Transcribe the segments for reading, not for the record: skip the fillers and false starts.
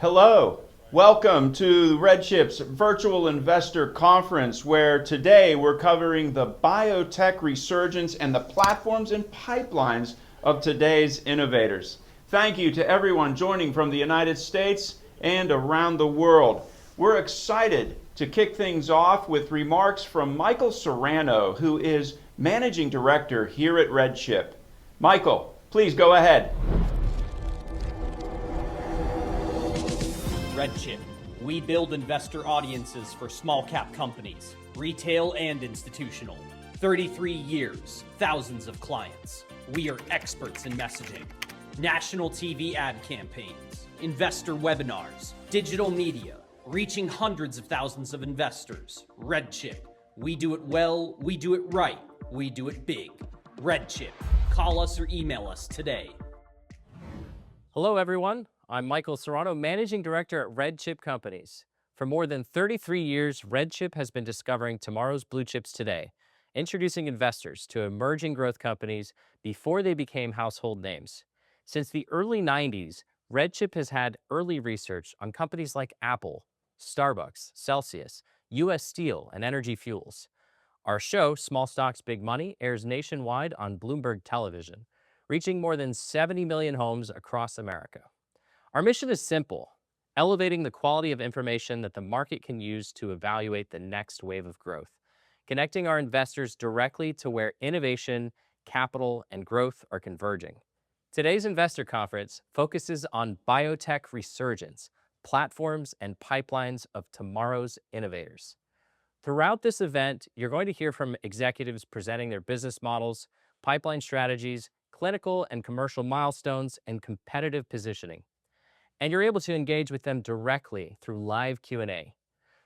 Hello, welcome to RedChip's Virtual Investor Conference, where today we're covering the biotech resurgence and the platforms and pipelines of today's innovators. Thank you to everyone joining from the United States and around the world. We're excited to kick things off with remarks from Michael Serrano, who is Managing Director here at RedChip. Michael, please go ahead. RedChip. We build investor audiences for small cap companies, retail and institutional. 33 years, thousands of clients. We are experts in messaging. National TV ad campaigns, investor webinars, digital media, reaching hundreds of thousands of investors. RedChip. We do it well, we do it right, we do it big. RedChip. Call us or email us today. Hello, everyone. I'm Michael Serrano, Managing Director at RedChip Companies. For more than 33 years, RedChip has been discovering tomorrow's blue chips today, introducing investors to emerging growth companies before they became household names. Since the early 90s, RedChip has had early research on companies like Apple, Starbucks, Celsius, U.S. Steel, and Energy Fuels. Our show, Small Stocks, Big Money, airs nationwide on Bloomberg Television, reaching more than 70 million homes across America. Our mission is simple: elevating the quality of information that the market can use to evaluate the next wave of growth, connecting our investors directly to where innovation, capital, and growth are converging. Today's investor conference focuses on biotech resurgence, platforms and pipelines of tomorrow's innovators. Throughout this event, you're going to hear from executives presenting their business models, pipeline strategies, clinical and commercial milestones, and competitive positioning. And you're able to engage with them directly through live Q&A.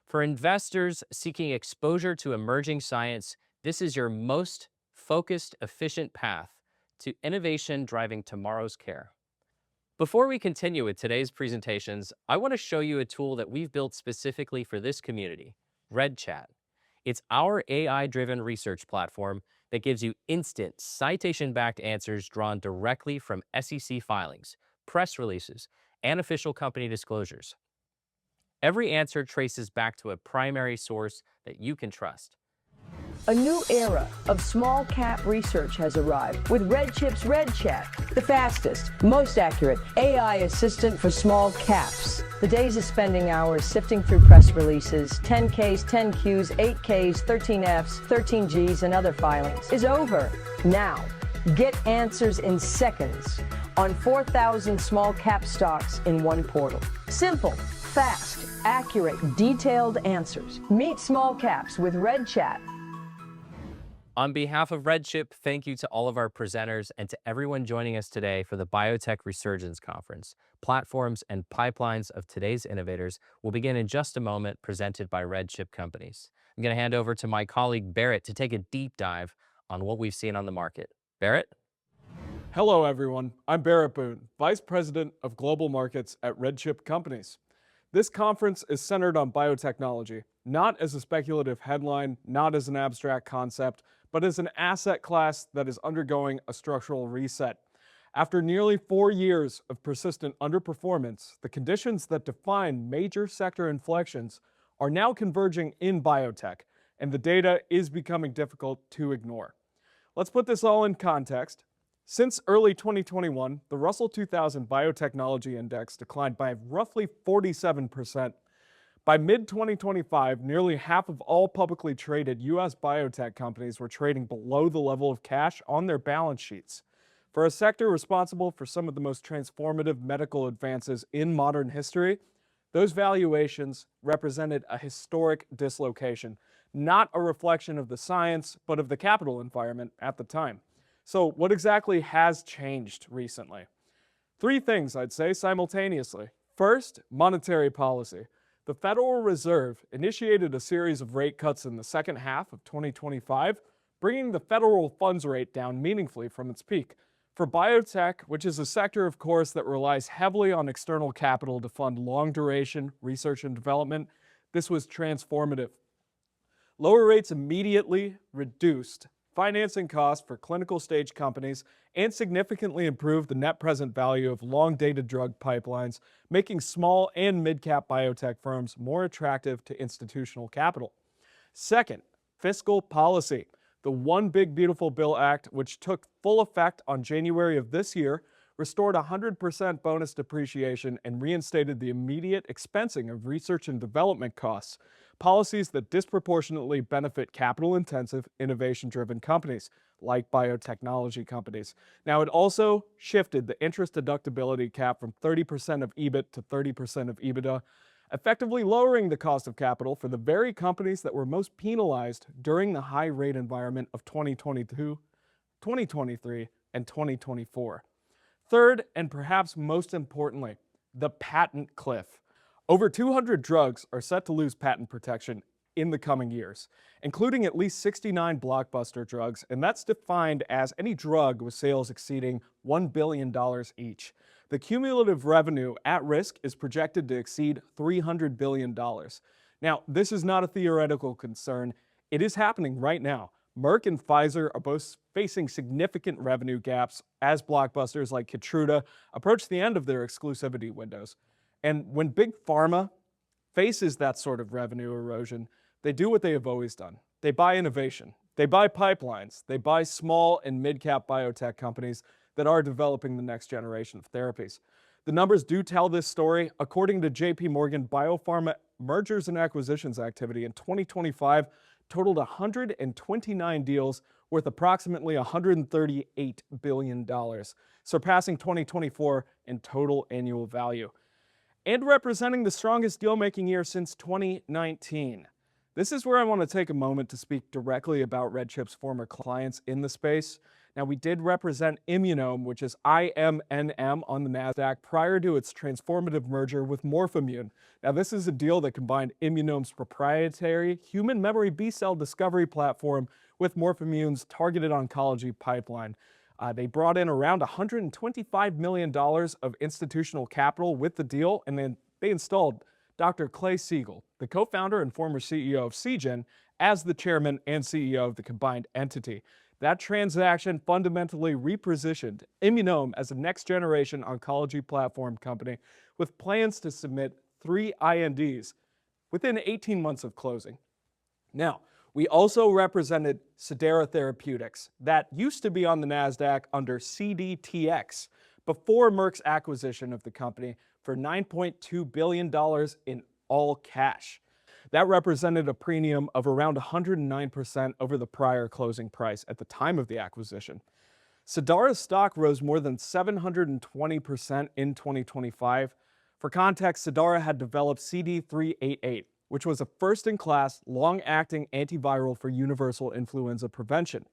For investors seeking exposure to emerging science, this is your most focused, efficient path to innovation driving tomorrow's care. Before we continue with today's presentations, I want to show you a tool that we've built specifically for this community, RedChat. It's our AI-driven research platform that gives you instant, citation-backed answers drawn directly from SEC filings, press releases, and official company disclosures. Every answer traces back to a primary source that you can trust. A new era of small cap research has arrived with RedChip's RedChat, the fastest, most accurate AI assistant for small caps. The days of spending hours sifting through press releases, 10Ks, 10Qs, 8Ks, 13Fs, 13Gs, and other filings is over. Now, get answers in seconds on 4,000 small cap stocks in one portal. Simple, fast, accurate, detailed answers. Meet small caps with RedChat. On behalf of RedChip, thank you to all of our presenters and to everyone joining us today for the Biotech Resurgence Conference. Platforms and pipelines of today's innovators will begin in just a moment, presented by RedChip Companies. I'm going to hand over to my colleague Barrett to take a deep dive on what we've seen on the market. Barrett? Hello, everyone. I'm Barrett Boone, Vice President of Global Markets at RedChip Companies. This conference is centered on biotechnology, not as a speculative headline, not as an abstract concept, but as an asset class that is undergoing a structural reset. After nearly 4 years of persistent underperformance, the conditions that define major sector inflections are now converging in biotech, and the data is becoming difficult to ignore. Let's put this all in context. Since early 2021, the Russell 2000 Biotechnology Index declined by roughly 47%. By mid-2025, nearly half of all publicly traded U.S. biotech companies were trading below the level of cash on their balance sheets. For a sector responsible for some of the most transformative medical advances in modern history, those valuations represented a historic dislocation, not a reflection of the science, but of the capital environment at the time. So what exactly has changed recently? 3 things, I'd say, simultaneously. First, monetary policy. The Federal Reserve initiated a series of rate cuts in the second half of 2025, bringing the federal funds rate down meaningfully from its peak. For biotech, which is a sector, of course, that relies heavily on external capital to fund long-duration research and development, this was transformative. Lower rates immediately reduced financing costs for clinical stage companies, and significantly improve the net present value of long-dated drug pipelines, making small and mid-cap biotech firms more attractive to institutional capital. Second, fiscal policy. The One Big Beautiful Bill Act, which took full effect on January of this year, restored 100% bonus depreciation and reinstated the immediate expensing of research and development costs, policies that disproportionately benefit capital-intensive, innovation-driven companies like biotechnology companies. Now, it also shifted the interest deductibility cap from 30% of EBIT to 30% of EBITDA, effectively lowering the cost of capital for the very companies that were most penalized during the high-rate environment of 2022, 2023, and 2024. Third, and perhaps most importantly, the patent cliff. Over 200 drugs are set to lose patent protection in the coming years, including at least 69 blockbuster drugs, and that's defined as any drug with sales exceeding $1 billion each. The cumulative revenue at risk is projected to exceed $300 billion. Now, this is not a theoretical concern. It is happening right now. Merck and Pfizer are both facing significant revenue gaps as blockbusters like Keytruda approach the end of their exclusivity windows. And when Big Pharma faces that sort of revenue erosion, they do what they have always done. They buy innovation. They buy pipelines. They buy small and mid-cap biotech companies that are developing the next generation of therapies. The numbers do tell this story. According to JP Morgan, Biopharma mergers and acquisitions activity in 2025 totaled 129 deals worth approximately $138 billion, surpassing 2024 in total annual value, and representing the strongest deal-making year since 2019. This is where I want to take a moment to speak directly about RedChip's former clients in the space. Now, we did represent Immunome, which is IMNM on the Nasdaq, prior to its transformative merger with Morphimmune. Now, this is a deal that combined Immunome's proprietary human memory B-cell discovery platform with Morphimmune's targeted oncology pipeline. They brought in around $125 million of institutional capital with the deal, and then they installed Dr. Clay Siegel, the co-founder and former CEO of Seagen, as the chairman and CEO of the combined entity. That transaction fundamentally repositioned Immunome as a next-generation oncology platform company with plans to submit 3 INDs within 18 months of closing. Now, we also represented Cidara Therapeutics, that used to be on the Nasdaq under CDTX before Merck's acquisition of the company for $9.2 billion in all cash. That represented a premium of around 109% over the prior closing price at the time of the acquisition. Cidara's stock rose more than 720% in 2025. For context, Cidara had developed CD388, which was a first-in-class, long-acting antiviral for universal influenza prevention.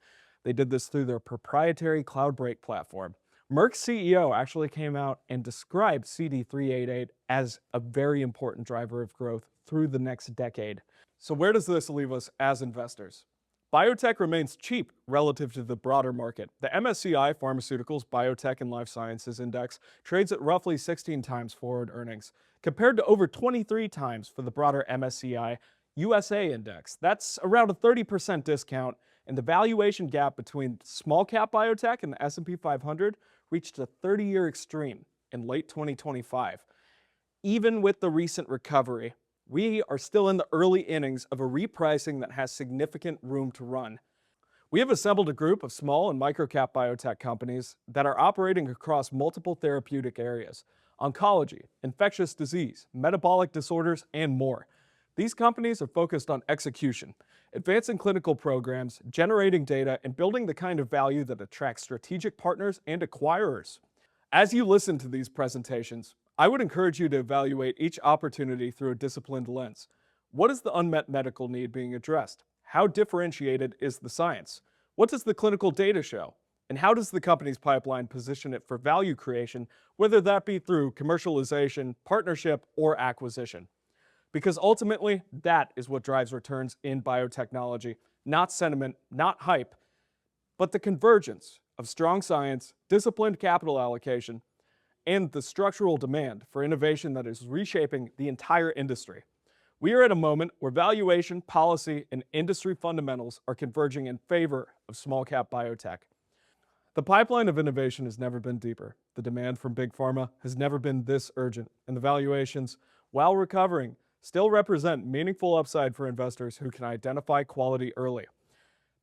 They did this through their proprietary Cloudbreak platform. Merck's CEO actually came out and described CD388 as a very important driver of growth through the next decade. So where does this leave us as investors? Biotech remains cheap relative to the broader market. The MSCI Pharmaceuticals, Biotech, and Life Sciences Index trades at roughly 16 times forward earnings, compared to over 23 times for the broader MSCI USA Index. That's around a 30% discount, and the valuation gap between small-cap biotech and the S&P 500 reached a 30-year extreme in late 2025. Even with the recent recovery, we are still in the early innings of a repricing that has significant room to run. We have assembled a group of small and micro-cap biotech companies that are operating across multiple therapeutic areas: oncology, infectious disease, metabolic disorders, and more. These companies are focused on execution, advancing clinical programs, generating data, and building the kind of value that attracts strategic partners and acquirers. As you listen to these presentations, I would encourage you to evaluate each opportunity through a disciplined lens. What is the unmet medical need being addressed? How differentiated is the science? What does the clinical data show? And how does the company's pipeline position it for value creation, whether that be through commercialization, partnership, or acquisition? Because ultimately, that is what drives returns in biotechnology, not sentiment, not hype, but the convergence of strong science, disciplined capital allocation, and the structural demand for innovation that is reshaping the entire industry. We are at a moment where valuation, policy, and industry fundamentals are converging in favor of small cap biotech. The pipeline of innovation has never been deeper. The demand from big pharma has never been this urgent, and the valuations, while recovering, still represent meaningful upside for investors who can identify quality early.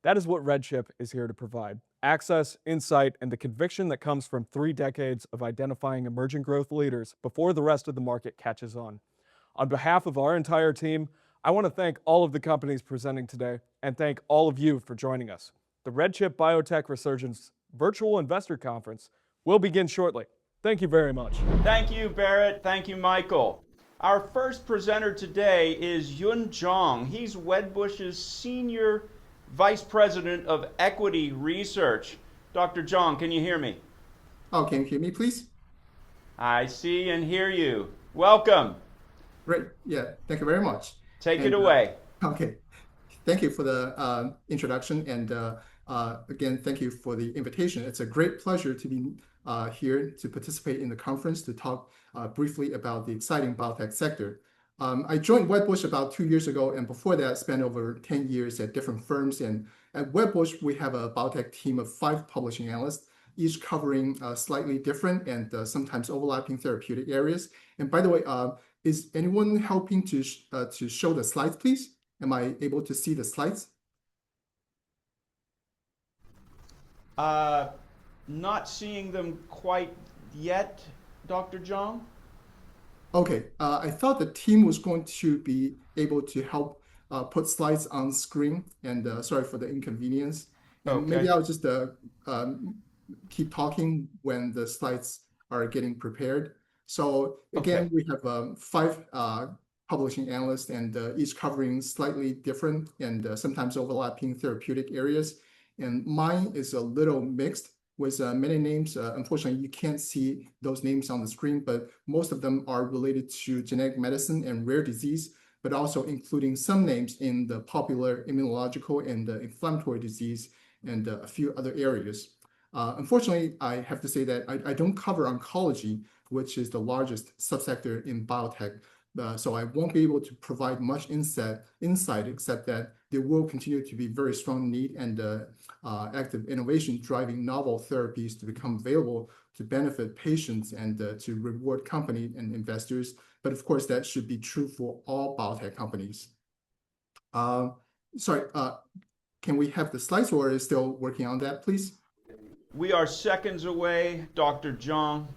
That is what RedChip is here to provide. Access, insight, and the conviction that comes from 3 decades of identifying emerging growth leaders before the rest of the market catches on. On behalf of our entire team, I want to thank all of the companies presenting today and thank all of you for joining us. The RedChip Biotech Resurgence Virtual Investor Conference will begin shortly. Thank you very much. Thank you, Barrett. Thank you, Michael. Our first presenter today is Zong. He's Wedbush's Senior Vice President of Equity Research. Dr. Zong, can you hear me? Oh, can you hear me, please? I see and hear you. Welcome. Great. Yeah, thank you very much. Take it away. Okay. Thank you for the introduction. And again, thank you for the invitation. It's a great pleasure to be here to participate in the conference to talk briefly about the exciting biotech sector. I joined Wedbush about 2 years ago, and before that, spent over 10 years at different firms. And at Wedbush, we have a biotech team of 5 publishing analysts, each covering slightly different and sometimes overlapping therapeutic areas. And by the way, is anyone helping to show the slides, please? Am I able to see the slides? Not seeing them quite yet, Dr. Zong. Okay, I thought the team was going to be able to help put slides on screen, and sorry for the inconvenience. And maybe I'll just keep talking when the slides are getting prepared. So again, we have 5 publishing analysts, and each covering slightly different and sometimes overlapping therapeutic areas. And mine is a little mixed with many names. Unfortunately, you can't see those names on the screen, but most of them are related to genetic medicine and rare disease, but also including some names in the popular immunological and inflammatory disease and a few other areas. Unfortunately, I have to say that I don't cover oncology, which is the largest subsector in biotech. So I won't be able to provide much insight except that there will continue to be very strong need and active innovation driving novel therapies to become available to benefit patients and to reward companies and investors. But of course, that should be true for all biotech companies. Sorry, can we have the slides, or is still working on that, please? We are seconds away, Dr. Zong.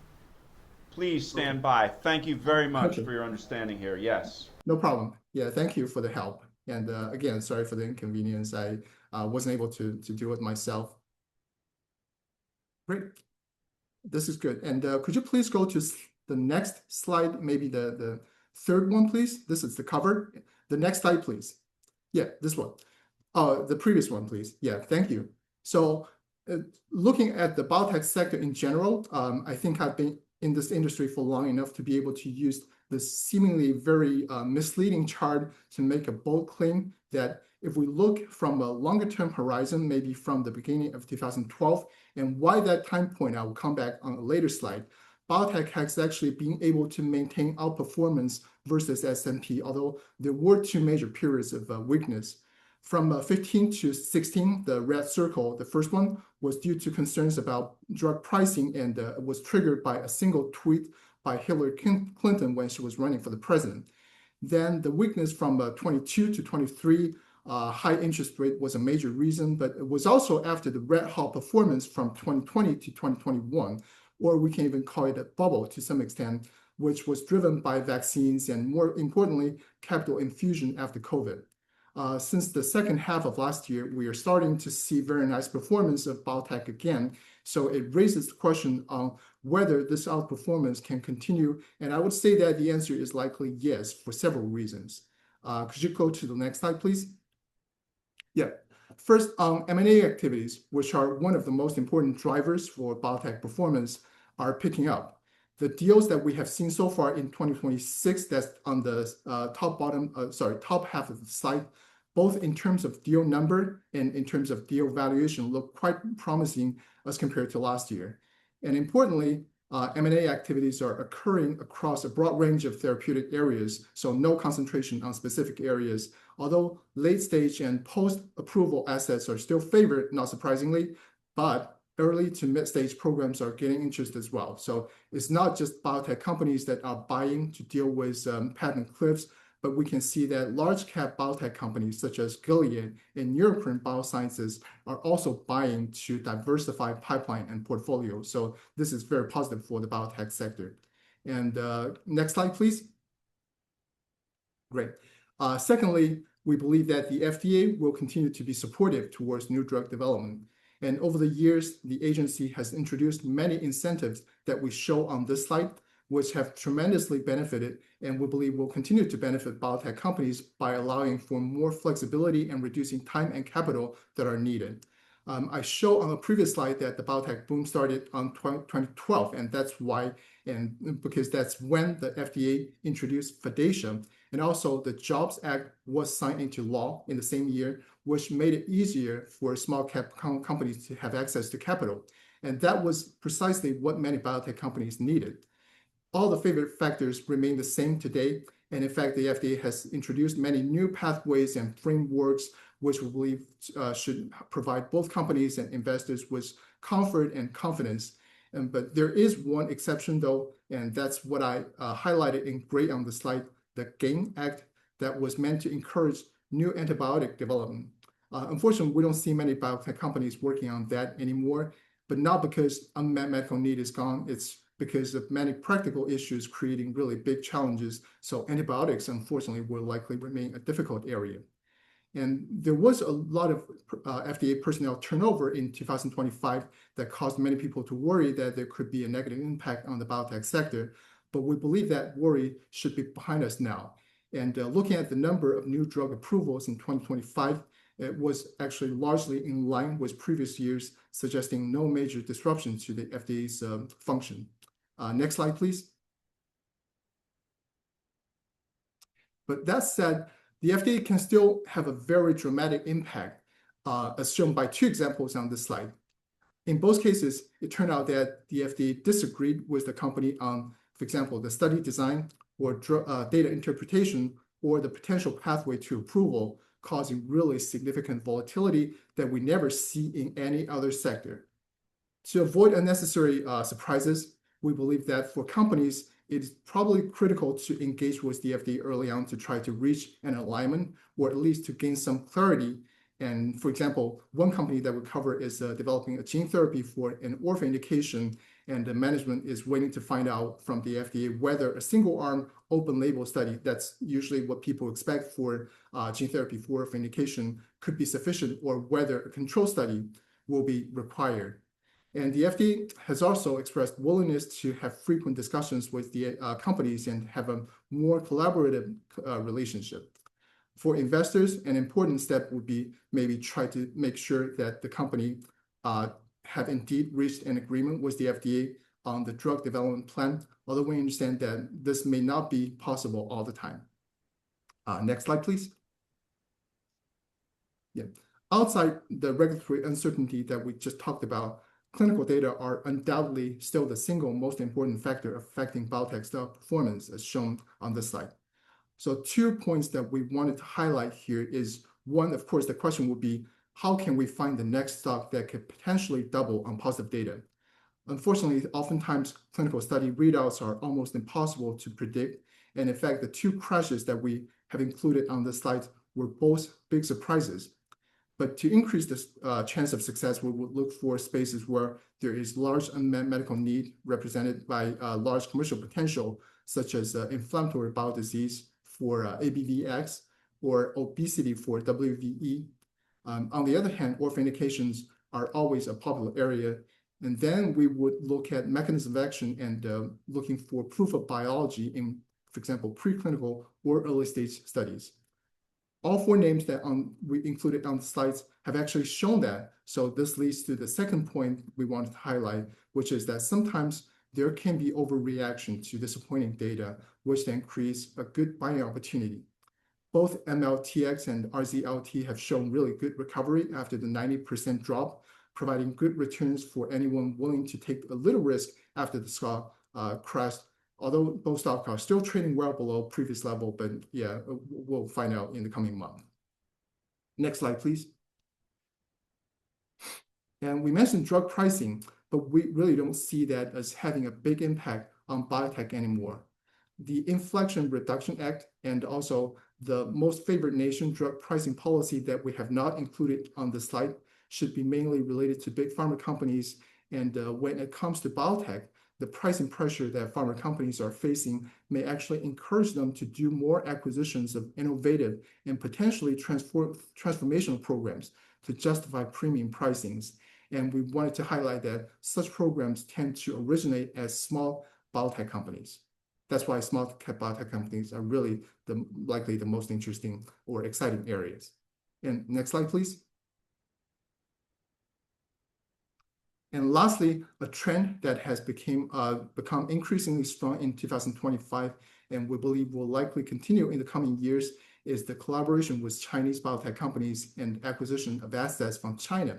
Please stand by. Thank you very much for your understanding here. Yes. No problem. Yeah, thank you for the help. And again, sorry for the inconvenience. I wasn't able to do it myself. Great. This is good. And could you please go to the next slide, maybe the third one, please? This is the cover. The next slide, please. Yeah, this one. The previous one, please. Yeah, thank you. So looking at the biotech sector in general, I think I've been in this industry for long enough to be able to use this seemingly very misleading chart to make a bold claim that if we look from a longer term horizon, maybe from the beginning of 2012, and why that time point, I will come back on a later slide, biotech has actually been able to maintain outperformance versus S&P, although there were 2 major periods of weakness. From 15 to 16, the red circle, the first one, was due to concerns about drug pricing and was triggered by a single tweet by Hillary Clinton when she was running for the president. Then the weakness from 22 to 23, high interest rate was a major reason, but it was also after the red hot performance from 2020 to 2021, or we can even call it a bubble to some extent, which was driven by vaccines and, more importantly, capital infusion after COVID. Since the second half of last year, we are starting to see very nice performance of biotech again. So it raises the question on whether this outperformance can continue. And I would say that the answer is likely yes, for several reasons. Could you go to the next slide, please? Yeah. First, on M&A activities, which are one of the most important drivers for biotech performance, are picking up. The deals that we have seen so far in 2026, that's on the top half of the slide, both in terms of deal number and in terms of deal valuation, look quite promising as compared to last year. And importantly, M&A activities are occurring across a broad range of therapeutic areas, so no concentration on specific areas. Although late-stage and post-approval assets are still favored, not surprisingly, but early to mid-stage programs are getting interest as well. So it's not just biotech companies that are buying to deal with patent cliffs, but we can see that large cap biotech companies such as Gilead and Neurocrine Biosciences are also buying to diversify pipeline and portfolio. So this is very positive for the biotech sector. And next slide, please. Great. Secondly, we believe that the FDA will continue to be supportive towards new drug development. And over the years, the agency has introduced many incentives that we show on this slide, which have tremendously benefited and we believe will continue to benefit biotech companies by allowing for more flexibility and reducing time and capital that are needed. I show on a previous slide that the biotech boom started on 2012, and that's why, and because that's when the FDA introduced FDACA, and also the Jobs Act was signed into law in the same year, which made it easier for small cap companies to have access to capital. And that was precisely what many biotech companies needed. All the favorite factors remain the same today, and in fact, the FDA has introduced many new pathways and frameworks which we believe should provide both companies and investors with comfort and confidence. But there is one exception though, and that's what I highlighted in gray on the slide, the GAIN Act that was meant to encourage new antibiotic development. Unfortunately, we don't see many biotech companies working on that anymore, but not because unmet medical need is gone. It's because of many practical issues creating really big challenges. So antibiotics, unfortunately, will likely remain a difficult area. And there was a lot of FDA personnel turnover in 2025 that caused many people to worry that there could be a negative impact on the biotech sector. But we believe that worry should be behind us now. And looking at the number of new drug approvals in 2025, it was actually largely in line with previous years, suggesting no major disruption to the FDA's function. Next slide, please. But that said, the FDA can still have a very dramatic impact, as shown by two examples on this slide. In both cases, it turned out that the FDA disagreed with the company on, for example, the study design or data interpretation or the potential pathway to approval, causing really significant volatility that we never see in any other sector. To avoid unnecessary surprises, we believe that for companies, it is probably critical to engage with the FDA early on to try to reach an alignment or at least to gain some clarity. And for example, one company that we cover is developing a gene therapy for an orphan indication, and the management is waiting to find out from the FDA whether a single-arm open-label study, that's usually what people expect for gene therapy for orphan indication, could be sufficient or whether a control study will be required. And the FDA has also expressed willingness to have frequent discussions with the companies and have a more collaborative relationship. For investors, an important step would be maybe try to make sure that the company have indeed reached an agreement with the FDA on the drug development plan, although we understand that this may not be possible all the time. Next slide, please. Yeah. Outside the regulatory uncertainty that we just talked about, clinical data are undoubtedly still the single most important factor affecting biotech stock performance, as shown on this slide. So 2 points that we wanted to highlight here is one, of course, the question would be, how can we find the next stock that could potentially double on positive data? Unfortunately, oftentimes clinical study readouts are almost impossible to predict. And in fact, the 2 crashes that we have included on this slide were both big surprises. But to increase the chance of success, we would look for spaces where there is large unmet medical need represented by large commercial potential, such as inflammatory bowel disease for ABVX or obesity for WVE. On the other hand, orphan indications are always a popular area. And then we would look at mechanism of action and looking for proof of biology in, for example, preclinical or early stage studies. All 4 names that we included on the slides have actually shown that. So this leads to the second point we wanted to highlight, which is that sometimes there can be overreaction to disappointing data, which then creates a good buying opportunity. Both MLTX and RZLT have shown really good recovery after the 90% drop, providing good returns for anyone willing to take a little risk after the stock crashed. Although both stocks are still trading well below previous level, but yeah, we'll find out in the coming month. Next slide, please. And we mentioned drug pricing, but we really don't see that as having a big impact on biotech anymore. The Inflation Reduction Act and also the most favored nation drug pricing policy that we have not included on the slide should be mainly related to big pharma companies. And when it comes to biotech, the pricing pressure that pharma companies are facing may actually encourage them to do more acquisitions of innovative and potentially transformational programs to justify premium pricings. And we wanted to highlight that such programs tend to originate as small biotech companies. That's why small cap biotech companies are really likely the most interesting or exciting areas. And next slide, please. And lastly, a trend that has become increasingly strong in 2025, and we believe will likely continue in the coming years, is the collaboration with Chinese biotech companies and acquisition of assets from China.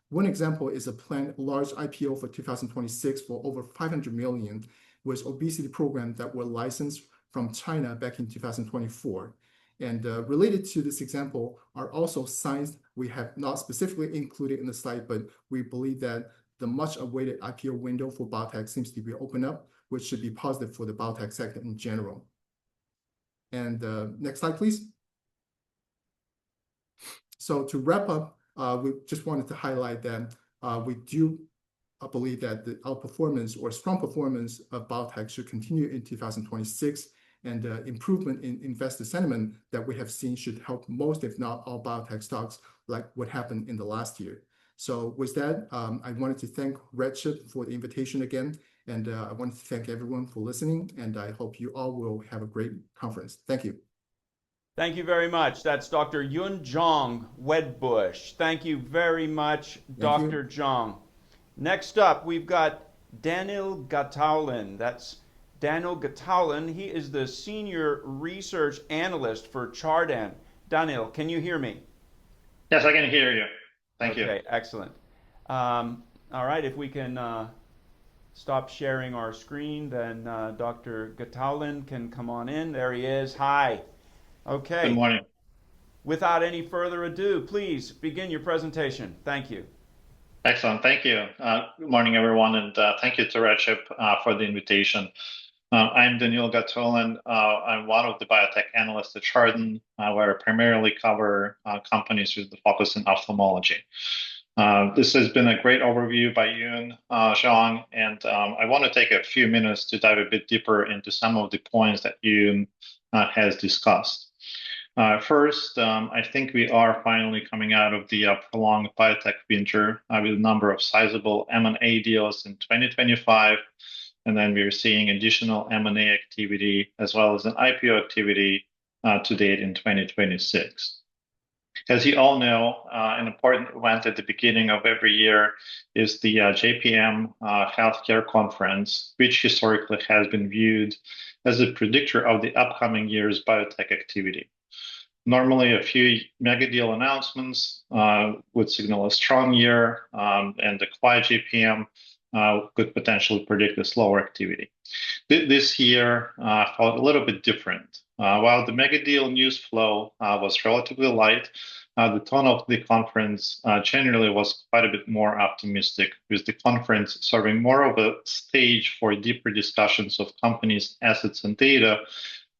One example is a planned large IPO for 2026 for over 500 million, with obesity programs that were licensed from China back in 2024. And related to this example are also signs we have not specifically included in the slide, but we believe that the much-awaited IPO window for biotech seems to be open up, which should be positive for the biotech sector in general. And next slide, please. So to wrap up, we just wanted to highlight that we do believe that the outperformance or strong performance of biotech should continue in 2026, and improvement in investor sentiment that we have seen should help most, if not all, biotech stocks, like what happened in the last year. So with that, I wanted to thank RedChip for the invitation again, and I wanted to thank everyone for listening, and I hope you all will have a great conference. Thank you. Thank you very much. That's Dr. Yun Zong, Wedbush. Thank you very much, Dr. Zong. Next up, we've got Daniil Gataulin. That's Daniil Gataulin. He is the Senior Research Analyst for Chardan. Daniil, can you hear me? Yes, I can hear you. Thank you. Okay, excellent. All right, if we can stop sharing our screen, then Dr. Gataulin can come on in. There he is. Hi. Okay. Good morning. Without any further ado, please begin your presentation. Thank you. Excellent. Thank you. Good morning, everyone, and thank you to RedChip for the invitation. I'm Daniil Gataulin. I'm one of the biotech analysts at Chardan, where I primarily cover companies with the focus in ophthalmology. This has been a great overview by Yun Zong, and I want to take a few minutes to dive a bit deeper into some of the points that Yun has discussed. First, I think we are finally coming out of the prolonged biotech winter with a number of sizable M&A deals in 2025, and then we're seeing additional M&A activity as well as an IPO activity to date in 2026. As you all know, an important event at the beginning of every year is the JPM Healthcare Conference, which historically has been viewed as a predictor of the upcoming year's biotech activity. Normally, a few mega deal announcements would signal a strong year, and the quiet JPM could potentially predict a slower activity. This year felt a little bit different. While the mega deal news flow was relatively light, the tone of the conference generally was quite a bit more optimistic, with the conference serving more of a stage for deeper discussions of companies' assets and data.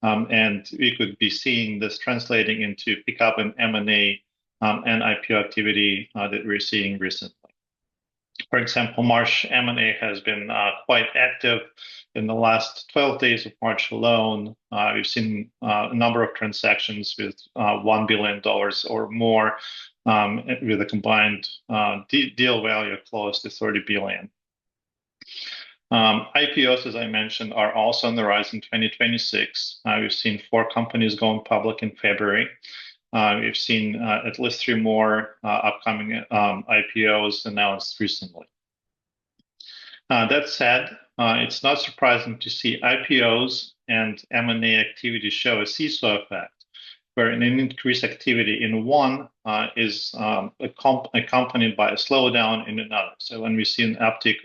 And we could be seeing this translating into pickup in M&A and IPO activity that we're seeing recently. For example, March M&A has been quite active. In the last 12 days of March alone, we've seen a number of transactions with $1 billion or more, with a combined deal value close to $30 billion. IPOs, as I mentioned, are also on the rise in 2026. We've seen 4 companies going public in February. We've seen at least 3 more upcoming IPOs announced recently. That said, it's not surprising to see IPOs and M&A activity show a seesaw effect, where an increased activity in one is accompanied by a slowdown in another. So when we see an uptick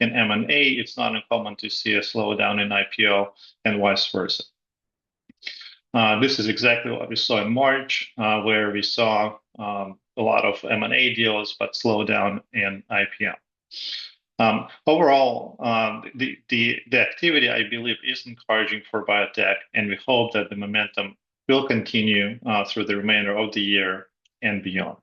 in M&A, it's not uncommon to see a slowdown in IPO and vice versa. This is exactly what we saw in March, where we saw a lot of M&A deals, but slowdown in IPO. Overall, the activity, I believe, is encouraging for biotech, and we hope that the momentum will continue through the remainder of the year and beyond.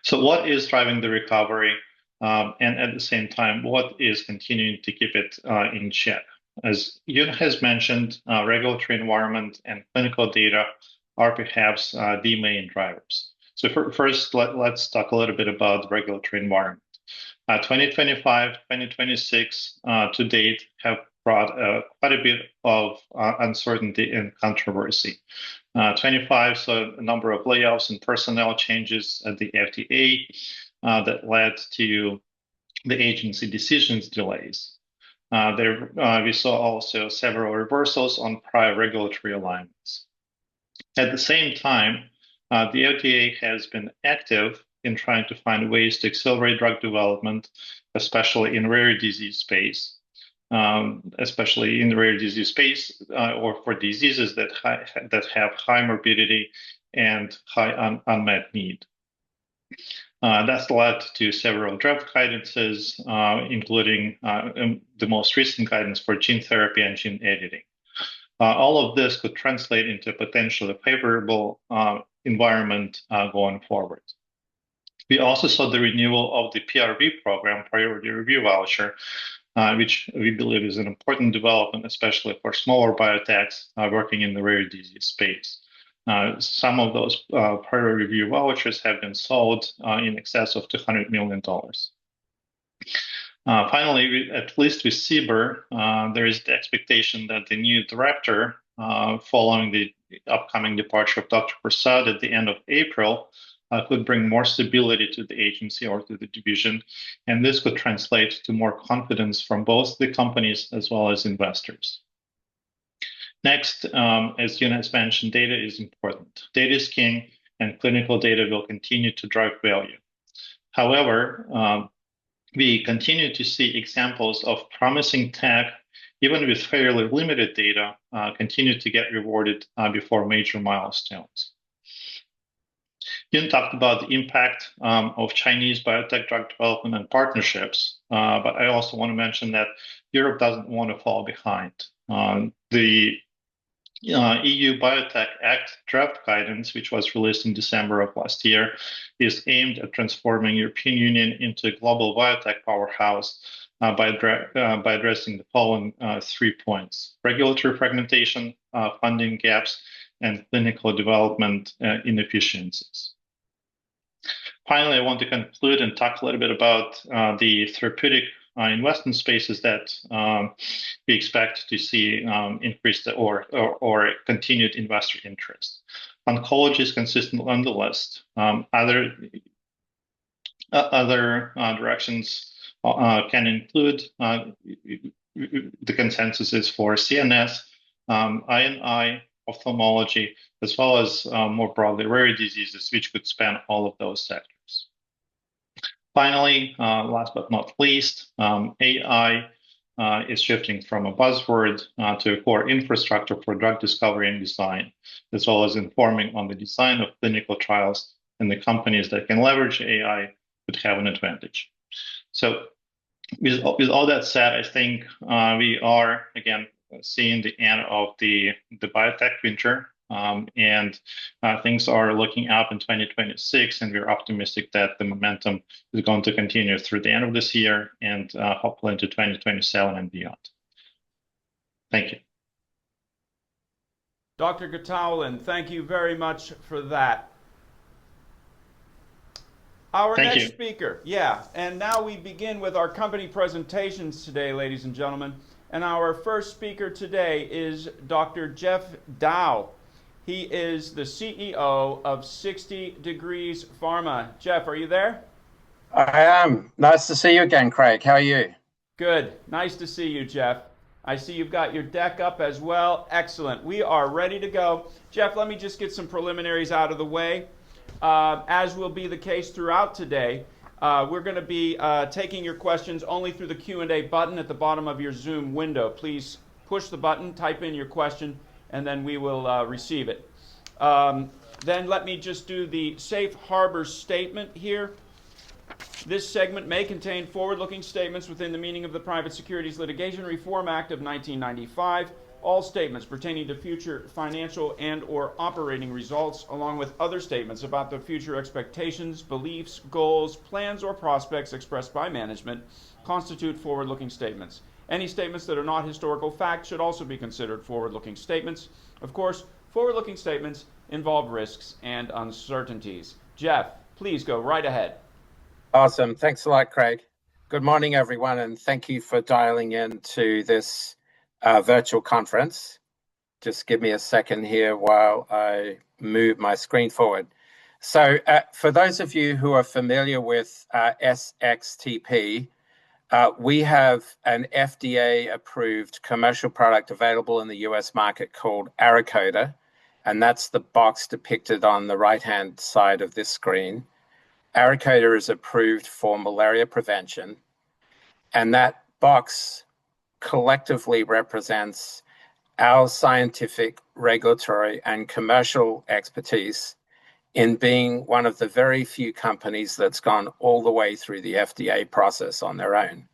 So what is driving the recovery, and at the same time, what is continuing to keep it in check? As Yun has mentioned, regulatory environment and clinical data are perhaps the main drivers. So first, let's talk a little bit about the regulatory environment. 2025, 2026 to date have brought quite a bit of uncertainty and controversy. 25 saw a number of layoffs and personnel changes at the FDA that led to the agency decisions delays. We saw also several reversals on prior regulatory alignments. At the same time, the FDA has been active in trying to find ways to accelerate drug development, especially in rare disease space, or for diseases that have high morbidity and high unmet need. That's led to several draft guidances, including the most recent guidance for gene therapy and gene editing. All of this could translate into a potentially favorable environment going forward. We also saw the renewal of the PRV program, Priority Review Voucher, which we believe is an important development, especially for smaller biotechs working in the rare disease space. Some of those priority review vouchers have been sold in excess of $200 million. Finally, at least with CBER, there is the expectation that the new director, following the upcoming departure of Dr. Prasad at the end of April, could bring more stability to the agency or to the division, and this could translate to more confidence from both the companies as well as investors. Next, as Yun has mentioned, data is important. Data is king, and clinical data will continue to drive value. However, we continue to see examples of promising tech, even with fairly limited data, continue to get rewarded before major milestones. Yun talked about the impact of Chinese biotech drug development and partnerships, but I also want to mention that Europe doesn't want to fall behind. The EU Biotech Act draft guidance, which was released in December of last year, is aimed at transforming European Union into a global biotech powerhouse by addressing the following 3 points: regulatory fragmentation, funding gaps, and clinical development inefficiencies. Finally, I want to conclude and talk a little bit about the therapeutic investment spaces that we expect to see increased or continued investor interest. Oncology is consistently on the list. Other directions can include the consensus is for CNS, I&I, ophthalmology, as well as more broadly rare diseases, which could span all of those sectors. Finally, last but not least, AI is shifting from a buzzword to a core infrastructure for drug discovery and design, as well as informing on the design of clinical trials, and the companies that can leverage AI would have an advantage. So with all that said, I think we are, again, seeing the end of the biotech winter, and things are looking up in 2026, and we're optimistic that the momentum is going to continue through the end of this year and hopefully into 2027 and beyond. Thank you. Dr. Gataulin, thank you very much for that. Our next speaker, and now we begin with our company presentations today, ladies and gentlemen. And our first speaker today is Dr. Jeff Dow. He is the CEO of 60 Degrees Pharma. Jeff, are you there? I am. Nice to see you again, Craig. How are you? Good. Nice to see you, Jeff. I see you've got your deck up as well. Excellent. We are ready to go. Jeff, let me just get some preliminaries out of the way. As will be the case throughout today, we're going to be taking your questions only through the Q&A button at the bottom of your Zoom window. Please push the button, type in your question, and then we will receive it. Then let me just do the safe harbor statement here. This segment may contain forward-looking statements within the meaning of the Private Securities Litigation Reform Act of 1995. All statements pertaining to future financial and or operating results, along with other statements about the future expectations, beliefs, goals, plans, or prospects expressed by management, constitute forward-looking statements. Any statements that are not historical fact should also be considered forward-looking statements. Of course, forward-looking statements involve risks and uncertainties. Jeff, please go right ahead. Awesome. Thanks a lot, Craig. Good morning, everyone, and thank you for dialing in to this virtual conference. Just give me a second here while I move my screen forward. So for those of you who are familiar with SXTP, we have an FDA-approved commercial product available in the US market called Aracoda, and that's the box depicted on the right-hand side of this screen. Aracoda is approved for malaria prevention, and that box collectively represents our scientific, regulatory, and commercial expertise in being one of the very few companies that's gone all the way through the FDA process on their own.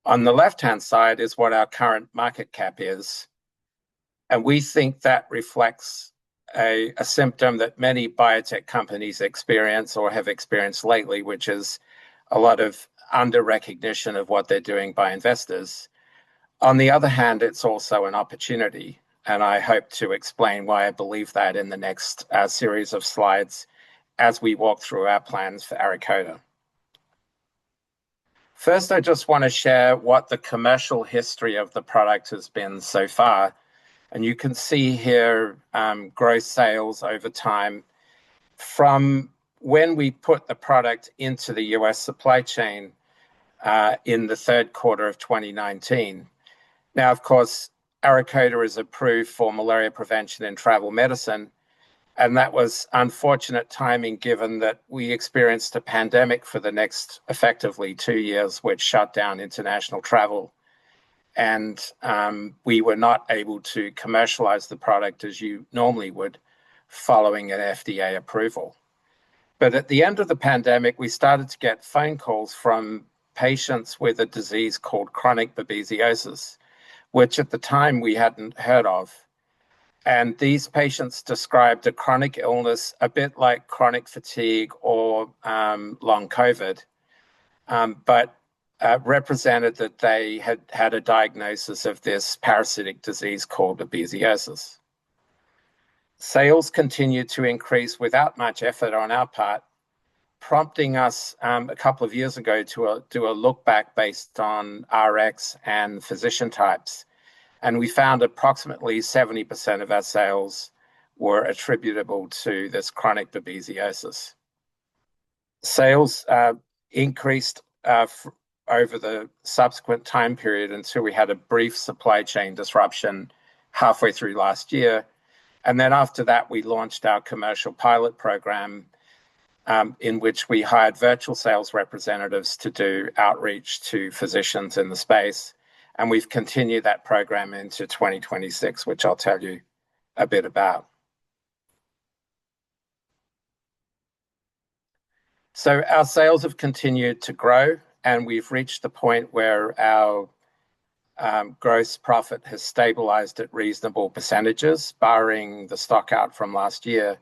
On the left-hand side is what our current market cap is, and we think that reflects a symptom that many biotech companies experience or have experienced lately, which is a lot of under recognition of what they're doing by investors. On the other hand, it's also an opportunity, and I hope to explain why I believe that in the next series of slides as we walk through our plans for Aracoda. First, I just want to share what the commercial history of the product has been so far. And you can see here gross sales over time from when we put the product into the US supply chain in the third quarter of 2019. Now, of course, Aracoda is approved for malaria prevention and travel medicine, and that was unfortunate timing given that we experienced a pandemic for the next effectively 2 years, which shut down international travel. And we were not able to commercialize the product as you normally would following an FDA approval. But at the end of the pandemic, we started to get phone calls from patients with a disease called chronic babesiosis, which at the time we hadn't heard of. And these patients described a chronic illness a bit like chronic fatigue or long COVID, but represented that they had had a diagnosis of this parasitic disease called babesiosis. Sales continued to increase without much effort on our part, prompting us a couple of years ago to do a look back based on RX and physician types. And we found approximately 70% of our sales were attributable to this chronic babesiosis. Sales increased over the subsequent time period until we had a brief supply chain disruption halfway through last year. And then after that, we launched our commercial pilot program in which we hired virtual sales representatives to do outreach to physicians in the space. And we've continued that program into 2026, which I'll tell you a bit about. So our sales have continued to grow, and we've reached the point where our gross profit has stabilized at reasonable percentages, barring the stock out from last year.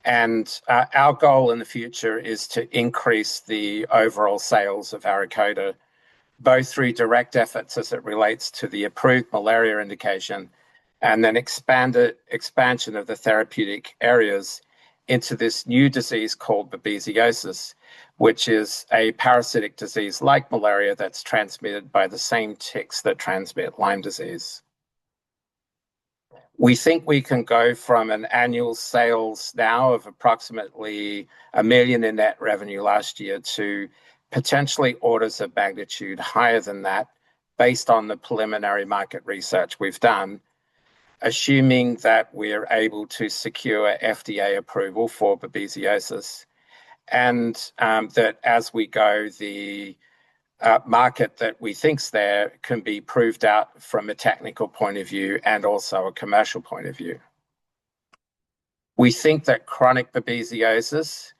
And our goal in the future is to increase the overall sales of Aracoda, both through direct efforts as it relates to the approved malaria indication, and then expansion of the therapeutic areas into this new disease called babesiosis, which is a parasitic disease like malaria that's transmitted by the same ticks that transmit Lyme disease. We think we can go from an annual sales now of approximately $1 million in net revenue last year to potentially orders of magnitude higher than that based on the preliminary market research we've done, assuming that we're able to secure FDA approval for babesiosis, and that as we go, the market that we think's there can be proved out from a technical point of view and also a commercial point of view. We think that chronic babesiosis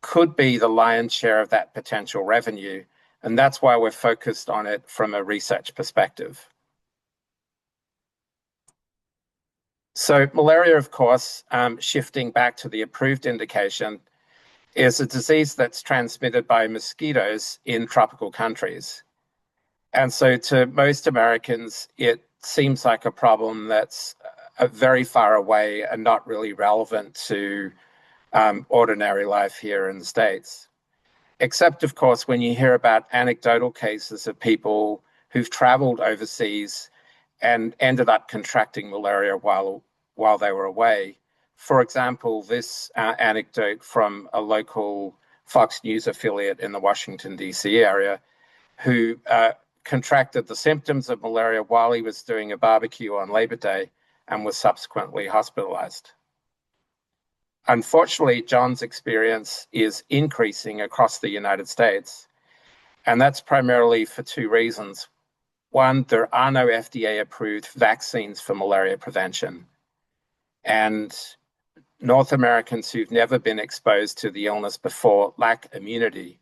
could be the lion's share of that potential revenue, and that's why we're focused on it from a research perspective. So malaria, of course, shifting back to the approved indication, is a disease that's transmitted by mosquitoes in tropical countries. And so to most Americans, it seems like a problem that's very far away and not really relevant to ordinary life here in the States. Except, of course, when you hear about anecdotal cases of people who've traveled overseas and ended up contracting malaria while they were away. For example, this anecdote from a local Fox News affiliate in the Washington, D.C. area, who contracted the symptoms of malaria while he was doing a barbecue on Labor Day and was subsequently hospitalized. Unfortunately, John's experience is increasing across the United States, and that's primarily for two reasons. One, there are no FDA-approved vaccines for malaria prevention, and North Americans who've never been exposed to the illness before lack immunity.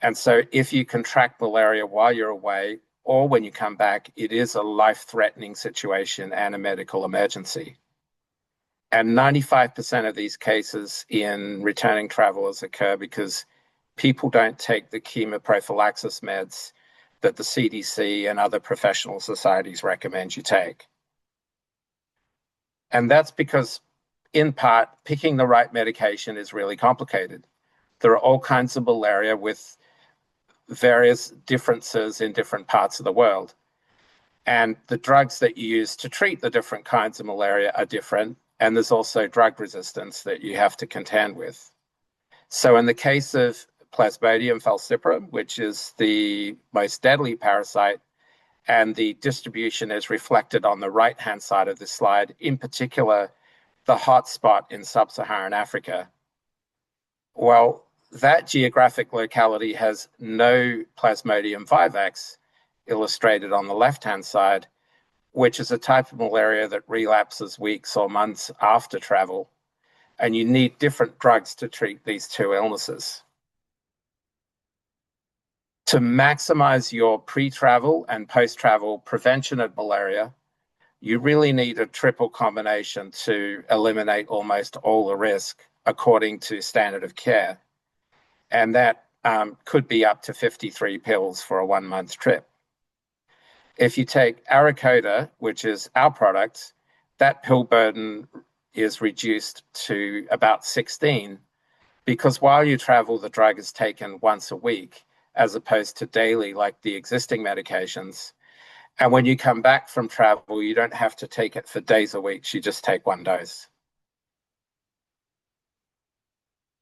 And so if you contract malaria while you're away or when you come back, it is a life-threatening situation and a medical emergency. And 95% of these cases in returning travelers occur because people don't take the chemoprophylaxis meds that the CDC and other professional societies recommend you take. And that's because, in part, picking the right medication is really complicated. There are all kinds of malaria with various differences in different parts of the world. And the drugs that you use to treat the different kinds of malaria are different. And there's also drug resistance that you have to contend with. So in the case of Plasmodium falciparum, which is the most deadly parasite, and the distribution is reflected on the right-hand side of the slide, in particular, the hotspot in sub-Saharan Africa. Well, that geographic locality has no Plasmodium vivax, illustrated on the left-hand side, which is a type of malaria that relapses weeks or months after travel, and you need different drugs to treat these two illnesses. To maximize your pre-travel and post-travel prevention of malaria, you really need a triple combination to eliminate almost all the risk according to standard of care. And that could be up to 53 pills for a 1-month trip. If you take Aracoda, which is our product, that pill burden is reduced to about 16, because while you travel, the drug is taken once a week, as opposed to daily like the existing medications. And when you come back from travel, you don't have to take it for days or weeks, you just take 1 dose.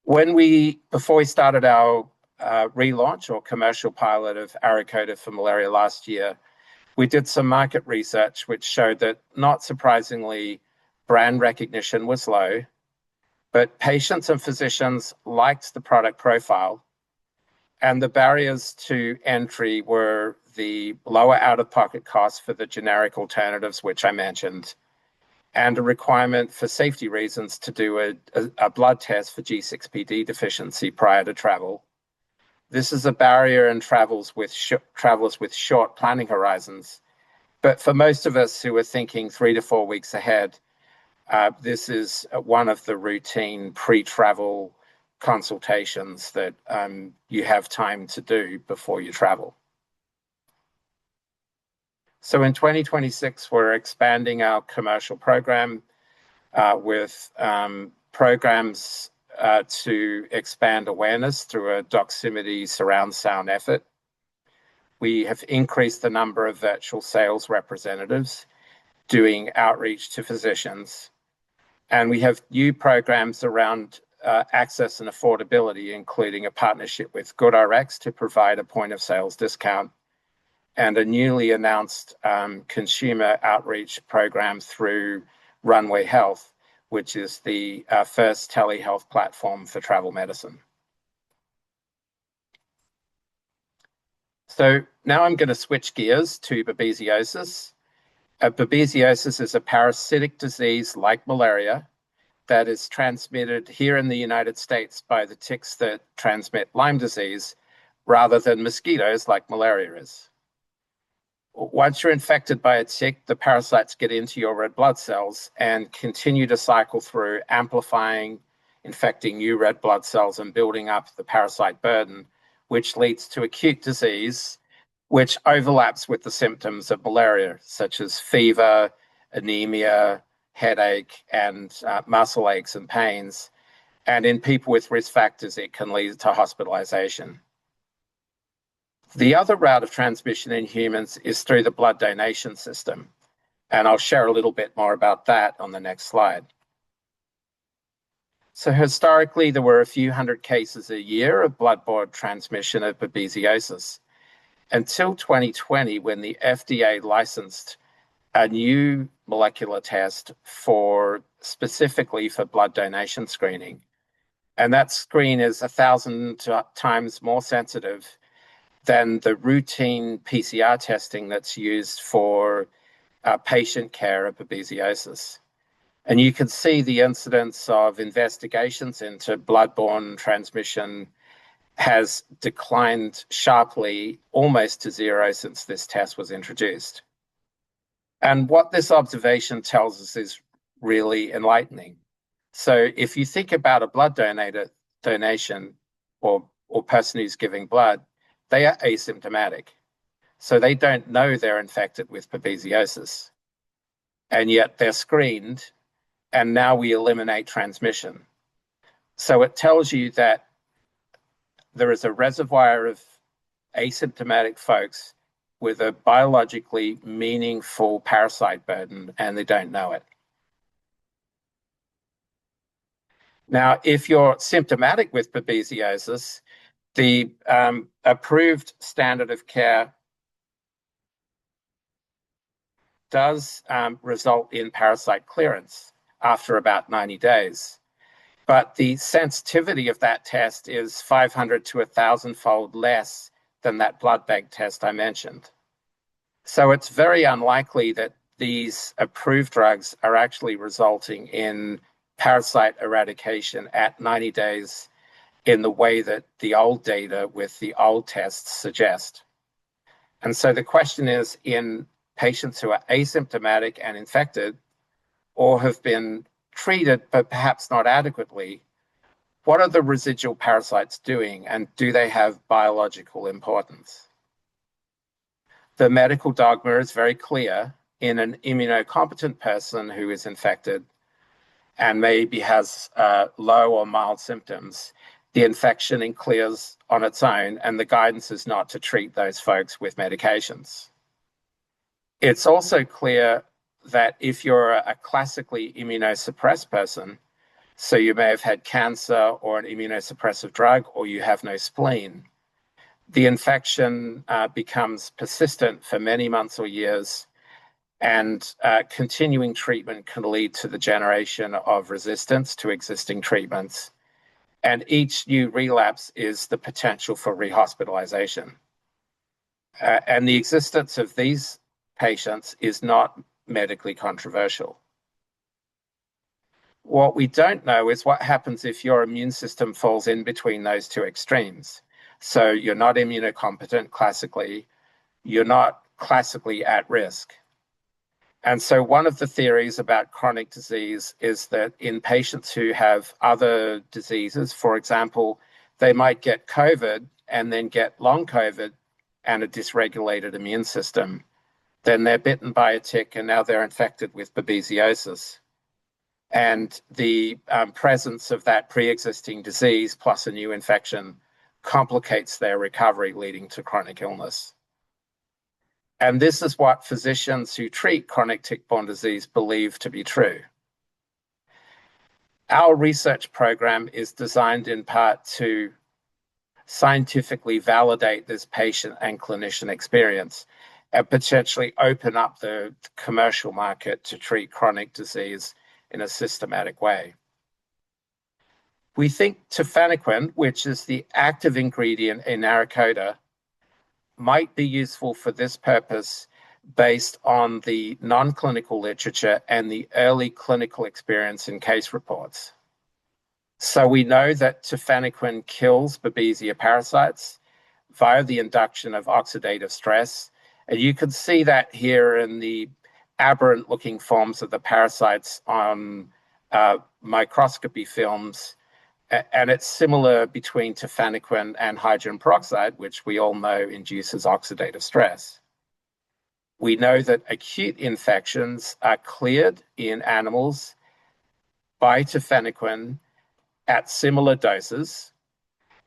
Before we started our relaunch or commercial pilot of Aracoda for malaria last year, we did some market research which showed that, not surprisingly, brand recognition was low, but patients and physicians liked the product profile, and the barriers to entry were the lower out-of-pocket costs for the generic alternatives, which I mentioned, and a requirement for safety reasons to do a blood test for G6PD deficiency prior to travel. This is a barrier in travelers with short planning horizons. But for most of us who are thinking 3 to 4 weeks ahead, this is one of the routine pre-travel consultations that you have time to do before you travel. So in 2026, we're expanding our commercial program with programs to expand awareness through a Doximity surround sound effort. We have increased the number of virtual sales representatives doing outreach to physicians. And we have new programs around access and affordability, including a partnership with GoodRx to provide a point of sales discount, and a newly announced consumer outreach program through Runway Health, which is the first telehealth platform for travel medicine. So now I'm going to switch gears to babesiosis. Babesiosis is a parasitic disease like malaria that is transmitted here in the United States by the ticks that transmit Lyme disease rather than mosquitoes like malaria is. Once you're infected by a tick, the parasites get into your red blood cells and continue to cycle through, amplifying, infecting new red blood cells and building up the parasite burden, which leads to acute disease, which overlaps with the symptoms of malaria, such as fever, anemia, headache, and muscle aches and pains. And in people with risk factors, it can lead to hospitalization. The other route of transmission in humans is through the blood donation system. And I'll share a little bit more about that on the next slide. So historically, there were a few hundred cases a year of blood-borne transmission of babesiosis, until 2020, when the FDA licensed a new molecular test specifically for blood donation screening. And that screen is 1,000 times more sensitive than the routine PCR testing that's used for patient care of babesiosis. And you can see the incidence of investigations into blood-borne transmission has declined sharply, almost to zero, since this test was introduced. And what this observation tells us is really enlightening. So if you think about a blood donation or person who's giving blood, they are asymptomatic. So they don't know they're infected with babesiosis. And yet they're screened, and now we eliminate transmission. So it tells you that there is a reservoir of asymptomatic folks with a biologically meaningful parasite burden, and they don't know it. Now, if you're symptomatic with babesiosis, the approved standard of care does result in parasite clearance after about 90 days. But the sensitivity of that test is 500 to 1,000-fold less than that blood bank test I mentioned. So it's very unlikely that these approved drugs are actually resulting in parasite eradication at 90 days in the way that the old data with the old tests suggest. And so the question is, in patients who are asymptomatic and infected or have been treated but perhaps not adequately, what are the residual parasites doing, and do they have biological importance? The medical dogma is very clear. In an immunocompetent person who is infected and maybe has low or mild symptoms, the infection clears on its own, and the guidance is not to treat those folks with medications. It's also clear that if you're a classically immunosuppressed person, so you may have had cancer or an immunosuppressive drug, or you have no spleen, the infection becomes persistent for many months or years, and continuing treatment can lead to the generation of resistance to existing treatments. And each new relapse is the potential for rehospitalization. And the existence of these patients is not medically controversial. What we don't know is what happens if your immune system falls in between those two extremes. So you're not immunocompetent classically, you're not classically at risk. And so one of the theories about chronic disease is that in patients who have other diseases, for example, they might get COVID and then get long COVID and a dysregulated immune system. Then they're bitten by a tick and now they're infected with babesiosis. And the presence of that pre-existing disease plus a new infection complicates their recovery, leading to chronic illness. And this is what physicians who treat chronic tick-borne disease believe to be true. Our research program is designed in part to scientifically validate this patient and clinician experience and potentially open up the commercial market to treat chronic disease in a systematic way. We think tafenoquine, which is the active ingredient in Aracoda, might be useful for this purpose based on the non-clinical literature and the early clinical experience in case reports. So we know that tafenoquine kills Babesia parasites via the induction of oxidative stress. And you can see that here in the aberrant-looking forms of the parasites on microscopy films. And it's similar between tafenoquine and hydrogen peroxide, which we all know induces oxidative stress. We know that acute infections are cleared in animals by tafenoquine at similar doses.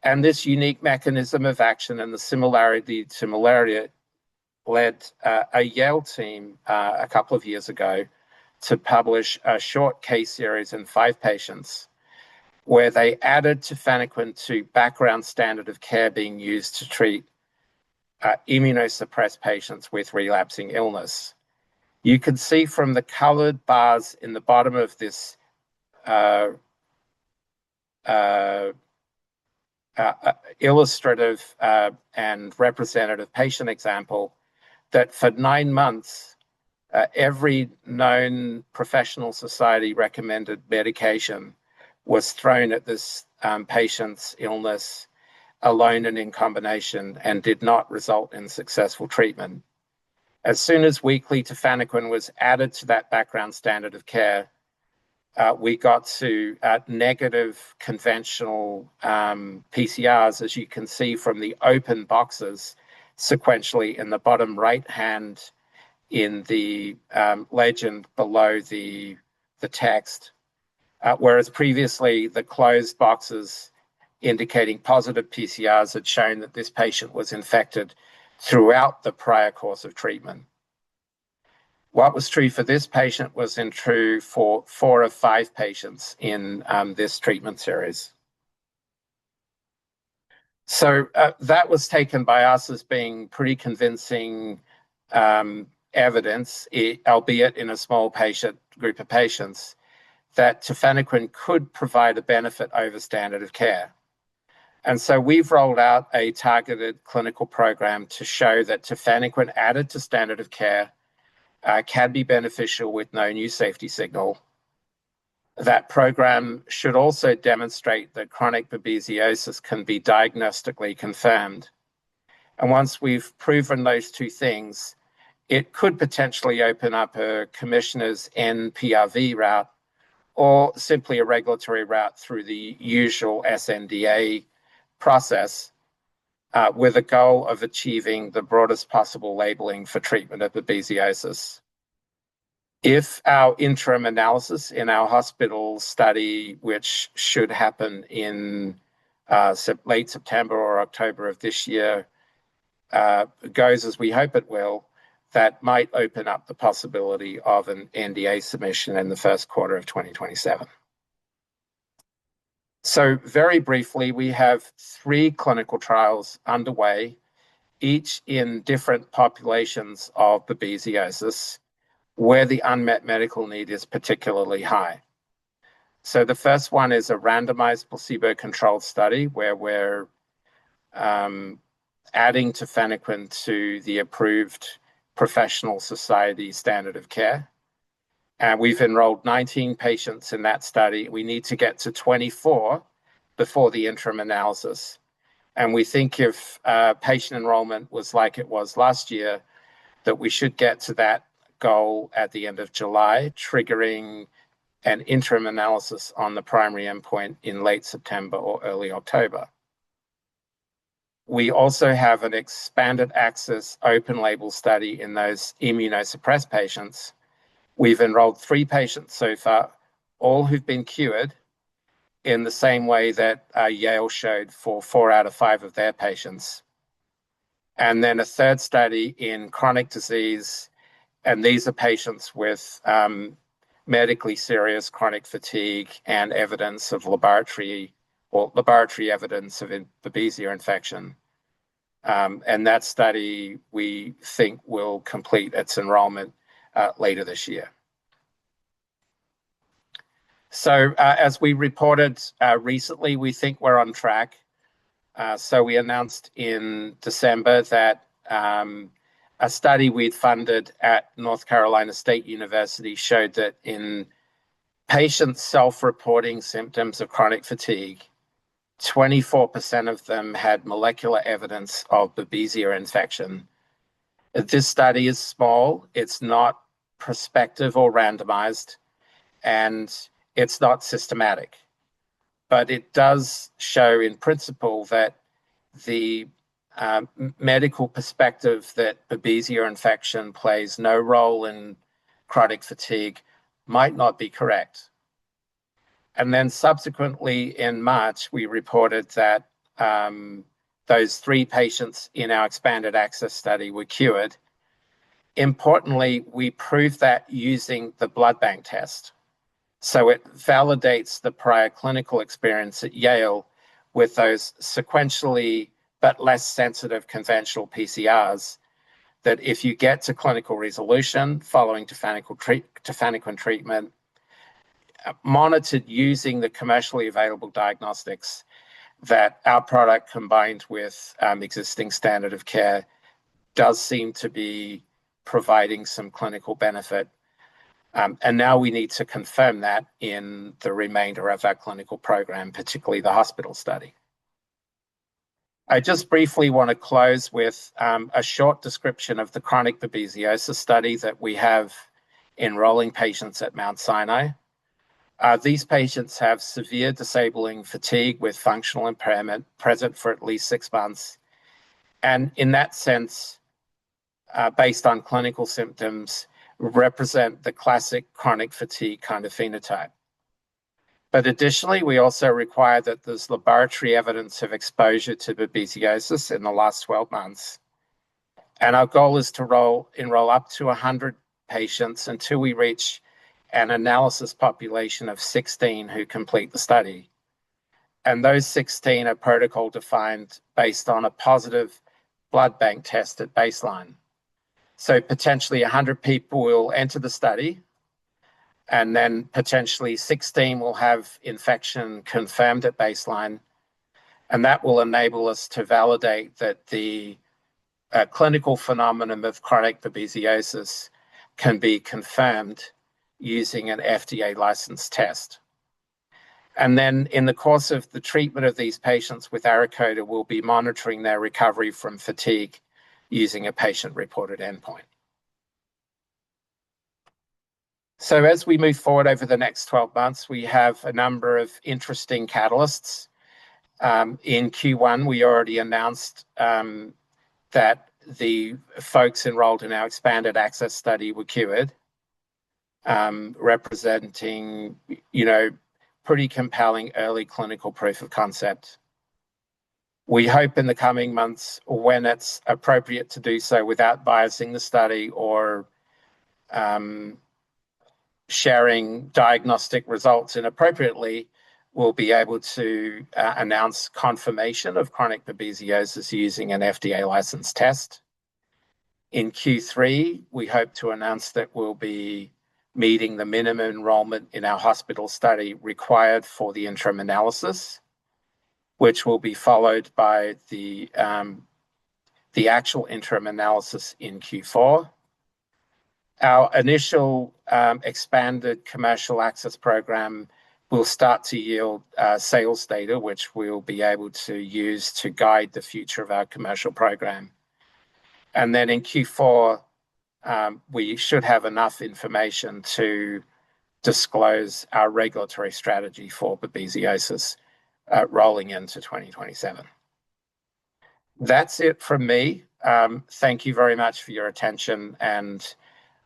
And this unique mechanism of action and the similarity to malaria led a Yale team a couple of years ago to publish a short case series in 5 patients where they added tafenoquine to background standard of care being used to treat immunosuppressed patients with relapsing illness. You can see from the colored bars in the bottom of this illustrative and representative patient example that for 9 months, every known professional society recommended medication was thrown at this patient's illness alone and in combination and did not result in successful treatment. As soon as weekly tafenoquine was added to that background standard of care, we got to negative conventional PCRs, as you can see from the open boxes sequentially in the bottom right hand in the legend below the text. Whereas previously the closed boxes indicating positive PCRs had shown that this patient was infected throughout the prior course of treatment. What was true for this patient was true for 4 of 5 patients in this treatment series. So that was taken by us as being pretty convincing evidence, albeit in a small group of patients, that tafenoquine could provide a benefit over standard of care. And so we've rolled out a targeted clinical program to show that tafenoquine added to standard of care can be beneficial with no new safety signal. That program should also demonstrate that chronic babesiosis can be diagnostically confirmed. And once we've proven those 2 things, it could potentially open up a commissioner's NPRV route or simply a regulatory route through the usual SNDA process with a goal of achieving the broadest possible labeling for treatment of babesiosis. If our interim analysis in our hospital study, which should happen in late September or October of this year, goes as we hope it will, that might open up the possibility of an NDA submission in the first quarter of 2027. So very briefly, we have 3 clinical trials underway, each in different populations of babesiosis, where the unmet medical need is particularly high. So the first one is a randomized placebo-controlled study where we're adding tafenoquine to the approved professional society standard of care. And we've enrolled 19 patients in that study. We need to get to 24 before the interim analysis. And we think if patient enrollment was like it was last year, that we should get to that goal at the end of July, triggering an interim analysis on the primary endpoint in late September or early October. We also have an expanded access open label study in those immunosuppressed patients. We've enrolled 3 patients so far, all who've been cured in the same way that Yale showed for 4 out of 5 of their patients. And then a third study in chronic disease, and these are patients with medically serious chronic fatigue and evidence of laboratory evidence of Babesia infection. And that study, we think, will complete its enrollment later this year. So as we reported recently, we think we're on track. So we announced in December that a study we'd funded at North Carolina State University showed that in patients self-reporting symptoms of chronic fatigue, 24% of them had molecular evidence of Babesia infection. This study is small, it's not prospective or randomized, and it's not systematic. But it does show in principle that the medical perspective that Babesia infection plays no role in chronic fatigue might not be correct. And then subsequently in March, we reported that those 3 patients in our expanded access study were cured. Importantly, we proved that using the blood bank test. So it validates the prior clinical experience at Yale with those sequentially but less sensitive conventional PCRs, that if you get to clinical resolution following tafenoquine treatment, monitored using the commercially available diagnostics, that our product combined with existing standard of care does seem to be providing some clinical benefit. And now we need to confirm that in the remainder of our clinical program, particularly the hospital study. I just briefly want to close with a short description of the chronic babesiosis study that we have enrolling patients at Mount Sinai. These patients have severe disabling fatigue with functional impairment present for at least 6 months. And in that sense, based on clinical symptoms, represent the classic chronic fatigue kind of phenotype. But additionally, we also require that there's laboratory evidence of exposure to babesiosis in the last 12 months. And our goal is to enroll up to 100 patients until we reach an analysis population of 16 who complete the study. And those 16 are protocol defined based on a positive blood bank test at baseline. So potentially 100 people will enter the study, and then potentially 16 will have infection confirmed at baseline. And that will enable us to validate that the clinical phenomenon of chronic babesiosis can be confirmed using an FDA licensed test. And then in the course of the treatment of these patients with ARAKODA, we'll be monitoring their recovery from fatigue using a patient-reported endpoint. So as we move forward over the next 12 months, we have a number of interesting catalysts. In Q1, we already announced that the folks enrolled in our expanded access study were cured, representing, pretty compelling early clinical proof of concept. We hope in the coming months, when it's appropriate to do so without biasing the study or sharing diagnostic results inappropriately, we'll be able to announce confirmation of chronic babesiosis using an FDA licensed test. In Q3, we hope to announce that we'll be meeting the minimum enrollment in our hospital study required for the interim analysis, which will be followed by the actual interim analysis in Q4. Our initial expanded commercial access program will start to yield sales data, which we'll be able to use to guide the future of our commercial program. And then in Q4, we should have enough information to disclose our regulatory strategy for babesiosis rolling into 2027. That's it from me. Thank you very much for your attention, and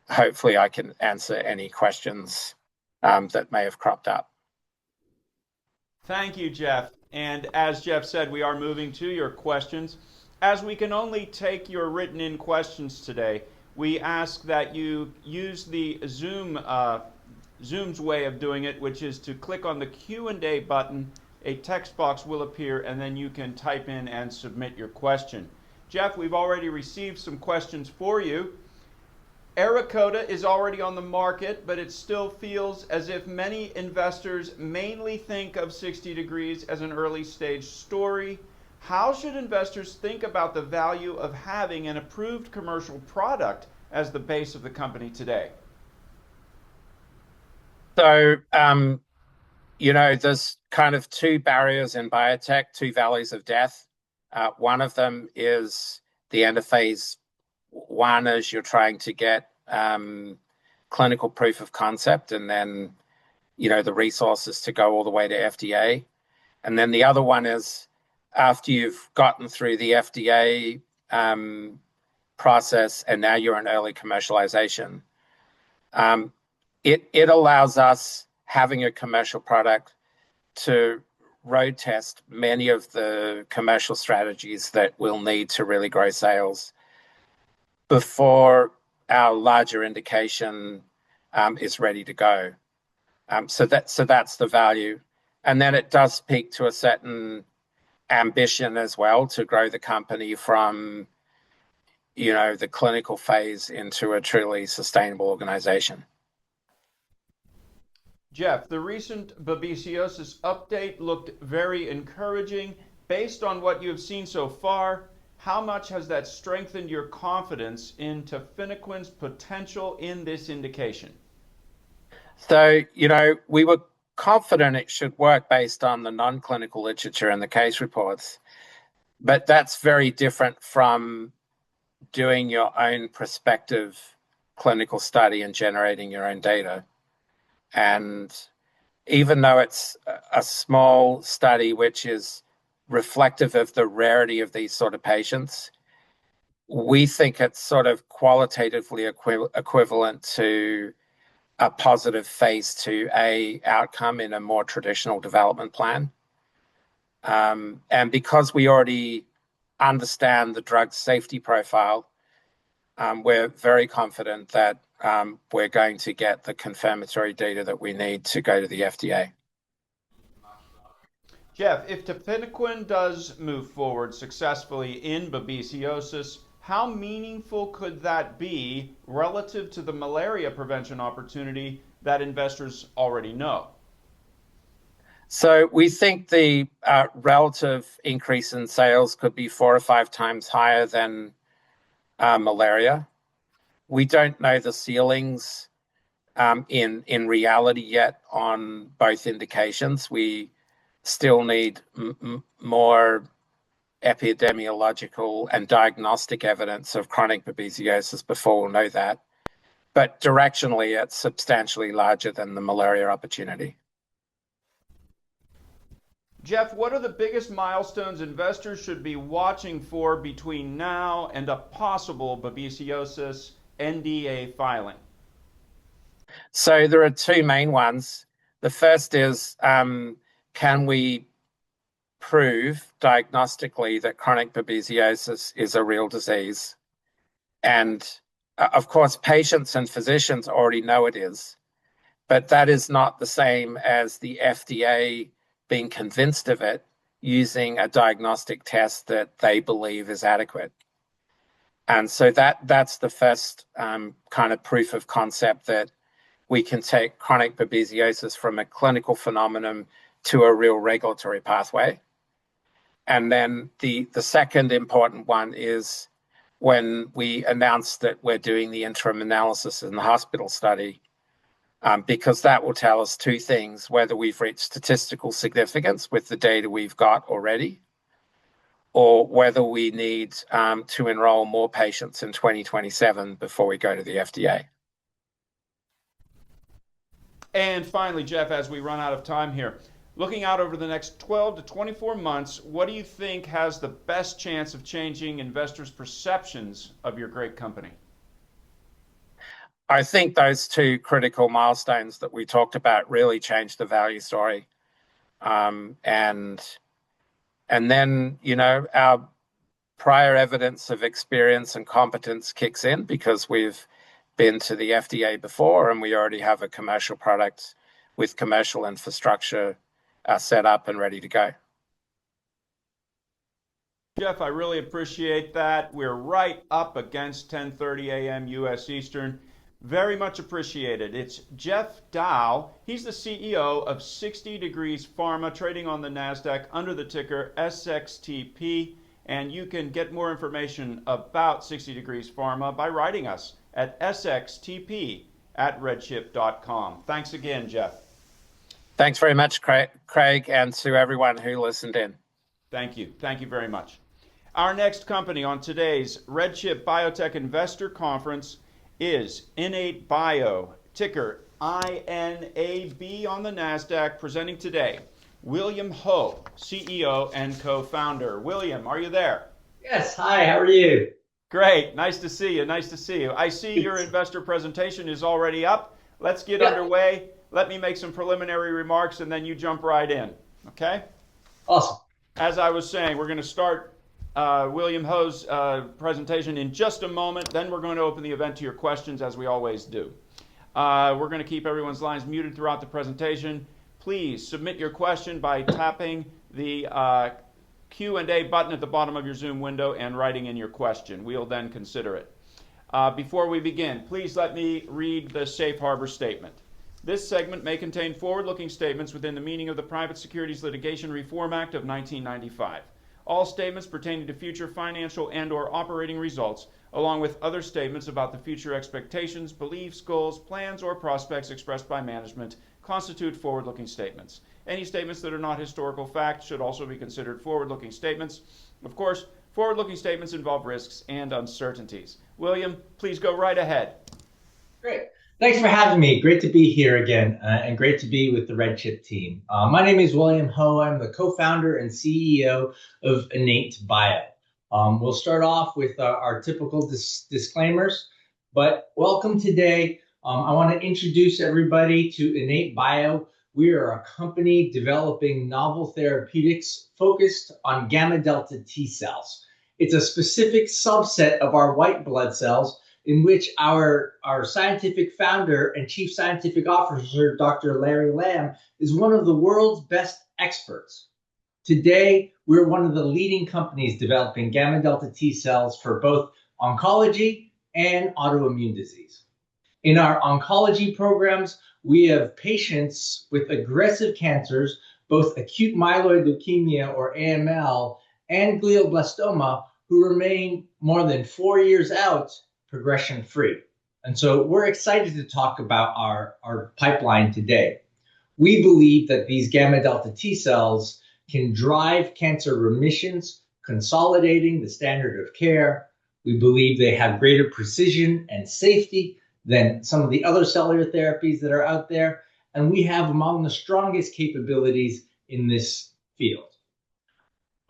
hopefully I can answer any questions that may have cropped up. Thank you, Jeff. And as Jeff said, we are moving to your questions. As we can only take your written in questions today, we ask that you use the Zoom's way of doing it, which is to click on the Q&A button. A text box will appear, and then you can type in and submit your question. Jeff, we've already received some questions for you. Arakota is already on the market, but it still feels as if many investors mainly think of 60 Degrees as an early stage story. How should investors think about the value of having an approved commercial product as the base of the company today? So, there's kind of two barriers in biotech, two valleys of death. One of them is the end of phase one, as you're trying to get clinical proof of concept, and then the resources to go all the way to FDA. And then the other one is after you've gotten through the FDA process and now you're in early commercialization. It allows us, having a commercial product, to road test many of the commercial strategies that we'll need to really grow sales before our larger indication is ready to go. So that's the value. And then it does speak to a certain ambition as well to grow the company from the clinical phase into a truly sustainable organization. Jeff, the recent babesiosis update looked very encouraging. Based on what you have seen so far, how much has that strengthened your confidence in tafenoquine's potential in this indication? So, we were confident it should work based on the non-clinical literature and the case reports, but that's very different from doing your own prospective clinical study and generating your own data. And even though it's a small study, which is reflective of the rarity of these sort of patients, we think it's sort of qualitatively equivalent to a positive phase 2A outcome in a more traditional development plan. And because we already understand the drug's safety profile, we're very confident that we're going to get the confirmatory data that we need to go to the FDA. Jeff, if tafenoquine does move forward successfully in babesiosis, how meaningful could that be relative to the malaria prevention opportunity that investors already know? So we think the relative increase in sales could be 4 or 5 times higher than malaria. We don't know the ceilings in reality yet on both indications. We still need more epidemiological and diagnostic evidence of chronic babesiosis before we'll know that. But directionally, it's substantially larger than the malaria opportunity. Jeff, what are the biggest milestones investors should be watching for between now and a possible babesiosis NDA filing? So there are two main ones. The first is, can we prove diagnostically that chronic babesiosis is a real disease? And of course, patients and physicians already know it is, but that is not the same as the FDA being convinced of it using a diagnostic test that they believe is adequate. And so that's the first kind of proof of concept that we can take chronic babesiosis from a clinical phenomenon to a real regulatory pathway. And then the second important one is when we announced that we're doing the interim analysis in the hospital study, because that will tell us two things: whether we've reached statistical significance with the data we've got already, or whether we need to enroll more patients in 2027 before we go to the FDA. And finally, Jeff, as we run out of time here, looking out over the next 12 to 24 months, what do you think has the best chance of changing investors' perceptions of your great company? I think those two critical milestones that we talked about really changed the value story. And then, our prior evidence of experience and competence kicks in because we've been to the FDA before and we already have a commercial product with commercial infrastructure set up and ready to go. Jeff, I really appreciate that. We're right up against 10:30 a.m. U.S. Eastern. Very much appreciated. It's Jeff Dow. He's the CEO of 60 Degrees Pharma, trading on the Nasdaq under the ticker SXTP. And you can get more information about 60 Degrees Pharma by writing us at sxtp@redchip.com. Thanks again, Jeff. Thanks very much, Craig, and to everyone who listened in. Thank you. Thank you very much. Our next company on today's RedChip Biotech Investor Conference is Innate Bio, ticker INAB on the Nasdaq, presenting today William Ho, CEO and co-founder. William, are you there? Yes. Hi, how are you? Great. Nice to see you. Nice to see you. I see your investor presentation is already up. Let's get underway. Let me make some preliminary remarks and then you jump right in. Okay? Awesome. As I was saying, we're going to start William Ho's presentation in just a moment. Then we're going to open the event to your questions, as we always do. We're going to keep everyone's lines muted throughout the presentation. Please submit your question by tapping the Q&A button at the bottom of your Zoom window and writing in your question. We'll then consider it. Before we begin, please let me read the Safe Harbor Statement. This segment may contain forward-looking statements within the meaning of the Private Securities Litigation Reform Act of 1995. All statements pertaining to future financial and/or operating results, along with other statements about the future expectations, beliefs, goals, plans, or prospects expressed by management, constitute forward-looking statements. Any statements that are not historical fact should also be considered forward-looking statements. Of course, forward-looking statements involve risks and uncertainties. William, please go right ahead. Great. Thanks for having me. Great to be here again, and great to be with the RedChip team. My name is William Ho. I'm the co-founder and CEO of Innate Bio. We'll start off with our typical disclaimers, but welcome today. I want to introduce everybody to Innate Bio. We are a company developing novel therapeutics focused on gamma delta T cells. It's a specific subset of our white blood cells in which our scientific founder and chief scientific officer, Dr. Larry Lamb, is one of the world's best experts. Today, we're one of the leading companies developing gamma delta T cells for both oncology and autoimmune disease. In our oncology programs, we have patients with aggressive cancers, both acute myeloid leukemia or AML and glioblastoma, who remain more than 4 years out progression-free. And so we're excited to talk about our pipeline today. We believe that these gamma delta T cells can drive cancer remissions, consolidating the standard of care. We believe they have greater precision and safety than some of the other cellular therapies that are out there. And we have among the strongest capabilities in this field.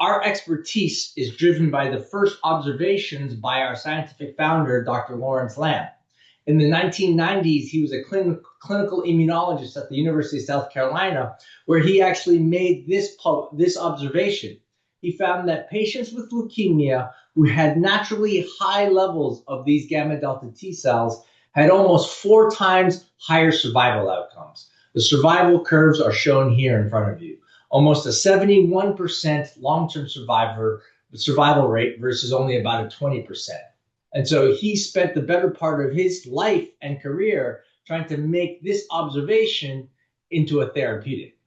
Our expertise is driven by the first observations by our scientific founder, Dr. Lawrence Lamb. In the 1990s, he was a clinical immunologist at the University of South Carolina, where he actually made this observation. He found that patients with leukemia who had naturally high levels of these gamma delta T cells had almost 4 times higher survival outcomes. The survival curves are shown here in front of you. Almost a 71% long-term survival rate versus only about a 20%. And so he spent the better part of his life and career trying to make this observation into a therapeutic.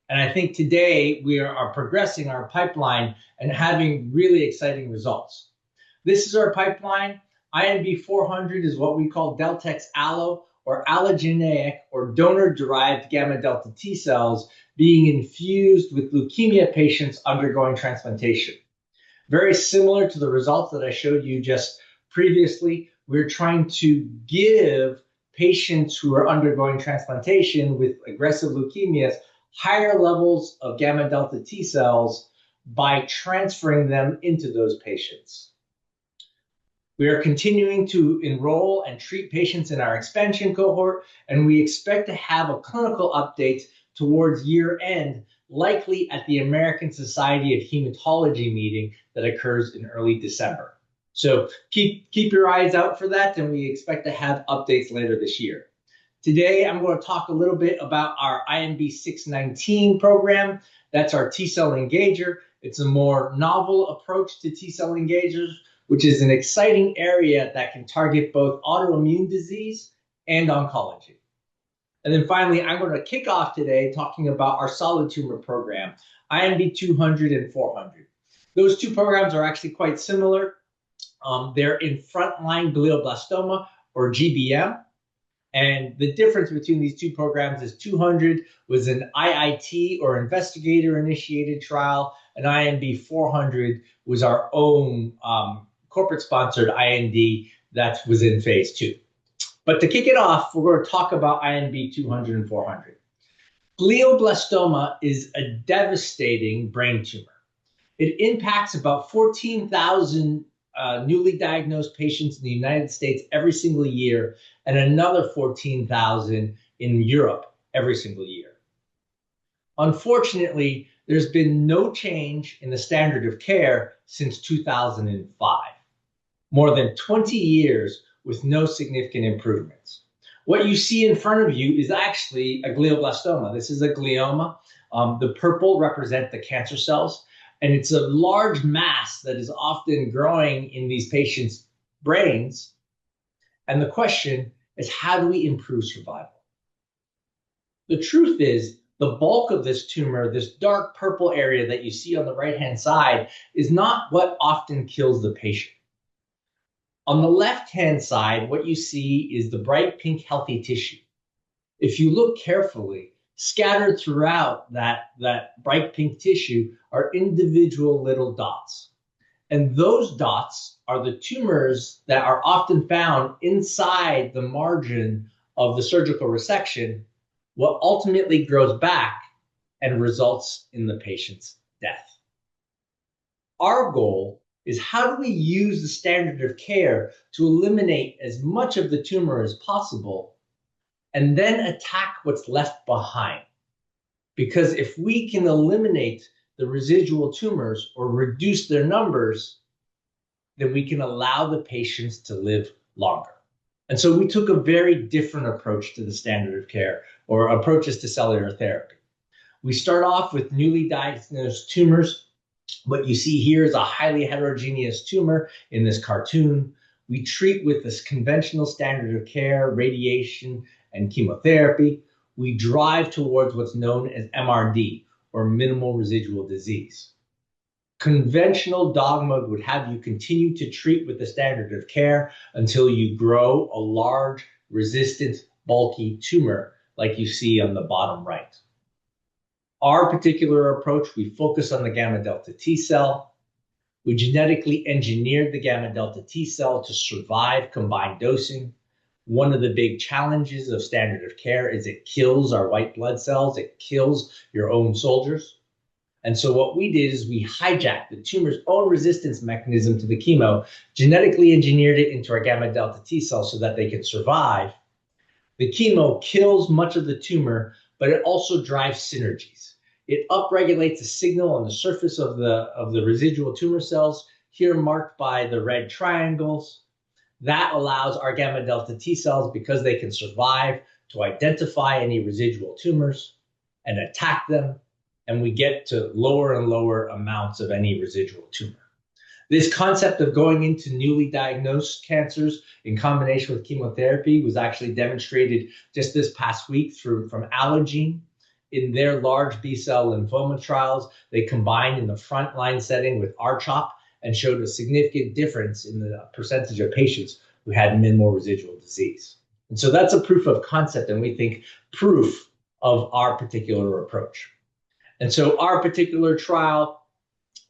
And I think today we are progressing our pipeline and having really exciting results. This is our pipeline. INB 400 is what we call Deltex allo, or allogeneic or donor-derived gamma delta T cells being infused with leukemia patients undergoing transplantation. Very similar to the results that I showed you just previously, we're trying to give patients who are undergoing transplantation with aggressive leukemias higher levels of gamma delta T cells by transferring them into those patients. We are continuing to enroll and treat patients in our expansion cohort, and we expect to have a clinical update towards year end, likely at the American Society of Hematology meeting that occurs in early December. So keep your eyes out for that, and we expect to have updates later this year. Today, I'm going to talk a little bit about our INB 619 program. That's our T-cell engager. It's a more novel approach to T-cell engagers, which is an exciting area that can target both autoimmune disease and oncology. And then finally, I'm going to kick off today talking about our solid tumor program, INB 200 and 400. Those two programs are actually quite similar. They're in frontline glioblastoma, or GBM. And the difference between these two programs is 200 was an IIT, or investigator-initiated trial, and INB 400 was our own corporate-sponsored IND that was in phase 2. But to kick it off, we're going to talk about INB 200 and 400. Glioblastoma is a devastating brain tumor. It impacts about 14,000 newly diagnosed patients in the United States every single year, and another 14,000 in Europe every single year. Unfortunately, there's been no change in the standard of care since 2005. More than 20 years with no significant improvements. What you see in front of you is actually a glioblastoma. This is a glioma. The purple represent the cancer cells, and it's a large mass that is often growing in these patients' brains. And the question is, how do we improve survival? The truth is, the bulk of this tumor, this dark purple area that you see on the right-hand side, is not what often kills the patient. On the left-hand side, what you see is the bright pink healthy tissue. If you look carefully, scattered throughout that bright pink tissue are individual little dots. And those dots are the tumors that are often found inside the margin of the surgical resection, what ultimately grows back and results in the patient's death. Our goal is, how do we use the standard of care to eliminate as much of the tumor as possible and then attack what's left behind? Because if we can eliminate the residual tumors or reduce their numbers, then we can allow the patients to live longer. And so we took a very different approach to the standard of care, or approaches to cellular therapy. We start off with newly diagnosed tumors. What you see here is a highly heterogeneous tumor in this cartoon. We treat with this conventional standard of care, radiation and chemotherapy. We drive towards what's known as MRD, or minimal residual disease. Conventional dogma would have you continue to treat with the standard of care until you grow a large, resistant, bulky tumor like you see on the bottom right. Our particular approach, we focus on the gamma delta T cell. We genetically engineered the gamma delta T cell to survive combined dosing. One of the big challenges of standard of care is it kills our white blood cells. It kills your own soldiers. And so what we did is we hijacked the tumor's own resistance mechanism to the chemo, genetically engineered it into our gamma delta T cells so that they can survive. The chemo kills much of the tumor, but it also drives synergies. It upregulates a signal on the surface of the residual tumor cells, here marked by the red triangles. That allows our gamma delta T cells, because they can survive, to identify any residual tumors and attack them, and we get to lower and lower amounts of any residual tumor. This concept of going into newly diagnosed cancers in combination with chemotherapy was actually demonstrated just this past week from Allogene. In their large B-cell lymphoma trials, they combined in the frontline setting with R-CHOP and showed a significant difference in the percentage of patients who had minimal residual disease. And so that's a proof of concept, and we think proof of our particular approach. And so our particular trial,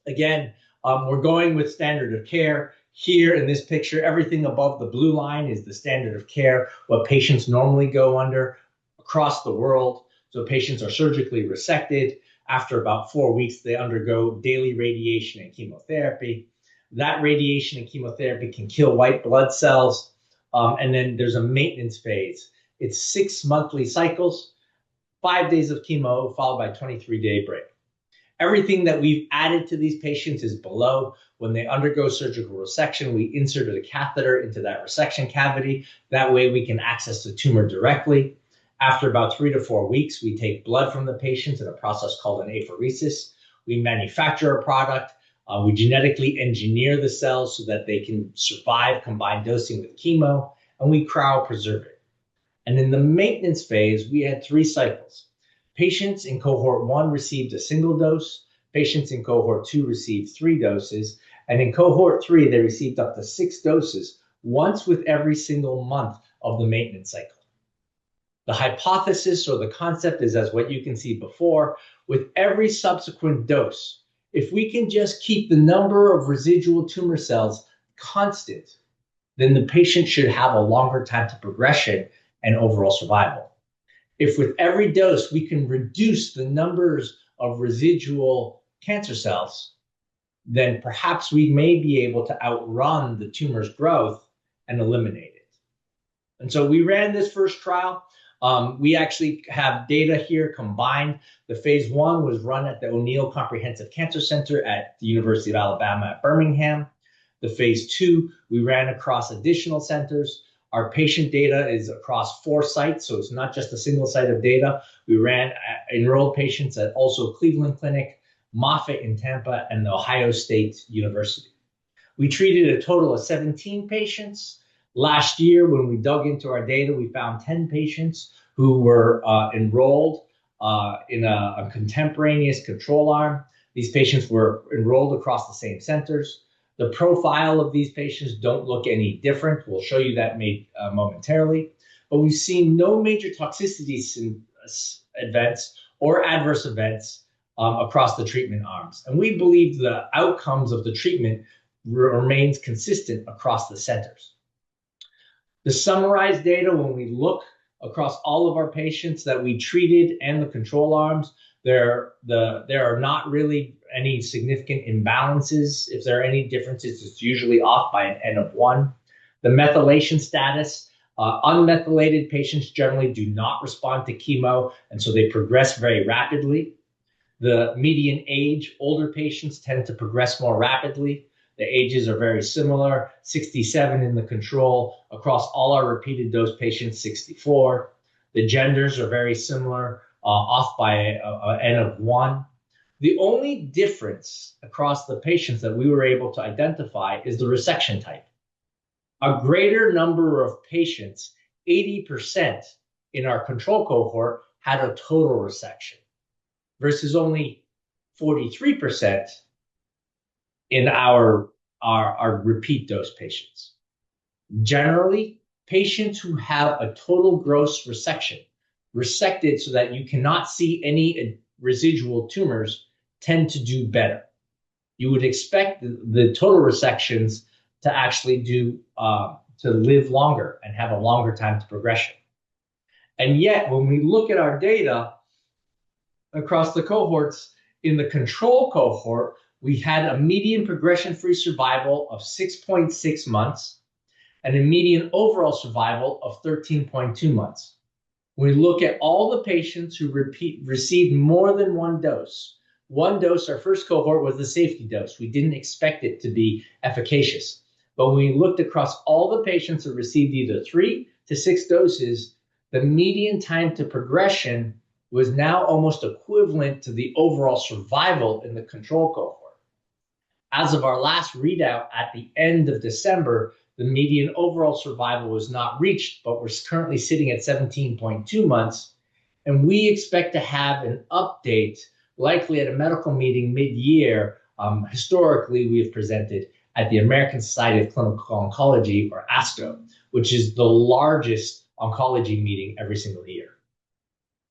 again, we're going with standard of care. Here in this picture, everything above the blue line is the standard of care, what patients normally go under across the world. So patients are surgically resected. After about 4 weeks, they undergo daily radiation and chemotherapy. That radiation and chemotherapy can kill white blood cells. And then there's a maintenance phase. It's 6 monthly cycles, 5 days of chemo, followed by a 23-day break. Everything that we've added to these patients is below. When they undergo surgical resection, we inserted a catheter into that resection cavity. That way we can access the tumor directly. After about 3 to 4 weeks, we take blood from the patients in a process called an apheresis. we manufacture a product, we genetically engineer the cells so that they can survive combined dosing with chemo, and we cryopreserve it. And in the maintenance phase, we had 3 cycles. Patients in cohort 1 received a single dose, patients in cohort 2 received 3 doses, and in cohort 3, they received up to 6 doses, once with every single month of the maintenance cycle. The hypothesis or the concept is as what you can see before, with every subsequent dose, if we can just keep the number of residual tumor cells constant, then the patient should have a longer time to progression and overall survival. If with every dose we can reduce the numbers of residual cancer cells, then perhaps we may be able to outrun the tumor's growth and eliminate it. And so we ran this first trial. We actually have data here combined. The phase 1 was run at the O'Neill Comprehensive Cancer Center at the University of Alabama at Birmingham. The phase 2, we ran across additional centers. Our patient data is across 4 sites, so it's not just a single site of data. We enrolled patients at also Cleveland Clinic, Moffitt in Tampa, and the Ohio State University. We treated a total of 17 patients. Last year, when we dug into our data, we found 10 patients who were enrolled in a contemporaneous control arm. These patients were enrolled across the same centers. The profile of these patients don't look any different. We'll show you that momentarily. But we've seen no major toxicities events or adverse events across the treatment arms. And we believe the outcomes of the treatment remains consistent across the centers. The summarized data, when we look across all of our patients that we treated and the control arms, there are not really any significant imbalances. If there are any differences, it's usually off by an N of 1. The methylation status, unmethylated patients generally do not respond to chemo, and so they progress very rapidly. The median age, older patients tend to progress more rapidly. The ages are very similar, 67 in the control. Across all our repeated dose patients, 64. The genders are very similar, off by an N of 1. The only difference across the patients that we were able to identify is the resection type. A greater number of patients, 80% in our control cohort, had a total resection versus only 43% in our repeat dose patients. Generally, patients who have a total gross resection, resected so that you cannot see any residual tumors, tend to do better. You would expect the total resections to actually to live longer and have a longer time to progression. And yet, when we look at our data across the cohorts, in the control cohort, we had a median progression-free survival of 6.6 months and a median overall survival of 13.2 months. When we look at all the patients who received more than 1 dose, our first cohort was the safety dose. We didn't expect it to be efficacious. But when we looked across all the patients who received either 3 to 6 doses, the median time to progression was now almost equivalent to the overall survival in the control cohort. As of our last readout at the end of December, the median overall survival was not reached, but we're currently sitting at 17.2 months. And we expect to have an update, likely at a medical meeting mid-year. Historically, we have presented at the American Society of Clinical Oncology, or ASCO, which is the largest oncology meeting every single year.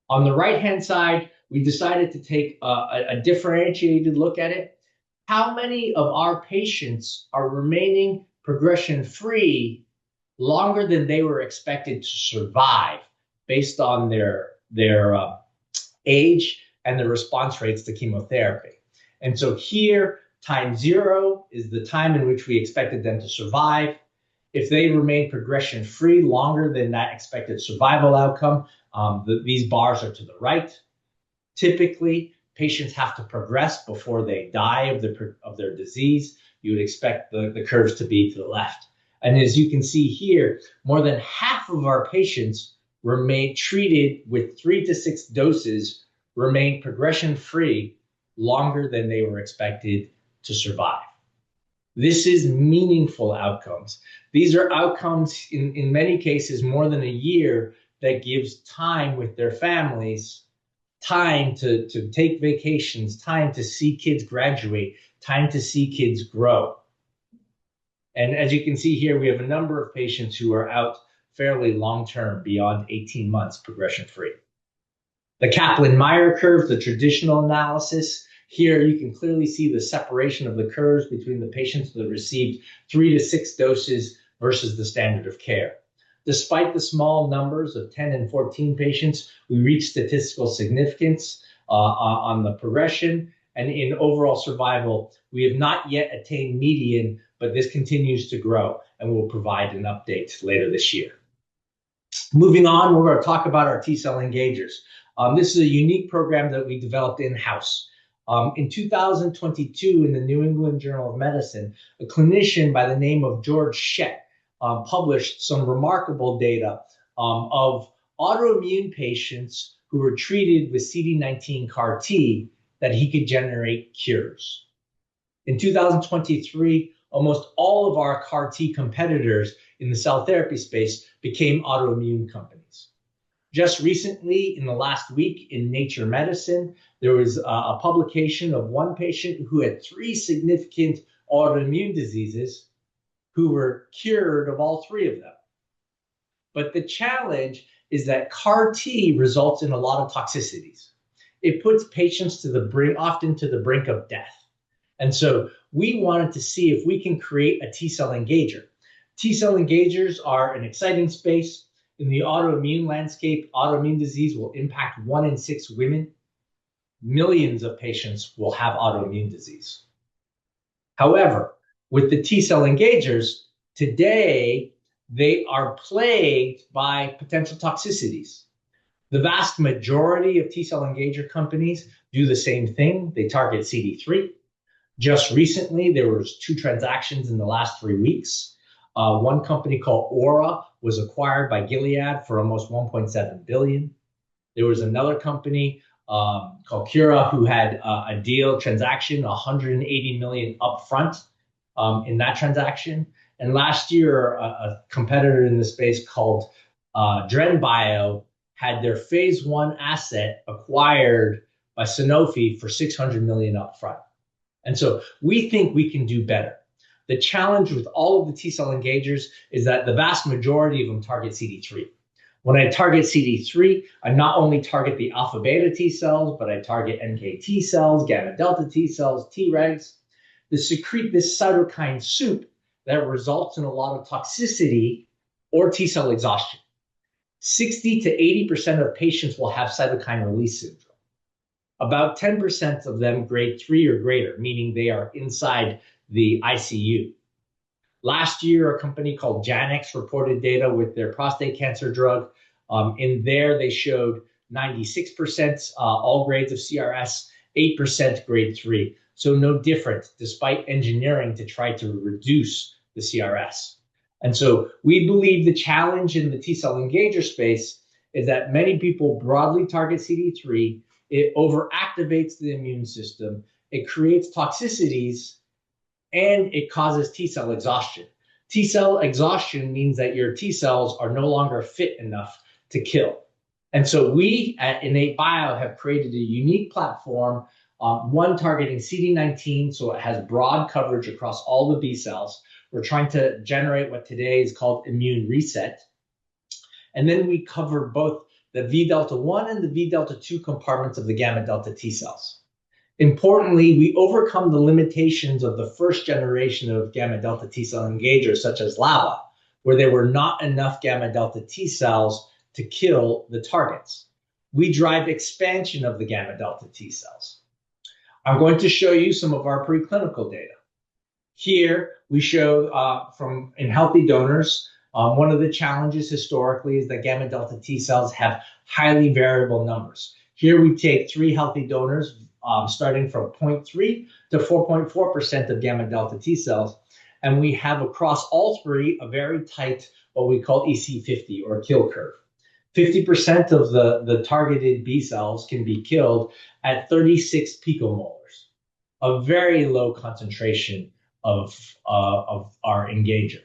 On the right-hand side, we decided to take a differentiated look at it. How many of our patients are remaining progression-free longer than they were expected to survive based on their age and the response rates to chemotherapy? And so here, time 0 is the time in which we expected them to survive. If they remain progression-free longer than that expected survival outcome, these bars are to the right. Typically, patients have to progress before they die of their disease. You would expect the curves to be to the left. And as you can see here, more than half of our patients remain treated with 3 to 6 doses, remain progression-free longer than they were expected to survive. This is meaningful outcomes. These are outcomes, in many cases, more than a year, that gives time with their families, time to take vacations, time to see kids graduate, time to see kids grow. And as you can see here, we have a number of patients who are out fairly long-term, beyond 18 months progression-free. The Kaplan-Meier curve, the traditional analysis, here you can clearly see the separation of the curves between the patients that received 3 to 6 doses versus the standard of care. Despite the small numbers of 10 and 14 patients, we reached statistical significance on the progression, and in overall survival, we have not yet attained median, but this continues to grow, and we'll provide an update later this year. Moving on, we're going to talk about our T-cell engagers. This is a unique program that we developed in-house. In 2022, in the New England Journal of Medicine, a clinician by the name of George Shett published some remarkable data of autoimmune patients who were treated with CD19 CAR T that he could generate cures. In 2023, almost all of our CAR T competitors in the cell therapy space became autoimmune companies. Just recently, in the last week in Nature Medicine, there was a publication of one patient who had 3 significant autoimmune diseases who were cured of all 3 of them. But the challenge is that CAR T results in a lot of toxicities. It puts patients to the brink, often to the brink of death. And so we wanted to see if we can create a T-cell engager. T-cell engagers are an exciting space. In the autoimmune landscape, autoimmune disease will impact 1 in 6 women. Millions of patients will have autoimmune disease. However, with the T-cell engagers, today, they are plagued by potential toxicities. The vast majority of T-cell engager companies do the same thing. They target CD3. Just recently, there was 2 transactions in the last 3 weeks. One company called Aura was acquired by Gilead for almost $1.7 billion. There was another company called Cura who had a deal transaction, $180 million upfront in that transaction. And last year, a competitor in the space called DrenBio had their phase 1 asset acquired by Sanofi for $600 million upfront. And so we think we can do better. The challenge with all of the T-cell engagers is that the vast majority of them target CD3. When I target CD3, I not only target the alpha beta T cells, but I target NK T cells, gamma delta T cells, Tregs. They secrete this cytokine soup that results in a lot of toxicity or T-cell exhaustion. 60 to 80% of patients will have cytokine release syndrome. About 10% of them grade 3 or greater, meaning they are inside the ICU. Last year, a company called Janux reported data with their prostate cancer drug. In there, they showed 96% all grades of CRS, 8% grade 3. So no different, despite engineering to try to reduce the CRS. And so we believe the challenge in the T-cell engager space is that many people broadly target CD3. It overactivates the immune system. It creates toxicities, and it causes T-cell exhaustion. T-cell exhaustion means that your T-cells are no longer fit enough to kill. And so we at IN8Bio have created a unique platform, one targeting CD19, so it has broad coverage across all the B cells. We're trying to generate what today is called immune reset. And then we cover both the V delta 1 and the V delta 2 compartments of the gamma delta T cells. Importantly, we overcome the limitations of the first generation of gamma delta T cell engagers, such as LAVA, where there were not enough gamma delta T cells to kill the targets. We drive expansion of the gamma delta T cells. I'm going to show you some of our preclinical data. Here we show from in healthy donors, one of the challenges historically is that gamma delta T cells have highly variable numbers. Here we take 3 healthy donors, starting from 0.3 to 4.4% of gamma delta T cells, and we have across all 3 a very tight, what we call EC50 or kill curve. 50% of the targeted B cells can be killed at 36 picomolars, a very low concentration of our engager.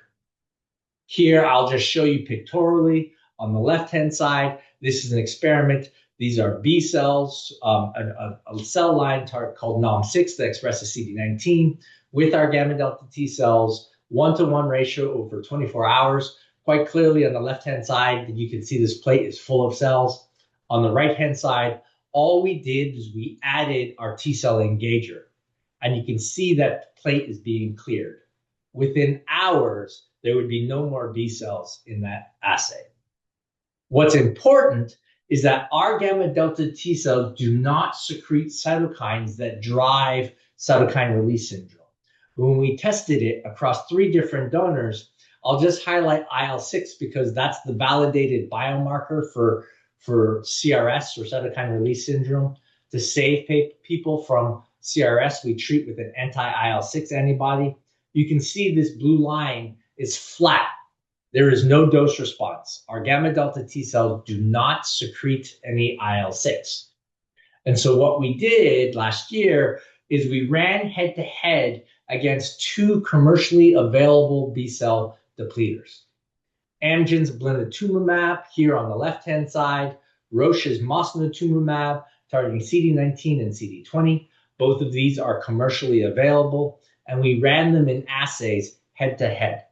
Here, I'll just show you pictorially. On the left-hand side, this is an experiment. These are B cells, a cell line called NOM6 that expresses CD19 with our gamma delta T cells, 1-to-1 ratio over 24 hours. Quite clearly on the left-hand side, you can see this plate is full of cells. On the right-hand side, all we did is we added our T cell engager, and you can see that plate is being cleared. Within hours, there would be no more B cells in that assay. What's important is that our gamma delta T cells do not secrete cytokines that drive cytokine release syndrome. When we tested it across 3 different donors, I'll just highlight IL-6 because that's the validated biomarker for CRS, or cytokine release syndrome. To save people from CRS, we treat with an anti-IL-6 antibody. You can see this blue line is flat. There is no dose response. Our gamma delta T cells do not secrete any IL-6. And so what we did last year is we ran head-to-head against 2 commercially available B-cell depleters. Amgen's blinatumomab here on the left-hand side, Roche's mosunetuzumab targeting CD19 and CD20. Both of these are commercially available, and we ran them in assays head-to-head.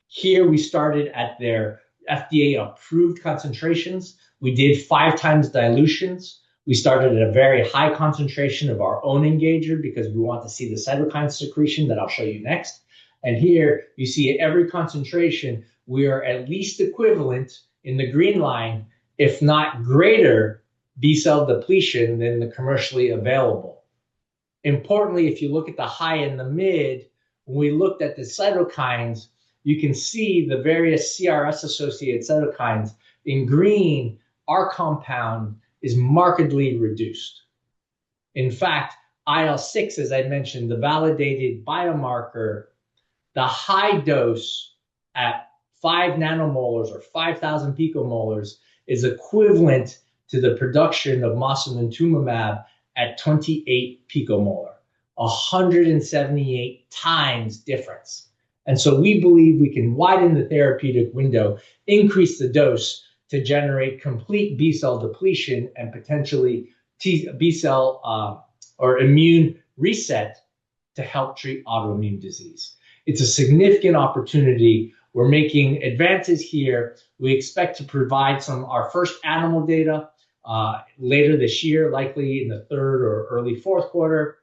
Here we started at their FDA-approved concentrations. We did 5 times dilutions. We started at a very high concentration of our own engager because we want to see the cytokine secretion that I'll show you next. And here you see at every concentration, we are at least equivalent in the green line, if not greater B-cell depletion than the commercially available. Importantly, if you look at the high and the mid, when we looked at the cytokines, you can see the various CRS-associated cytokines. In green, our compound is markedly reduced. In fact, IL-6, as I mentioned, the validated biomarker, the high dose at 5 nanomolars or 5,000 picomolars is equivalent to the production of mosunetuzumab at 28 picomolar, 178 times difference. And so we believe we can widen the therapeutic window, increase the dose to generate complete B-cell depletion and potentially B-cell or immune reset to help treat autoimmune disease. It's a significant opportunity. We're making advances here. We expect to provide our first animal data later this year, likely in the 3rd or early 4th quarter.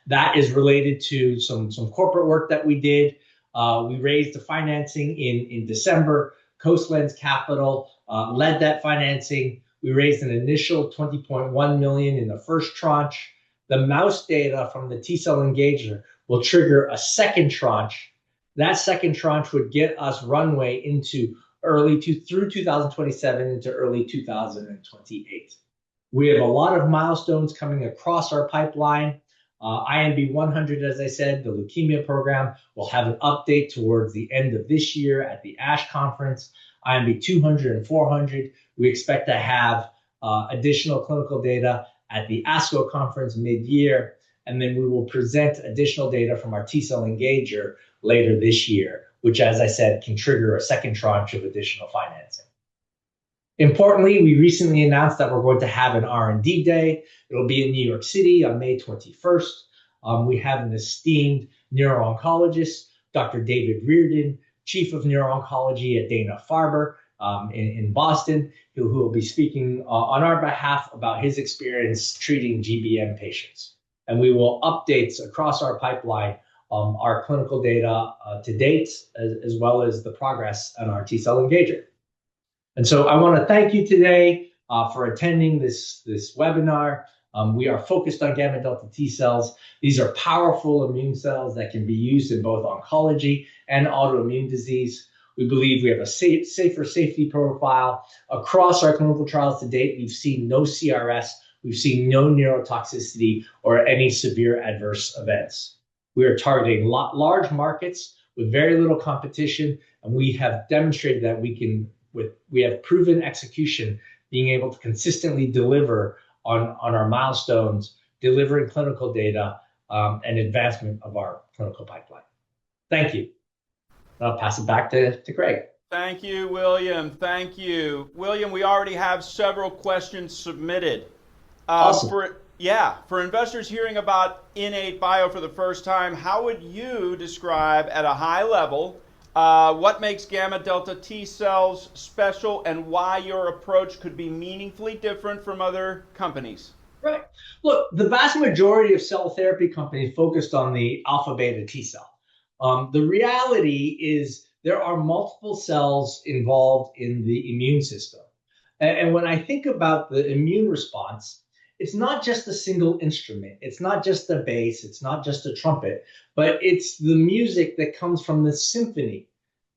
That is related to some corporate work that we did. We raised the financing in December. Coastlands Capital led that financing. We raised an initial $20.1 million in the first tranche. The mouse data from the T-cell engager will trigger a second tranche. That second tranche would get us runway into through 2027 into early 2028. We have a lot of milestones coming across our pipeline. INB 100, as I said, the leukemia program, will have an update towards the end of this year at the ASH conference. INB 200 and 400, we expect to have additional clinical data at the ASCO conference mid-year, and then we will present additional data from our T-cell engager later this year, which, as I said, can trigger a second tranche of additional financing. Importantly, we recently announced that we're going to have an R&D day. It'll be in New York City on May 21st. We have an esteemed neuro-oncologist, Dr. David Reardon, Chief of Neuro-Oncology at Dana-Farber in Boston, who will be speaking on our behalf about his experience treating GBM patients. And we will updates across our pipeline, our clinical data to date, as well as the progress on our T-cell engager. And so I want to thank you today for attending this webinar. We are focused on gamma delta T cells. These are powerful immune cells that can be used in both oncology and autoimmune disease. We believe we have a safer safety profile. Across our clinical trials to date, we've seen no CRS, we've seen no neurotoxicity or any severe adverse events. We are targeting large markets with very little competition, and we have demonstrated that we can we have proven execution, being able to consistently deliver on our milestones, delivering clinical data, and advancement of our clinical pipeline. Thank you. I'll pass it back to Greg. Thank you, William. Thank you. William, we already have several questions submitted. Awesome. For investors hearing about IN8Bio for the first time, how would you describe at a high level what makes gamma delta T cells special and why your approach could be meaningfully different from other companies? Right. Look, the vast majority of cell therapy companies focused on the alpha beta T cell. The reality is there are multiple cells involved in the immune system. And when I think about the immune response, it's not just a single instrument. It's not just a bass. It's not just a trumpet, but it's the music that comes from the symphony.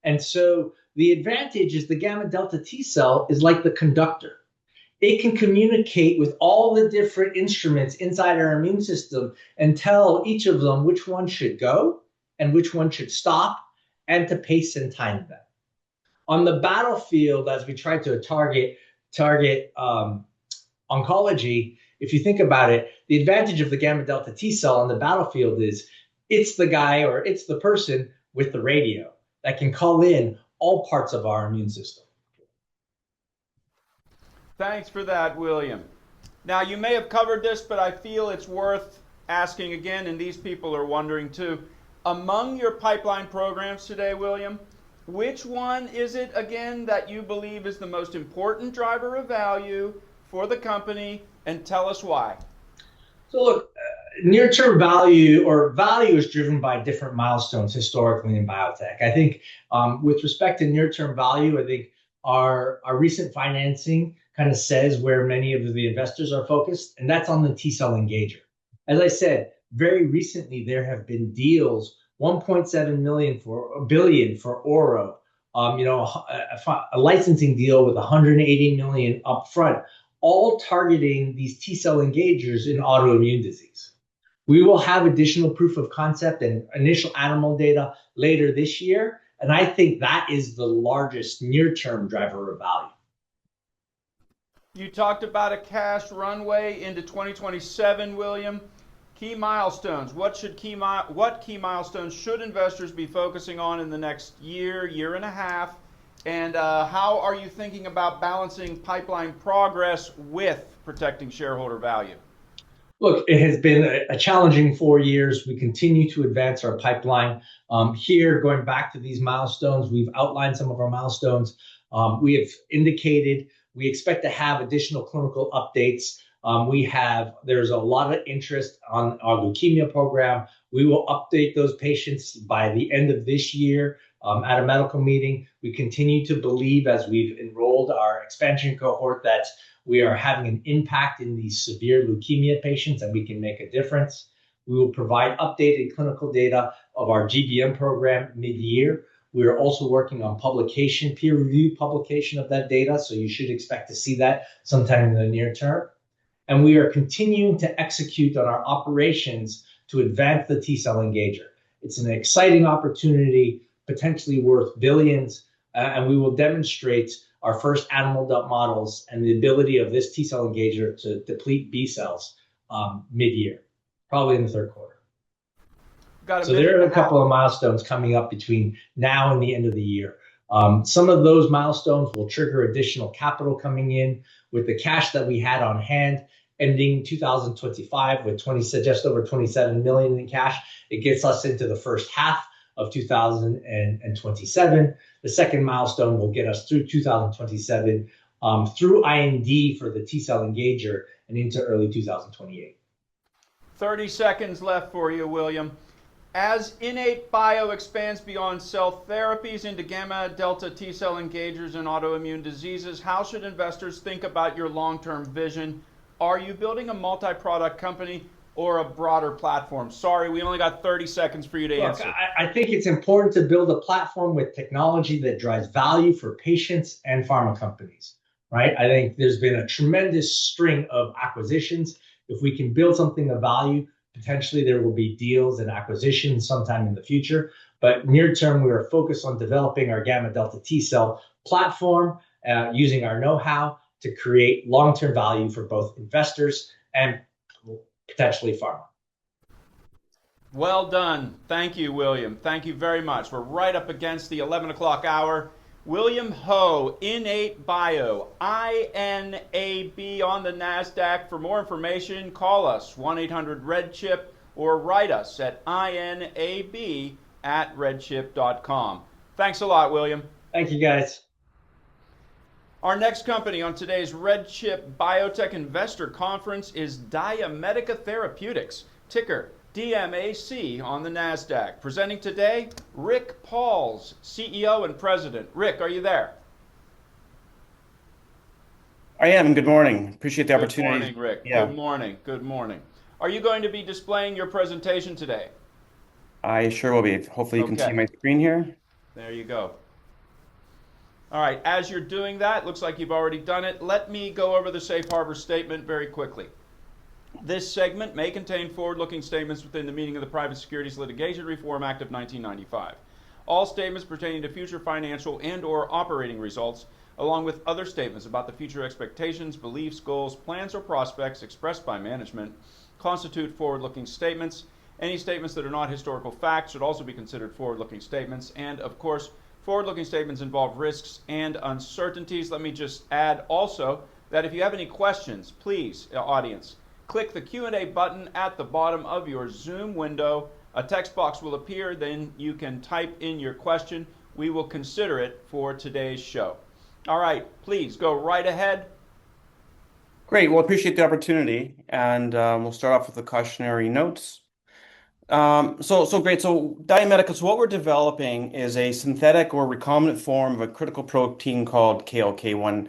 And so the advantage is the gamma delta T cell is like the conductor. It can communicate with all the different instruments inside our immune system and tell each of them which one should go and which one should stop, and to pace and time them. On the battlefield, as we try to target oncology, if you think about it, the advantage of the gamma delta T cell on the battlefield is it's the guy or it's the person with the radio that can call in all parts of our immune system. Thanks for that, William. Now, you may have covered this, but I feel it's worth asking again, and these people are wondering too. Among your pipeline programs today, William, which one is it again that you believe is the most important driver of value for the company, and tell us why? So look, near-term value or value is driven by different milestones historically in biotech. I think with respect to near-term value, I think our recent financing kind of says where many of the investors are focused, and that's on the T-cell engager. As I said, very recently there have been deals, 1.7 billion for Oro, a licensing deal with 180 million upfront, all targeting these T-cell engagers in autoimmune disease. We will have additional proof of concept and initial animal data later this year, and I think that is the largest near-term driver of value. You talked about a cash runway into 2027, William. Key milestones. What key milestones should investors be focusing on in the next year and a half? And how are you thinking about balancing pipeline progress with protecting shareholder value? Look, it has been a challenging 4 years. We continue to advance our pipeline. Here, going back to these milestones, we've outlined some of our milestones. We have indicated we expect to have additional clinical updates. There's a lot of interest on our leukemia program. We will update those patients by the end of this year at a medical meeting. We continue to believe, as we've enrolled our expansion cohort, that we are having an impact in these severe leukemia patients and we can make a difference. We will provide updated clinical data of our GBM program mid-year. We are also working on peer-reviewed publication of that data, so you should expect to see that sometime in the near term. And we are continuing to execute on our operations to advance the T-cell engager. It's an exciting opportunity, potentially worth billions, and we will demonstrate our first animal models and the ability of this T-cell engager to deplete B cells mid-year, probably in the third quarter. So there are a couple of milestones coming up between now and the end of the year. Some of those milestones will trigger additional capital coming in. With the cash that we had on hand ending 2025 with just over 27 million in cash, it gets us into the first half of 2027. The second milestone will get us through 2027 through IND for the T-cell engager and into early 2028. 30 seconds left for you, William. As IN8Bio expands beyond cell therapies into gamma delta T-cell engagers and autoimmune diseases, how should investors think about your long-term vision? Are you building a multi-product company or a broader platform? Sorry, we only got 30 seconds for you to answer. I think it's important to build a platform with technology that drives value for patients and pharma companies, right? I think there's been a tremendous string of acquisitions. If we can build something of value, potentially there will be deals and acquisitions sometime in the future. But near term, we are focused on developing our gamma delta T cell platform using our know-how to create long-term value for both investors and potentially pharma. Well done. Thank you, William. Thank you very much. We're right up against the 11 o'clock hour. William Ho, Innate Bio, INAB on the Nasdaq. For more information, call us 1-800-REDCHIP or write us at inab@redchip.com. Thanks a lot, William. Thank you, guys. Our next company on today's RedChip Biotech Investor Conference is DiaMedica Therapeutics, ticker DMAC on the Nasdaq. Presenting today, Rick Pauls, CEO and President. Rick, are you there? I am. Good morning. Appreciate the opportunity. Good morning, Rick. Yeah. Good morning. Good morning. Are you going to be displaying your presentation today? I sure will be. Hopefully you can see Okay. my screen here. There you go. All right, as you're doing that, looks like you've already done it. Let me go over the safe harbor statement very quickly. This segment may contain forward-looking statements within the meaning of the Private Securities Litigation Reform Act of 1995. All statements pertaining to future financial and/or operating results, along with other statements about the future expectations, beliefs, goals, plans, or prospects expressed by management, constitute forward-looking statements. Any statements that are not historical facts should also be considered forward-looking statements. And, of course, forward-looking statements involve risks and uncertainties. Let me just add also that if you have any questions, please, audience, click the Q&A button at the bottom of your Zoom window. A text box will appear, then you can type in your question. We will consider it for today's show. All right, please go right ahead. Great. Well, appreciate the opportunity. And we'll start off with the cautionary notes. So great. So DiaMedica, so what we're developing is a synthetic or recombinant form of a critical protein called KLK1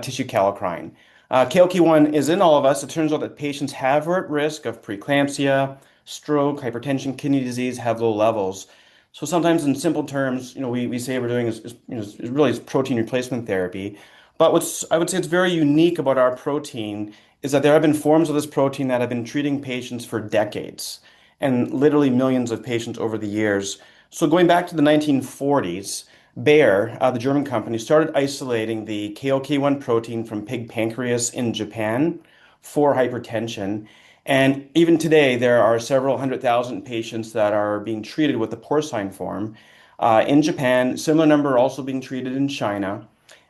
tissue kallikrein. KLK1 is in all of us. It turns out that patients have are at risk of preeclampsia, stroke, hypertension, kidney disease, have low levels. So sometimes in simple terms, we say we're doing is really protein replacement therapy. But I would say it's very unique about our protein is that there have been forms of this protein that have been treating patients for decades and literally millions of patients over the years. So going back to the 1940s, Bayer, the German company, started isolating the KLK1 protein from pig pancreas in Japan for hypertension. And even today, there are several 100,000 patients that are being treated with the porcine form in Japan. Similar number also being treated in China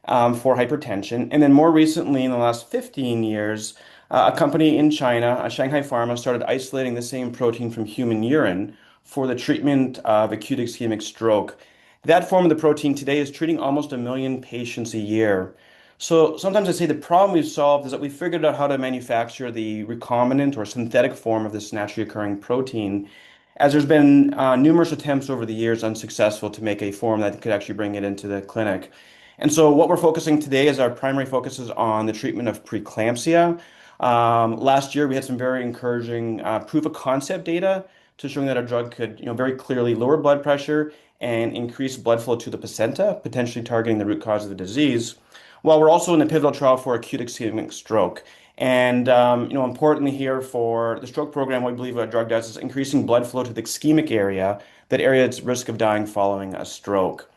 for hypertension. And then more recently, in the last 15 years, a company in China, Shanghai Pharma, started isolating the same protein from human urine for the treatment of acute ischemic stroke. That form of the protein today is treating almost 1 million patients a year. So sometimes I say the problem we've solved is that we figured out how to manufacture the recombinant or synthetic form of this naturally occurring protein, as there's been numerous attempts over the years unsuccessful to make a form that could actually bring it into the clinic. And so what we're focusing today is our primary focus is on the treatment of preeclampsia. Last year, we had some very encouraging proof of concept data to showing that our drug could very clearly lower blood pressure and increase blood flow to the placenta, potentially targeting the root cause of the disease. While we're also in a pivotal trial for acute ischemic stroke. And importantly here for the stroke program, what we believe our drug does is increasing blood flow to the ischemic area, that area that's at risk of dying following a stroke.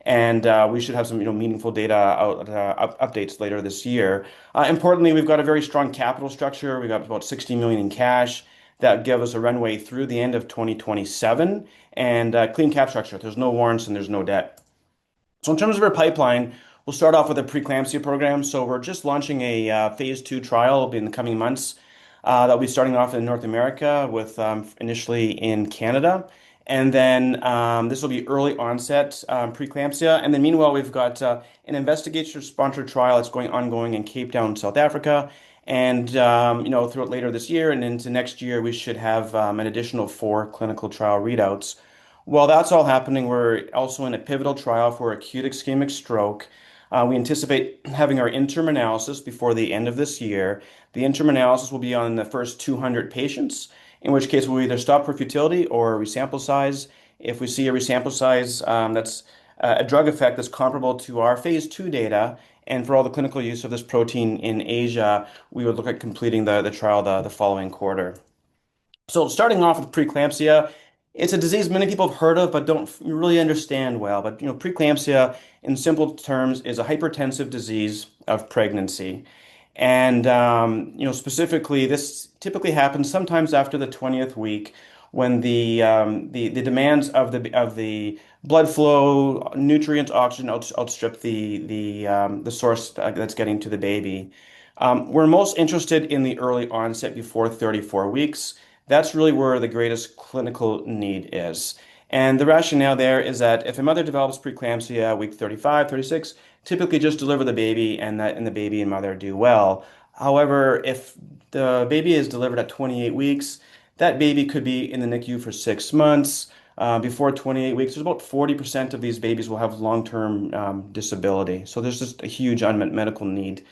And we should have some meaningful data updates later this year. Importantly, we've got a very strong capital structure. We've got about $60 million in cash that give us a runway through the end of 2027 and clean cap structure. There's no warrants and there's no debt. So in terms of our pipeline, we'll start off with a preeclampsia program. So we're just launching a phase 2 trial in the coming months. That'll be starting off in North America with initially in Canada. And then this will be early onset preeclampsia. And then meanwhile, we've got an investigator-sponsored trial that's ongoing in Cape Town, South Africa. And throughout later this year and into next year, we should have an additional 4 clinical trial readouts. While that's all happening, we're also in a pivotal trial for acute ischemic stroke. We anticipate having our interim analysis before the end of this year. The interim analysis will be on the first 200 patients, in which case we'll either stop for futility or resample size. If we see a resample size that's a drug effect that's comparable to our phase 2 data, and for all the clinical use of this protein in Asia, we would look at completing the trial the following quarter. So starting off with preeclampsia, It's a disease many people have heard of but don't really understand well. But preeclampsia, in simple terms, is a hypertensive disease of pregnancy. And specifically, this typically happens sometimes after the 20th week, when the demands of the blood flow, nutrients, oxygen outstrip the source that's getting to the baby. We're most interested in the early onset before 34 weeks. That's really where the greatest clinical need is. And the rationale there is that if a mother develops preeclampsia week 35, 36, typically just deliver the baby and the baby and mother do well. However, if the baby is delivered at 28 weeks, that baby could be in the NICU for 6 months. Before 28 weeks, there's about 40% of these babies will have long-term disability. So there's just a huge unmet medical need.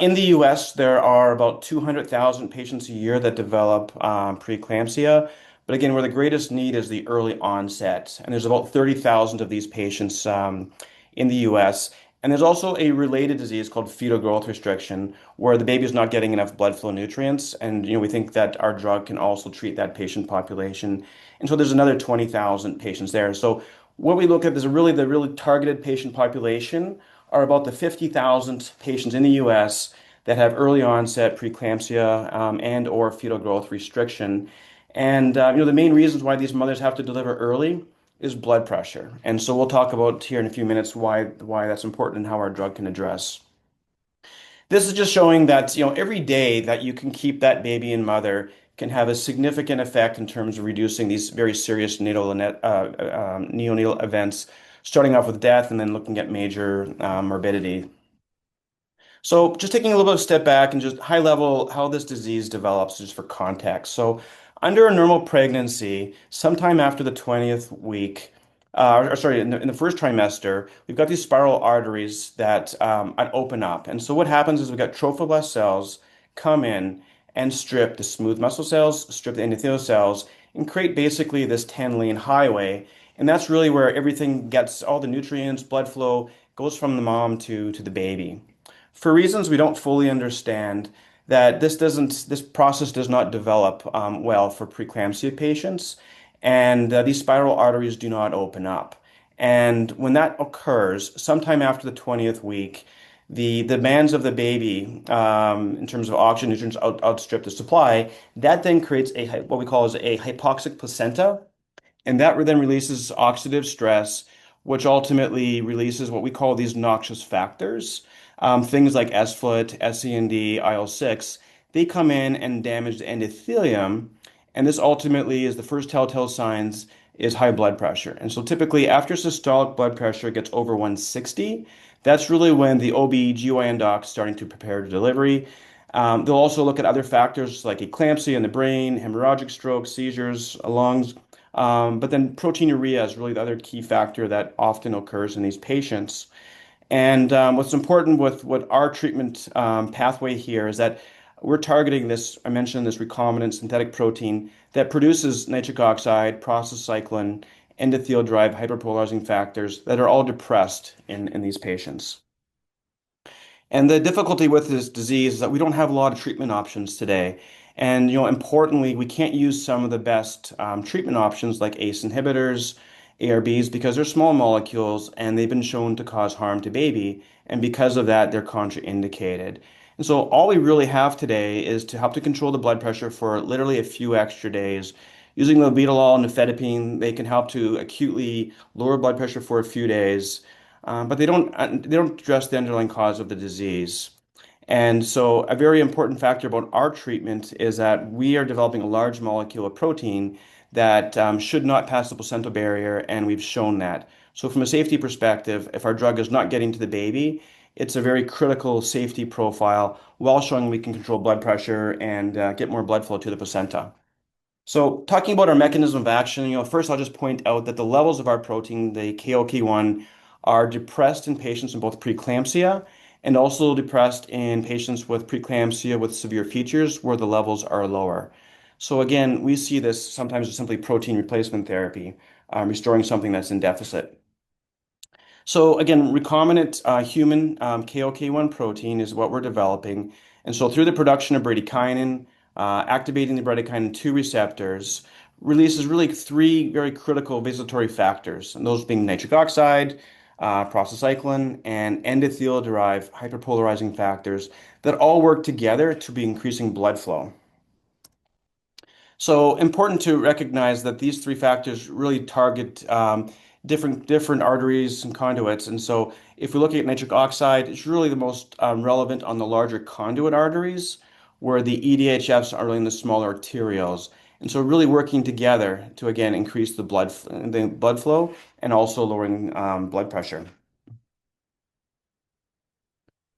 In the US, there are about 200,000 patients a year that develop preeclampsia. But again, where the greatest need is the early onset. And there's about 30,000 of these patients in the US. And there's also a related disease called fetal growth restriction, where the baby is not getting enough blood flow nutrients. And we think that our drug can also treat that patient population. And so there's another 20,000 patients there. So what we look at is the really targeted patient population are about the 50,000 patients in the US that have early onset preeclampsia and or fetal growth restriction. And the main reasons why these mothers have to deliver early is blood pressure. And so we'll talk about here in a few minutes why that's important and how our drug can address. This is just showing that every day that you can keep that baby and mother can have a significant effect in terms of reducing these very serious neonatal events, starting off with death and then looking at major morbidity. So just taking a little bit of a step back and just high level how this disease develops just for context. So under a normal pregnancy, sometime after the 20th week, in the first trimester, we've got these spiral arteries that open up. And so what happens is we've got trophoblast cells come in and strip the smooth muscle cells, strip the endothelial cells, and create basically this 10-lane highway. And that's really where everything gets, all the nutrients, blood flow, goes from the mom to the baby. For reasons we don't fully understand, that this process does not develop well for preeclampsia patients, and these spiral arteries do not open up. And when that occurs, sometime after the 20th week, the demands of the baby in terms of oxygen nutrients outstrip the supply. That then creates what we call as a hypoxic placenta, and that then releases oxidative stress, which ultimately releases what we call these noxious factors. Things like SFLT, SCND, IL-6, they come in and damage the endothelium, and this ultimately is the first telltale signs is high blood pressure. And so typically after systolic blood pressure gets over 160, that's really when the OB/GYN doc's starting to prepare for delivery. They'll also look at other factors like eclampsia in the brain, hemorrhagic stroke, seizures, lungs. But then proteinuria is really the other key factor that often occurs in these patients. And what's important with what our treatment pathway here is that we're targeting this, I mentioned this recombinant synthetic protein that produces nitric oxide, prostacyclin, endothelial-derived hyperpolarizing factors that are all depressed in these patients. And the difficulty with this disease is that we don't have a lot of treatment options today. And importantly, we can't use some of the best treatment options like ACE inhibitors, ARBs, because they're small molecules and they've been shown to cause harm to baby. And because of that, they're contraindicated. And so all we really have today is to help to control the blood pressure for literally a few extra days. Using labetalol and nifedipine, they can help to acutely lower blood pressure for a few days, but they don't address the underlying cause of the disease. And so a very important factor about our treatment is that we are developing a large molecule of protein that should not pass the placental barrier, and we've shown that. So from a safety perspective, if our drug is not getting to the baby, it's a very critical safety profile while showing we can control blood pressure and get more blood flow to the placenta. So talking about our mechanism of action, first I'll just point out that the levels of our protein, the KLK1, are depressed in patients in both preeclampsia and also depressed in patients with preeclampsia with severe features where the levels are lower. So again, we see this sometimes as simply protein replacement therapy, restoring something that's in deficit. So again, recombinant human KLK1 protein is what we're developing. And so through the production of bradykinin, activating the bradykinin 2 receptors, releases really three very critical vasodilatory factors, and those being nitric oxide, prostacyclin, and endothelial-derived hyperpolarizing factors that all work together to be increasing blood flow. So important to recognize that these three factors really target different arteries and conduits. And so if we look at nitric oxide, it's really the most relevant on the larger conduit arteries, where the EDHFs are really in the smaller arterioles. And so really working together to, again, increase the blood flow and also lowering blood pressure.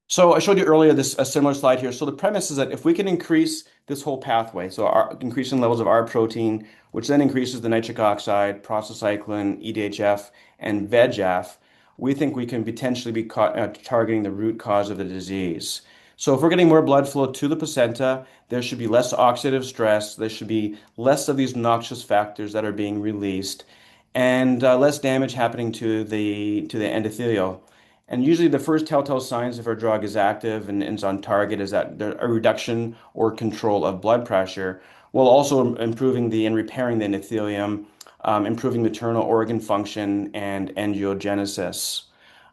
So I showed you earlier a similar slide here. So the premise is that if we can increase this whole pathway, so increasing levels of our protein, which then increases the nitric oxide, prostacyclin, EDHF, and VEGF, we think we can potentially be targeting the root cause of the disease. So if we're getting more blood flow to the placenta, there should be less oxidative stress, there should be less of these noxious factors that are being released, and less damage happening to the endothelial. And usually the first telltale signs if our drug is active and is on target is that there's a reduction or control of blood pressure, while also improving and repairing the endothelium, improving maternal organ function and angiogenesis.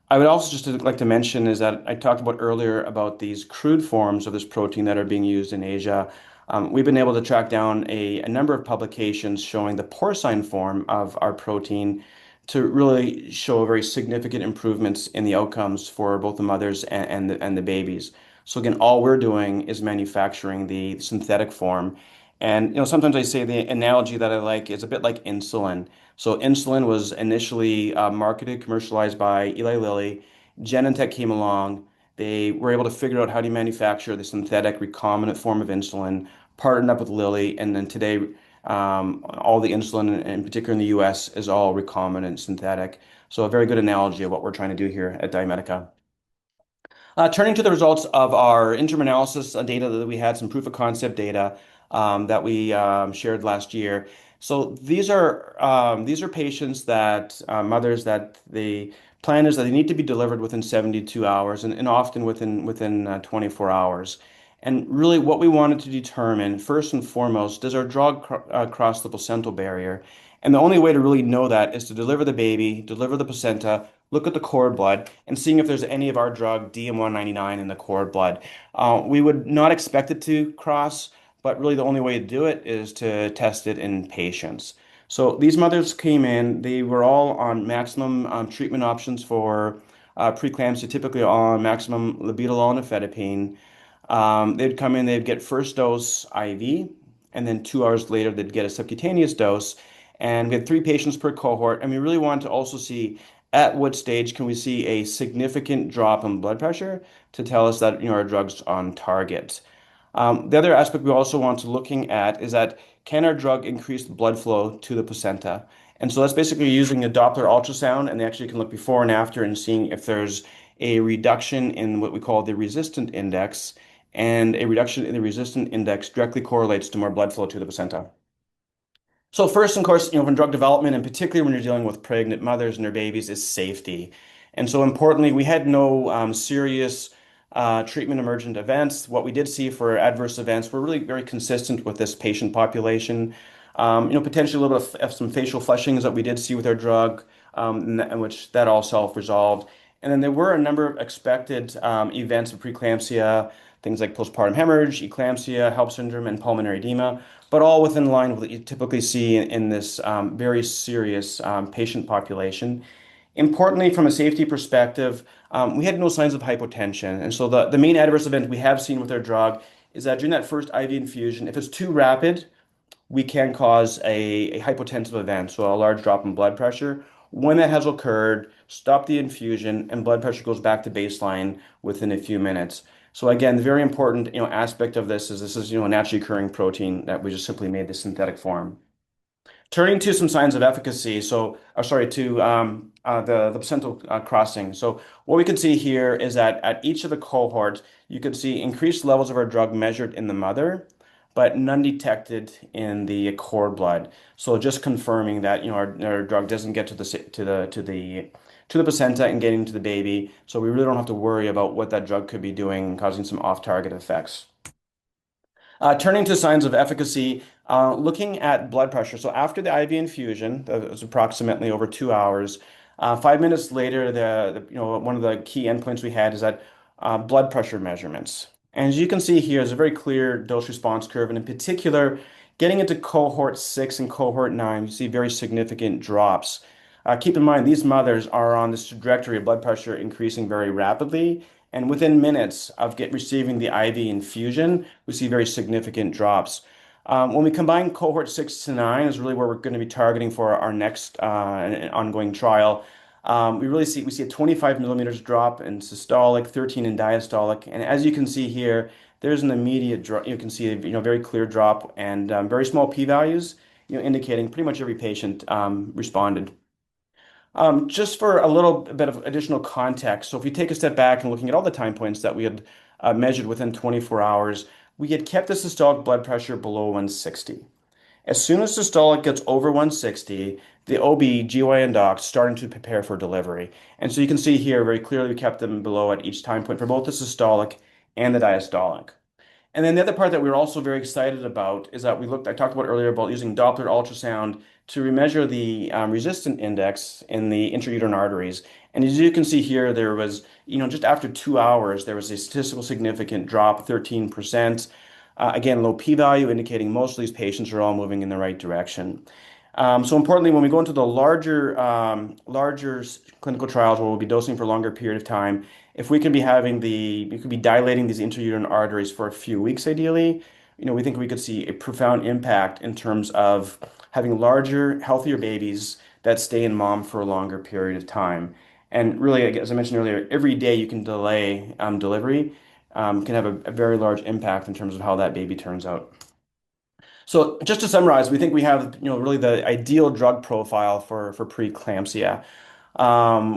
I would also just like to mention is that I talked about earlier about these crude forms of this protein that are being used in Asia. We've been able to track down a number of publications showing the porcine form of our protein to really show very significant improvements in the outcomes for both the mothers and the babies. So again, all we're doing is manufacturing the synthetic form. And sometimes I say the analogy that I like is a bit like insulin. So insulin was initially marketed, commercialized by Eli Lilly. Genentech came along. They were able to figure out how to manufacture the synthetic recombinant form of insulin, partnered up with Lilly, and then today all the insulin, in particular in the US, is all recombinant synthetic. So a very good analogy of what we're trying to do here at DiaMedica. Turning to the results of our interim analysis data that we had, some proof of concept data that we shared last year. So these are patients that mothers that the plan is that they need to be delivered within 72 hours and often within 24 hours. And really what we wanted to determine, first and foremost, does our drug cross the placental barrier? And the only way to really know that is to deliver the baby, deliver the placenta, look at the cord blood, and seeing if there's any of our drug DM199 in the cord blood. We would not expect it to cross, but really the only way to do it is to test it in patients. So these mothers came in, they were all on maximum treatment options for preeclampsia, typically on maximum labetalol and nifedipine. They'd come in, they'd get first dose IV, and then 2 hours later, they'd get a subcutaneous dose. And we had 3 patients per cohort. And we really wanted to also see at what stage can we see a significant drop in blood pressure to tell us that our drug's on target. The other aspect we also want to looking at is that can our drug increase the blood flow to the placenta? And so that's basically using a Doppler ultrasound, and they actually can look before and after and seeing if there's a reduction in what we call the resistant index, and a reduction in the resistant index directly correlates to more blood flow to the placenta. So first, of course, from drug development, and particularly when you're dealing with pregnant mothers and their babies, is safety. And so importantly, we had no serious treatment emergent events. What we did see for adverse events were really very consistent with this patient population. Potentially a little bit of some facial flushings that we did see with our drug, in which that all self-resolved. And then there were a number of expected events of preeclampsia, things like postpartum hemorrhage, eclampsia, HELLP syndrome, and pulmonary edema, but all within line with what you typically see in this very serious patient population. Importantly, from a safety perspective, we had no signs of hypotension. And so the main adverse event we have seen with our drug is that during that first IV infusion, if it's too rapid, we can cause a hypotensive event, so a large drop in blood pressure. When that has occurred, stop the infusion, and blood pressure goes back to baseline within a few minutes. So again, the very important aspect of this is a naturally occurring protein that we just simply made the synthetic form. Turning to some signs of efficacy, to the placental crossing. So what we can see here is that at each of the cohorts, you can see increased levels of our drug measured in the mother, but none detected in the cord blood. So just confirming that our drug doesn't get to the placenta and getting to the baby. So we really don't have to worry about what that drug could be doing, causing some off-target effects. Turning to signs of efficacy, looking at blood pressure. So after the IV infusion, that was approximately over 2 hours. 5 minutes later, one of the key endpoints we had is that blood pressure measurements. And as you can see here, there's a very clear dose response curve, and in particular, getting into cohort 6 and cohort 9, you see very significant drops. Keep in mind, these mothers are on this trajectory of blood pressure increasing very rapidly, and within minutes of receiving the IV infusion, we see very significant drops. When we combine cohort 6 to 9 is really where we're going to be targeting for our next ongoing trial. We see a 25 millimeters drop in systolic, 13 in diastolic, and as you can see here, there's an immediate drop. You can see a very clear drop and very small p-values, indicating pretty much every patient responded. Just for a little bit of additional context, so if we take a step back and looking at all the time points that we had measured within 24 hours, we had kept the systolic blood pressure below 160. As soon as systolic gets over 160, the OB, GYN docs starting to prepare for delivery. And so you can see here very clearly we kept them below at each time point for both the systolic and the diastolic. And then the other part that we were also very excited about is that I talked about earlier about using Doppler ultrasound to remeasure the resistant index in the intrauterine arteries. And as you can see here, there was, just after 2 hours, there was a statistical significant drop, 13%. Again, low p-value indicating most of these patients are all moving in the right direction. So importantly, when we go into the larger clinical trials where we'll be dosing for a longer period of time, if we could be dilating these intrauterine arteries for a few weeks, ideally, we think we could see a profound impact in terms of having larger, healthier babies that stay in mom for a longer period of time. And really, as I mentioned earlier, every day you can delay delivery can have a very large impact in terms of how that baby turns out. So just to summarize, we think we have really the ideal drug profile for preeclampsia.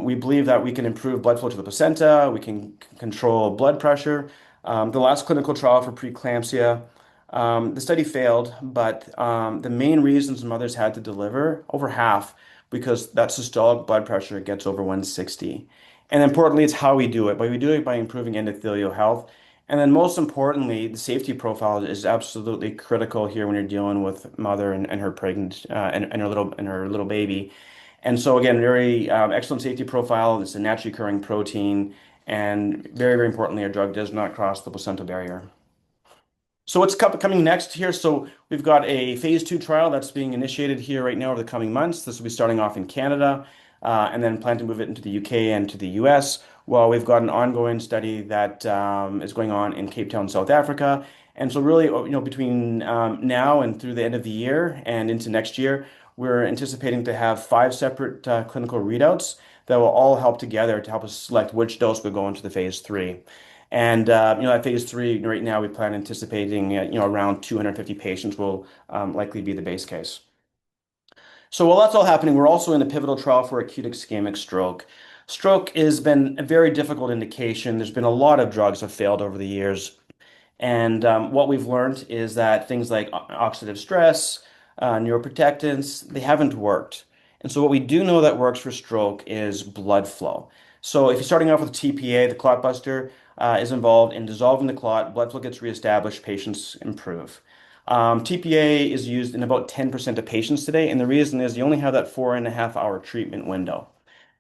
We believe that we can improve blood flow to the placenta, we can control blood pressure. The last clinical trial for preeclampsia, the study failed, but the main reasons mothers had to deliver, over half, because that systolic blood pressure gets over 160. And importantly, it's how we do it. But we do it by improving endothelial health. And then most importantly, the safety profile is absolutely critical here when you're dealing with mother and her pregnant and her little baby. And so again, very excellent safety profile. It's a naturally occurring protein, and very, very importantly, our drug does not cross the placental barrier. So what's coming next here? So we've got a phase 2 trial that's being initiated here right now over the coming months. This will be starting off in Canada, and then plan to move it into the UK and to the US. Well, we've got an ongoing study that is going on in Cape Town, South Africa. And so really, between now and through the end of the year and into next year, we're anticipating to have 5 separate clinical readouts that will all help together to help us select which dose will go into the phase 3. And at phase 3 right now, we plan anticipating around 250 patients will likely be the base case. So while that's all happening, we're also in a pivotal trial for acute ischemic stroke. Stroke has been a very difficult indication. There's been a lot of drugs that have failed over the years. And what we've learned is that things like oxidative stress, neuroprotectants, they haven't worked. And so what we do know that works for stroke is blood flow. So if you're starting off with TPA, the clot buster is involved in dissolving the clot, blood flow gets reestablished, patients improve. TPA is used in about 10% of patients today, and the reason is you only have that 4.5-hour treatment window.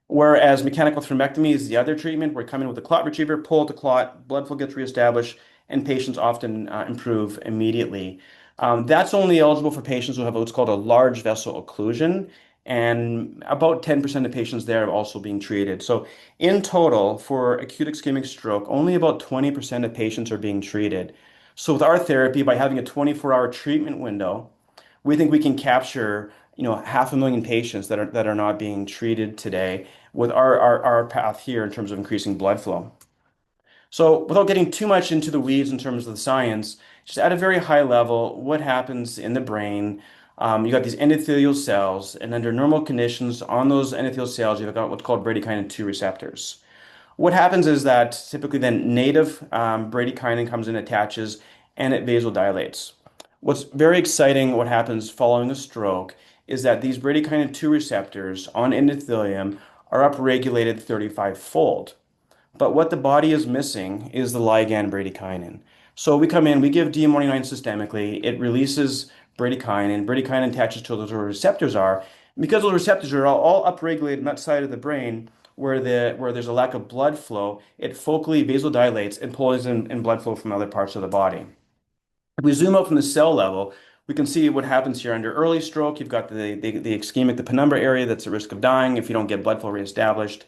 Whereas mechanical thrombectomy is the other treatment, where you come in with a clot retriever, pull out the clot, blood flow gets reestablished, and patients often improve immediately. That's only eligible for patients who have what's called a large vessel occlusion, and about 10% of patients there are also being treated. So in total, for acute ischemic stroke, only about 20% of patients are being treated. So with our therapy, by having a 24-hour treatment window, we think we can capture 500,000 patients that are not being treated today with our path here in terms of increasing blood flow. So without getting too much into the weeds in terms of the science, just at a very high level, what happens in the brain? You got these endothelial cells, and under normal conditions on those endothelial cells, you've got what's called bradykinin 2 receptors. What happens is that typically then native bradykinin comes in, attaches, and it vasodilates. What's very exciting, what happens following a stroke, is that these bradykinin 2 receptors on endothelium are upregulated 35-fold. But what the body is missing is the ligand bradykinin. So we come in, we give DM199 systemically. It releases bradykinin. Bradykinin attaches to those where receptors are. Because those receptors are all upregulated on that side of the brain where there's a lack of blood flow, it focally vasodilates and pulls in blood flow from other parts of the body. If we zoom out from the cell level, we can see what happens here under early stroke. You've got the ischemic, the penumbra area that's at risk of dying if you don't get blood flow reestablished.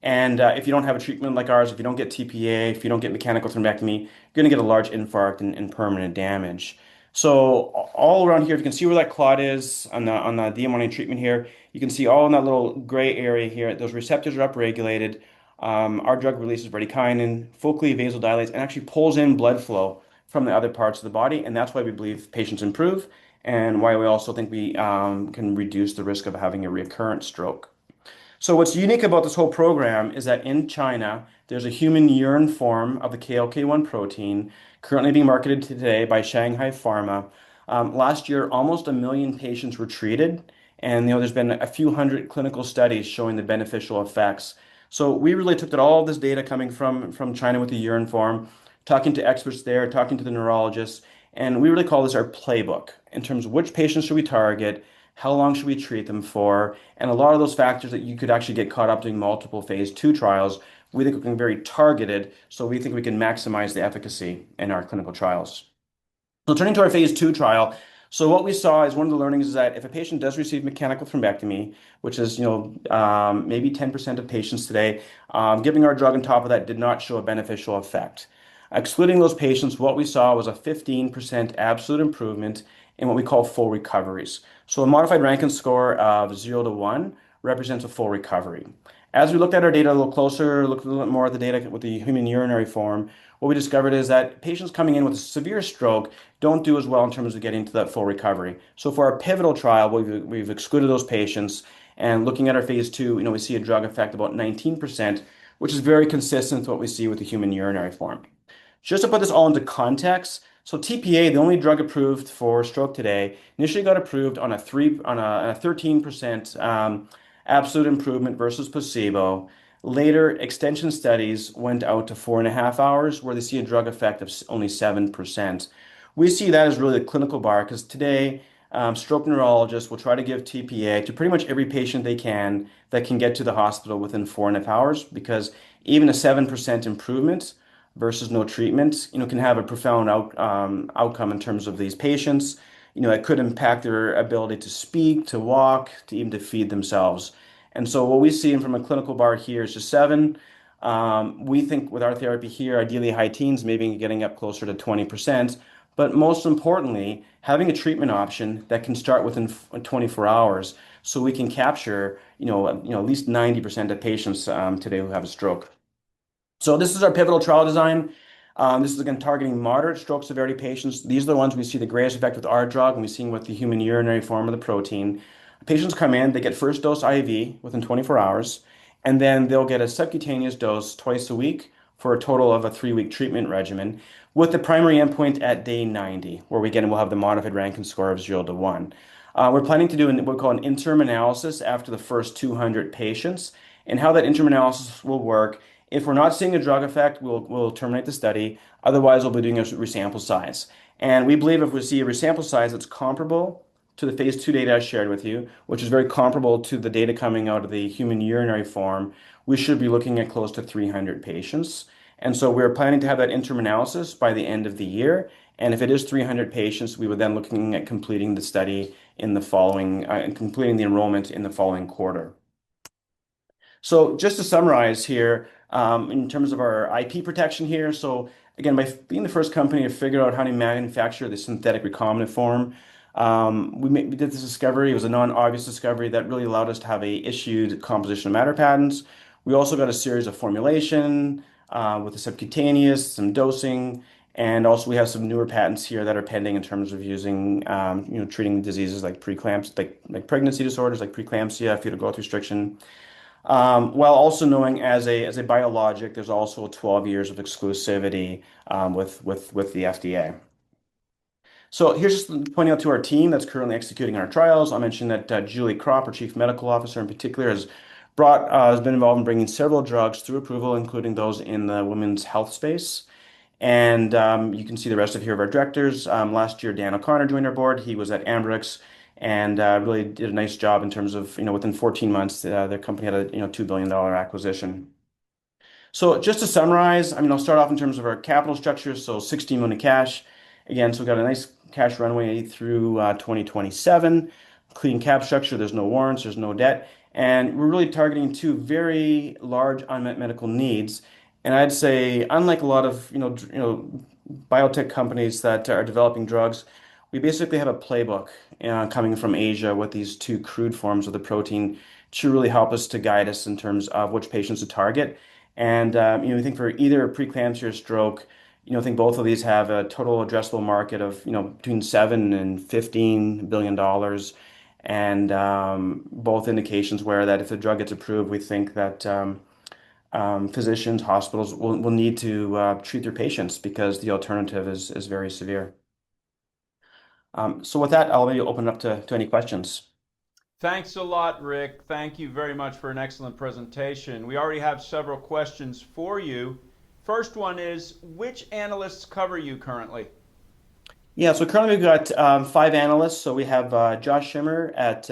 And if you don't have a treatment like ours, if you don't get TPA, if you don't get mechanical thrombectomy, you're going to get a large infarct and permanent damage. So all around here, if you can see where that clot is on the DM199 treatment here, you can see all in that little gray area here. Those receptors are upregulated. Our drug releases bradykinin, focally vasodilates, and actually pulls in blood flow from the other parts of the body, and that's why we believe patients improve, and why we also think we can reduce the risk of having a recurrent stroke. So what's unique about this whole program is that in China, there's a human urine form of the KLK1 protein currently being marketed today by Shanghai Pharma. Last year, almost 1 million patients were treated, and there's been a few hundred clinical studies showing the beneficial effects. So we really took all this data coming from China with the urine form, talking to experts there, talking to the neurologists, and we really call this our playbook in terms of which patients should we target, how long should we treat them for, and a lot of those factors that you could actually get caught up doing multiple phase 2 trials, we think we can be very targeted, so we think we can maximize the efficacy in our clinical trials. So turning to our phase 2 trial, so what we saw is one of the learnings is that if a patient does receive mechanical thrombectomy, which is maybe 10% of patients today, giving our drug on top of that did not show a beneficial effect. Excluding those patients, what we saw was a 15% absolute improvement in what we call full recoveries. So a modified Rankin score of 0 to 1 represents a full recovery. As we looked at our data a little closer, looked a little bit more at the data with the human urinary form, what we discovered is that patients coming in with a severe stroke don't do as well in terms of getting to that full recovery. So for our pivotal trial, we've excluded those patients, and looking at our phase 2, we see a drug effect about 19%, which is very consistent with what we see with the human urinary form. Just to put this all into context, so TPA, the only drug approved for stroke today, initially got approved on a 13% absolute improvement versus placebo. Later, extension studies went out to 4.5 hours, where they see a drug effect of only 7%. We see that as really the clinical bar, because today, stroke neurologists will try to give TPA to pretty much every patient they can that can get to the hospital within 4.5 hours, because even a 7% improvement versus no treatment, can have a profound outcome in terms of these patients. It could impact their ability to speak, to walk, to even to feed themselves. And so what we see from a clinical bar here is just 7. We think with our therapy here, ideally high teens, maybe getting up closer to 20%. But most importantly, having a treatment option that can start within 24 hours, so we can capture, at least 90% of patients today who have a stroke. So this is our pivotal trial design. This is again targeting moderate stroke severity patients. These are the ones we see the greatest effect with our drug, and we've seen with the human urinary form of the protein. Patients come in, they get first dose IV within 24 hours, and then they'll get a subcutaneous dose twice a week for a total of a 3-week treatment regimen, with the primary endpoint at day 90, where we'll have the modified Rankin score of 0 to 1. We're planning to do what we call an interim analysis after the first 200 patients, and how that interim analysis will work. If we're not seeing a drug effect, we'll terminate the study. Otherwise, we'll be doing a resample size. And we believe if we see a resample size that's comparable to the phase 2 data I shared with you, which is very comparable to the data coming out of the human urinary form, we should be looking at close to 300 patients. And so we're planning to have that interim analysis by the end of the year. And if it is 300 patients, we would then looking at completing the study in the following, completing the enrollment in the following quarter. So just to summarize here, in terms of our IP protection here, so again, by being the first company to figure out how to manufacture the synthetic recombinant form, we did this discovery. It was a non-obvious discovery that really allowed us to have issued composition of matter patents. We also got a series of formulation with the subcutaneous, some dosing, and also we have some newer patents here that are pending in terms of using, treating diseases like preeclampsia, like pregnancy disorders, like preeclampsia, fetal growth restriction. While also knowing as a biologic, there's also 12 years of exclusivity with the FDA. So here's just pointing out to our team that's currently executing our trials. I'll mention that Julie Kropp, our Chief Medical Officer in particular, has been involved in bringing several drugs through approval, including those in the women's health space. And you can see the rest of here of our directors. Last year, Dan O'Connor joined our board. He was at Ambrx and really did a nice job in terms of, within 14 months, their company had a, $2 billion acquisition. So just to summarize, I'll start off in terms of our capital structure. So 16 million cash. Again, so we've got a nice cash runway through 2027. Clean cap structure. There's no warrants. There's no debt. And we're really targeting two very large unmet medical needs. And I'd say, unlike a lot of biotech companies that are developing drugs, we basically have a playbook coming from Asia with these two crude forms of the protein to really help us to guide us in terms of which patients to target. And we think for either preeclampsia or stroke, I think both of these have a total addressable market of between $7 and $15 billion, and both indications where that if the drug gets approved, we think that physicians, hospitals will need to treat their patients because the alternative is very severe. So with that, I'll maybe open it up to any questions. Thanks a lot, Rick. Thank you very much for an excellent presentation. We already have several questions for you. First one is, which analysts cover you currently? Yeah, so currently we've got 5 analysts. So we have Josh Schimmer at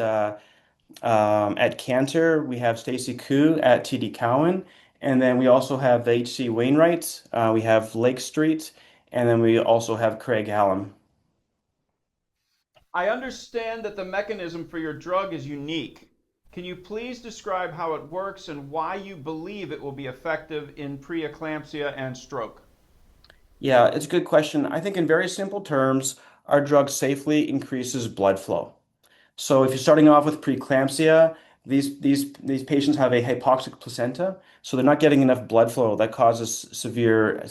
Cantor. We have Stacy Koo at TD Cowen. And then we also have H.C. Wainwright. We have Lake Street. And then we also have Craig Hallam. I understand that the mechanism for your drug is unique. Can you please describe how it works and why you believe it will be effective in preeclampsia and stroke? Yeah, it's a good question. I think in very simple terms, our drug safely increases blood flow. So if you're starting off with preeclampsia, these patients have a hypoxic placenta, so they're not getting enough blood flow. That causes severe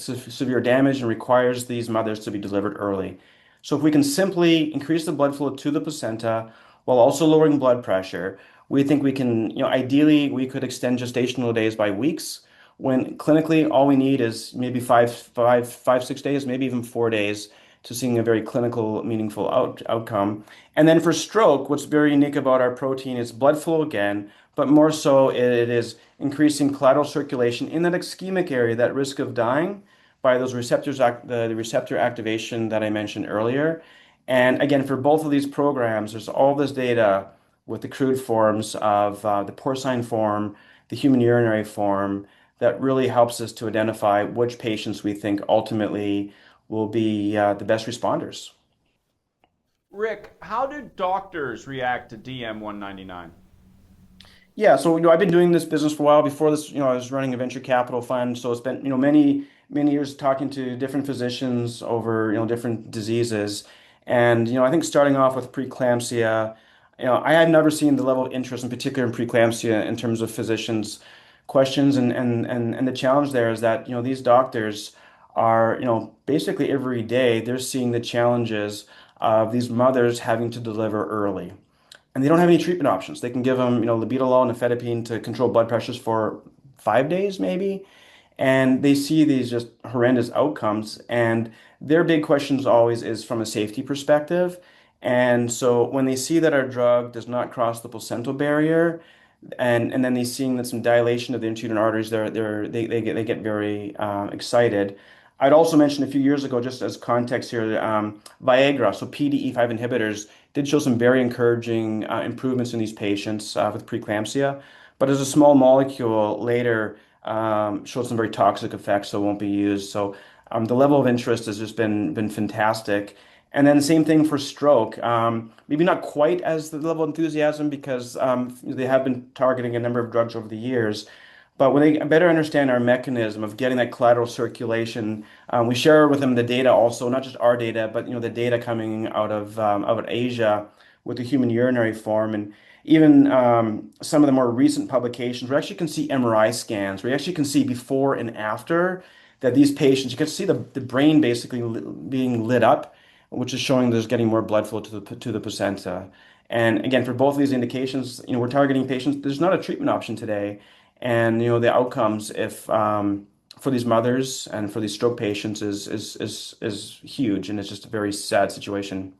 damage and requires these mothers to be delivered early. So if we can simply increase the blood flow to the placenta while also lowering blood pressure, we think we can, ideally, we could extend gestational days by weeks, when clinically all we need is maybe 6 days, maybe even 4 days to seeing a very clinical, meaningful outcome. And then for stroke, what's very unique about our protein is blood flow again, but more so it is increasing collateral circulation in that ischemic area, that risk of dying by those receptors, the receptor activation that I mentioned earlier. And again, for both of these programs, there's all this data with the crude forms of the porcine form, the human urinary form, that really helps us to identify which patients we think ultimately will be the best responders. Rick, how do doctors react to DM199? Yeah, so I've been doing this business for a while. Before this, I was running a venture capital fund, so it's been many years talking to different physicians over different diseases. And I think starting off with preeclampsia, I have never seen the level of interest, in particular in preeclampsia, in terms of physicians' questions. And the challenge there is that these doctors are basically every day they're seeing the challenges of these mothers having to deliver early. And they don't have any treatment options. They can give them, labetalol and nifedipine to control blood pressures for 5 days, maybe. And they see these just horrendous outcomes. And their big questions always is from a safety perspective. And so when they see that our drug does not cross the placental barrier, and then they seeing that some dilation of the uterine arteries, they get very excited. I'd also mention a few years ago, just as context here, Viagra, so PDE5 inhibitors, did show some very encouraging improvements in these patients with preeclampsia. But as a small molecule later showed some very toxic effects, so won't be used. So the level of interest has just been fantastic. And then the same thing for stroke. Maybe not quite as the level of enthusiasm because they have been targeting a number of drugs over the years. But when they better understand our mechanism of getting that collateral circulation, we share with them the data also, not just our data, but the data coming out of Asia with the human urinary form, and even some of the more recent publications. We actually can see MRI scans. We actually can see before and after that these patients. You can see the brain basically being lit up, which is showing there's getting more blood flow to the placenta. And again, for both of these indications, we're targeting patients. There's not a treatment option today. And the outcomes if for these mothers and for these stroke patients is huge, and it's just a very sad situation.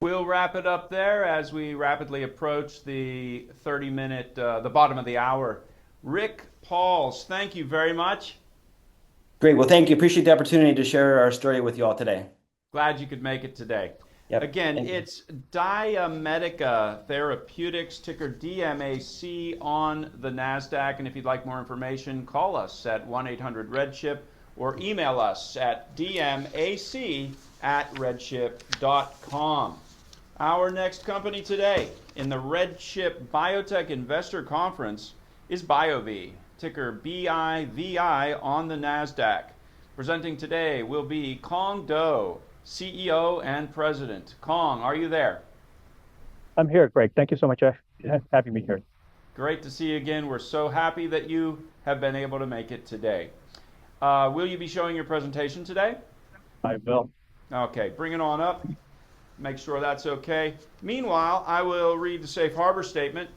We'll wrap it up there as we rapidly approach the 30-minute, the bottom of the hour. Rick Pauls, thank you very much. Great. Well, thank you. Appreciate the opportunity to share our story with you all today. Glad you could make it today. Yep. Again, Thank you. it's DiaMedica Therapeutics, ticker DMAC on the Nasdaq. And if you'd like more information, call us at 1-800-RedChip or email us at dmac@redchip.com. Our next company today in the RedChip Biotech Investor Conference is BioVie, ticker BIVI on the Nasdaq. Presenting today will be Kong Do, CEO and President. Kong, are you there? I'm here, Greg. Thank you so much for having me here. Great to see you again. We're so happy that you have been able to make it today. Will you be showing your presentation today? I will. Okay, bring it on up. Make sure that's okay. Meanwhile, I will read the safe harbor statement.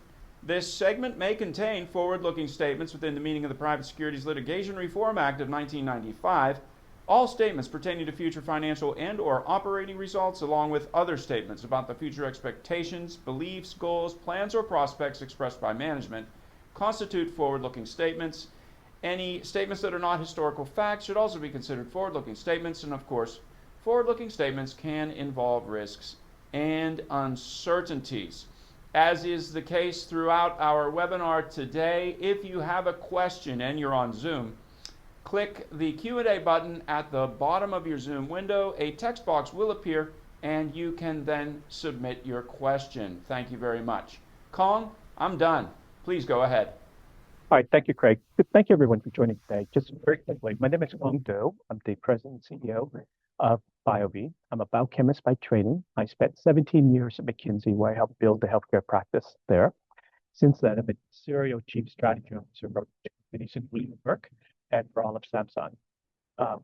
This segment may contain forward-looking statements within the meaning of the Private Securities Litigation Reform Act of 1995. All statements pertaining to future financial and/or operating results, along with other statements about the future expectations, beliefs, goals, plans, or prospects expressed by management, constitute forward-looking statements. Any statements that are not historical facts should also be considered forward-looking statements, and of course, forward-looking statements can involve risks and uncertainties. As is the case throughout our webinar today, if you have a question and you're on Zoom, click the Q&A button at the bottom of your Zoom window. A text box will appear and you can then submit your question. Thank you very much. Kong, I'm done. Please go ahead. All right, thank you, Craig. Thank you, everyone, for joining today. Just very quickly, my name is Kong Do. I'm the President and CEO of BioVie. I'm a biochemist by training. I spent 17 years at McKinsey, where I helped build the healthcare practice there. Since then, I've been serial chief strategy officer for companies including Merck and for all of Samsung.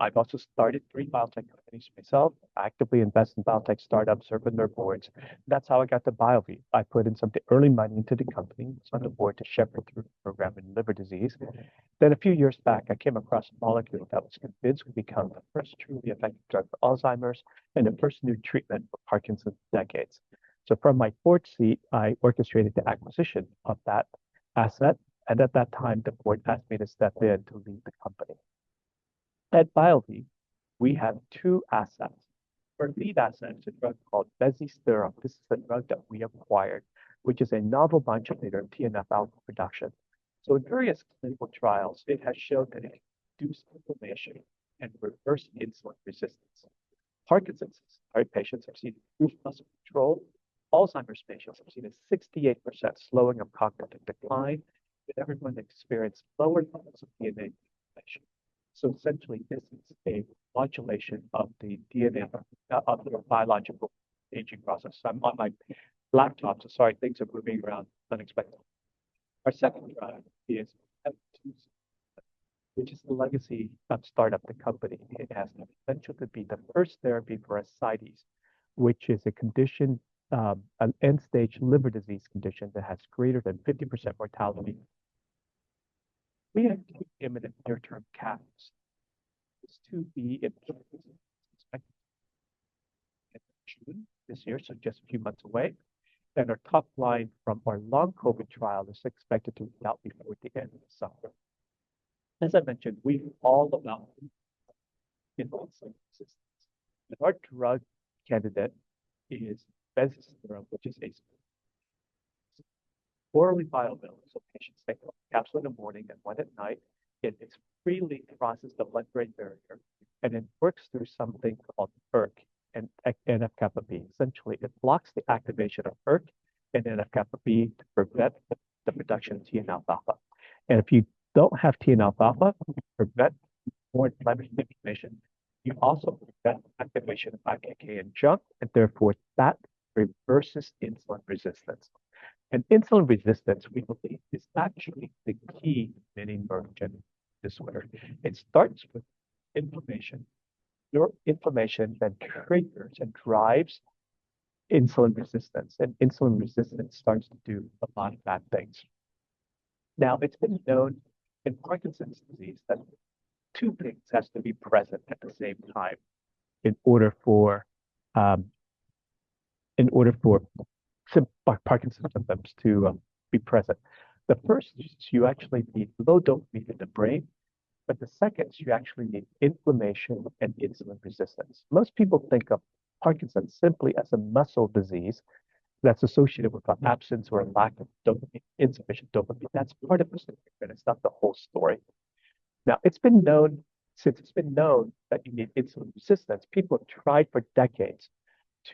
I've also started 3 biotech companies myself, actively invest in biotech startups, serve on their boards. That's how I got to BioVie. I put in some early money into the company, was on the board to shepherd through the program in liver disease. Then a few years back, I came across a molecule that was convinced would become the first truly effective drug for Alzheimer's and the first new treatment for Parkinson's in decades. So from my board seat, I orchestrated the acquisition of that asset. And at that time, the board asked me to step in to lead the company. At BioVie, we have 2 assets. Our lead asset is a drug called bezisterim. This is a drug that we acquired, which is a novel modulator of TNF-alpha production. So in various clinical trials, it has shown that it can reduce inflammation and reverse insulin resistance. Parkinson's patients have seen improved muscle control. Alzheimer's patients have seen a 68% slowing of cognitive decline, and everyone experienced lower levels of DNA inflammation. So essentially, this is a modulation of the DNA of the biological aging process. I'm on my laptop, so sorry, things are moving around unexpectedly. Our second product is which is the legacy of startup the company. It has the potential to be the first therapy for ascites, which is a condition, an end-stage liver disease condition that has greater than 50% mortality. We have 2 imminent near-term catalysts. This to be in June this year, so just a few months away. And our top line from our long COVID trial is expected to be out before the end of the summer. As I mentioned, we're all about insulin resistance. And our drug candidate is bezisterim, which is a orally bioavailable, so patients take a capsule in the morning and 1 at night. It freely crosses the blood-brain barrier, and it works through something called ERK and NF-kappa B. Essentially, it blocks the activation of ERK and NF-kappa B to prevent the production of TNF-alpha. And if you don't have TNF-alpha, you prevent more inflammation. You also prevent activation of IKK and junk, and therefore that reverses insulin resistance. And insulin resistance, we believe, is actually the key to many neurodegenerative disorders. It starts with inflammation. Your inflammation then triggers and drives insulin resistance, and insulin resistance starts to do a lot of bad things. Now, it's been known in Parkinson's disease that 2 things has to be present at the same time in order for Parkinson's symptoms to be present. The first is you actually need low dopamine in the brain But the second, you actually need inflammation and insulin resistance. Most people think of Parkinson's simply as a muscle disease that's associated with an absence or a lack of dopamine, insufficient dopamine. That's part of the story, but it's not the whole story. Now, since it's been known that you need insulin resistance, people have tried for decades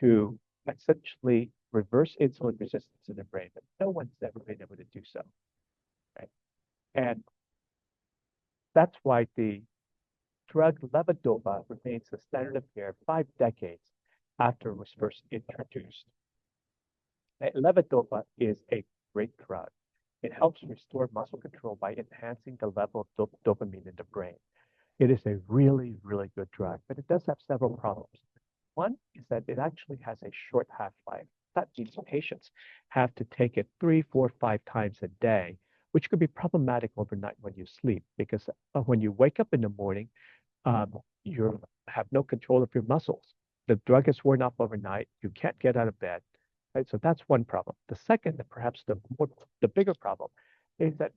to essentially reverse insulin resistance in the brain, but no one's ever been able to do so, right? And that's why the drug levodopa remains the standard of care 5 decades after it was first introduced. Levodopa is a great drug. It helps restore muscle control by enhancing the level of dopamine in the brain. It is a really, really good drug, but it does have several problems. One is that it actually has a short half-life. That means patients have to take it 3, 4, 5 times a day, which could be problematic overnight when you sleep, because when you wake up in the morning, you have no control of your muscles. The drug is worn off overnight. You can't get out of bed. Right? So that's one problem. The second, and perhaps the bigger problem, is that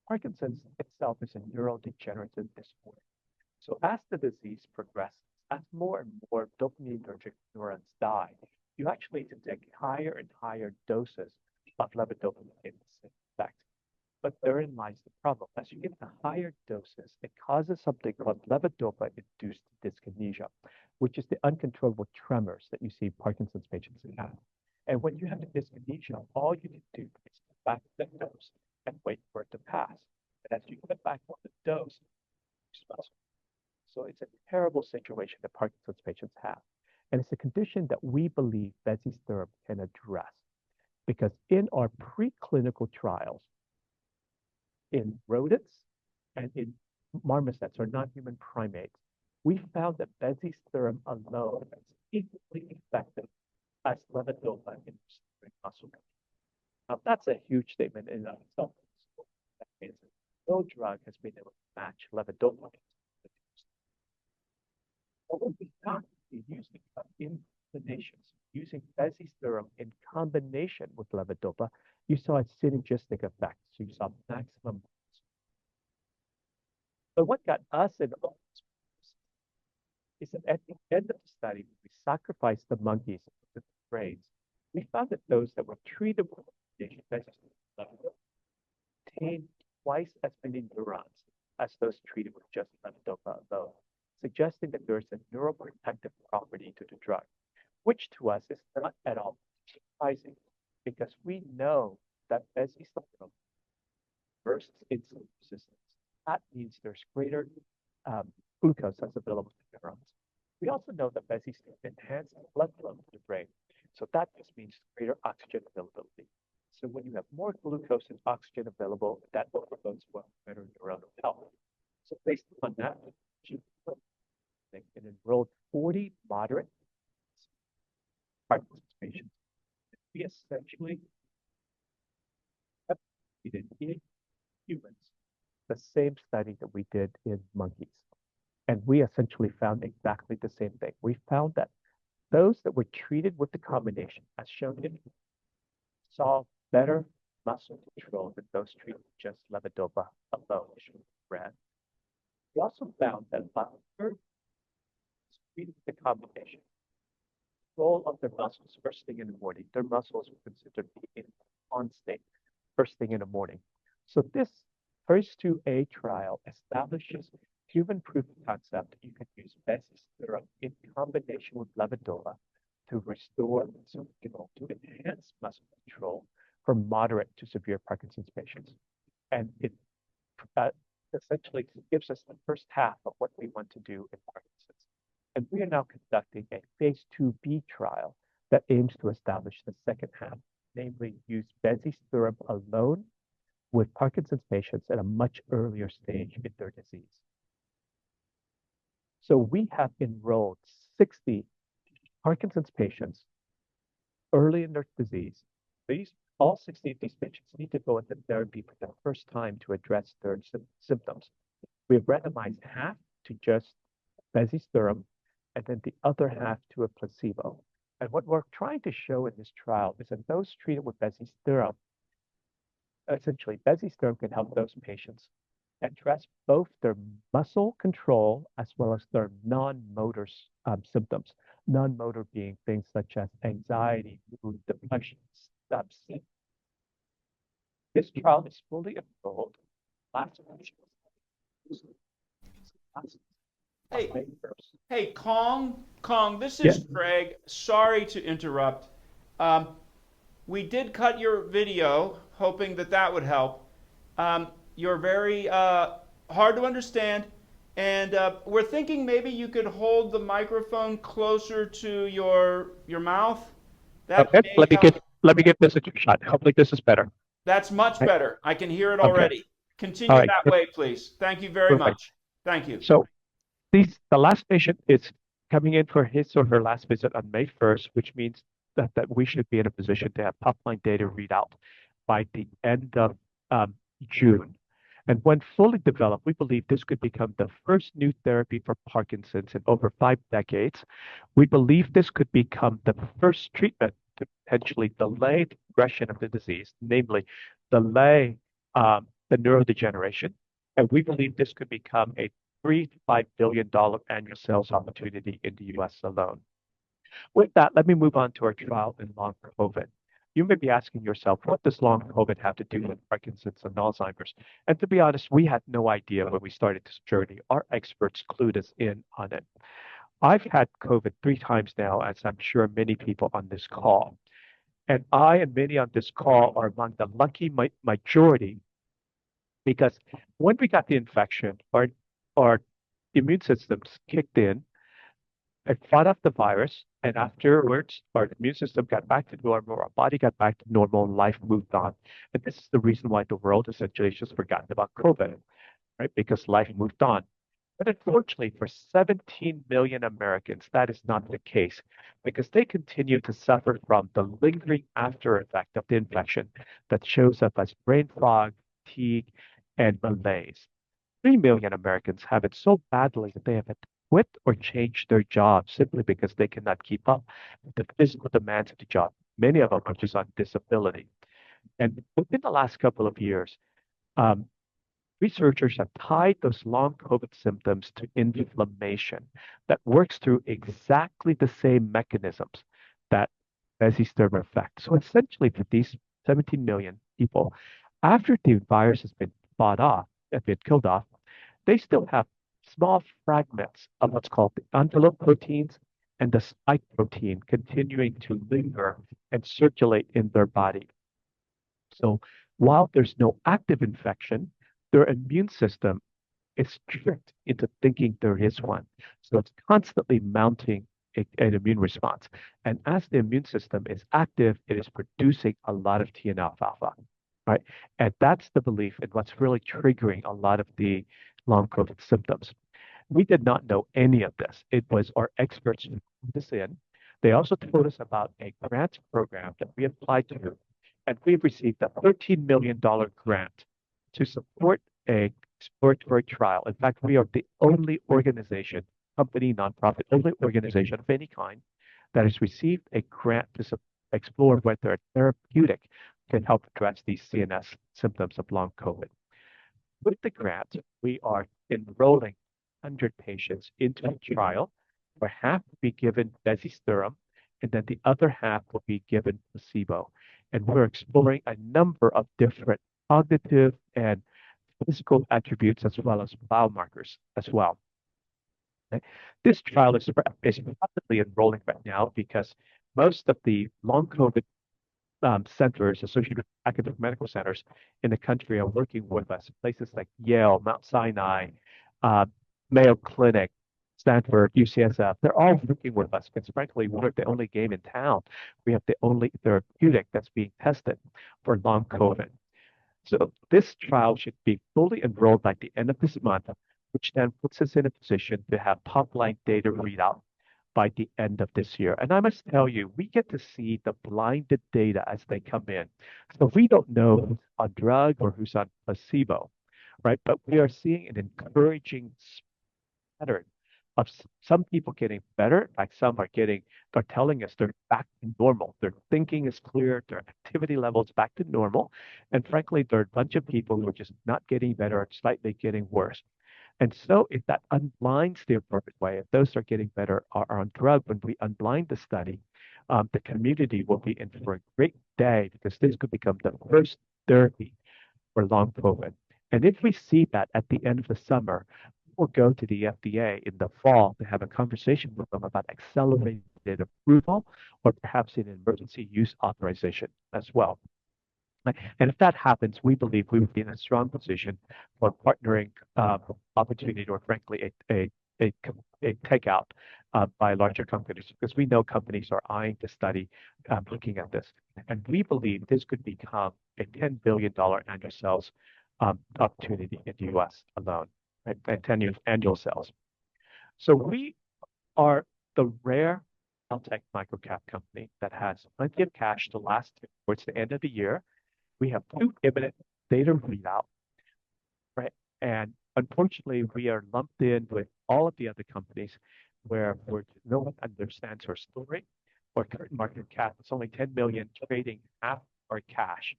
Parkinson's itself is a neurodegenerative disorder. So as the disease progresses, as more and more dopaminergic neurons die, you actually need to take higher and higher doses of levodopa in effect. But therein lies the problem. As you get the higher doses, it causes something called levodopa-induced dyskinesia, which is the uncontrollable tremors that you see Parkinson's patients have. And when you have the dyskinesia, all you can do is get back the dose and wait for it to pass. And as you get back on the dose, so it's a terrible situation that Parkinson's patients have. And it's a condition that we believe bezisterim can address. Because in our preclinical trials, in rodents and in marmosets or non-human primates, we found that bezisterim alone is equally effective as levodopa in restoring muscle control. Now, that's a huge statement in and of itself. That means no drug has been able to match levodopa. But what we found is using combinations, using bezisterim in combination with levodopa, you saw a synergistic effect. So you saw maximum. But what got us in is that at the end of the study, we sacrificed the monkeys with the brains. We found that those that were treated with bezisterim contained twice as many neurons as those treated with just levodopa alone, suggesting that there is a neuroprotective property to the drug, which to us is not at all surprising, because we know that bezisterim versus insulin resistance. That means there's greater glucose that's available to neurons. We also know that bezisterim enhances blood flow to the brain, so that just means greater oxygen availability. So when you have more glucose and oxygen available, that bodes well for better neuronal health. So based on that, it enrolled 40 moderate Parkinson's patients. We essentially did in humans the same study that we did in monkeys. And we essentially found exactly the same thing. We found that those that were treated with the combination, as shown in, saw better muscle control than those treated with just levodopa alone, shown in red. We also found that about a third treated with the combination, control of their muscles first thing in the morning. Their muscles were considered to be in on state first thing in the morning. So this phase 2A trial establishes human proof of concept that you can use bezisterim in combination with levodopa to restore muscle control, to enhance muscle control for moderate to severe Parkinson's patients. And it essentially gives us the first half of what we want to do in Parkinson's. And we are now conducting a phase 2B trial that aims to establish the second half, namely use bezisterim alone with Parkinson's patients at a much earlier stage in their disease. So we have enrolled 60 Parkinson's patients early in their disease. All 60 of these patients need to go into therapy for the first time to address their symptoms. We have randomized half to just bezisterim and then the other half to a placebo. And what we're trying to show in this trial is that those treated with bezisterim, essentially bezisterim can help those patients address both their muscle control as well as their non-motor symptoms. Non-motor being things such as anxiety, mood, depression, sleep. This trial is fully enrolled. Last Hey, May 1st. hey, Kong, this Yeah. is Craig. Sorry to interrupt. We did cut your video, hoping that that would help. You're very hard to understand, and we're thinking maybe you could hold the microphone closer to your mouth. That Okay, may help. let me give this a shot. Hopefully this is better. That's much Right? better. I can hear it Okay. already. All Continue right. that way, please. Thank you very Perfect. much. Thank you. So the last patient is coming in for his or her last visit on May 1st, which means that we should be in a position to have top-line data readout by the end of June. And when fully developed, we believe this could become the first new therapy for Parkinson's in over 5 decades. We believe this could become the first treatment to potentially delay the progression of the disease, namely delay the neurodegeneration. And we believe this could become a $3 to $5 billion annual sales opportunity in the US alone. With that, let me move on to our trial in long COVID. You may be asking yourself, what does long COVID have to do with Parkinson's and Alzheimer's? And to be honest, we had no idea when we started this journey. Our experts clued us in on it. I've had COVID 3 times now, as I'm sure many people on this call. And I and many on this call are among the lucky majority, because when we got the infection, our immune systems kicked in and fought off the virus, and afterwards, our immune system got back to normal, our body got back to normal, and life moved on. And this is the reason why the world essentially has just forgotten about COVID, right? Because life moved on. But unfortunately, for 17 million Americans, that is not the case, because they continue to suffer from the lingering after effect of the infection that shows up as brain fog, fatigue, and malaise. 3 million Americans have it so badly that they have had to quit or change their jobs simply because they cannot keep up with the physical demands of the job. Many of them are just on disability. And within the last couple of years, researchers have tied those long COVID symptoms to inflammation that works through exactly the same mechanisms that mesosteric effect. So essentially, for these 17 million people, after the virus has been fought off, have been killed off, they still have small fragments of what's called the envelope proteins and the spike protein continuing to linger and circulate in their body. So while there's no active infection, their immune system is tricked into thinking there is one. So it's constantly mounting an immune response. And as the immune system is active, it is producing a lot of TNF-alpha, right? And that's the belief in what's really triggering a lot of the long COVID symptoms. We did not know any of this. It was our experts who put this in. They also told us about a grant program that we applied to, and we've received a $13 million grant to support a exploratory trial. In fact, we are the only organization, company, nonprofit, only organization of any kind that has received a grant to explore whether a therapeutic can help address these CNS symptoms of long COVID. With the grant, we are enrolling 100 patients into a trial where half will be given bezisterim, and then the other half will be given placebo. And we're exploring a number of different cognitive and physical attributes as well as biomarkers as well. Okay. This trial is rapidly enrolling right now because most of the long COVID centers associated with academic medical centers in the country are working with us. Places like Yale, Mount Sinai, Mayo Clinic, Stanford, UCSF, they're all working with us because frankly, we're the only game in town. We have the only therapeutic that's being tested for long COVID. So this trial should be fully enrolled by the end of this month, which then puts us in a position to have top-line data readout by the end of this year. And I must tell you, we get to see the blinded data as they come in. So we don't know who's on drug or who's on placebo, right? But we are seeing an encouraging pattern of some people getting better, like some are telling us they're back to normal. Their thinking is clear, their activity levels back to normal. And frankly, there are a bunch of people who are just not getting better or slightly getting worse. And so if that unblinds the appropriate way, if those are getting better are on drug, when we unblind the study, the community will be in for a great day because this could become the first therapy for long COVID. And if we see that at the end of the summer, we'll go to the FDA in the fall to have a conversation with them about accelerated approval or perhaps an emergency use authorization as well. And if that happens, we believe we would be in a strong position for partnering opportunity or frankly a takeout by larger companies because we know companies are eyeing the study looking at this. And we believe this could become a $10 billion annual sales opportunity in the US alone, right? And 10 years annual sales. So we are the rare biotech microcap company that has plenty of cash to last towards the end of the year. We have 2 imminent data readout, right? And unfortunately, we are lumped in with all of the other companies where no one understands our story or current market cap. It's only 10 million trading half our cash.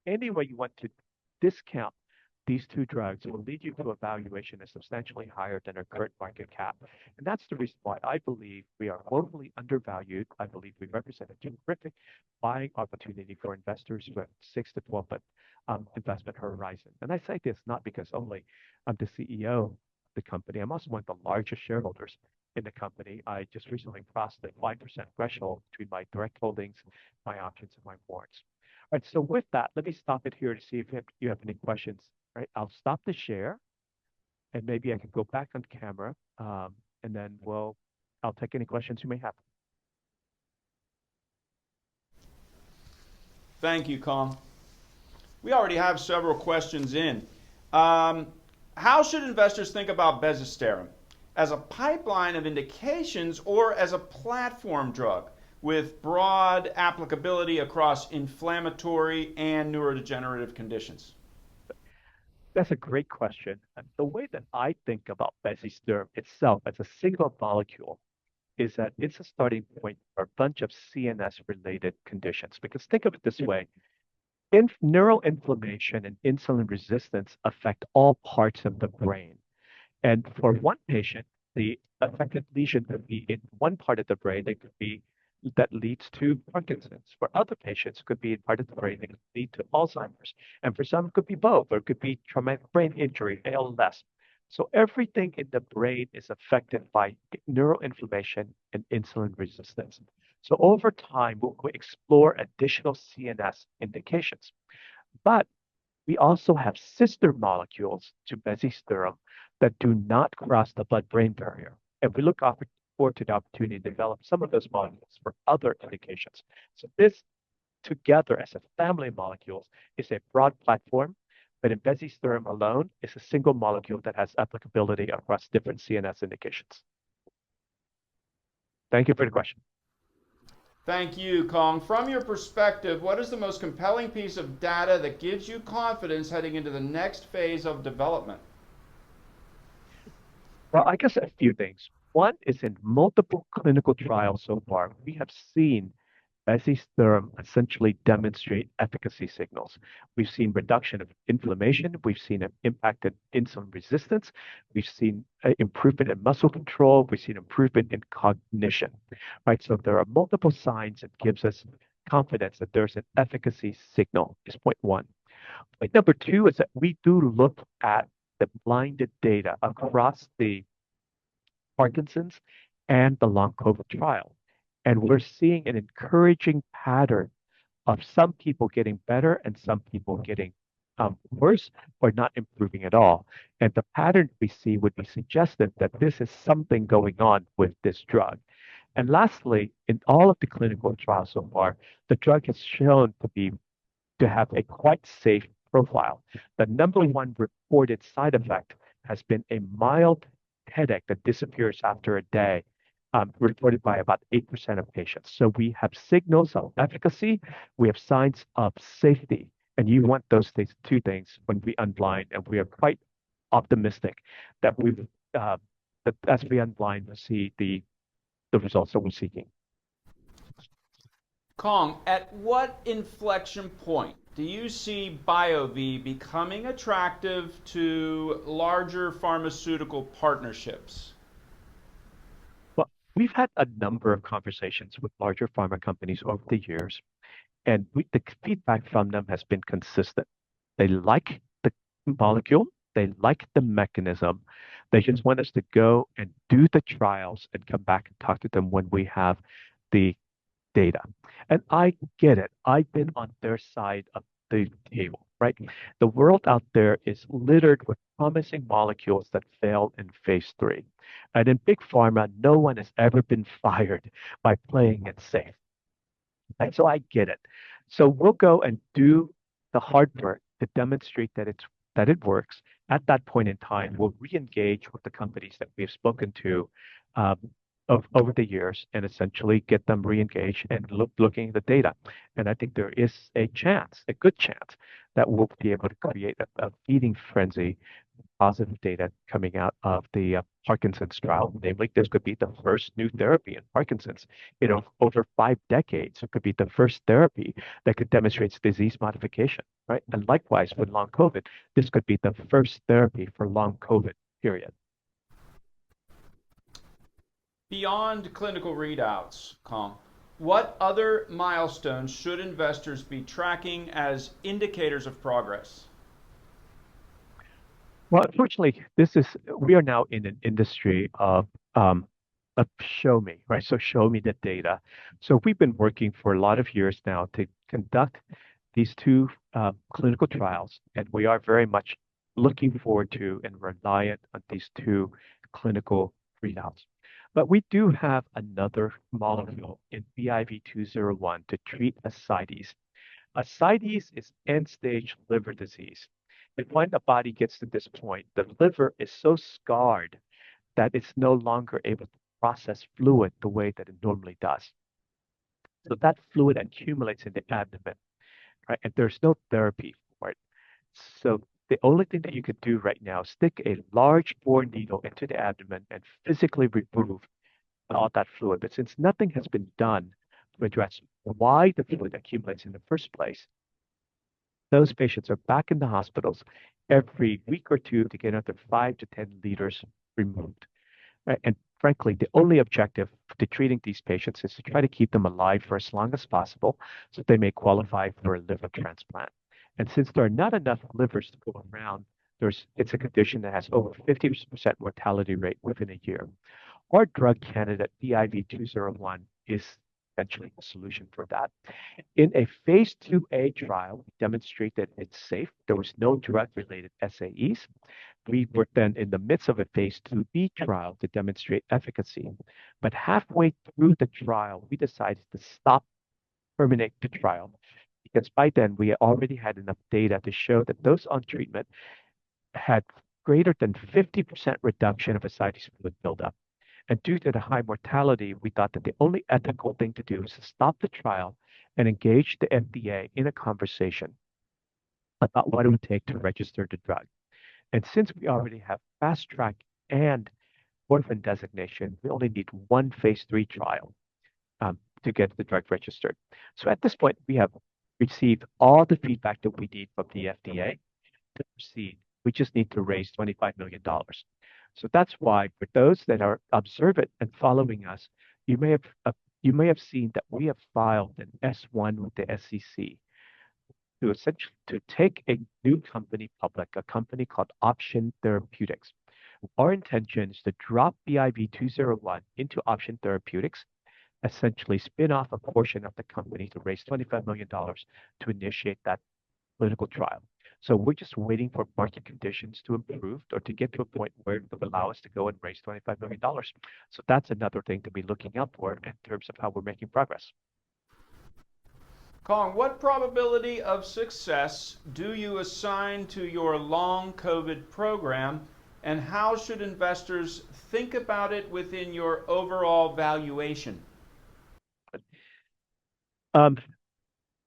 Any way you want to discount these 2 drugs will lead you to a valuation that's substantially higher than our current market cap. And that's the reason why I believe we are woefully undervalued. I believe we represent a terrific buying opportunity for investors with 6 to 12 month investment horizon. And I say this not because only I'm the CEO of the company. I'm also one of the largest shareholders in the company. I just recently crossed the 5% threshold between my direct holdings, my options, and my warrants. All right, so with that, let me stop it here to see if you have any questions. All right, I'll stop the share, and maybe I can go back on camera, and then I'll take any questions you may have. Thank you, Kong. We already have several questions in. How should investors think about bezisterim? As a pipeline of indications or as a platform drug with broad applicability across inflammatory and neurodegenerative conditions? That's a great question. And the way that I think about bezisterim itself as a single molecule is that it's a starting point for a bunch of CNS-related conditions. Because think of it this way. Neuroinflammation and insulin resistance affect all parts of the brain. And for one patient, the affected lesion could be in one part of the brain that leads to Parkinson's. For other patients, it could be in part of the brain that could lead to Alzheimer's. And for some, it could be both, or it could be traumatic brain injury, ALS. So everything in the brain is affected by neuroinflammation and insulin resistance. So over time, we'll explore additional CNS indications. But we also have sister molecules to bezisterim that do not cross the blood-brain barrier. And we look forward to the opportunity to develop some of those molecules for other indications. So this together as a family of molecules is a broad platform, but in bezisterim alone is a single molecule that has applicability across different CNS indications. Thank you for the question. Thank you, Kong. From your perspective, what is the most compelling piece of data that gives you confidence heading into the next phase of development? Well, I guess a few things. One is in multiple clinical trials so far, we have seen bezisterim essentially demonstrate efficacy signals. We've seen reduction of inflammation. We've seen an impact in insulin resistance. We've seen improvement in muscle control. We've seen improvement in cognition, right? So there are multiple signs that gives us confidence that there's an efficacy signal is point one. Point number two is that we do look at the blinded data across the Parkinson's and the long COVID trial. And we're seeing an encouraging pattern of some people getting better and some people getting worse or not improving at all. And the pattern we see would be suggestive that this is something going on with this drug. And lastly, in all of the clinical trials so far, the drug has shown to have a quite safe profile. The number one reported side effect has been a mild headache that disappears after a day, reported by about 8% of patients. So we have signals of efficacy, we have signs of safety, and you want those two things when we unblind, and we are quite optimistic that as we unblind, we'll see the results that we're seeking. Kong, at what inflection point do you see BioVie becoming attractive to larger pharmaceutical partnerships? Well, we've had a number of conversations with larger pharma companies over the years, and the feedback from them has been consistent. They like the molecule, they like the mechanism. They just want us to go and do the trials and come back and talk to them when we have the data. And I get it. I've been on their side of the table, right? The world out there is littered with promising molecules that failed in phase 3. And in big pharma, no one has ever been fired by playing it safe. And so I get it. So we'll go and do the hard work to demonstrate that it works. At that point in time, we'll re-engage with the companies that we've spoken to over the years and essentially get them re-engaged and looking at the data. And I think there is a good chance, that we'll be able to create a feeding frenzy, positive data coming out of the Parkinson's trial. Namely, this could be the first new therapy in Parkinson's. Over 5 decades, it could be the first therapy that could demonstrate disease modification, right? And likewise, with long COVID, this could be the first therapy for long COVID, period. Beyond clinical readouts, Kong, what other milestones should investors be tracking as indicators of progress? Well, unfortunately, we are now in an industry of show me, right? So show me the data. So we've been working for a lot of years now to conduct these 2 clinical trials, and we are very much looking forward to and reliant on these 2 clinical readouts. But we do have another molecule in BIV201 to treat ascites. Ascites is end-stage liver disease. And when the body gets to this point, the liver is so scarred that it's no longer able to process fluid the way that it normally does. So that fluid accumulates in the abdomen, right? And there's no therapy for it. So the only thing that you could do right now is stick a large bore needle into the abdomen and physically remove all that fluid. But since nothing has been done to address why the fluid accumulates in the first place, those patients are back in the hospitals every week or 2 to get another 5 to 10 liters removed. Right? And frankly, the only objective to treating these patients is to try to keep them alive for as long as possible so they may qualify for a liver transplant. And since there are not enough livers to go around, it's a condition that has over 50% mortality rate within a year. Our drug candidate, BIV201, is essentially a solution for that. In a phase 2A trial, we demonstrated it's safe. There was no drug-related SAEs. We were then in the midst of a phase 2B trial to demonstrate efficacy. But halfway through the trial, we decided to terminate the trial, because by then we already had enough data to show that those on treatment had greater than 50% reduction of ascites fluid buildup. And due to the high mortality, we thought that the only ethical thing to do is to stop the trial and engage the FDA in a conversation about what it would take to register the drug. And since we already have fast track and orphan designation, we only need 1 phase 3 trial to get the drug registered. So at this point, we have received all the feedback that we need from the FDA to proceed. We just need to raise $25 million. So that's why, for those that are observant and following us, you may have seen that we have filed an S1 with the SEC to essentially take a new company public, a company called Option Therapeutics. Our intention is to drop BIV201 into Option Therapeutics, essentially spin off a portion of the company to raise $25 million to initiate that clinical trial. So we're just waiting for market conditions to improve or to get to a point where it will allow us to go and raise $25 million. So that's another thing to be looking out for in terms of how we're making progress. Kong, what probability of success do you assign to your long COVID program, and how should investors think about it within your overall valuation?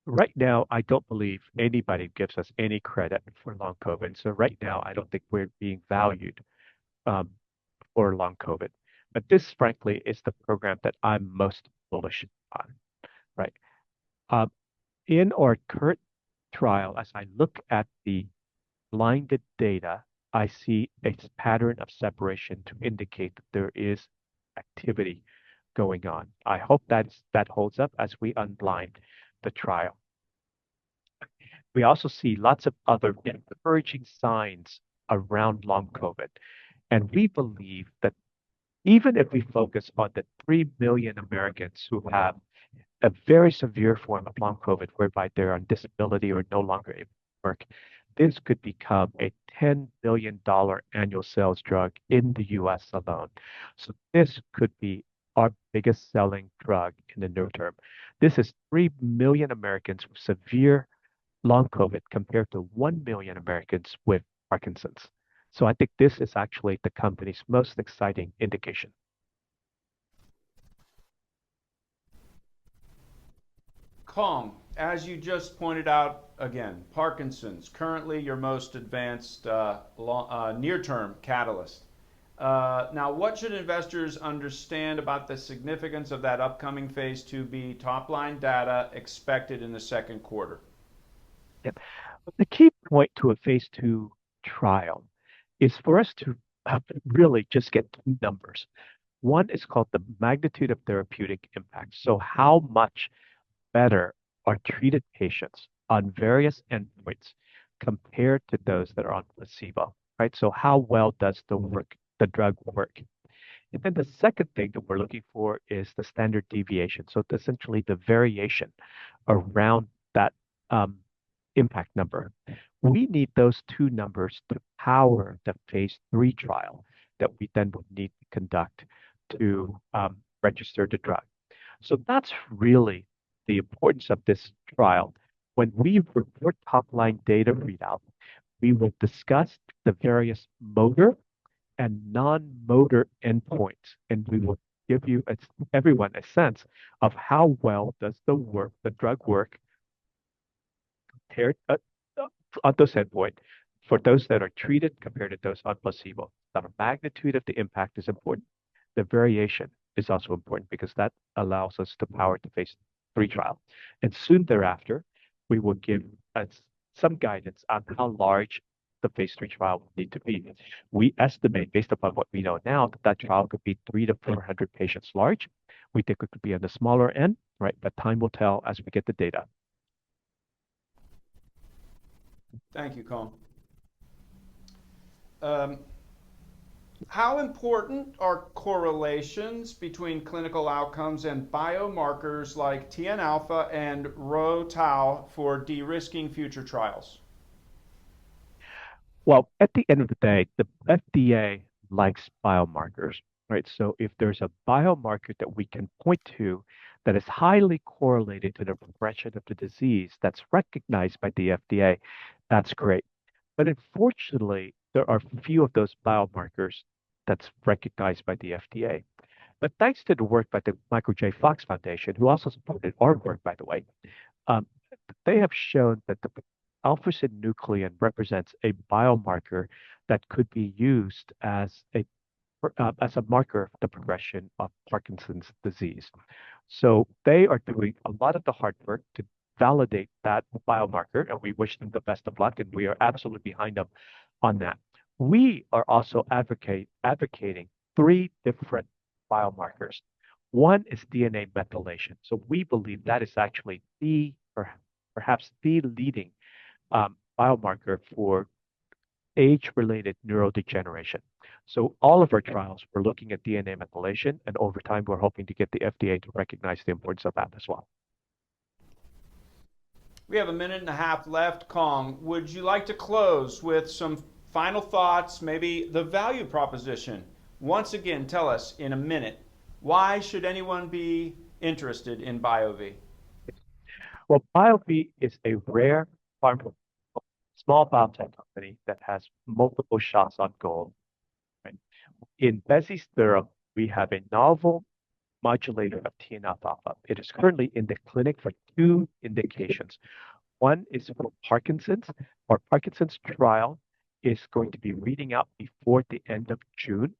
Right now, I don't believe anybody gives us any credit for long COVID. So right now, I don't think we're being valued for long COVID. But this, frankly, is the program that I'm most bullish on, right? In our current trial, as I look at the blinded data, I see a pattern of separation to indicate that there is activity going on. I hope that holds up as we unblind the trial. We also see lots of other encouraging signs around long COVID. And we believe that even if we focus on the 3 million Americans who have a very severe form of long COVID, whereby they're on disability or no longer able to work, this could become a $10 billion annual sales drug in the US alone. So this could be our biggest selling drug in the near term. This is 3 million Americans with severe long COVID compared to 1 million Americans with Parkinson's. So I think this is actually the company's most exciting indication. Kong, as you just pointed out, again, Parkinson's, currently your most advanced near-term catalyst. Now, what should investors understand about the significance of that upcoming phase 2b top-line data expected in the second quarter? Yep. The key point to a phase 2 trial is for us to really just get two numbers. One is called the magnitude of therapeutic impact. So how much better are treated patients on various endpoints compared to those that are on placebo, right? So how well does the drug work? And then the second thing that we're looking for is the standard deviation. So essentially the variation around that impact number. We need those two numbers to power the phase 3 trial that we then would need to conduct to register the drug. So that's really the importance of this trial. When we report top-line data readout, we will discuss the various motor and non-motor endpoints, and we will give you everyone a sense of how well does the drug work compared on those endpoints for those that are treated compared to those on placebo. The magnitude of the impact is important. The variation is also important because that allows us to power the phase 3 trial. And soon thereafter, we will give some guidance on how large the phase 3 trial will need to be. We estimate, based upon what we know now, that trial could be 300 to 400 patients large. We think it could be on the smaller end, right? But time will tell as we get the data. Thank you, Kong. How important are correlations between clinical outcomes and biomarkers like TN-alpha and Rho-tau for de-risking future trials? Well, at the end of the day, the FDA likes biomarkers, right? So if there's a biomarker that we can point to that is highly correlated to the progression of the disease that's recognized by the FDA, that's great. But unfortunately, there are few of those biomarkers that's recognized by the FDA. But thanks to the work by the Michael J. Fox Foundation, who also supported our work, by the way, they have shown that the alpha-synuclein represents a biomarker that could be used as a marker of the progression of Parkinson's disease. So they are doing a lot of the hard work to validate that biomarker, and we wish them the best of luck, and we are absolutely behind them on that. We are also advocating 3 different biomarkers. One is DNA methylation. So we believe that is actually perhaps the leading biomarker for age-related neurodegeneration. So all of our trials, we're looking at DNA methylation, and over time, we're hoping to get the FDA to recognize the importance of that as well. We have a minute and a half left. Kong, would you like to close with some final thoughts, maybe the value proposition? Once again, tell us in a minute, why should anyone be interested in BioVie? Well, BioVie is a rare small biotech company that has multiple shots on goal. Right? In bezisterim, we have a novel modulator of TNF-alpha. It is currently in the clinic for 2 indications. One is for Parkinson's. Our Parkinson's trial is going to be reading out before the end of June.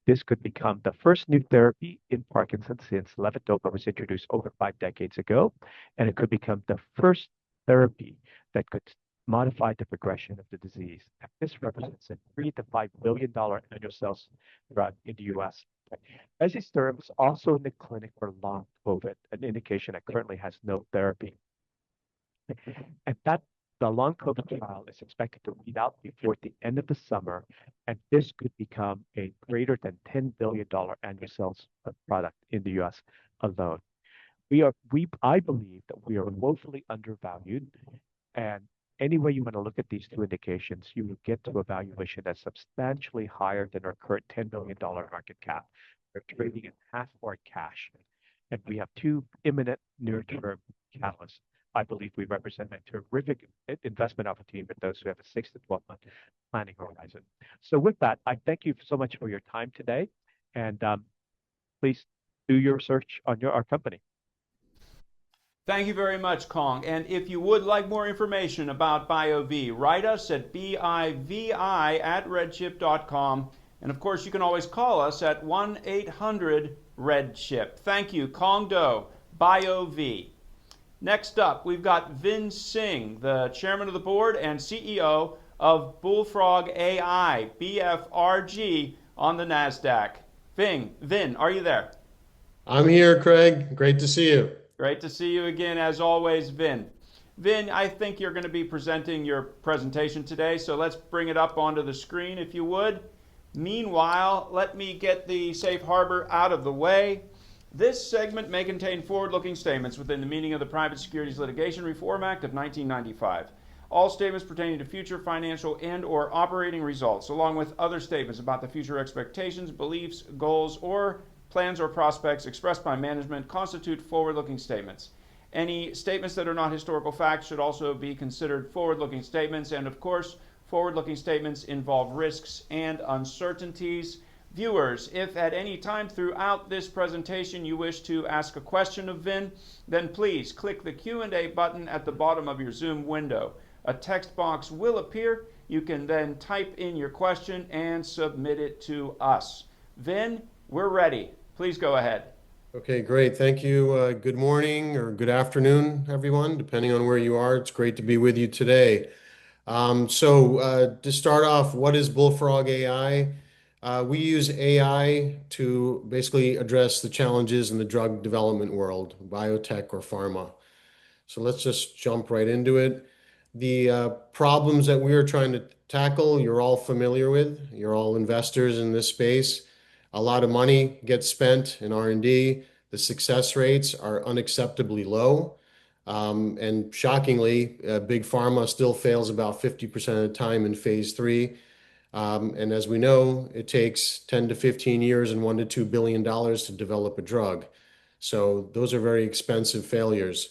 this could become the first new therapy in Parkinson's since levodopa was introduced over 5 decades ago, and it could become the first therapy that could modify the progression of the disease. And this represents a $3 to $5 billion annual sales drug in the U.S. Resistor is also in the clinic for long COVID, an indication that currently has no therapy. And that the long COVID trial is expected to read out before the end of the summer, and this could become a greater than $10 billion annual sales product in the U.S. alone. I believe that we are woefully undervalued, and any way you want to look at these two indications, you will get to a valuation that's substantially higher than our current $10 billion market cap. We're trading at half our cash, and we have two imminent near-term catalysts. I believe we represent a terrific investment opportunity for those who have a 6 to 12-month planning horizon. So with that, I thank you so much for your time today, and please do your research on our company. Thank you very much, Kong. And if you would like more information about BioVie, write us at bivi@redchip.com. And of course, you can always call us at 1-800-REDCHIP. Thank you, Kong Do, BioVie. Next up, we've got Vin Singh, the chairman of the board and CEO of Bullfrog AI, BFRG, on the Nasdaq. Vin, are you there? I'm here, Craig. Great to see you. Great to see you again, as always, Vin. Vin, I think you're going to be presenting your presentation today, so let's bring it up onto the screen, if you would. Meanwhile, let me get the safe harbor out of the way. This segment may contain forward-looking statements within the meaning of the Private Securities Litigation Reform Act of 1995. All statements pertaining to future financial and/or operating results, along with other statements about the future expectations, beliefs, goals, or plans or prospects expressed by management constitute forward-looking statements. Any statements that are not historical facts should also be considered forward-looking statements, and of course, forward-looking statements involve risks and uncertainties. Viewers, if at any time throughout this presentation you wish to ask a question of Vin, then please click the Q&A button at the bottom of your Zoom window. A text box will appear. You can then type in your question and submit it to us. Vin, we're ready. Please go ahead. Okay, great. Thank you. Good morning or good afternoon, everyone, depending on where you are. It's great to be with you today. To start off, what is Bullfrog AI? We use AI to basically address the challenges in the drug development world, biotech or pharma. So let's just jump right into it. The problems that we are trying to tackle, you're all familiar with. You're all investors in this space. A lot of money gets spent in R&D. The success rates are unacceptably low. And shockingly, big pharma still fails about 50% of the time in phase 3. And as we know, it takes 10 to 15 years and $1 to $2 billion to develop a drug. So those are very expensive failures.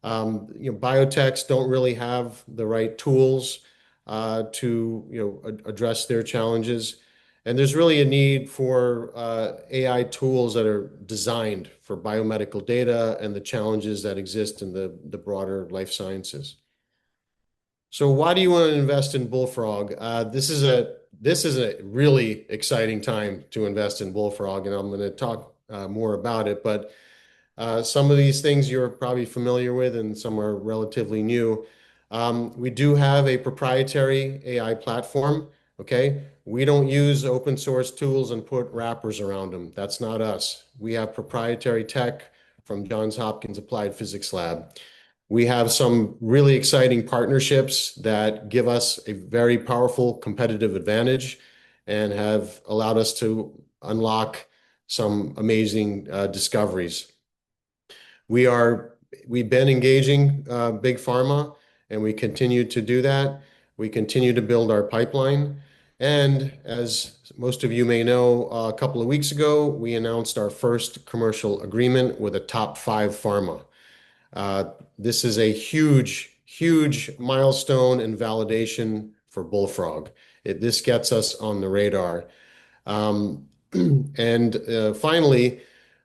Biotechs don't really have the right tools to address their challenges. And there's really a need for AI tools that are designed for biomedical data and the challenges that exist in the broader life sciences. So why do you want to invest in Bullfrog? This is a really exciting time to invest in Bullfrog, and I'm going to talk more about it. But some of these things you're probably familiar with, and some are relatively new. We do have a proprietary AI platform. Okay, we don't use open source tools and put wrappers around them. That's not us. We have proprietary tech from Johns Hopkins Applied Physics Lab. We have some really exciting partnerships that give us a very powerful competitive advantage and have allowed us to unlock some amazing discoveries. We've been engaging big pharma, and we continue to do that. We continue to build our pipeline. And as most of you may know, a couple of weeks ago, we announced our first commercial agreement with a top 5 pharma. This is a huge, huge milestone and validation for Bullfrog. This gets us on the radar. Finally,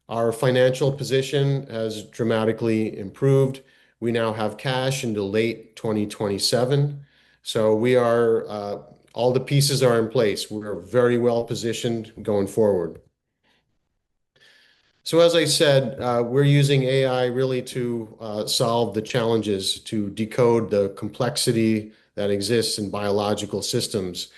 our financial position has dramatically improved. We now have cash into late 2027. So we are all the pieces are in place. We're very well positioned going forward. So as I said, we're using AI really to solve the challenges, to decode the complexity that exists in biological systems.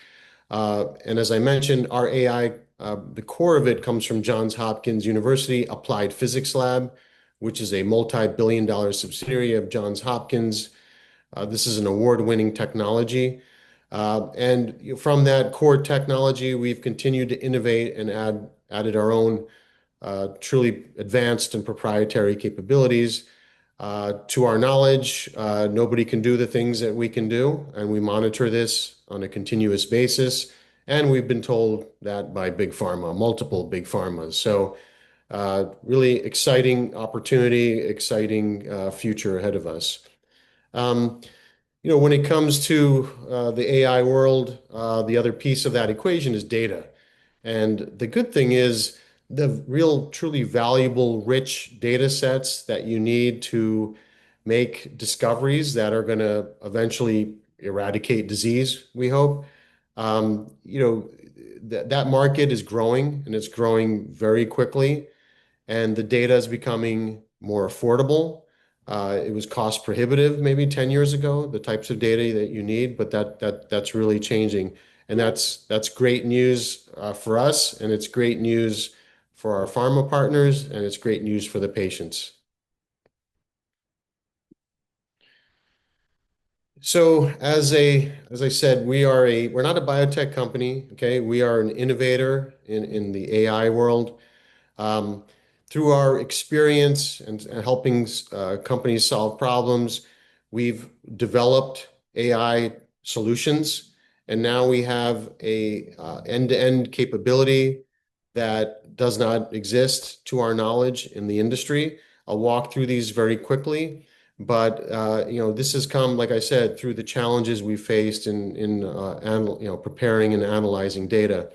And as I mentioned, our AI, the core of it comes from Johns Hopkins University Applied Physics Lab, which is a multi-billion-dollar subsidiary of Johns Hopkins. This is an award-winning technology. And from that core technology, we've continued to innovate and added our own truly advanced and proprietary capabilities. To our knowledge, nobody can do the things that we can do, and we monitor this on a continuous basis. And we've been told that by Big Pharma, multiple Big Pharmas. So really exciting opportunity, exciting future ahead of us. When it comes to the AI world, the other piece of that equation is data. And the good thing is the real, truly valuable, rich data sets that you need to make discoveries that are going to eventually eradicate disease, we hope. That market is growing, and it's growing very quickly, and the data is becoming more affordable. It was cost prohibitive maybe 10 years ago, the types of data that you need, but that's really changing. And that's great news for us, and it's great news for our pharma partners, and it's great news for the patients. So as I said, we're not a biotech company, okay? We are an innovator in the AI world. Through our experience and helping companies solve problems, we've developed AI solutions, and now we have a end-to-end capability that does not exist to our knowledge in the industry. I'll walk through these very quickly, but this has come, like I said, through the challenges we faced in preparing and analyzing data.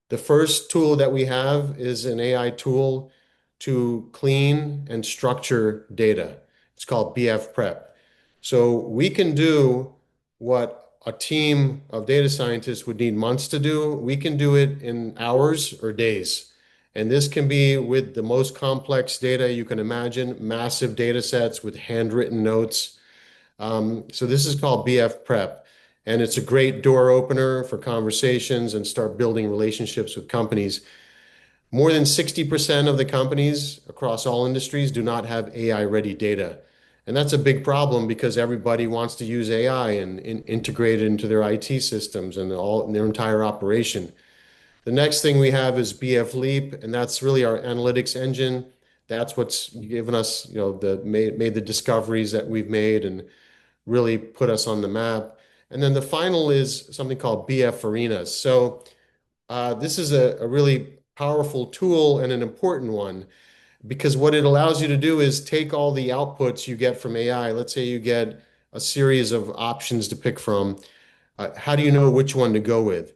The first tool that we have is an AI tool to clean and structure data. It's called BF Prep. So we can do what a team of data scientists would need months to do. We can do it in hours or days. And this can be with the most complex data you can imagine, massive data sets with handwritten notes. So this is called BF Prep. And it's a great door opener for conversations and start building relationships with companies. More than 60% of the companies across all industries do not have AI-ready data. And that's a big problem because everybody wants to use AI and integrate it into their IT systems and their entire operation. The next thing we have is BF Leap, and that's really our analytics engine. That's what's given us, made the discoveries that we've made and really put us on the map. And then the final is something called BF Arenas. So this is a really powerful tool and an important one, because what it allows you to do is take all the outputs you get from AI. Let's say you get a series of options to pick from. How do you know which one to go with?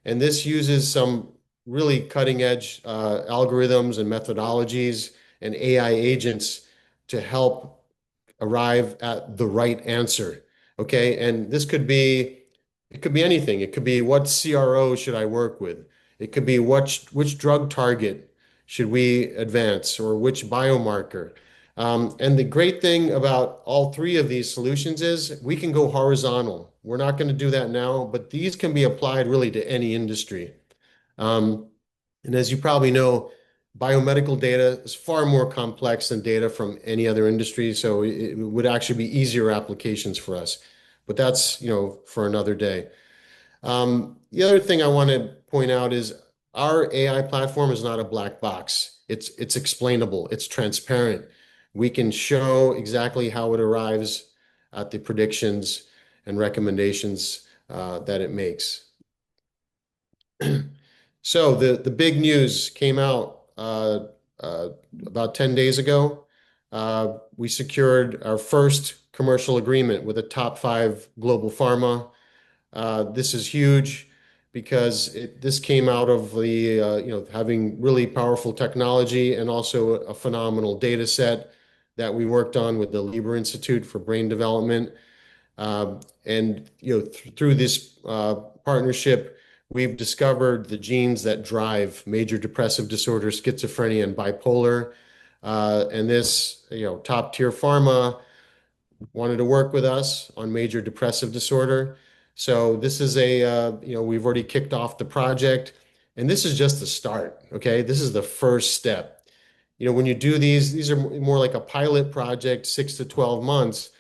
And this uses some really cutting-edge algorithms and methodologies and AI agents to help arrive at the right answer. Okay, and it could be anything. It could be, what CRO should I work with? It could be which drug target should we advance, or which biomarker. And the great thing about all three of these solutions is we can go horizontal. We're not going to do that now, but these can be applied really to any industry. And as you probably know, biomedical data is far more complex than data from any other industry, so it would actually be easier applications for us. But that's, for another day. The other thing I want to point out is our AI platform is not a black box. It's explainable. It's transparent. We can show exactly how it arrives at the predictions and recommendations that it makes. So the big news came out about 10 days ago. We secured our first commercial agreement with a top 5 global pharma. This is huge because this came out of the having really powerful technology and also a phenomenal data set that we worked on with the Lieber Institute for Brain Development. And through this partnership, we've discovered the genes that drive major depressive disorder, schizophrenia, and bipolar. And this, top-tier pharma wanted to work with us on major depressive disorder. So this is we've already kicked off the project, and this is just the start, okay? This is the first step. When you do these are more like a pilot project, 6 to 12 months,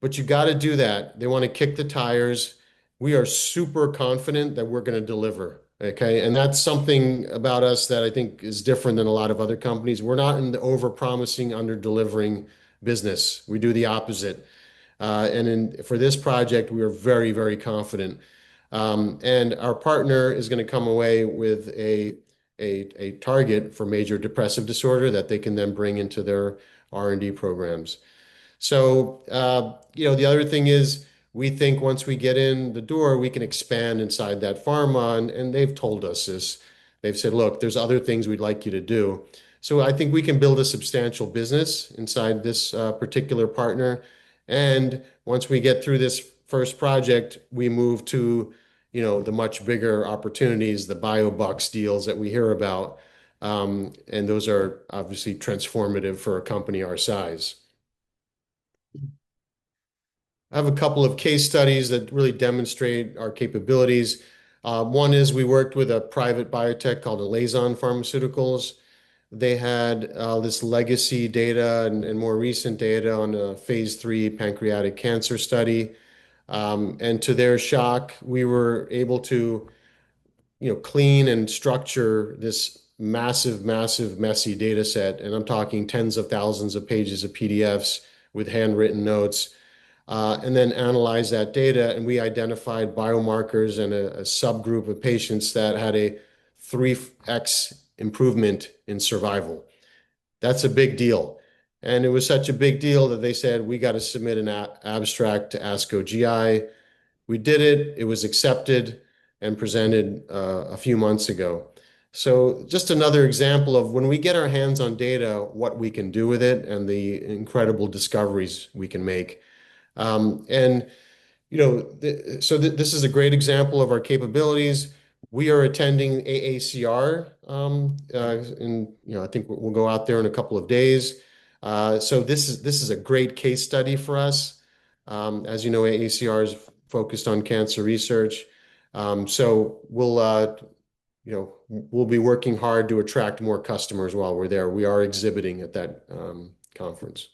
but you got to do that. They want to kick the tires. We are super confident that we're going to deliver, okay? And that's something about us that I think is different than a lot of other companies. We're not in the over-promising, under-delivering business. We do the opposite. For this project, we are very, very confident. And our partner is going to come away with a target for major depressive disorder that they can then bring into their R&D programs. So, the other thing is we think once we get in the door, we can expand inside that pharma, and they've told us this. They've said, look, there's other things we'd like you to do. So I think we can build a substantial business inside this particular partner. And once we get through this first project, we move to, the much bigger opportunities, the biobucks deals that we hear about. And those are obviously transformative for a company our size. I have a couple of case studies that really demonstrate our capabilities. One is we worked with a private biotech called Alazon Pharmaceuticals. They had this legacy data and more recent data on a phase 3 pancreatic cancer study. And to their shock, we were able to, clean and structure this massive, messy data set. And I'm talking tens of thousands of pages of PDFs with handwritten notes. And then analyze that data, and we identified biomarkers and a subgroup of patients that had a 3x improvement in survival. That's a big deal. And it was such a big deal that they said, we got to submit an abstract to ASCO GI. We did it. It was accepted and presented a few months ago. So just another example of when we get our hands on data, what we can do with it and the incredible discoveries we can make. This is a great example of our capabilities. We are attending AACR, and I think we'll go out there in a couple of days. So this is a great case study for us. As you know, AACR is focused on cancer research. So we'll be working hard to attract more customers while we're there. We are exhibiting at that conference.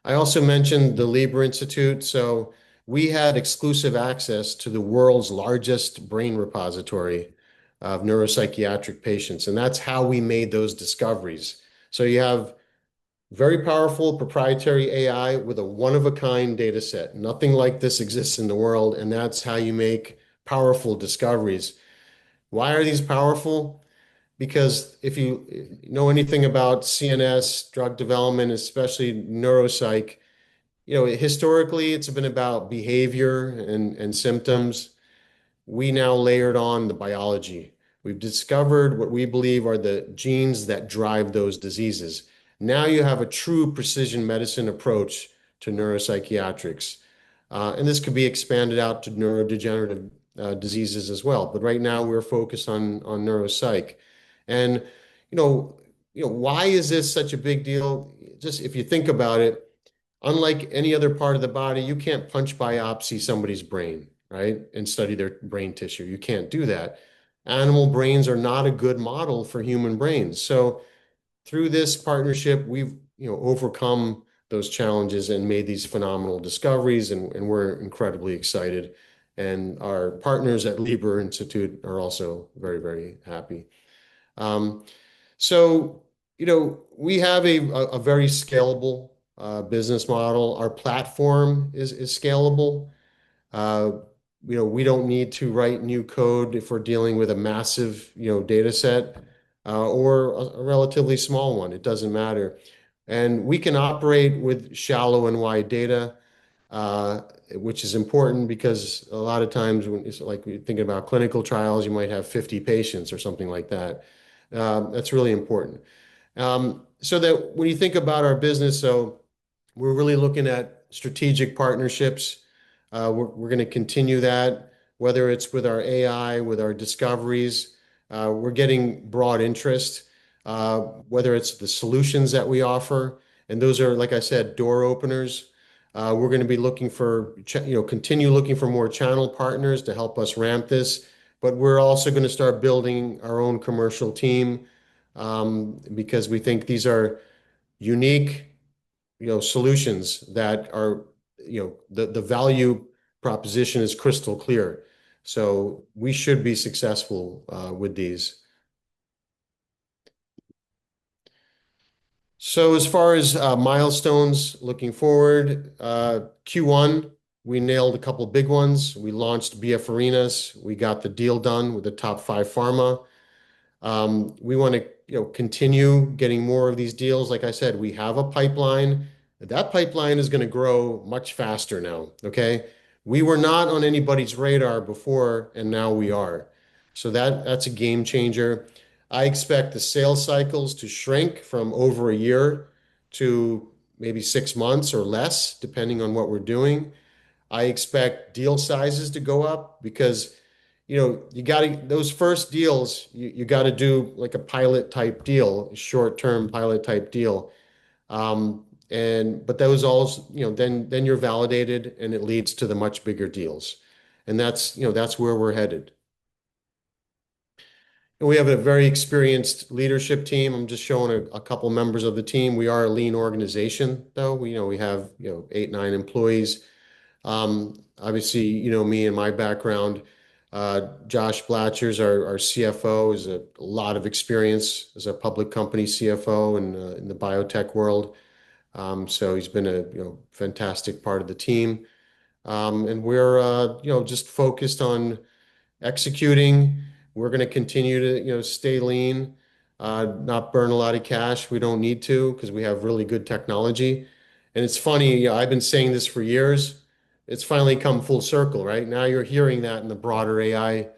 I also mentioned the Lieber Institute. So we had exclusive access to the world's largest brain repository of neuropsychiatric patients. And that's how we made those discoveries. So you have very powerful proprietary AI with a one-of-a-kind data set. Nothing like this exists in the world. And that's how you make powerful discoveries. Why are these powerful? Because if you know anything about CNS drug development, especially neuropsych, historically it's been about behavior and symptoms. We now layered on the biology. We've discovered what we believe are the genes that drive those diseases. Now you have a true precision medicine approach to neuropsychiatrics. And this could be expanded out to neurodegenerative diseases as well. But right now we're focused on neuropsych. And, why is this such a big deal? Just if you think about it, unlike any other part of the body, you can't punch biopsy somebody's brain, right? And study their brain tissue. You can't do that. Animal brains are not a good model for human brains. So through this partnership, we've, overcome those challenges and made these phenomenal discoveries, and we're incredibly excited. And our partners at Lieber Institute are also very, very happy. We have a very scalable business model. Our platform is scalable. We don't need to write new code if we're dealing with a massive, data set or a relatively small one. It doesn't matter. And we can operate with shallow and wide data, which is important because a lot of times when it's like we're thinking about clinical trials, you might have 50 patients or something like that. That's really important. So that when you think about our business, so we're really looking at strategic partnerships. We're going to continue that, whether it's with our AI, with our discoveries. We're getting broad interest, whether it's the solutions that we offer. And those are, like I said, door openers. We're going to be looking for, continue looking for more channel partners to help us ramp this. But we're also going to start building our own commercial team, because we think these are unique, solutions that are, the value proposition is crystal clear. So we should be successful with these. So as far as milestones looking forward, Q1, we nailed a couple big ones. We launched Biopharma. We got the deal done with the top 5 pharma. We want to, continue getting more of these deals. Like I said, we have a pipeline. That pipeline is going to grow much faster now, okay? We were not on anybody's radar before, and now we are. So that's a game changer. I expect the sales cycles to shrink from over a year to maybe 6 months or less, depending on what we're doing. I expect deal sizes to go up because, you got to, those first deals, you got to do like a pilot type deal, a short-term pilot type deal. But those also, then you're validated and it leads to the much bigger deals. And that's where we're headed. And we have a very experienced leadership team. I'm just showing a couple members of the team. We are a lean organization, though. We have 8, 9 employees. Obviously, me and my background. Josh Blatchers, our CFO, is a lot of experience as a public company CFO in the biotech world. So he's been a fantastic part of the team. And we're just focused on executing. We're going to continue to stay lean, not burn a lot of cash. We don't need to because we have really good technology. And it's funny, I've been saying this for years. It's finally come full circle, right? Now you're hearing that in the broader AI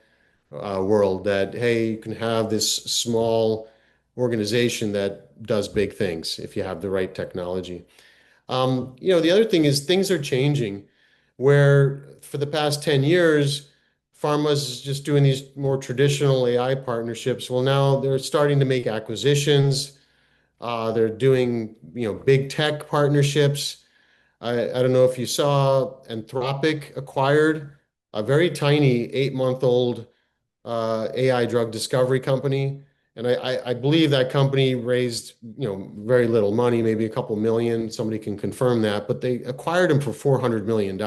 world that, hey, you can have this small organization that does big things if you have the right technology. The other thing is things are changing where for the past 10 years, pharma's just doing these more traditional AI partnerships. Well, now they're starting to make acquisitions. They're doing, big tech partnerships. I don't know if you saw Anthropic acquired a very tiny 8-month-old AI drug discovery company. And I believe that company raised, very little money, maybe a couple million. Somebody can confirm that, but they acquired them for $400 million.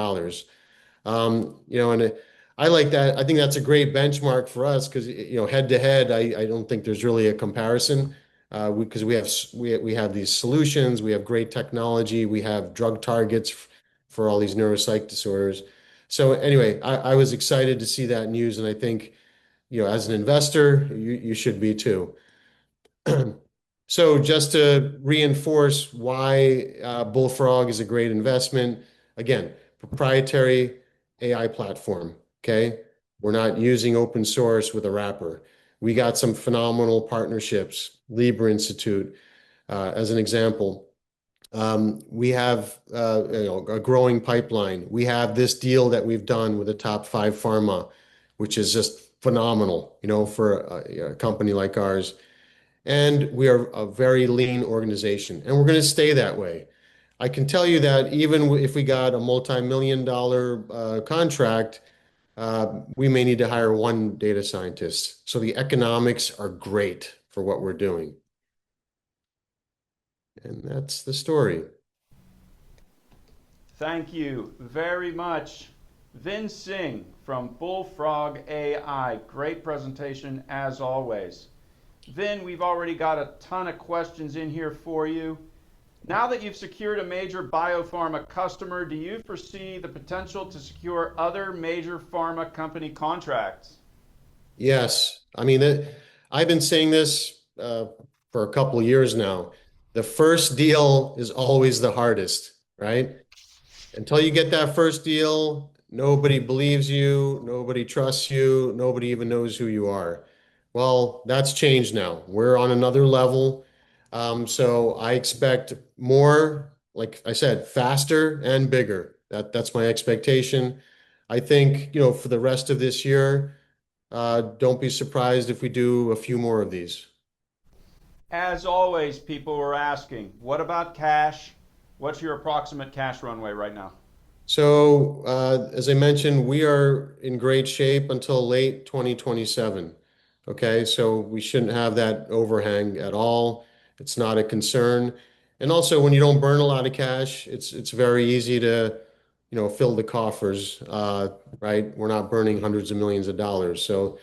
And I like that. I think that's a great benchmark for us because, head to head, I don't think there's really a comparison. Because we have these solutions, we have great technology, we have drug targets for all these neuropsych disorders. So anyway, I was excited to see that news, and I think, as an investor, you should be too. So just to reinforce why Bullfrog is a great investment, again, proprietary AI platform, okay? We're not using open source with a wrapper. We got some phenomenal partnerships, Libre Institute, as an example. We have a growing pipeline. We have this deal that we've done with the top 5 pharma, which is just phenomenal, for a company like ours. And we are a very lean organization, and we're going to stay that way. I can tell you that even if we got a multi-million-dollar contract, we may need to hire 1 data scientist. So the economics are great for what we're doing. And that's the story. Thank you very much, Vin Singh from Bullfrog AI. Great presentation as always. Vin, we've already got a ton of questions in here for you. Now that you've secured a major biopharma customer, do you foresee the potential to secure other major pharma company contracts? Yes. I mean, I've been saying this for a couple of years now. The first deal is always the hardest, right? Until you get that first deal, nobody believes you, nobody trusts you, nobody even knows who you are. Well, that's changed now. We're on another level. So I expect more like I said, faster and bigger. That's my expectation. I think, for the rest of this year, don't be surprised if we do a few more of these. As always, people were asking, what about cash? What's your approximate cash runway right now? So, as I mentioned, we are in great shape until late 2027. Okay, so we shouldn't have that overhang at all. It's not a concern. And also, when you don't burn a lot of cash, it's very easy to, fill the coffers, right? We're not burning hundreds of millions of dollars. So,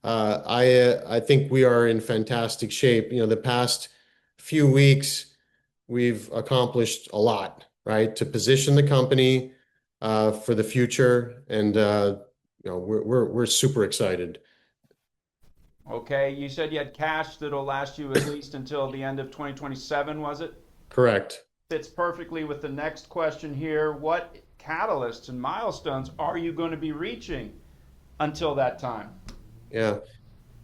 I think we are in fantastic shape. The past few weeks, we've accomplished a lot, right, to position the company for the future, and we're super excited. Okay, you said you had cash that'll last you at least until the end of 2027, was it? Correct. Fits perfectly with the next question here. What catalysts and milestones are you going to be reaching until that time? Yeah.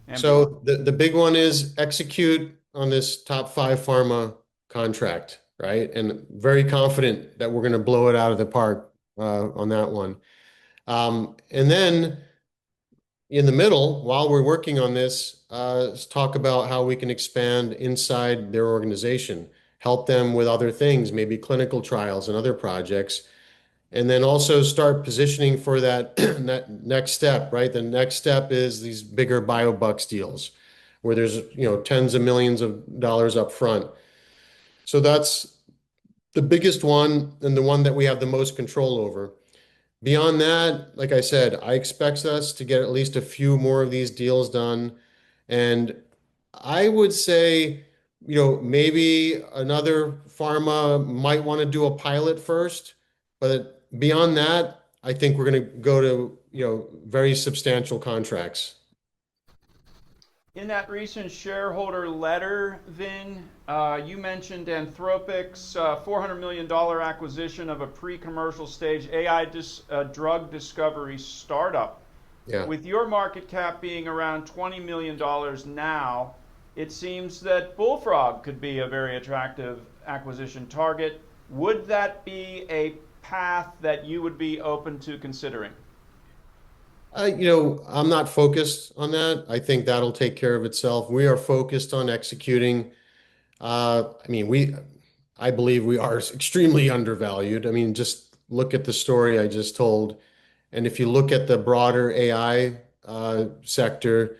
And So the big one is execute on this top 5 pharma contract, right? And very confident that we're going to blow it out of the park on that one. And then in the middle, while we're working on this, let's talk about how we can expand inside their organization, help them with other things, maybe clinical trials and other projects, and then also start positioning for that next step, right? The next step is these bigger biobucks deals where there's, tens of millions of dollars up front. So that's the biggest one and the one that we have the most control over. Beyond that, like I said, I expect us to get at least a few more of these deals done. And I would say, maybe another pharma might want to do a pilot first, but beyond that, I think we're going to go to, very substantial contracts. in that recent shareholder letter, Vin, you mentioned Anthropic's $400 million acquisition of a pre-commercial stage AI drug discovery startup. Yeah. With your market cap being around $20 million now, it seems that Bullfrog could be a very attractive acquisition target. Would that be a path that you would be open to considering? I'm not focused on that. I think that'll take care of itself. We are focused on executing. I believe we are extremely undervalued. I mean, just look at the story I just told. And if you look at the broader AI sector,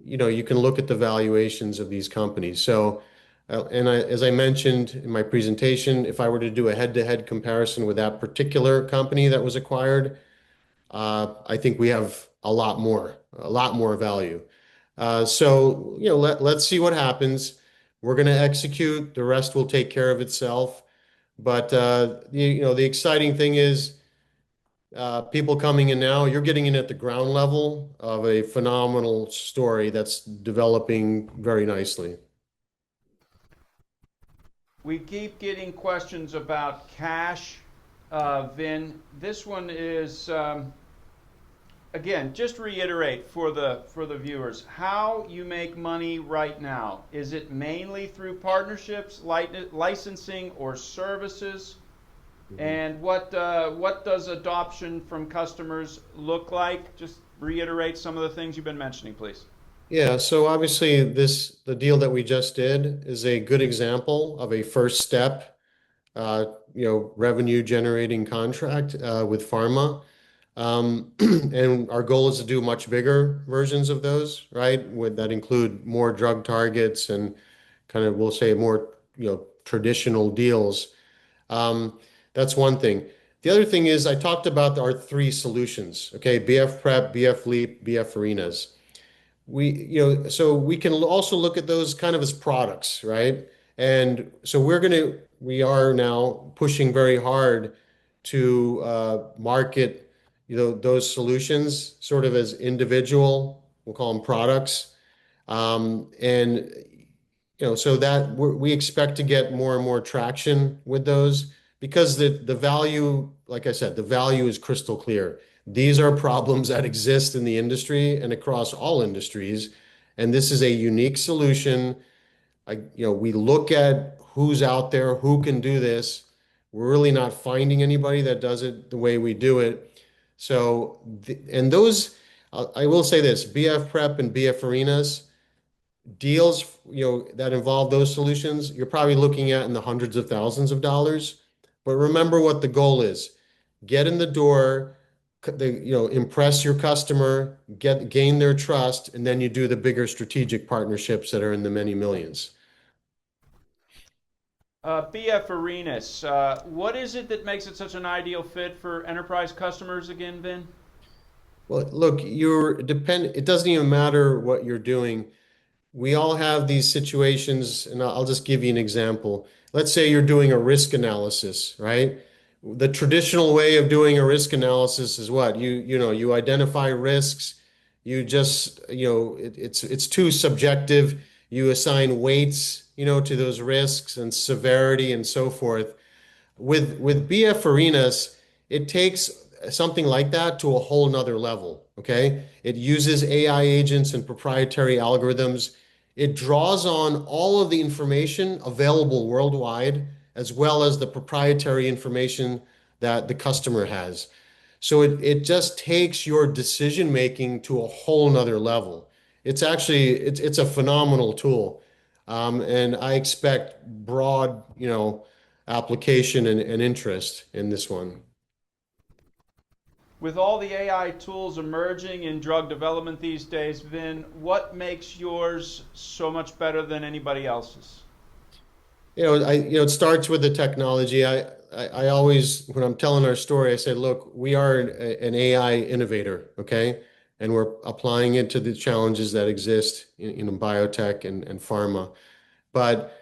you can look at the valuations of these companies. So, as I mentioned in my presentation, if I were to do a head-to-head comparison with that particular company that was acquired, I think we have a lot more value. So, let's see what happens. We're going to execute. The rest will take care of itself. But, the exciting thing is people coming in now, you're getting in at the ground level of a phenomenal story that's developing very nicely. We keep getting questions about cash, Vin. This one is, again, just reiterate for the viewers, how you make money right now. Is it mainly through partnerships, licensing, or services? And what does adoption from customers look like? Just reiterate some of the things you've been mentioning, please. Yeah, so obviously the deal that we just did is a good example of a first step, revenue generating contract with pharma. And our goal is to do much bigger versions of those, right? That include more drug targets and kind of, we'll say, more, traditional deals. That's one thing. The other thing is I talked about our 3 solutions, okay? BF Prep, BF Leap, BF Arenas. So we can also look at those kind of as products, right? And so we are now pushing very hard to market, those solutions sort of as individual, we'll call them products. And so that we expect to get more and more traction with those because the value, like I said, the value is crystal clear. These are problems that exist in the industry and across all industries, and this is a unique solution. We look at who's out there, who can do this, We're really not finding anybody that does it the way we do it. So, and those, I will say this, BF Prep and BF Arenas, deals, that involve those solutions, you're probably looking at in the hundreds of thousands of dollars. But remember what the goal is. Get in the door, impress your customer, gain their trust, and then you do the bigger strategic partnerships that are in the many millions. BF Arenas, what is it that makes it such an ideal fit for enterprise customers again, Vin? Well, look, it doesn't even matter what you're doing. We all have these situations, and I'll just give you an example. Let's say you're doing a risk analysis, right? The traditional way of doing a risk analysis is what? You identify risks. You just, it's too subjective. You assign weights, to those risks and severity and so forth. With BF Arenas, it takes something like that to a whole nother level, okay? It uses AI agents and proprietary algorithms. It draws on all of the information available worldwide, as well as the proprietary information that the customer has. So it just takes your decision making to a whole nother level. It's a phenomenal tool. And I expect broad, application and interest in this one. With all the AI tools emerging in drug development these days, Vin, what makes yours so much better than anybody else's? It starts with the technology. I always, when I'm telling our story, I say, look, we are an AI innovator, okay? And we're applying it to the challenges that exist in biotech and pharma. But,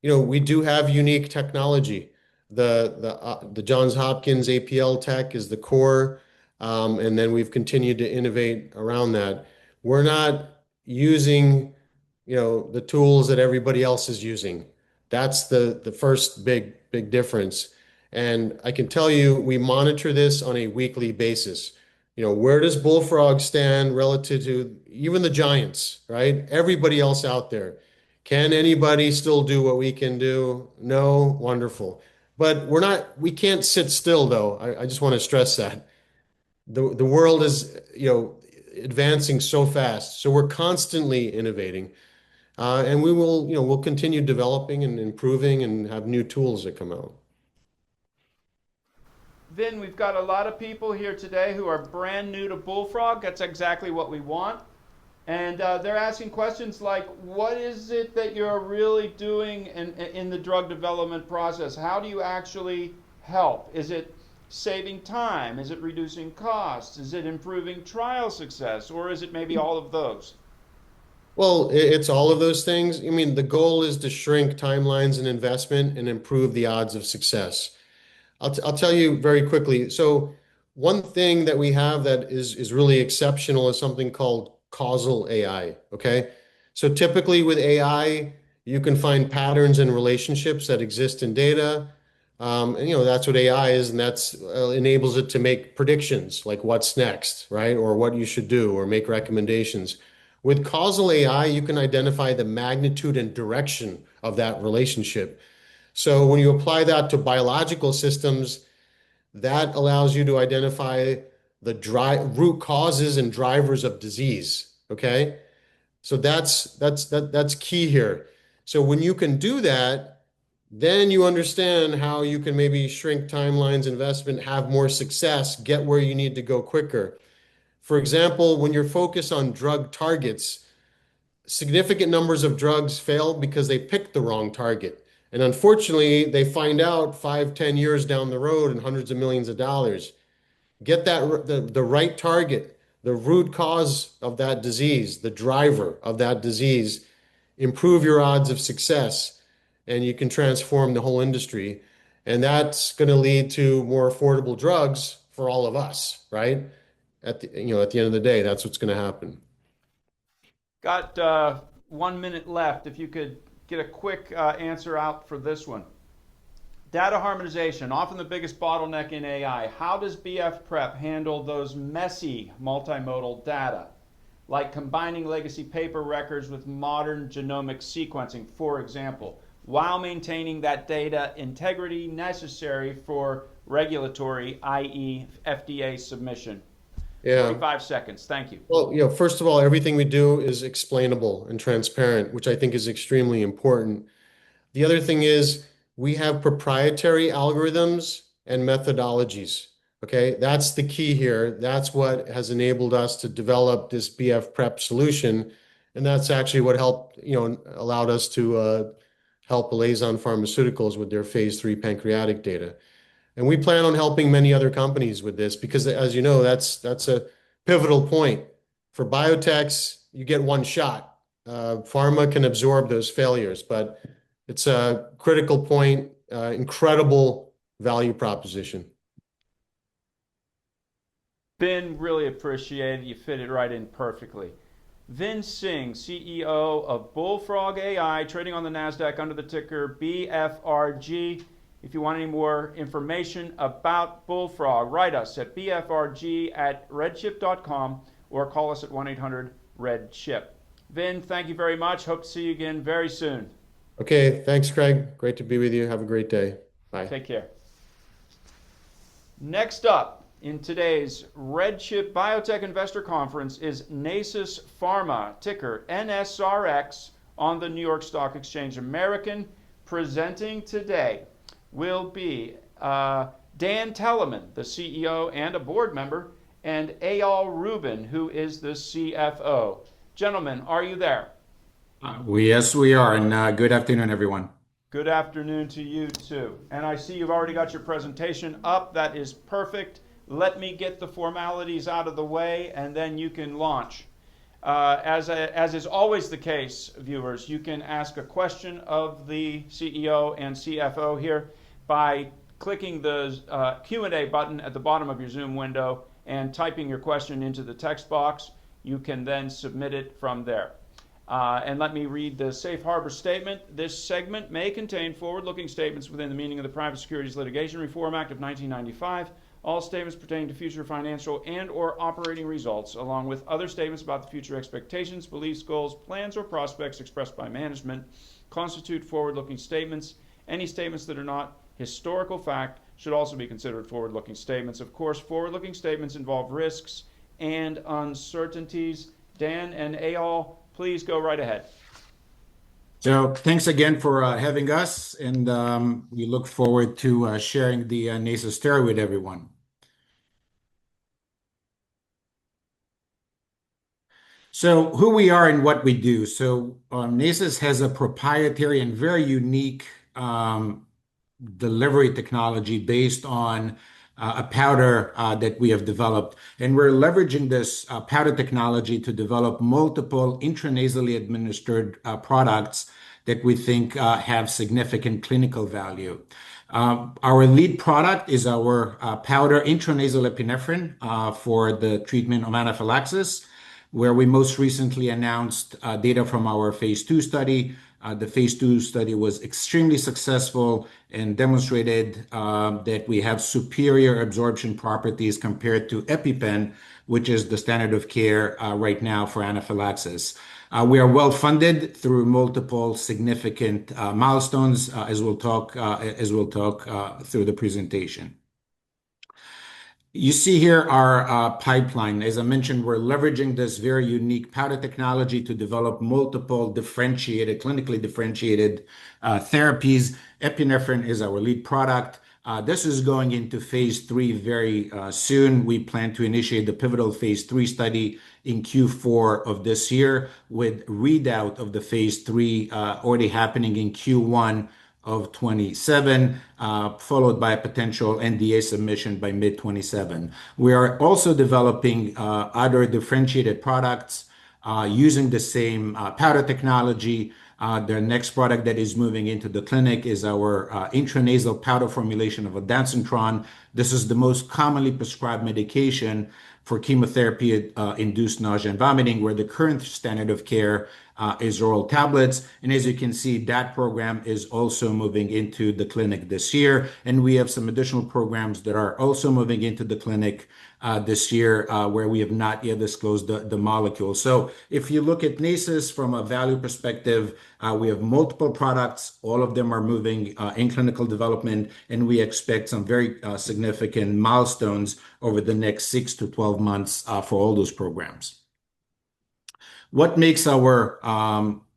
we do have unique technology. The Johns Hopkins APL tech is the core. And then we've continued to innovate around that. We're not using, the tools that everybody else is using. That's the first big difference. And I can tell you, we monitor this on a weekly basis. Where does Bullfrog stand relative to even the giants, right? Everybody else out there. Can anybody still do what we can do? No, wonderful. But we can't sit still though. I just want to stress that. The world is, advancing so fast. So we're constantly innovating. And we'll continue developing and improving and have new tools that come out. Vin, we've got a lot of people here today who are brand new to Bullfrog. That's exactly what we want. And they're asking questions like, what is it that you're really doing in the drug development process? How do you actually help? Is it saving time? Is it reducing costs? Is it improving trial success? Or is it maybe all of those? Well, it's all of those things. I mean, the goal is to shrink timelines and investment and improve the odds of success. I'll tell you very quickly. So one thing that we have that is really exceptional is something called causal AI, okay? So typically with AI, you can find patterns and relationships that exist in data. And that's what AI is, and that's enables it to make predictions like what's next, right? Or what you should do, or make recommendations. With causal AI, you can identify the magnitude and direction of that relationship. So when you apply that to biological systems, that allows you to identify the root causes and drivers of disease, okay? So that's key here. So when you can do that, then you understand how you can maybe shrink timelines, investment, have more success, get where you need to go quicker. For example, when you're focused on drug targets, significant numbers of drugs fail because they picked the wrong target. And unfortunately, they find out 5-10 years down the road and hundreds of millions of dollars. Get the right target, the root cause of that disease, the driver of that disease, improve your odds of success, and you can transform the whole industry. And that's going to lead to more affordable drugs for all of us, right? At the end of the day, that's what's going to happen. Got 1 minute left. If you could get a quick answer out for this one. Data harmonization, often the biggest bottleneck in AI. How does BF Prep handle those messy multimodal data, like combining legacy paper records with modern genomic sequencing, for example? while maintaining that data integrity necessary for regulatory, i.e. FDA submission. Yeah. 45 seconds. Thank you. Well, first of all, everything we do is explainable and transparent, which I think is extremely important. The other thing is we have proprietary algorithms and methodologies. Okay, that's the key here. That's what has enabled us to develop this BF prep solution. And that's actually what helped, allowed us to help Liaison Pharmaceuticals with their phase 3 pancreatic data. And we plan on helping many other companies with this because, as you know, that's a pivotal point. For biotechs, you get one shot. Pharma can absorb those failures, but it's a critical point, incredible value proposition. Vin, really appreciate it. You fit it right in perfectly. Vin Singh, CEO of Bullfrog AI, trading on the Nasdaq under the ticker BFRG. If you want any more information about Bullfrog, write us at bfrg@redchip.com or call us at 1-800-RED-CHIP. Vin, thank you very much. Hope to see you again very soon. Okay, thanks, Craig. Great to be with you. Have a great day. Bye. Take care. Next up in today's RedChip Biotech Investor Conference is Nasus Pharma, ticker NSRX on the New York Stock Exchange American. Presenting today will be Dan Telemann, the CEO and a board member, and Eyal Rubin, who is the CFO. Gentlemen, are you there? Yes, we are. And good afternoon, everyone. Good afternoon to you too. And I see you've already got your presentation up. That is perfect. Let me get the formalities out of the way, and then you can launch. As is always the case, viewers, you can ask a question of the CEO and CFO here by clicking the Q&A button at the bottom of your Zoom window and typing your question into the text box. You can then submit it from there. And let me read the safe harbor statement. This segment may contain forward-looking statements within the meaning of the Private Securities Litigation Reform Act of 1995. All statements pertaining to future financial and or operating results, along with other statements about the future expectations, beliefs, goals, plans, or prospects expressed by management, constitute forward-looking statements. Any statements that are not historical fact should also be considered forward-looking statements. Of course, forward-looking statements involve risks and uncertainties. Dan and Eyal, please go right ahead. So thanks again for having us, and we look forward to sharing the Nasus story with everyone. So who we are and what we do. So Nasus has a proprietary and very unique delivery technology based on a powder that we have developed. And we're leveraging this powder technology to develop multiple intranasally administered products that we think have significant clinical value. Our lead product is our powder intranasal epinephrine for the treatment of anaphylaxis, where we most recently announced data from our phase 2 study. The phase 2 study was extremely successful and demonstrated that we have superior absorption properties compared to EpiPen, which is the standard of care right now for anaphylaxis. We are well funded through multiple significant milestones, as we'll talk through the presentation. You see here our pipeline. As I mentioned, we're leveraging this very unique powder technology to develop multiple clinically differentiated therapies. Epinephrine is our lead product. This is going into phase 3 very soon. We plan to initiate the pivotal phase 3 study in Q4 of this year, with readout of the phase 3 already happening in Q1 of 27, followed by a potential NDA submission by mid-27. We are also developing other differentiated products using the same powder technology. The next product that is moving into the clinic is our intranasal powder formulation of ondansetron. This is the most commonly prescribed medication for chemotherapy-induced nausea and vomiting, where the current standard of care is oral tablets. And as you can see, that program is also moving into the clinic this year. And we have some additional programs that are also moving into the clinic this year where we have not yet disclosed the molecule. So if you look at Nasus from a value perspective, we have multiple products. All of them are moving in clinical development, and we expect some very significant milestones over the next 6 to 12 months for all those programs. What makes our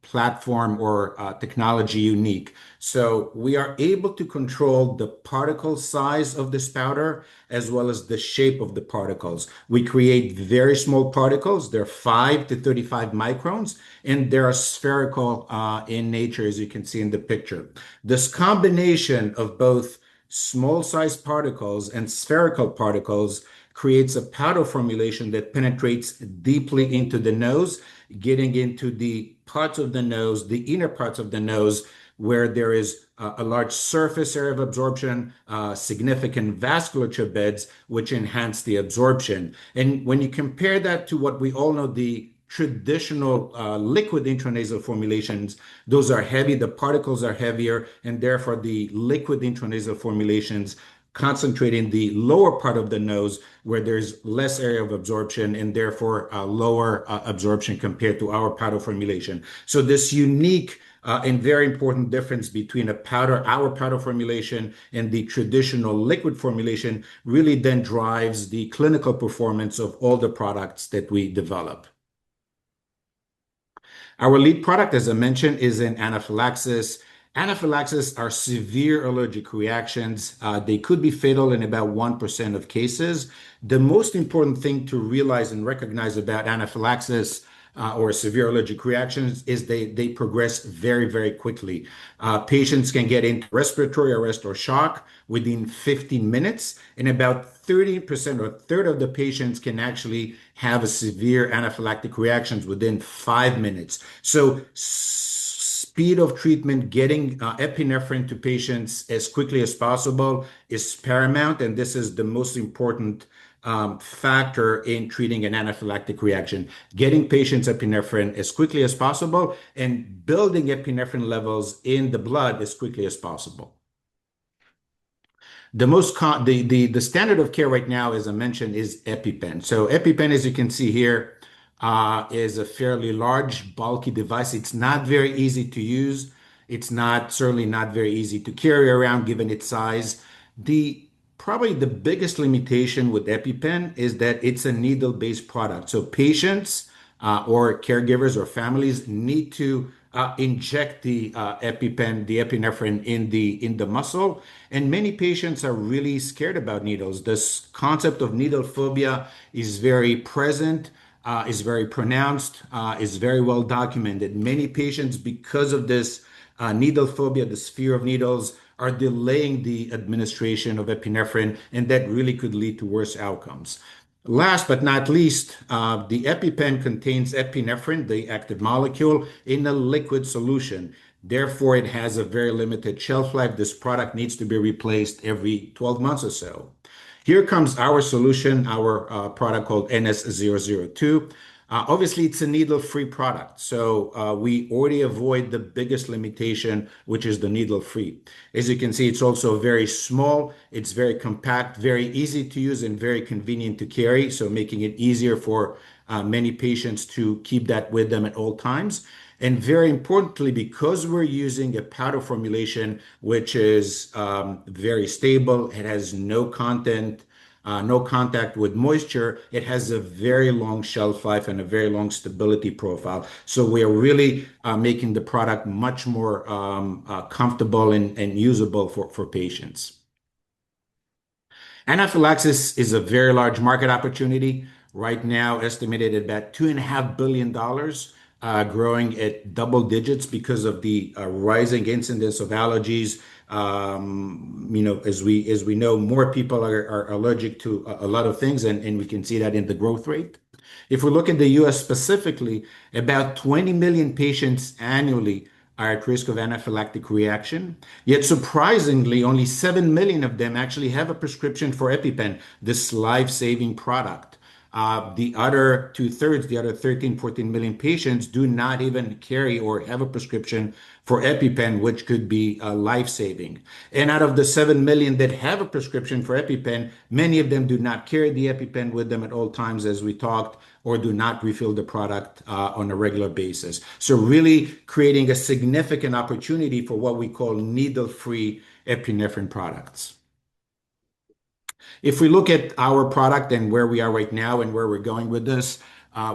platform or technology unique? So we are able to control the particle size of this powder as well as the shape of the particles. We create very small particles. They're 5 to 35 microns, and they are spherical in nature, as you can see in the picture. This combination of both small-sized particles and spherical particles creates a powder formulation that penetrates deeply into the nose, getting into the parts of the nose, the inner parts of the nose, where there is a large surface area of absorption, significant vasculature beds, which enhance the absorption. And when you compare that to what we all know, the traditional liquid intranasal formulations, those are heavy, the particles are heavier, and therefore the liquid intranasal formulations concentrate in the lower part of the nose where there's less area of absorption and therefore lower absorption compared to our powder formulation. So this unique and very important difference between our powder formulation and the traditional liquid formulation really then drives the clinical performance of all the products that we develop. Our lead product, as I mentioned, is an anaphylaxis. Anaphylaxis are severe allergic reactions. They could be fatal in about 1% of cases. The most important thing to realize and recognize about anaphylaxis or severe allergic reactions is they progress very, very quickly. Patients can get into respiratory arrest or shock within 15 minutes, and about 30% or a third of the patients can actually have a severe anaphylactic reactions within 5 minutes. So speed of treatment, getting epinephrine to patients as quickly as possible is paramount, and this is the most important factor in treating an anaphylactic reaction. Getting patients epinephrine as quickly as possible and building epinephrine levels in the blood as quickly as possible. The standard of care right now, as I mentioned, is EpiPen. So EpiPen, as you can see here, is a fairly large, bulky device. It's not very easy to use. It's certainly not very easy to carry around given its size. Probably the biggest limitation with EpiPen is that it's a needle-based product. So patients or caregivers or families need to inject the EpiPen, the epinephrine in the muscle. And many patients are really scared about needles. This concept of needle phobia is very present, is very pronounced, is very well documented. Many patients, because of this needle phobia, this fear of needles, are delaying the administration of epinephrine, and that really could lead to worse outcomes. Last but not least, the EpiPen contains epinephrine, the active molecule, in a liquid solution. Therefore, it has a very limited shelf life. This product needs to be replaced every 12 months or so. Here comes our solution, our product called NS002. Obviously, it's a needle-free product, so we already avoid the biggest limitation, which is the needle-free. As you can see, it's also very small, it's very compact, very easy to use, and very convenient to carry, so making it easier for many patients to keep that with them at all times. And very importantly, because we're using a powder formulation, which is very stable, it has no contact with moisture, it has a very long shelf life and a very long stability profile. So we are really making the product much more comfortable and usable for patients. Anaphylaxis is a very large market opportunity. Right now, estimated at about $2.5 billion, growing at double digits because of the rising incidence of allergies. As we know, more people are allergic to a lot of things, and we can see that in the growth rate. If we look at the US specifically, about 20 million patients annually are at risk of anaphylactic reaction. Yet surprisingly, only 7 million of them actually have a prescription for EpiPen, this life-saving product. The other two-thirds, the other 13, 14 million patients do not even carry or have a prescription for EpiPen, which could be life-saving. And out of the 7 million that have a prescription for EpiPen, many of them do not carry the EpiPen with them at all times, as we talked, or do not refill the product on a regular basis. So really creating a significant opportunity for what we call needle-free epinephrine products. If we look at our product and where we are right now and where we're going with this,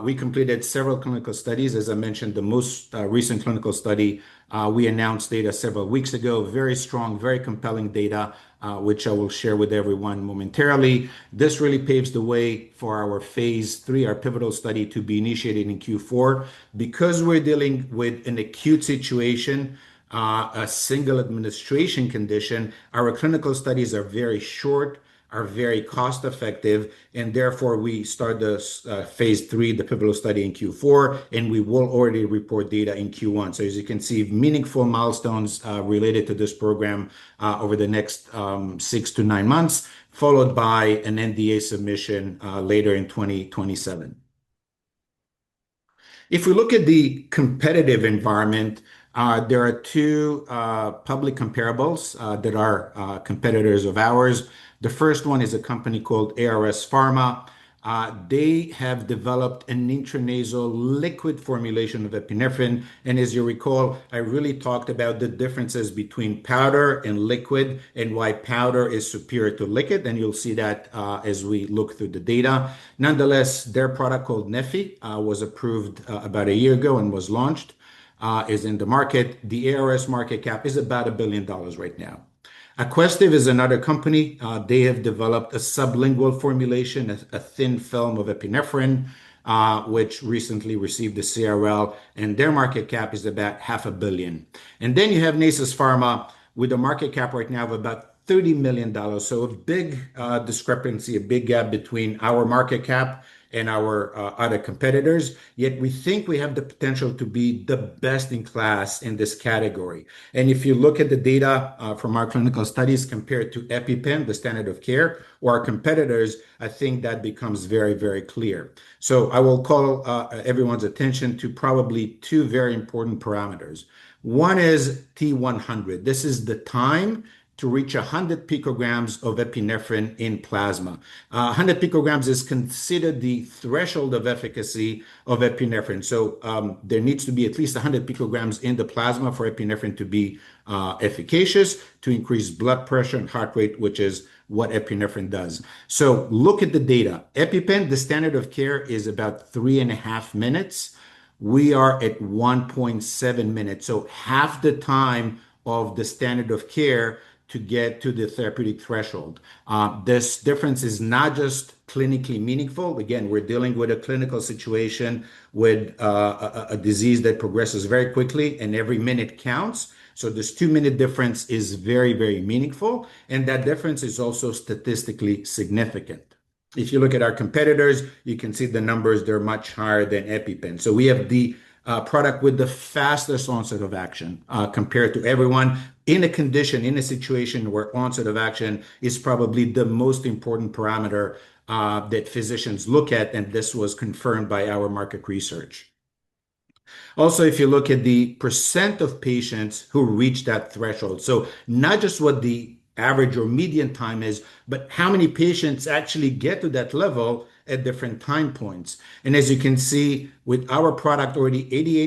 we completed several clinical studies. As I mentioned, the most recent clinical study, we announced data several weeks ago, very strong, very compelling data, which I will share with everyone momentarily. This really paves the way for our phase 3, our pivotal study, to be initiated in Q4. Because we're dealing with an acute situation, a single administration condition, our clinical studies are very short, are very cost effective, and therefore we start the phase 3, the pivotal study, in Q4, and we will already report data in Q1. So as you can see, meaningful milestones related to this program over the next 6 to 9 months, followed by an NDA submission later in 2027. If we look at the competitive environment, there are two public comparables that are competitors of ours. The first one is a company called ARS Pharma. They have developed an intranasal liquid formulation of epinephrine. And as you recall, I really talked about the differences between powder and liquid and why powder is superior to liquid. And you'll see that as we look through the data. Nonetheless, their product called Neffy was approved about a year ago and was launched, is in the market. The ARS market cap is about $1 billion right now. Aquestive is another company. They have developed a sublingual formulation, a thin film of epinephrine, which recently received the CRL, and their market cap is about $500 million. And then you have Nasus Pharma with a market cap right now of about $30 million. So a big discrepancy, a big gap between our market cap and our other competitors, yet we think we have the potential to be the best in class in this category. And if you look at the data from our clinical studies compared to EpiPen, the standard of care, or our competitors, I think that becomes very, very clear. So I will call everyone's attention to probably two very important parameters. One is T100. This is the time to reach 100 picograms of epinephrine in plasma. 100 picograms is considered the threshold of efficacy of epinephrine. So there needs to be at least 100 picograms in the plasma for epinephrine to be efficacious, to increase blood pressure and heart rate, which is what epinephrine does. So look at the data. EpiPen, the standard of care, is about 3.5 minutes. We are at 1.7 minutes. So half the time of the standard of care to get to the therapeutic threshold. This difference is not just clinically meaningful. Again, we're dealing with a clinical situation with a disease that progresses very quickly, and every minute counts. So this 2-minute difference is very, very meaningful, and that difference is also statistically significant. If you look at our competitors, you can see the numbers, they're much higher than EpiPen. So we have the product with the fastest onset of action compared to everyone in a condition, in a situation where onset of action is probably the most important parameter that physicians look at, and this was confirmed by our market research. Also, if you look at the percent of patients who reach that threshold, so not just what the average or median time is, but how many patients actually get to that level at different time points. And as you can see, with our product, already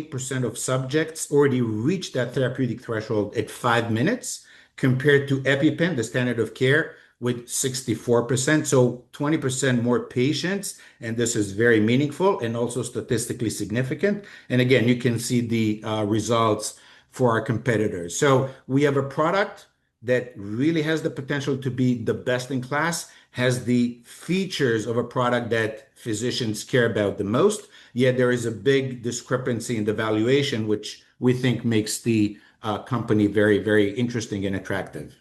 88% of subjects already reached that therapeutic threshold at 5 minutes, compared to EpiPen, the standard of care, with 64%. So 20% more patients, and this is very meaningful and also statistically significant. And again, you can see the results for our competitors. So we have a product that really has the potential to be the best in class, has the features of a product that physicians care about the most, yet there is a big discrepancy in the valuation, which we think makes the company very, very interesting and attractive.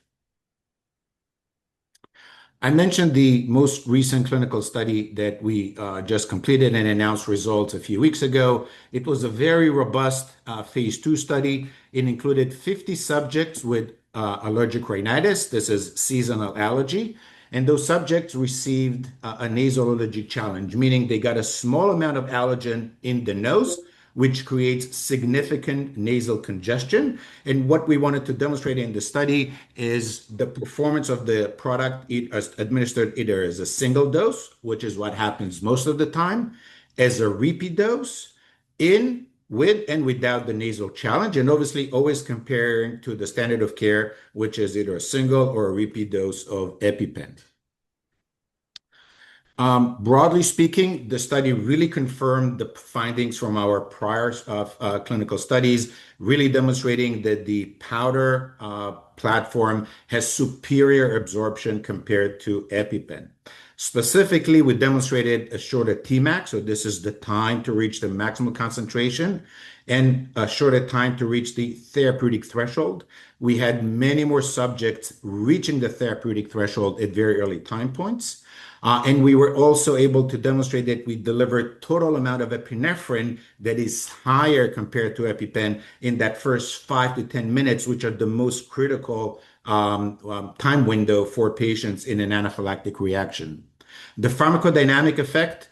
I mentioned the most recent clinical study that we just completed and announced results a few weeks ago. It was a very robust phase 2 study. It included 50 subjects with allergic rhinitis. This is seasonal allergy. And those subjects received a nasal allergic challenge, meaning they got a small amount of allergen in the nose, which creates significant nasal congestion. And what we wanted to demonstrate in the study is the performance of the product administered either as a single dose, which is what happens most of the time, as a repeat dose, with and without the nasal challenge, and obviously always comparing to the standard of care, which is either a single or a repeat dose of EpiPen. Broadly speaking, the study really confirmed the findings from our prior clinical studies, really demonstrating that the powder platform has superior absorption compared to EpiPen. Specifically, we demonstrated a shorter Tmax, so this is the time to reach the maximum concentration, and a shorter time to reach the therapeutic threshold. We had many more subjects reaching the therapeutic threshold at very early time points. And we were also able to demonstrate that we delivered total amount of epinephrine that is higher compared to EpiPen in that first 5 to 10 minutes, which are the most critical time window for patients in an anaphylactic reaction. The pharmacodynamic effect,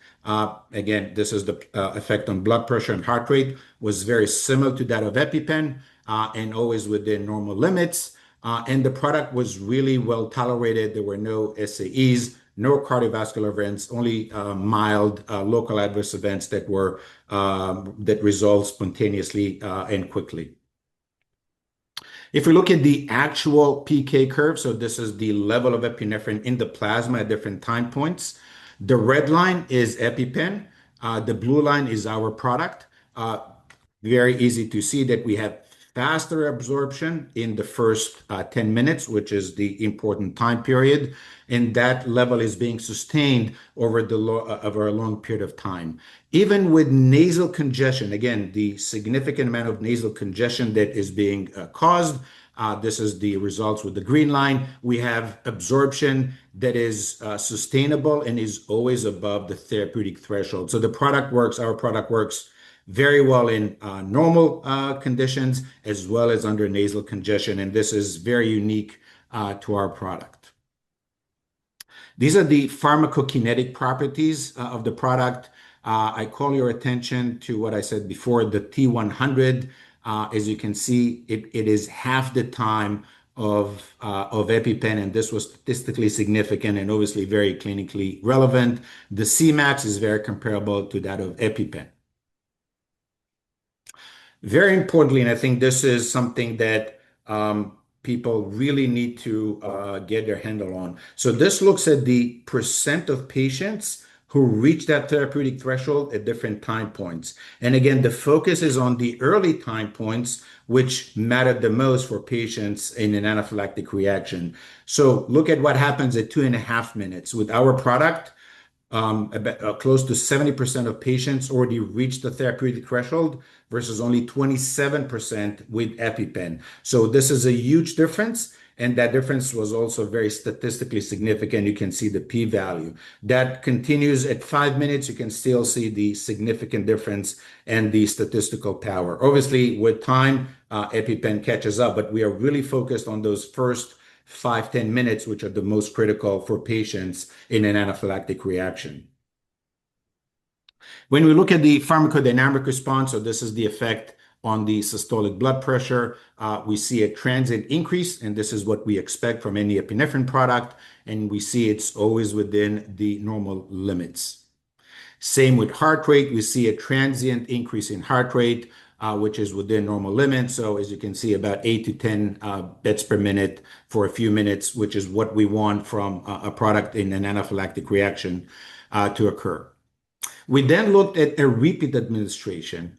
again, this is the effect on blood pressure and heart rate, was very similar to that of EpiPen and always within normal limits. And the product was really well tolerated. There were no SAEs, no cardiovascular events, only mild local adverse events that resolved spontaneously and quickly. If we look at the actual PK curve, so this is the level of epinephrine in the plasma at different time points. The red line is EpiPen. The blue line is our product. Very easy to see that we have faster absorption in the first 10 minutes, which is the important time period. And that level is being sustained over a long period of time. Even with nasal congestion, again, the significant amount of nasal congestion that is being caused, this is the results with the green line. We have absorption that is sustainable and is always above the therapeutic threshold. So the product works, our product works very well in normal conditions as well as under nasal congestion. And this is very unique to our product. These are the pharmacokinetic properties of the product. I call your attention to what I said before, the T100. As you can see, it is half the time of EpiPen, and this was statistically significant and obviously very clinically relevant. The Cmax is very comparable to that of EpiPen. Very importantly, and I think this is something that people really need to get their handle on. So this looks at the percent of patients who reach that therapeutic threshold at different time points. And again, the focus is on the early time points, which matter the most for patients in an anaphylactic reaction. So look at what happens at 2.5 minutes. With our product, close to 70% of patients already reached the therapeutic threshold versus only 27% with EpiPen. So this is a huge difference, and that difference was also very statistically significant. You can see the p-value. That continues at 5 minutes. You can still see the significant difference and the statistical power. Obviously, with time, EpiPen catches up, but we are really focused on those first 5-10 minutes, which are the most critical for patients in an anaphylactic reaction. When we look at the pharmacodynamic response, so this is the effect on the systolic blood pressure, we see a transient increase, and this is what we expect from any epinephrine product, and we see it's always within the normal limits. Same with heart rate, we see a transient increase in heart rate, which is within normal limits. So as you can see, about 8 to 10 beats per minute for a few minutes, which is what we want from a product in an anaphylactic reaction to occur. We then looked at a repeat administration.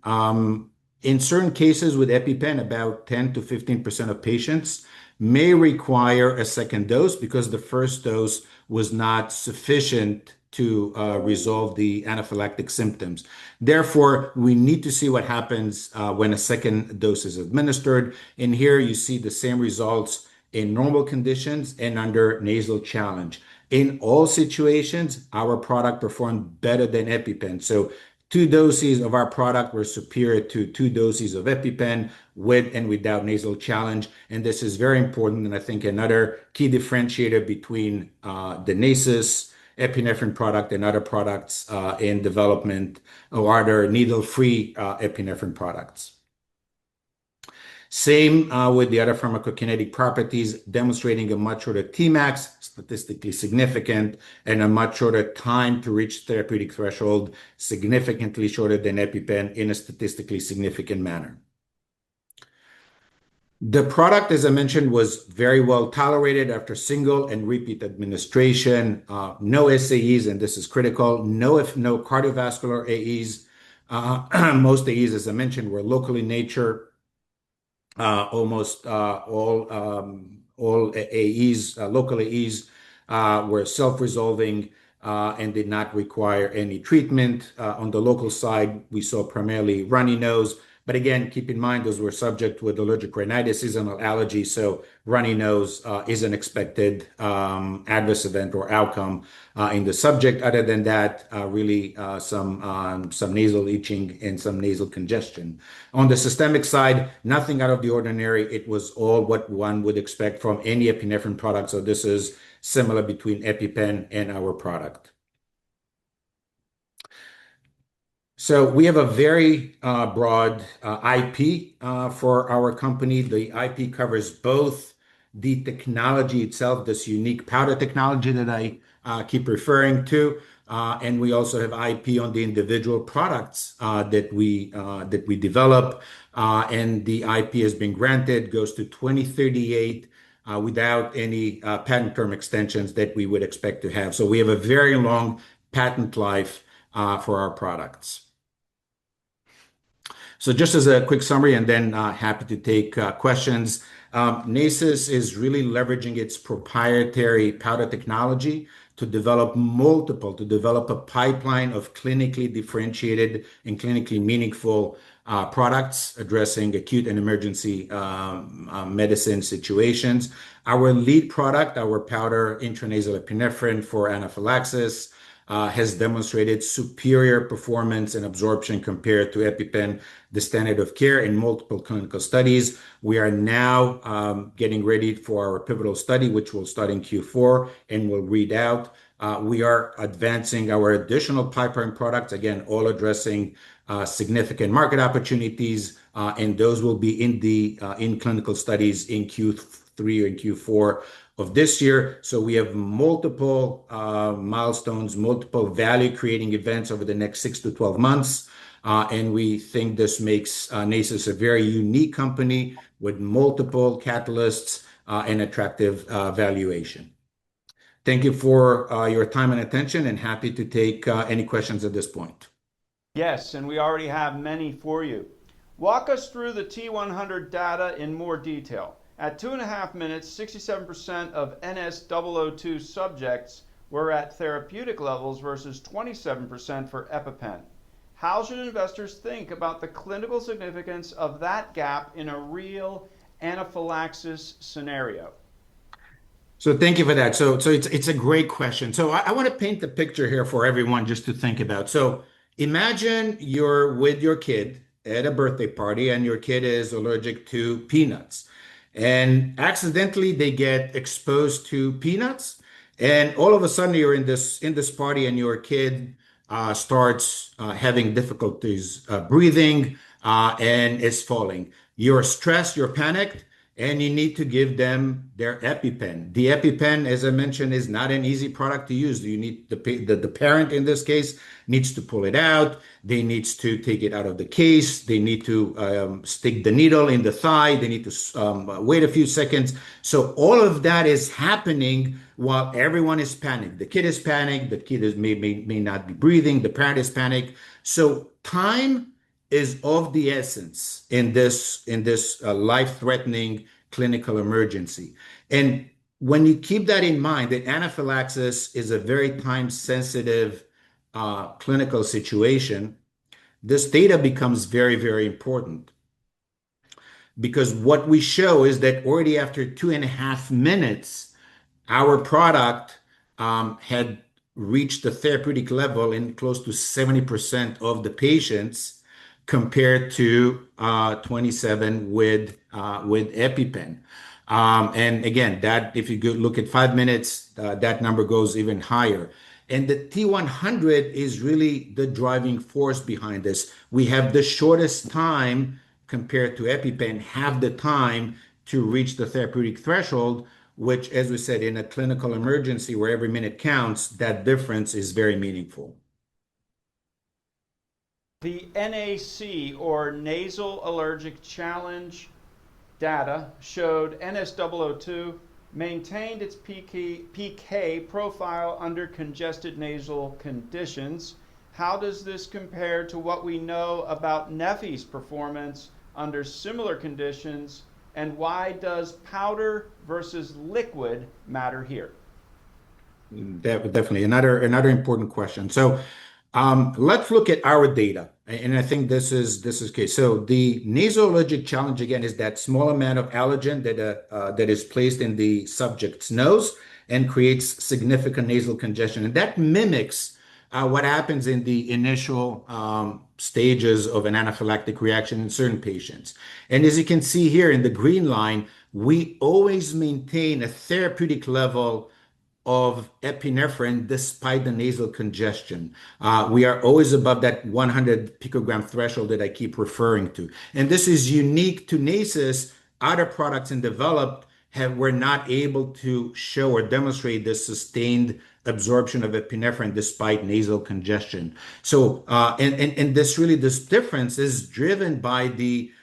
In certain cases with EpiPen, about 10 to 15% of patients may require a second dose because the first dose was not sufficient to resolve the anaphylactic symptoms. Therefore, we need to see what happens when a second dose is administered. And here you see the same results in normal conditions and under nasal challenge. In all situations, our product performed better than EpiPen. So 2 doses of our product were superior to 2 doses of EpiPen with and without nasal challenge. And this is very important. And I think another key differentiator between the Nasus epinephrine product and other products in development or other needle-free epinephrine products. Same with the other pharmacokinetic properties, demonstrating a much shorter Tmax, statistically significant, and a much shorter time to reach therapeutic threshold, significantly shorter than EpiPen in a statistically significant manner. The product, as I mentioned, was very well tolerated after single and repeat administration. No SAEs, and this is critical. No cardiovascular AEs. Most AEs, as I mentioned, were local in nature. Almost all AEs, local AEs, were self-resolving and did not require any treatment. On the local side, we saw primarily runny nose. But again, keep in mind, those were subject with allergic rhinitis, seasonal allergy. So runny nose is an expected adverse event or outcome in the subject. Other than that, really some nasal itching and some nasal congestion. On the systemic side, nothing out of the ordinary. It was all what one would expect from any epinephrine product. So this is similar between EpiPen and our product. So we have a very broad IP for our company. The IP covers both the technology itself, this unique powder technology that I keep referring to, and we also have IP on the individual products that we develop. And the IP has been granted, goes to 2038 without any patent term extensions that we would expect to have. So we have a very long patent life for our products. So just as a quick summary, and then happy to take questions. Nasus is really leveraging its proprietary powder technology to develop a pipeline of clinically differentiated and clinically meaningful products addressing acute and emergency medicine situations. Our lead product, our powder intranasal epinephrine for anaphylaxis, has demonstrated superior performance and absorption compared to EpiPen, the standard of care, in multiple clinical studies. We are now getting ready for our pivotal study, which will start in Q4 and will read out. We are advancing our additional pipeline products, again, all addressing significant market opportunities, and those will be in clinical studies in Q3 or in Q4 of this year. So we have multiple milestones, multiple value-creating events over the next 6 to 12 months. And we think this makes Nasus a very unique company with multiple catalysts and attractive valuation. Thank you for your time and attention, and happy to take any questions at this point. Yes, and we already have many for you. Walk us through the T100 data in more detail. At 2.5 minutes, 67% of NS002 subjects were at therapeutic levels versus 27% for EpiPen. How should investors think about the clinical significance of that gap in a real anaphylaxis scenario? So thank you for that. So it's a great question. So I want to paint the picture here for everyone just to think about. So imagine you're with your kid at a birthday party and your kid is allergic to peanuts. And accidentally they get exposed to peanuts, and all of a sudden you're in this party and your kid starts having difficulties breathing and is falling. You're stressed, you're panicked, and you need to give them their EpiPen. The EpiPen, as I mentioned, is not an easy product to use. You need the parent in this case needs to pull it out. They needs to take it out of the case. They need to stick the needle in the thigh. They need to wait a few seconds. So all of that is happening while everyone is panicked. The kid is panicked. The kid may not be breathing. The parent is panicked. So time is of the essence in this life-threatening clinical emergency. And when you keep that in mind, that anaphylaxis is a very time-sensitive clinical situation, this data becomes very, very important. Because what we show is that already after 2.5 minutes, our product had reach the therapeutic level in close to 70% of the patients compared to 27 with EpiPen. And again, that if you go look at 5 minutes, that number goes even higher. And the T100 is really the driving force behind this. We have the shortest time compared to EpiPen, half the time to reach the therapeutic threshold, which, as we said, in a clinical emergency where every minute counts, that difference is very meaningful. The NAC, or Nasal Allergic Challenge data, showed NS002 maintained its PK profile under congested nasal conditions. How does this compare to what we know about neffy's performance under similar conditions, and why does powder versus liquid matter here? Definitely another important question. So let's look at our data, and I think this is key. So the nasal allergic challenge again is that small amount of allergen that is placed in the subject's nose and creates significant nasal congestion, and that mimics what happens in the initial stages of an anaphylactic reaction in certain patients. And as you can see here in the green line, we always maintain a therapeutic level of epinephrine despite the nasal congestion. We are always above that 100 picogram threshold that I keep referring to. And this is unique to NACEs. Other products in developed were not able to show or demonstrate this sustained absorption of epinephrine despite nasal congestion. So, and this difference is driven by the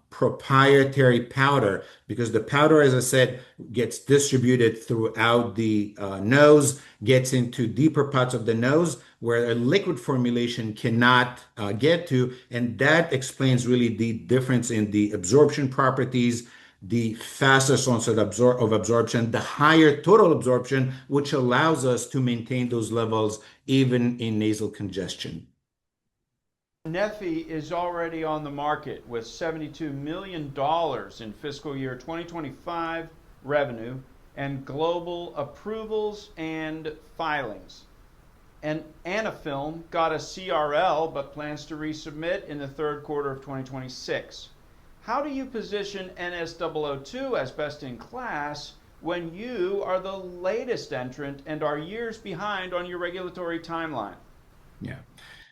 proprietary powder, because the powder, as I said, gets distributed throughout the nose, gets into deeper parts of the nose where a liquid formulation cannot get to, and that explains really the difference in the absorption properties, the fastest onset of absorption, the higher total absorption, which allows us to maintain those levels even in nasal congestion. neffy is already on the market with $72 million in fiscal year 2025 revenue and global approvals and filings. And Anafilm got a CRL but plans to resubmit in the third quarter of 2026. How do you position NS002 as best in class when you are the latest entrant and are years behind on your regulatory timeline? Yeah.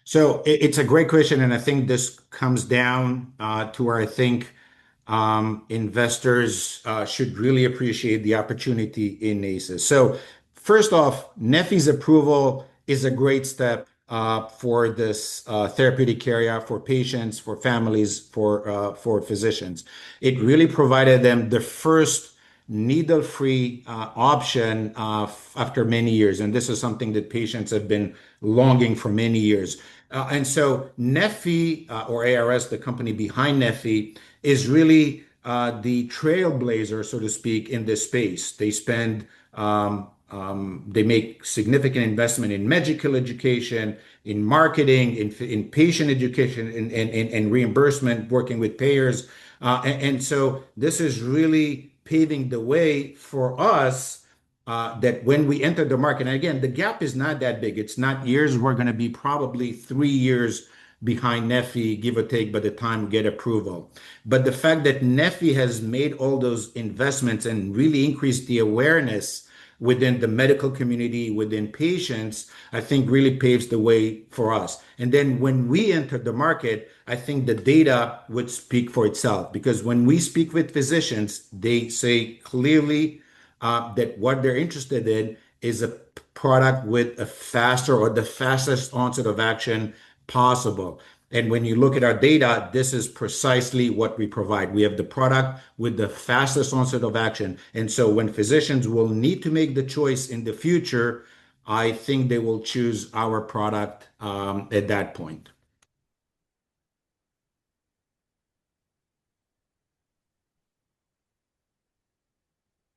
So it's a great question, and I think this comes down to where I think investors should really appreciate the opportunity in NACEs. So first off, neffy's approval is a great step for this therapeutic area, for patients, for families, for physicians. It really provided them the first needle-free option after many years, and this is something that patients have been longing for many years. And so neffy, or ARS, the company behind neffy, is really the trailblazer, so to speak, in this space. They spend they make significant investment in medical education, in marketing, in patient education, and reimbursement, working with payers. And so this is really paving the way for us that when we enter the market, and again, the gap is not that big. It's not years. We're going to be probably 3 years behind neffy, give or take, by the time we get approval. But the fact that neffy has made all those investments and really increased the awareness within the medical community, within patients, I think really paves the way for us. And then when we enter the market, I think the data would speak for itself, because when we speak with physicians, they say clearly that what they're interested in is a product with a faster or the fastest onset of action possible. And when you look at our data, this is precisely what we provide. We have the product with the fastest onset of action. And so when physicians will need to make the choice in the future, I think they will choose our product at that point.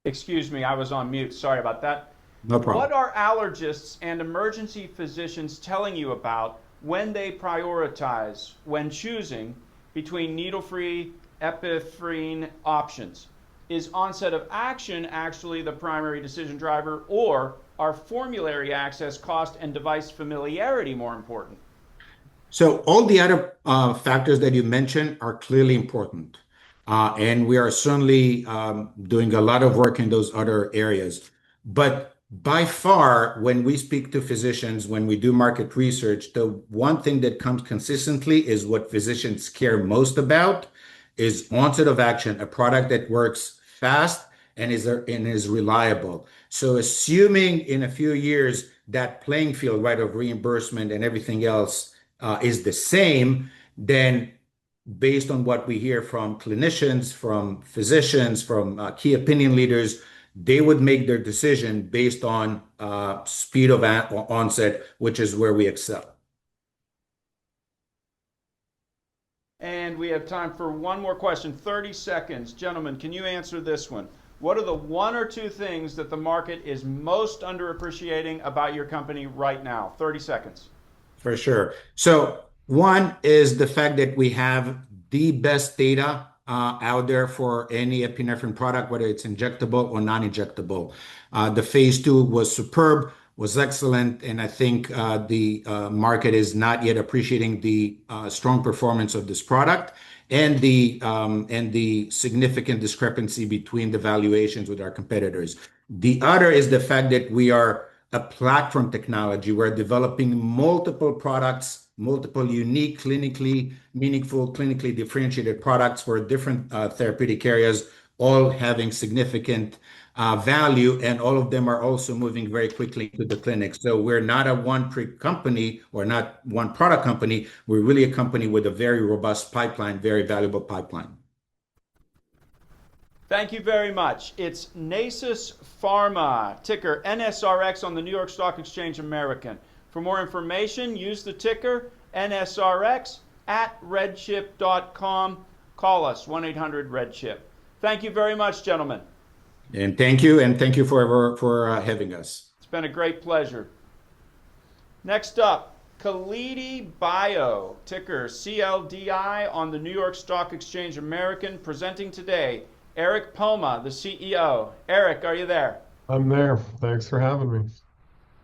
Excuse me, I was on mute. Sorry about that. No problem. What are allergists and emergency physicians telling you about when they prioritize when choosing between needle-free epinephrine options? Is onset of action actually the primary decision driver, or are formulary access, cost, and device familiarity more important? So all the other factors that you mentioned are clearly important. And we are certainly doing a lot of work in those other areas. But by far, when we speak to physicians, when we do market research, the one thing that comes consistently is what physicians care most about is onset of action, a product that works fast and is reliable. So assuming in a few years that playing field, right, of reimbursement and everything else is the same, then based on what we hear from clinicians, from physicians, from key opinion leaders, they would make their decision based on speed of onset, which is where we excel. And we have time for one more question, 30 seconds. Gentlemen, can you answer this one? What are the one or two things that the market is most underappreciating about your company right now? 30 seconds. For sure. So one is the fact that we have the best data out there for any epinephrine product, whether it's injectable or non-injectable. The phase 2 was superb, was excellent, and I think the market is not yet appreciating the strong performance of this product and the significant discrepancy between the valuations with our competitors. The other is the fact that we are a platform technology. We're developing multiple products, multiple unique, clinically meaningful, clinically differentiated products for different therapeutic areas, all having significant value, and all of them are also moving very quickly to the clinic. So we're not a one-trick company or not one product company. We're really a company with a very robust pipeline, very valuable pipeline. Thank you very much. It's Nasus Pharma, ticker NSRX on the New York Stock Exchange American. For more information, use the ticker NSRX at redchip.com. Call us, 1-800-REDCHIP. Thank you very much, gentlemen. And thank you for having us. It's been a great pleasure. Next up, Kalidi Bio, ticker CLDI on the New York Stock Exchange American, presenting today Eric Poma, the CEO. Eric, are you there? I'm there. Thanks for having me.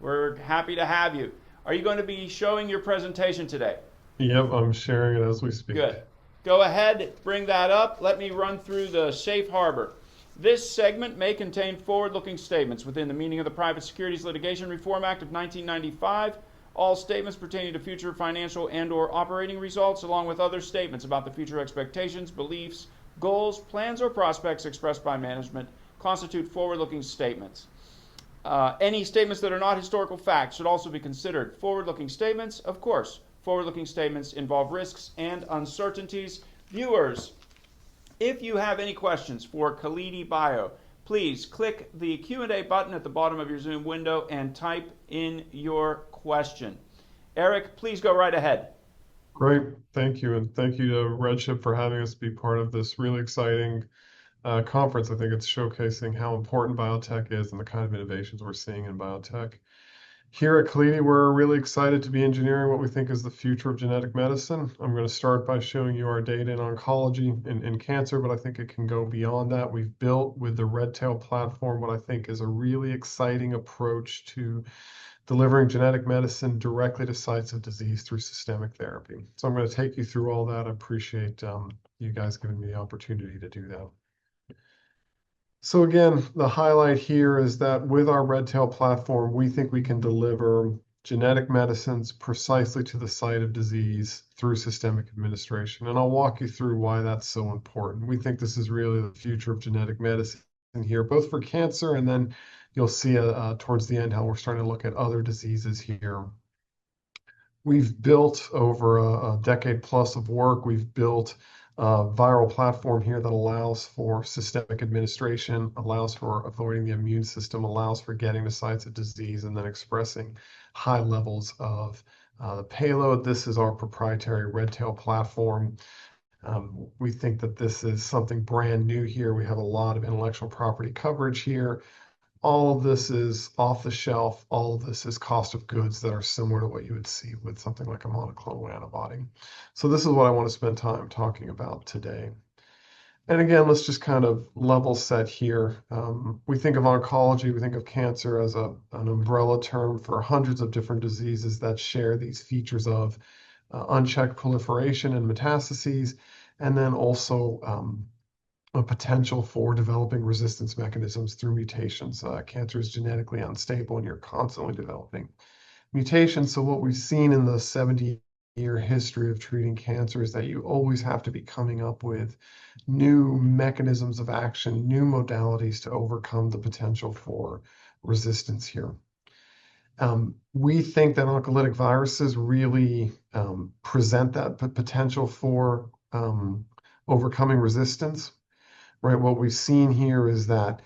We're happy to have you. Are you going to be showing your presentation today? Yep, I'm sharing it as we speak. Good. Go ahead, bring that up. Let me run through the safe harbor. This segment may contain forward-looking statements within the meaning of the Private Securities Litigation Reform Act of 1995. All statements pertaining to future financial and/or operating results, along with other statements about the future expectations, beliefs, goals, plans, or prospects expressed by management constitute forward-looking statements. Any statements that are not historical facts should also be considered forward-looking statements. Of course, forward-looking statements involve risks and uncertainties. Viewers, if you have any questions for Kalidi Bio, please click the Q&A button at the bottom of your Zoom window and type in your question. Eric, please go right ahead. Great. Thank you. And thank you to RedChip for having us be part of this really exciting conference. I think it's showcasing how important biotech is and the kind of innovations we're seeing in biotech. Here at Kalidi, we're really excited to be engineering what we think is the future of genetic medicine. I'm going to start by showing you our data in oncology and in cancer, but I think it can go beyond that. We've built with the Redtail platform what I think is a really exciting approach to delivering genetic medicine directly to sites of disease through systemic therapy. So I'm going to take you through all that. I appreciate you guys giving me the opportunity to do that. So again, the highlight here is that with our Redtail platform, we think we can deliver genetic medicines precisely to the site of disease through systemic administration. And I'll walk you through why that's so important. We think this is really the future of genetic medicine here, both for cancer, and then you'll see towards the end how we're starting to look at other diseases here. We've built over a decade plus of work. We've built a viral platform here that allows for systemic administration, allows for avoiding the immune system, allows for getting to sites of disease and then expressing high levels of the payload. This is our proprietary Redtail platform. We think that this is something brand new here. We have a lot of intellectual property coverage here. All of this is off the shelf. All of this is cost of goods that are similar to what you would see with something like a monoclonal antibody. So this is what I want to spend time talking about today. And again, let's just kind of level set here. We think of oncology, we think of cancer as an umbrella term for hundreds of different diseases that share these features of unchecked proliferation and metastases, and then also a potential for developing resistance mechanisms through mutations. Cancer is genetically unstable, and you're constantly developing mutations. So what we've seen in the 70-year history of treating cancer is that you always have to be coming up with new mechanisms of action, new modalities to overcome the potential for resistance here. We think that oncolytic viruses really present that potential for overcoming resistance, right? What we've seen here is that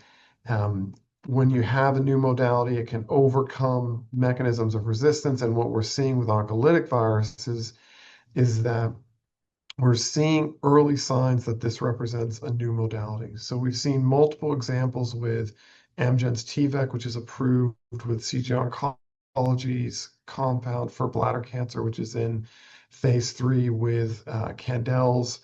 when you have a new modality, it can overcome mechanisms of resistance. And what we're seeing with oncolytic viruses is that we're seeing early signs that this represents a new modality. So we've seen multiple examples with Amgen's T-VEC, which is approved with CG Oncology's compound for bladder cancer, which is in phase 3 with Candel's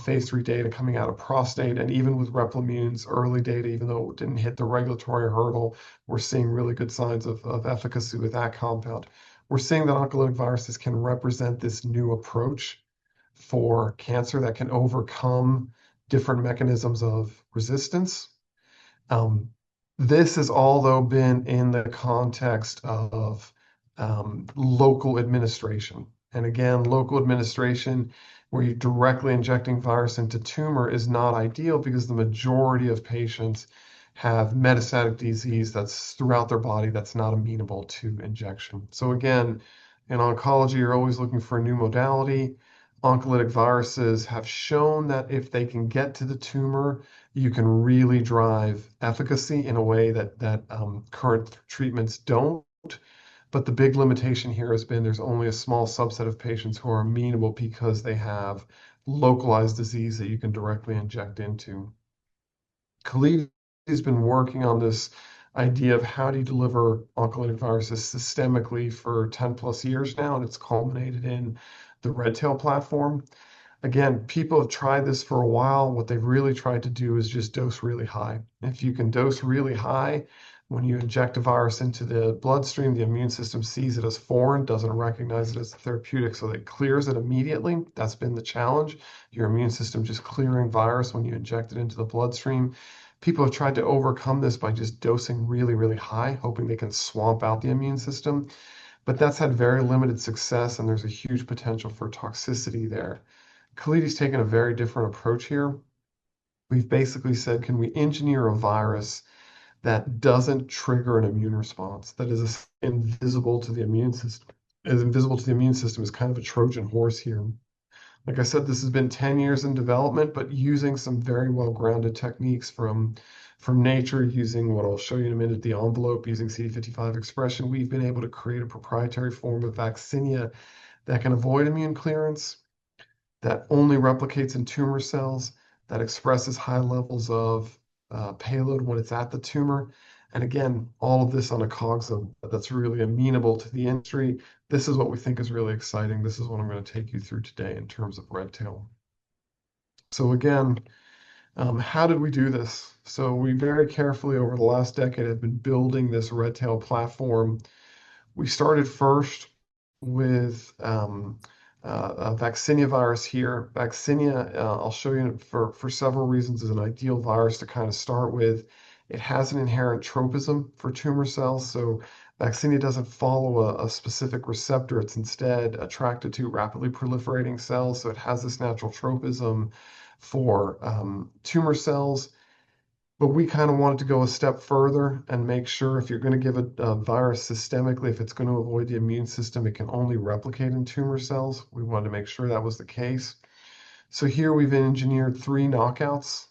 phase 3 data coming out of prostate, and even with Replimune early data, even though it didn't hit the regulatory hurdle, we're seeing really good signs of efficacy with that compound. We're seeing that oncolytic viruses can represent this new approach for cancer that can overcome different mechanisms of resistance. This has all, though, been in the context of local administration. And again, local administration, where you're directly injecting virus into tumor, is not ideal because the majority of patients have metastatic disease that's throughout their body that's not amenable to injection. So again, in oncology, you're always looking for a new modality. Oncolytic viruses have shown that if they can get to the tumor, you can really drive efficacy in a way that current treatments don't. But the big limitation here has been there's only a small subset of patients who are amenable because they have localized disease that you can directly inject into. Khalid has been working on this idea of how do you deliver oncolytic viruses systemically for 10 plus years now, and it's culminated in the RedTail platform. Again, people have tried this for a while. What they've really tried to do is just dose really high. If you can dose really high, when you inject a virus into the bloodstream, the immune system sees it as foreign, doesn't recognize it as a therapeutic, so it clears it immediately. That's been the challenge. Your immune system just clearing virus when you inject it into the bloodstream. People have tried to overcome this by just dosing really, really high, hoping they can swamp out the immune system. But that's had very limited success, and there's a huge potential for toxicity there. Khalid's taken a very different approach here. We've basically said, can we engineer a virus that doesn't trigger an immune response, that is invisible to the immune system? As invisible to the immune system is kind of a Trojan horse here. Like I said, this has been 10 years in development, but using some very well-grounded techniques from nature, using what I'll show you in a minute, the envelope, using CD55 expression, we've been able to create a proprietary form of vaccinia that can avoid immune clearance, that only replicates in tumor cells, that expresses high levels of payload when it's at the tumor. And again, all of this on a COGS that's really amenable to the industry. This is what we think is really exciting. This is what I'm going to take you through today in terms of RedTail. So again, how did we do this? So we very carefully over the last decade have been building this RedTail platform. We started first with a vaccinia virus here. Vaccinia, I'll show you for several reasons, is an ideal virus to kind of start with. It has an inherent tropism for tumor cells, so vaccinia doesn't follow a specific receptor. It's instead attracted to rapidly proliferating cells, so it has this natural tropism for tumor cells. But we kind of wanted to go a step further and make sure if you're going to give a virus systemically, if it's going to avoid the immune system, it can only replicate in tumor cells. We wanted to make sure that was the case. So here we've engineered 3 knockouts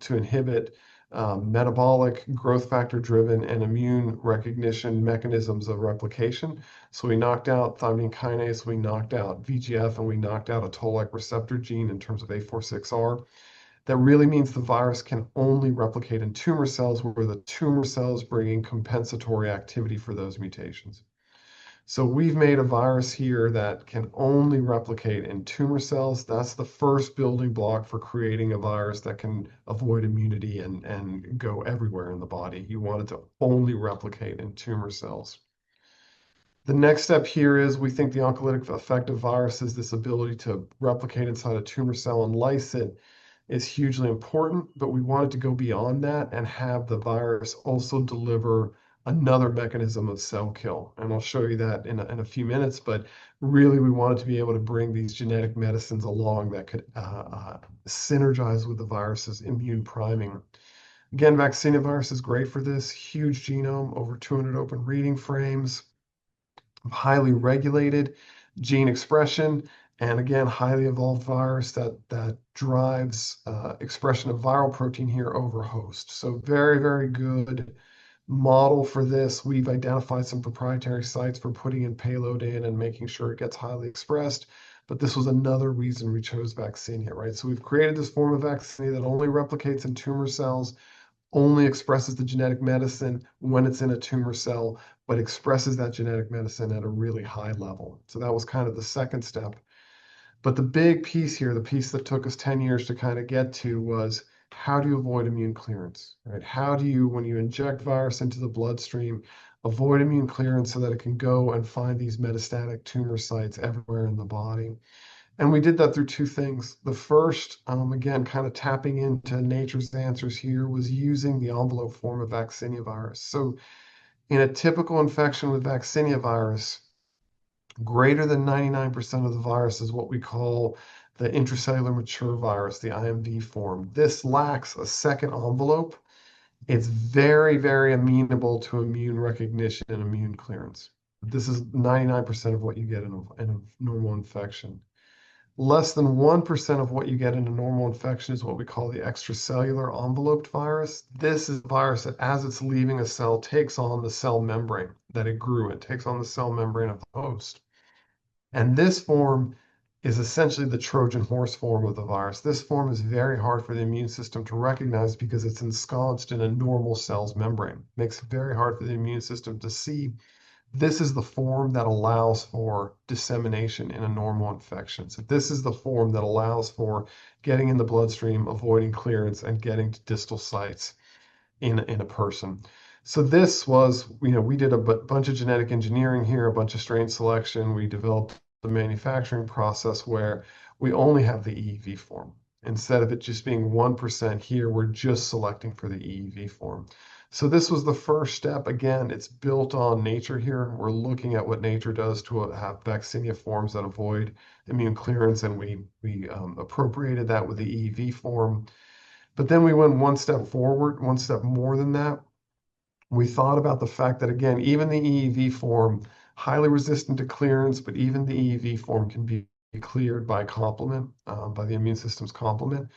to inhibit metabolic, growth factor driven, and immune recognition mechanisms of replication. So we knocked out thymidine kinase, we knocked out VEGF, and we knocked out a toll-like receptor gene in terms of A46R. That really means the virus can only replicate in tumor cells where the tumor cells bring in compensatory activity for those mutations. So we've made a virus here that can only replicate in tumor cells. That's the first building block for creating a virus that can avoid immunity and go everywhere in the body. You want it to only replicate in tumor cells. The next step here is we think the oncolytic effect of viruses, this ability to replicate inside a tumor cell and lyse it, is hugely important, but we wanted to go beyond that and have the virus also deliver another mechanism of cell kill. And I'll show you that in a few minutes, but really we wanted to be able to bring these genetic medicines along that could synergize with the virus's immune priming. Again, vaccinia virus is great for this. Huge genome, over 200 open reading frames, highly regulated gene expression, and again, highly evolved virus that drives expression of viral protein here over host. So very, very good model for this. We've identified some proprietary sites for putting in payload in and making sure it gets highly expressed. But this was another reason we chose vaccinia, right? So we've created this form of vaccinia that only replicates in tumor cells, only expresses the genetic medicine when it's in a tumor cell, but expresses that genetic medicine at a really high level. So that was kind of the second step. But the big piece here, the piece that took us 10 years to kind of get to, was how do you avoid immune clearance, right? How do you, when you inject virus into the bloodstream, avoid immune clearance so that it can go and find these metastatic tumor sites everywhere in the body? And we did that through two things. The first, again, kind of tapping into nature's answers here, was using the envelope form of vaccinia virus. So in a typical infection with vaccinia virus, greater than 99% of the virus is what we call the intracellular mature virus, the IMV form. This lacks a second envelope. It's very, very amenable to immune recognition and immune clearance. This is 99% of what you get in a normal infection. Less than 1% of what you get in a normal infection is what we call the extracellular enveloped virus. This is a virus that, as it's leaving a cell, takes on the cell membrane that it grew in, takes on the cell membrane of the host. And this form is essentially the Trojan horse form of the virus. This form is very hard for the immune system to recognize because it's ensconced in a normal cell's membrane. It makes it very hard for the immune system to see. This is the form that allows for dissemination in a normal infection. So this is the form that allows for getting in the bloodstream, avoiding clearance, and getting to distal sites in a person. So this was, we did a bunch of genetic engineering here, a bunch of strain selection. We developed the manufacturing process where we only have the EEV form. Instead of it just being 1% here, we're just selecting for the EEV form. So this was the first step. Again, it's built on nature here. We're looking at what nature does to have vaccinia forms that avoid immune clearance, and we appropriated that with the EEV form. But then we went one step forward, one step more than that. We thought about the fact that, again, even the EEV form, highly resistant to clearance, but even the EEV form can be cleared by complement, by the immune system's complement.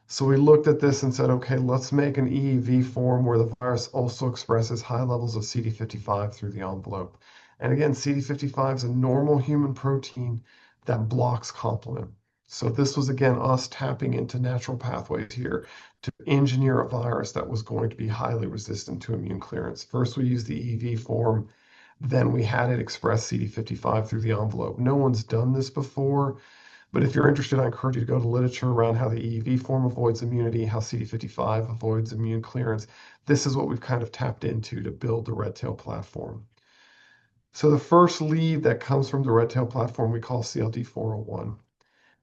So we looked at this and said, okay, let's make an EEV form where the virus also expresses high levels of CD55 through the envelope. And again, CD55 is a normal human protein that blocks complement. So this was, again, us tapping into natural pathways here to engineer a virus that was going to be highly resistant to immune clearance. First, we used the EEV form. Then we had it express CD55 through the envelope. No one's done this before. But if you're interested, I encourage you to go to literature around how the EEV form avoids immunity, how CD55 avoids immune clearance. This is what we've kind of tapped into to build the Redtail platform. So the first lead that comes from the Redtail platform we call CLD401.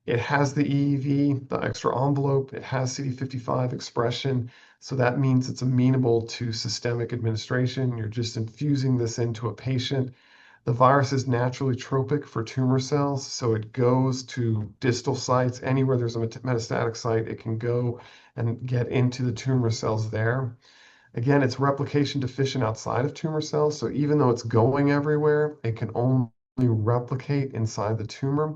It has the EEV, the extra envelope. It has CD55 expression. So that means it's amenable to systemic administration. You're just infusing this into a patient. The virus is naturally tropic for tumor cells, so it goes to distal sites. Anywhere there's a metastatic site, it can go and get into the tumor cells there. Again, it's replication deficient outside of tumor cells, so even though it's going everywhere, it can only replicate inside the tumor.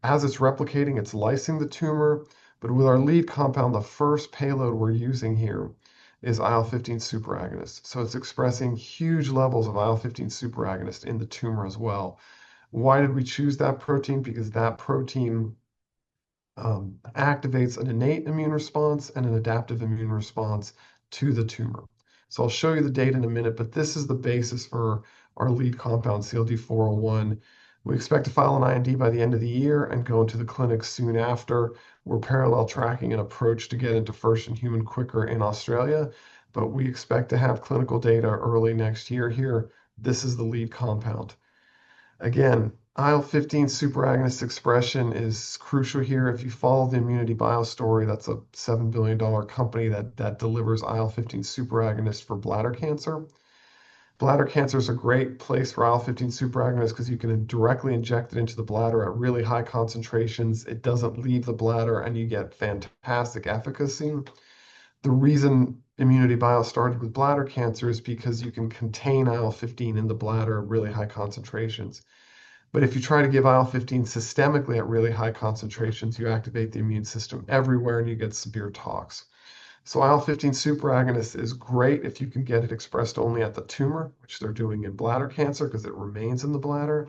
As it's replicating, it's lysing the tumor, but with our lead compound, the first payload we're using here is IL-15 superagonist. So it's expressing huge levels of IL-15 superagonist in the tumor as well. Why did we choose that protein? Because that protein activates an innate immune response and an adaptive immune response to the tumor. So I'll show you the data in a minute, but this is the basis for our lead compound, CLD-401. We expect to file an IND by the end of the year and go into the clinic soon after. We're parallel tracking an approach to get into first-in-human quicker in Australia, but we expect to have clinical data early next year here. This is the lead compound. Again, IL-15 superagonist expression is crucial here. If you follow the Immunity Bio story, that's a $7 billion company that delivers IL-15 superagonist for bladder cancer. Bladder cancer is a great place for IL-15 superagonist because you can directly inject it into the bladder at really high concentrations. It doesn't leave the bladder, and you get fantastic efficacy. The reason Immunity Bio started with bladder cancer is because you can contain IL-15 in the bladder at really high concentrations. But if you try to give IL-15 systemically at really high concentrations, you activate the immune system everywhere and you get severe tox. So IL-15 superagonist is great if you can get it expressed only at the tumor, which they're doing in bladder cancer because it remains in the bladder.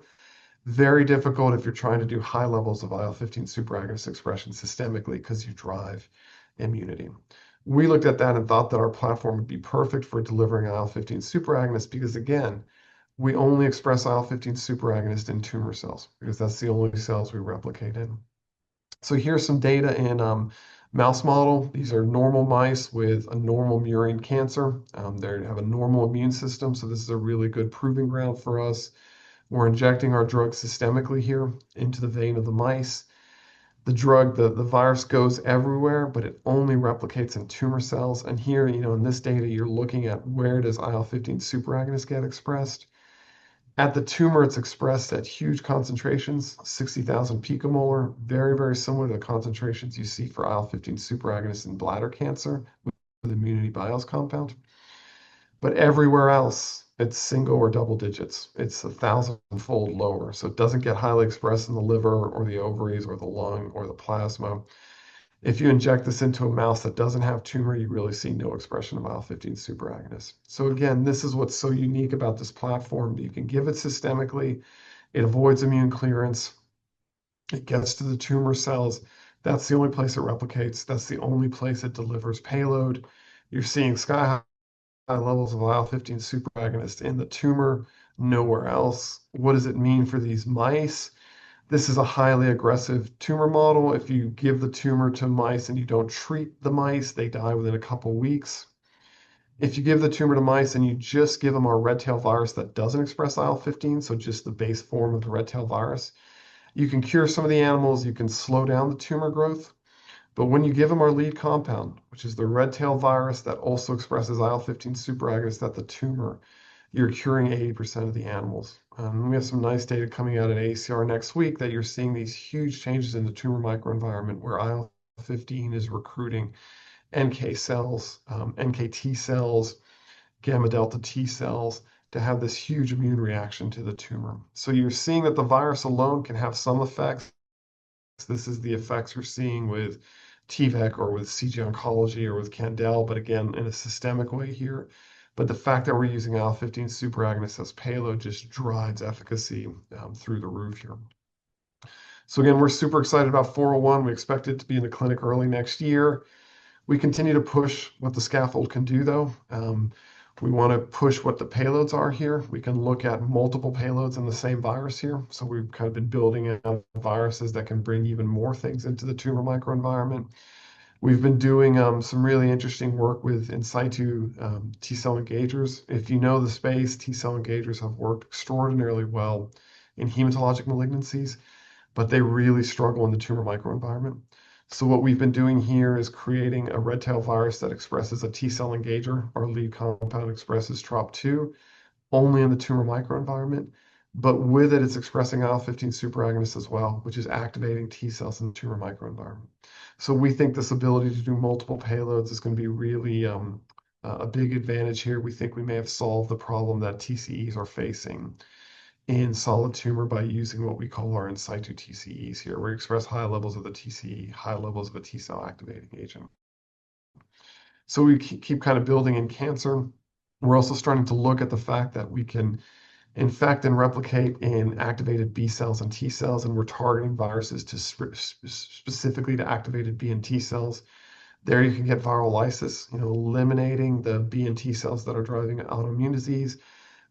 Very difficult if you're trying to do high levels of IL-15 superagonist expression systemically because you drive immunity. We looked at that and thought that our platform would be perfect for delivering IL-15 superagonist because, again, we only express IL-15 superagonist in tumor cells because that's the only cells we replicate in. So here's some data in mouse model. These are normal mice with a normal murine cancer. They have a normal immune system, so this is a really good proving ground for us. We're injecting our drug systemically here into the vein of the mice. The drug, the virus goes everywhere, but it only replicates in tumor cells. And here, in this data, you're looking at where does IL-15 superagonist get expressed. At the tumor, it's expressed at huge concentrations, 60,000 picomolar, very, very similar to the concentrations you see for IL-15 superagonist in bladder cancer with Immunity Bio's compound. But everywhere else, it's single or double digits. It's 1,000-fold lower. So it doesn't get highly expressed in the liver or the ovaries or the lung or the plasma. If you inject this into a mouse that doesn't have tumor, you really see no expression of IL-15 superagonist. So again, this is what's so unique about this platform. You can give it systemically. It avoids immune clearance. It gets to the tumor cells. That's the only place it replicates. That's the only place it delivers payload. You're seeing sky high levels of IL-15 superagonist in the tumor, nowhere else. What does it mean for these mice? This is a highly aggressive tumor model. If you give the tumor to mice and you don't treat the mice, they die within a couple weeks. If you give the tumor to mice and you just give them our red tail virus that doesn't express IL-15, so just the base form of the red tail virus, you can cure some of the animals, you can slow down the tumor growth. But when you give them our lead compound, which is the red tail virus that also expresses IL-15 superagonist at the tumor, you're curing 80% of the animals. We have some nice data coming out at AACR next week that you're seeing these huge changes in the tumor microenvironment where IL-15 is recruiting NK cells, NK T cells, gamma delta T cells to have this huge immune reaction to the tumor. So you're seeing that the virus alone can have some effects. This is the effects we're seeing with TVEC or with CG Oncology or with Candel, but again, in a systemic way here. But the fact that we're using IL-15 superagonist as payload just drives efficacy through the roof here. So again, we're super excited about 401. We expect it to be in the clinic early next year. We continue to push what the scaffold can do, though. We want to push what the payloads are here. We can look at multiple payloads in the same virus here. So we've kind of been building out viruses that can bring even more things into the tumor microenvironment. We've been doing some really interesting work with in situ T-cell engagers. If you know the space, T-cell engagers have worked extraordinarily well in hematologic malignancies, but they really struggle in the tumor microenvironment. So what we've been doing here is creating a red tail virus that expresses a T-cell engager. Our lead compound expresses TROP2 only in the tumor microenvironment, but with it, it's expressing IL-15 superagonist as well, which is activating T cells in the tumor microenvironment. So we think this ability to do multiple payloads is going to be really a big advantage here. We think we may have solved the problem that TCEs are facing in solid tumor by using what we call our in situ TCEs here. We express high levels of the TCE, high levels of a T cell activating agent. So we keep kind of building in cancer. We're also starting to look at the fact that we can infect and replicate in activated B cells and T cells, and we're targeting viruses to specifically to activated B and T cells. There you can get viral lysis, eliminating the B and T cells that are driving autoimmune disease.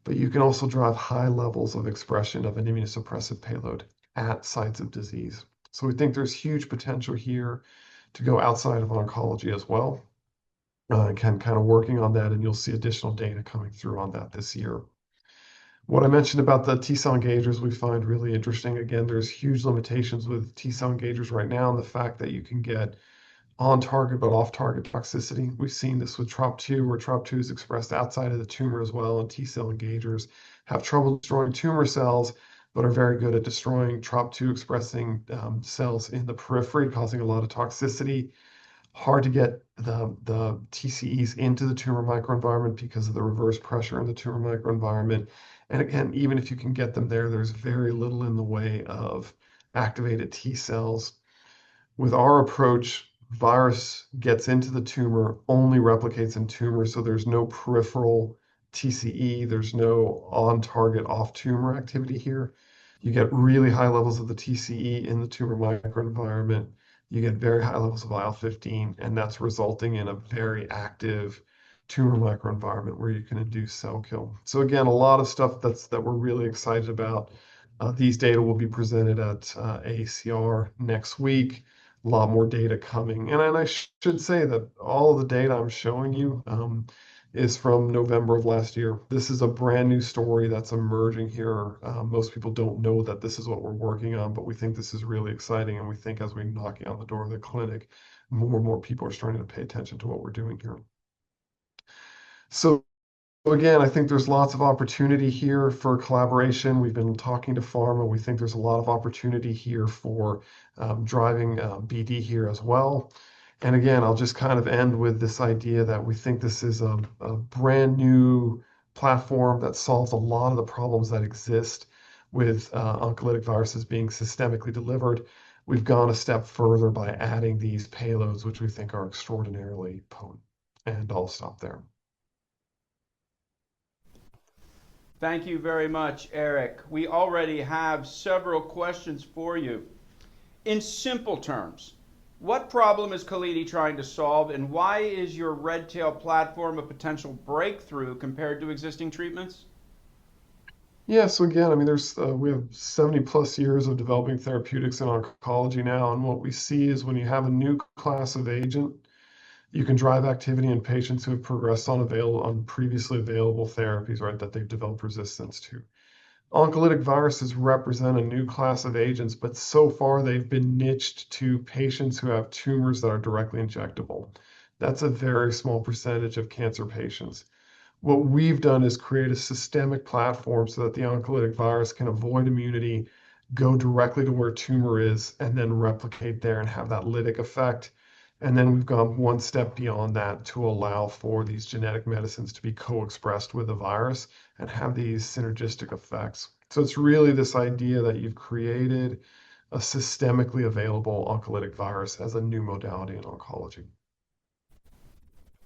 but you can also drive high levels of expression of an immunosuppressive payload at sites of disease. So we think there's huge potential here to go outside of oncology as well. Kind of working on that, and you'll see additional data coming through on that this year. What I mentioned about the T-cell engagers, we find really interesting. Again, there's huge limitations with T-cell engagers right now, and the fact that you can get on-target but off-target toxicity. We've seen this with TROP2, where TROP2 is expressed outside of the tumor as well, and T-cell engagers have trouble destroying tumor cells, but are very good at destroying TROP2 expressing cells in the periphery, causing a lot of toxicity. Hard to get the TCEs into the tumor microenvironment because of the reverse pressure in the tumor microenvironment. And again, even if you can get them there, there's very little in the way of activated T cells. With our approach, virus gets into the tumor, only replicates in tumor, so there's no peripheral TCE, there's no on-target off-tumor activity here. You get really high levels of the TCE in the tumor microenvironment. You get very high levels of IL-15, and that's resulting in a very active tumor microenvironment where you can induce cell kill. So again, a lot of stuff that we're really excited about. These data will be presented at AACR next week. A lot more data coming. And I should say that all of the data I'm showing you is from November of last year. This is a brand new story that's emerging here. Most people don't know that this is what we're working on, but we think this is really exciting. And we think as we're knocking on the door of the clinic, more and more people are starting to pay attention to what we're doing here. So again, I think there's lots of opportunity here for collaboration. We've been talking to pharma. We think there's a lot of opportunity here for driving BD here as well. And again, I'll just kind of end with this idea that we think this is a brand new platform that solves a lot of the problems that exist with oncolytic viruses being systemically delivered. We've gone a step further by adding these payloads, which we think are extraordinarily potent. And I'll stop there. Thank you very much, Eric. We already have several questions for you. In simple terms, what problem is Kalidi trying to solve, and why is your Redtail platform a potential breakthrough compared to existing treatments? Yeah, so again, I mean, we have 70 plus years of developing therapeutics in oncology now, and what we see is when you have a new class of agent, you can drive activity in patients who have progressed on previously available therapies, right, that they've developed resistance to. Oncolytic viruses represent a new class of agents, but so far they've been niched to patients who have tumors that are directly injectable. That's a very small percentage of cancer patients. What we've done is create a systemic platform so that the oncolytic virus can avoid immunity, go directly to where tumor is, and then replicate there and have that lytic effect. And then we've gone one step beyond that to allow for these genetic medicines to be co-expressed with the virus and have these synergistic effects. So it's really this idea that you've created a systemically available oncolytic virus as a new modality in oncology.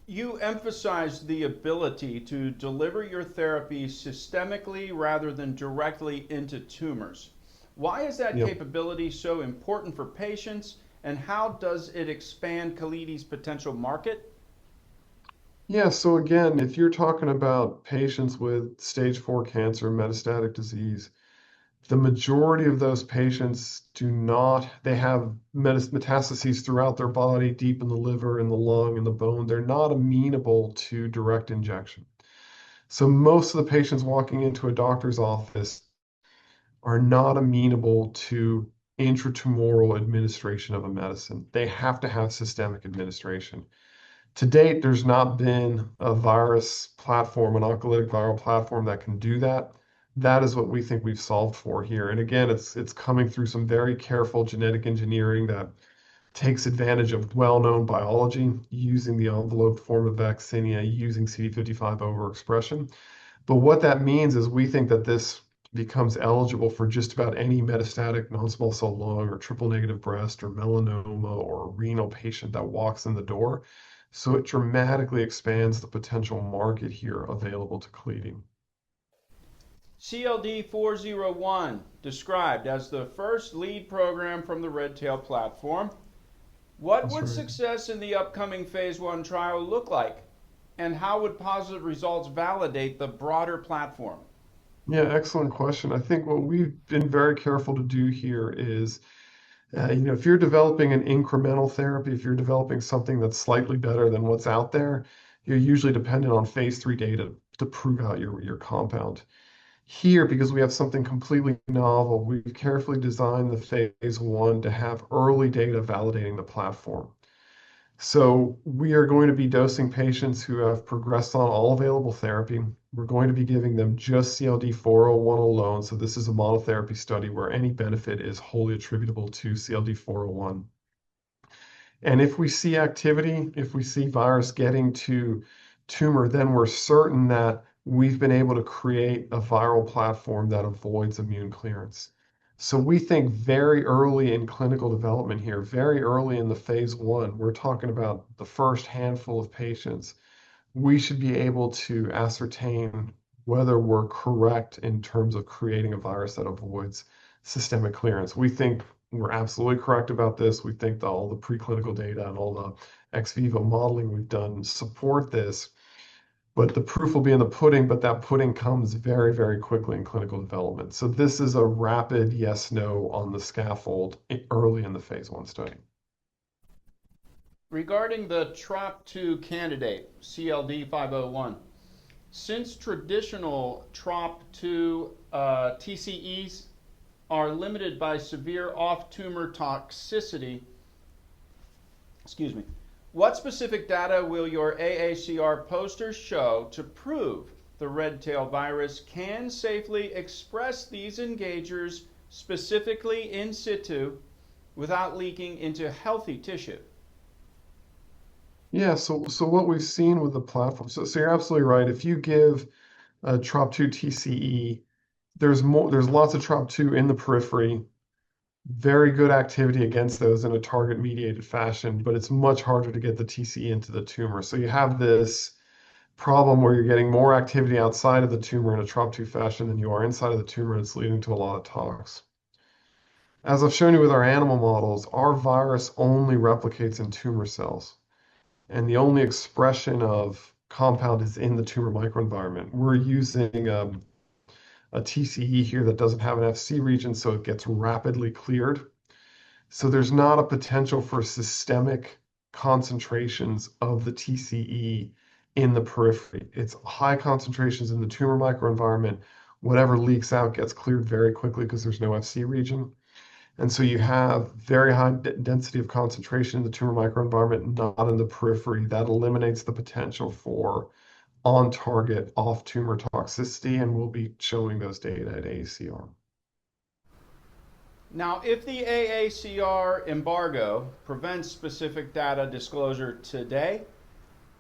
You emphasized the ability to deliver your therapy systemically rather than directly into tumors. Why is that capability so important for patients? And how does it expand Kalidi's potential market? Yeah, so again, if you're talking about patients with stage 4 cancer, metastatic disease, the majority of those patients they have metastases throughout their body, deep in the liver, in the lung, in the bone. They're not amenable to direct injection. So most of the patients walking into a doctor's office are not amenable to intratumoral administration of a medicine. They have to have systemic administration. To date, there's not been a virus platform, an oncolytic viral platform that can do that. That is what we think we've solved for here. And again, it's coming through some very careful genetic engineering that takes advantage of well-known biology, using the enveloped form of vaccinia, using CD55 overexpression. But what that means is we think that this becomes eligible for just about any metastatic non-small cell lung or triple negative breast or melanoma or renal patient that walks in the door. So it dramatically expands the potential market here available to Kalidi. CLD 401, described as the first lead program from the Redtail platform. What would success in the upcoming phase 1 trial look like? And how would positive results validate the broader platform? Yeah, excellent question. I think what we've been very careful to do here is, if you're developing an incremental therapy, if you're developing something that's slightly better than what's out there, you're usually dependent on phase 3 data to prove out your compound. Here, because we have something completely novel, we've carefully designed the phase 1 to have early data validating the platform. So we are going to be dosing patients who have progressed on all available therapy. We're going to be giving them just CLD-401 alone. So this is a monotherapy study where any benefit is wholly attributable to CLD-401. And if we see activity, if we see virus getting to tumor, then we're certain that we've been able to create a viral platform that avoids immune clearance. So we think very early in clinical development here, very early in the phase 1, we're talking about the first handful of patients, we should be able to ascertain whether we're correct in terms of creating a virus that avoids systemic clearance. We think we're absolutely correct about this. We think that all the preclinical data and all the ex vivo modeling we've done support this. But the proof will be in the pudding, but that pudding comes very, very quickly in clinical development. So this is a rapid yes, no on the scaffold early in the phase 1 study. Regarding the TROP2 candidate, CLD-501, since traditional TROP2 TCEs are limited by severe off-tumor toxicity, what specific data will your AACR posters show to prove the red tail virus can safely express these engagers specifically in situ without leaking into healthy tissue? Yeah, so what we've seen with the platform, so you're absolutely right. If you give a TROP2 TCE, there's lots of TROP2 in the periphery, very good activity against those in a target-mediated fashion, but it's much harder to get the TCE into the tumor. So you have this problem where you're getting more activity outside of the tumor in a TROP2 fashion than you are inside of the tumor, and it's leading to a lot of tox. As I've shown you with our animal models, our virus only replicates in tumor cells, and the only expression of compound is in the tumor microenvironment. We're using a TCE here that doesn't have an FC region, so it gets rapidly cleared. So there's not a potential for systemic concentrations of the TCE in the periphery. It's high concentrations in the tumor microenvironment. Whatever leaks out gets cleared very quickly because there's no FC region. And so you have very high density of concentration in the tumor microenvironment, not in the periphery. That eliminates the potential for on-target, off-tumor toxicity, and we'll be showing those data at AACR. Now, if the AACR embargo prevents specific data disclosure today,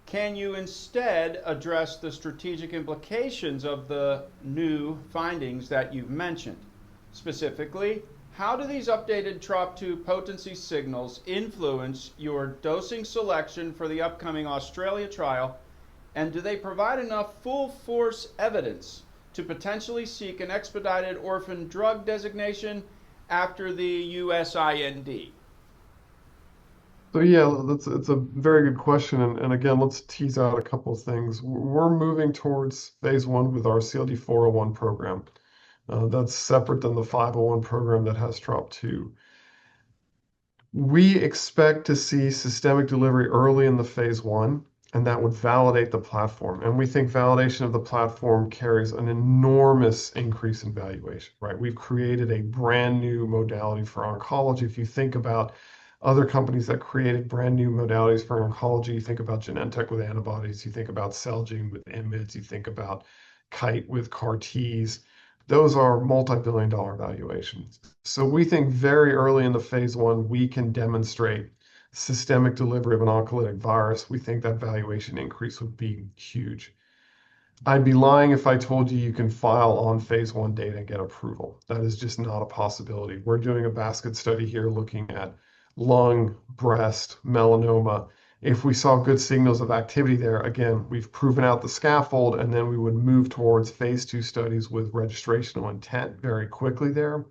can you instead address the strategic implications of the new findings that you've mentioned? Specifically, how do these updated TROP2 potency signals influence your dosing selection for the upcoming Australia trial? And do they provide enough full force evidence to potentially seek an expedited orphan drug designation after the US IND? So yeah, it's a very good question. And again, let's tease out a couple of things. We're moving towards phase 1 with our CLD-401 program. That's separate than the 501 program that has TROP2. We expect to see systemic delivery early in the phase 1, and that would validate the platform. And we think validation of the platform carries an enormous increase in valuation, right? We've created a brand new modality for oncology. If you think about other companies that created brand new modalities for oncology, you think about Genentech with antibodies, you think about Celgene with IMiDs, you think about Kite with CAR-Ts. Those are multi-billion-dollar valuations. So we think very early in the phase 1, we can demonstrate systemic delivery of an oncolytic virus. We think that valuation increase would be huge. I'd be lying if I told you you can file on phase 1 data and get approval. That is just not a possibility. We're doing a basket study here looking at lung, breast, melanoma. If we saw good signals of activity there, again, we've proven out the scaffold, and then we would move towards phase 2 studies with registrational intent very quickly there.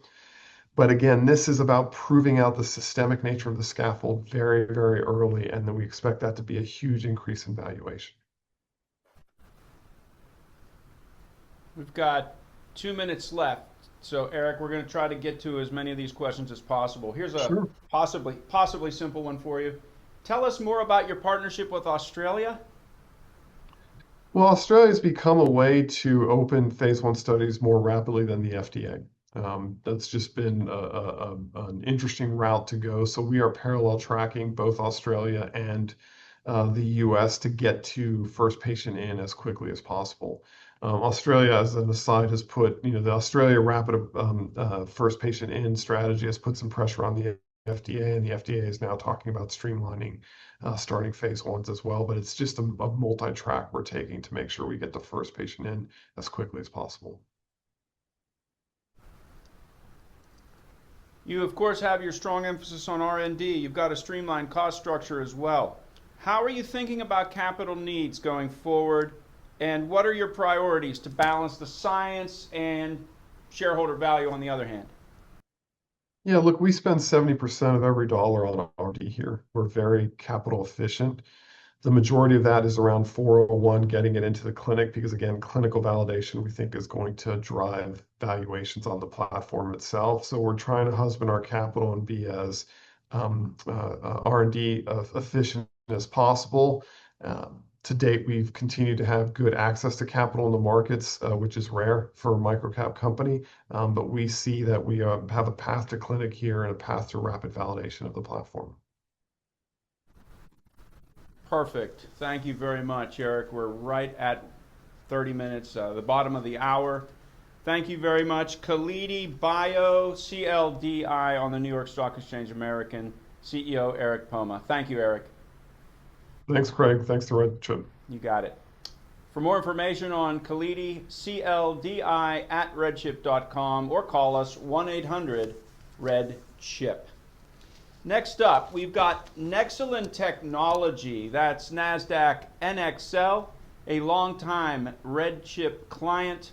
But again, this is about proving out the systemic nature of the scaffold very, very early, and then we expect that to be a huge increase in valuation. We've got 2 minutes left. So Eric, we're going to try to get to as many of these questions as possible. Here's a possibly simple one for you. Tell us more about your partnership with Australia. Well, Australia has become a way to open phase 1 studies more rapidly than the FDA. That's just been an interesting route to go. So we are parallel tracking both Australia and the US to get to first patient in as quickly as possible. Australia, as an aside, has put, the Australia rapid first patient in strategy has put some pressure on the FDA, and the FDA is now talking about streamlining starting phase 1s as well. But it's just a multi-track we're taking to make sure we get the first patient in as quickly as possible. You, of course, have your strong emphasis on R&D. You've got a streamlined cost structure as well. How are you thinking about capital needs going forward, and what are your priorities to balance the science and shareholder value on the other hand? Yeah, look, we spend 70% of every dollar on R&D here. We're very capital efficient. The majority of that is around 401, getting it into the clinic, because again, clinical validation we think is going to drive valuations on the platform itself. So we're trying to husband our capital and be as R&D efficient as possible. To date, we've continued to have good access to capital in the markets, which is rare for a microcap company. But we see that we have a path to clinic here and a path to rapid validation of the platform. Perfect. Thank you very much, Eric. We're right at 30 minutes, the bottom of the hour. Thank you very much. Khalidi Bio, CLDI on the New York Stock Exchange American, CEO Eric Poma. Thank you, Eric. Thanks, Craig. Thanks to RedChip. You got it. For more information on Khalidi, CLDI at redchip.com, or call us 1-800-RED-CHIP. Next up, we've got Nexalin Technology. That's Nasdaq NXL, a longtime RedChip client.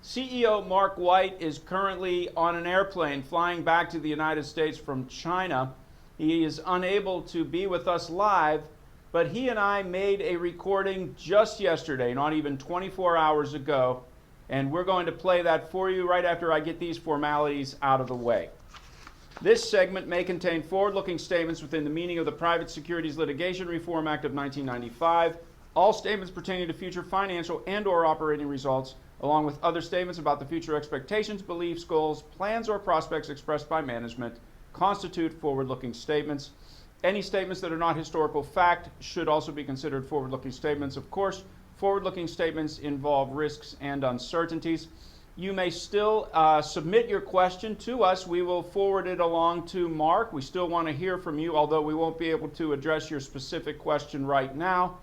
CEO Mark White is currently on an airplane flying back to the United States from China. He is unable to be with us live, but he and I made a recording just yesterday, not even 24 hours ago, and we're going to play that for you right after I get these formalities out of the way. This segment may contain forward-looking statements within the meaning of the Private Securities Litigation Reform Act of 1995. All statements pertaining to future financial and/or operating results, along with other statements about the future expectations, beliefs, goals, plans, or prospects expressed by management, constitute forward-looking statements. Any statements that are not historical fact should also be considered forward-looking statements. Of course, forward-looking statements involve risks and uncertainties. You may still submit your question to us. We will forward it along to Mark. We still want to hear from you, although we won't be able to address your specific question right now.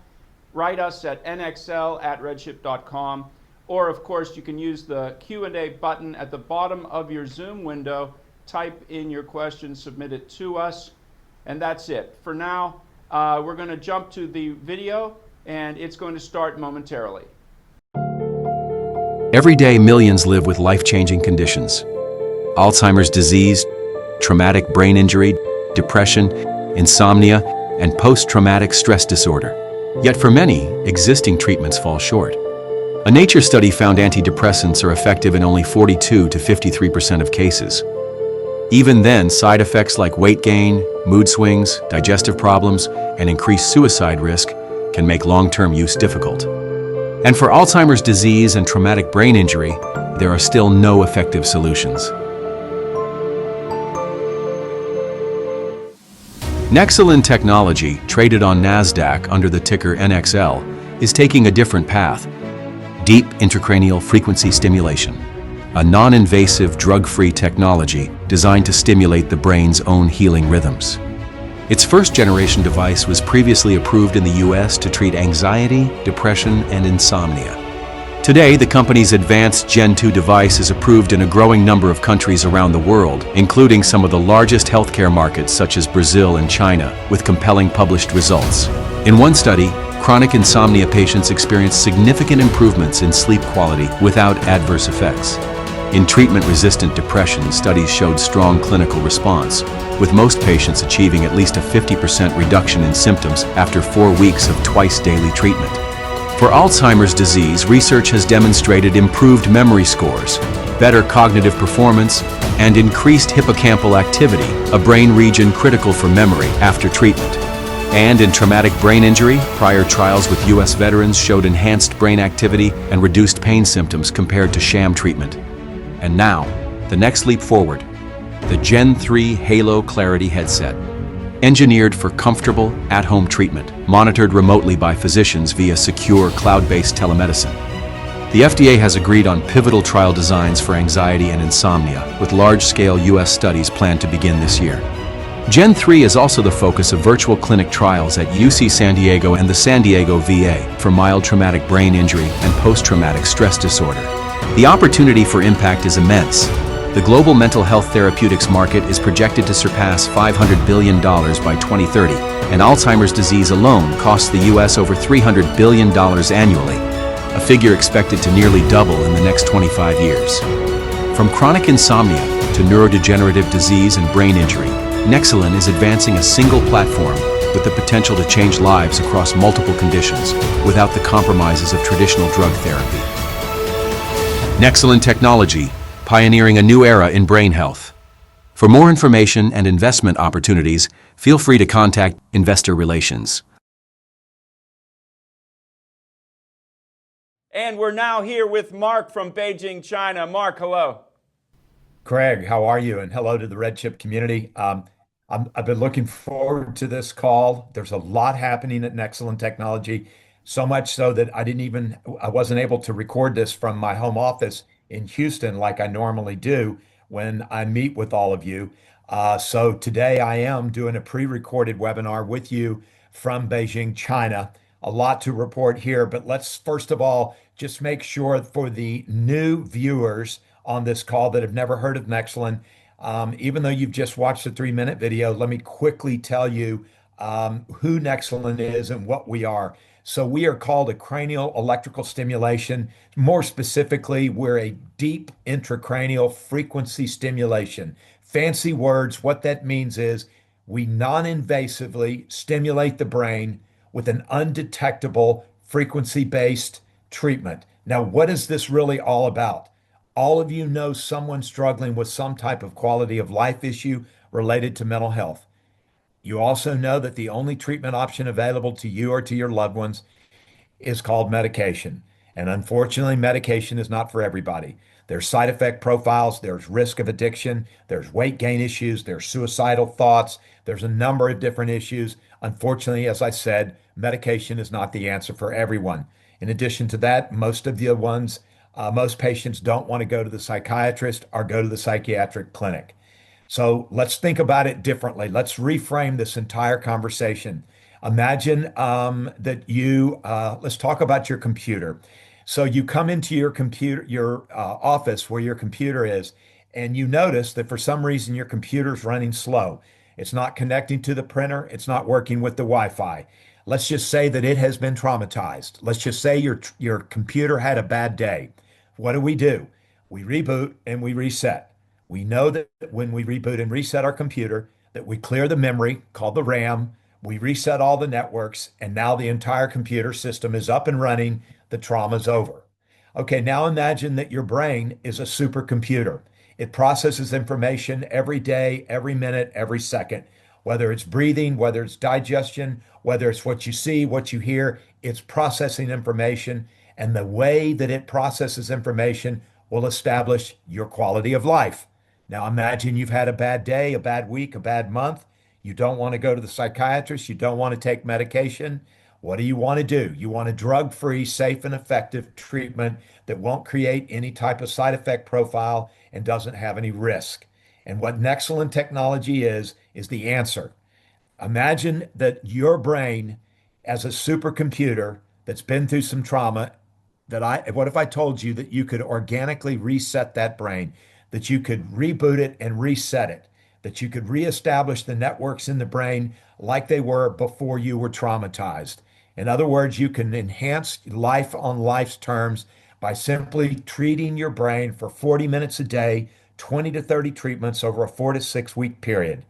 Write us at nxl@redchip.com, or of course you can use the Q&A button at the bottom of your Zoom window. Type in your question, submit it to us, and that's it. For now, we're going to jump to the video, and it's going to start momentarily. Every day, millions live with life-changing conditions. Alzheimer's disease, traumatic brain injury, depression, insomnia, and post-traumatic stress disorder. Yet for many, existing treatments fall short. A Nature study found antidepressants are effective in only 42 to 53% of cases. Even then, side effects like weight gain, mood swings, digestive problems, and increased suicide risk can make long-term use difficult. And for Alzheimer's disease and traumatic brain injury, there are still no effective solutions. Nexalin Technology, traded on Nasdaq under the ticker NXL, is taking a different path. Deep intracranial frequency stimulation, a non-invasive, drug-free technology designed to stimulate the brain's own healing rhythms. Its first-generation device was previously approved in the US to treat anxiety, depression, and insomnia. Today, the company's advanced Gen 2 device is approved in a growing number of countries around the world, including some of the largest healthcare markets such as Brazil and China, with compelling published results. In one study, chronic insomnia patients experienced significant improvements in sleep quality without adverse effects. In treatment-resistant depression, studies showed strong clinical response, with most patients achieving at least a 50% reduction in symptoms after 4 weeks of twice-daily treatment. For Alzheimer's disease, research has demonstrated improved memory scores, better cognitive performance, and increased hippocampal activity, a brain region critical for memory after treatment. And in traumatic brain injury, prior trials with U.S. veterans showed enhanced brain activity and reduced pain symptoms compared to sham treatment. And now, the next leap forward, the Gen 3 Halo Clarity headset. Engineered for comfortable, at-home treatment, monitored remotely by physicians via secure, cloud-based telemedicine. The FDA has agreed on pivotal trial designs for anxiety and insomnia, with large-scale U.S. studies planned to begin this year. Gen 3 is also the focus of virtual clinic trials at UC San Diego and the San Diego VA for mild traumatic brain injury and post-traumatic stress disorder. The opportunity for impact is immense. The global mental health therapeutics market is projected to surpass $500 billion by 2030, and Alzheimer's disease alone costs the U.S. over $300 billion annually, a figure expected to nearly double in the next 25 years. From chronic insomnia to neurodegenerative disease and brain injury, Nexalin is advancing a single platform with the potential to change lives across multiple conditions without the compromises of traditional drug therapy. Nexalin technology, pioneering a new era in brain health. For more information and investment opportunities, feel free to contact Investor Relations. And we're now here with Mark from Beijing, China. Mark, hello. Craig, how are you? And hello to the RedChip community. I've been looking forward to this call. There's a lot happening at Nexalin Technology, so much so that I wasn't able to record this from my home office in Houston like I normally do when I meet with all of you. So today I am doing a pre-recorded webinar with you from Beijing, China. A lot to report here, but let's first of all just make sure for the new viewers on this call that have never heard of Nexalin, even though you've just watched a 3-minute video, let me quickly tell you who Nexalin is and what we are. So we are called a cranial electrical stimulation. More specifically, we're a deep intracranial frequency stimulation. Fancy words, what that means is we non-invasively stimulate the brain with an undetectable frequency-based treatment. Now, what is this really all about? All of you know someone struggling with some type of quality of life issue related to mental health. You also know that the only treatment option available to you or to your loved ones is called medication. And unfortunately, medication is not for everybody. There's side effect profiles, there's risk of addiction, there's weight gain issues, there's suicidal thoughts, there's a number of different issues. Unfortunately, as I said, medication is not the answer for everyone. In addition to that, most patients don't want to go to the psychiatrist or go to the psychiatric clinic. So let's think about it differently. Let's reframe this entire conversation. Imagine let's talk about your computer. So you come into your office where your computer is, and you notice that for some reason your computer's running slow. It's not connecting to the printer. It's not working with the Wi-Fi. Let's just say that it has been traumatized. Let's just say your computer had a bad day. What do? We reboot and we reset. We know that when we reboot and reset our computer, that we clear the memory called the RAM, we reset all the networks, and now the entire computer system is up and running. The trauma's over. Okay, now imagine that your brain is a supercomputer. It processes information every day, every minute, every second. Whether it's breathing, whether it's digestion, whether it's what you see, what you hear, it's processing information. And the way that it processes information will establish your quality of life. Now imagine you've had a bad day, a bad week, a bad month. You don't want to go to the psychiatrist. You don't want to take medication. What do? You want a drug-free, safe, and effective treatment that won't create any type of side effect profile and doesn't have any risk. And what Nexalin technology is the answer. Imagine that your brain as a supercomputer that's been through some trauma, what if I told you that you could organically reset that brain, that you could reboot it and reset it, that you could reestablish the networks in the brain like they were before you were traumatized. In other words, you can enhance life on life's terms by simply treating your brain for 40 minutes a day, 20 to 30 treatments over a 4 to 6 week period.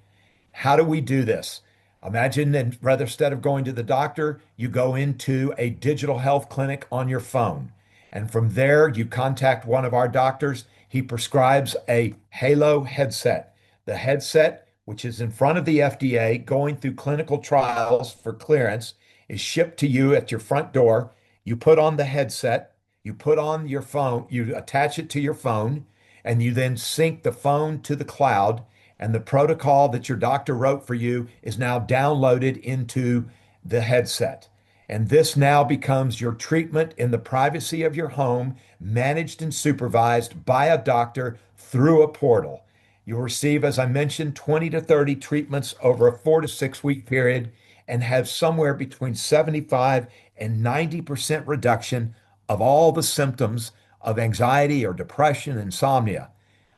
How do we do this? Imagine that rather instead of going to the doctor, you go into a digital health clinic on your phone. And from there, you contact one of our doctors. He prescribes a Halo headset. The headset, which is in front of the FDA going through clinical trials for clearance, is shipped to you at your front door. You put on the headset, you put on your phone, you attach it to your phone, and you then sync the phone to the cloud. And the protocol that your doctor wrote for you is now downloaded into the headset. And this now becomes your treatment in the privacy of your home, managed and supervised by a doctor through a portal. You'll receive, as I mentioned, 20 to 30 treatments over a 4 to 6 week period and have somewhere between 75 and 90% reduction of all the symptoms of anxiety or depression, insomnia.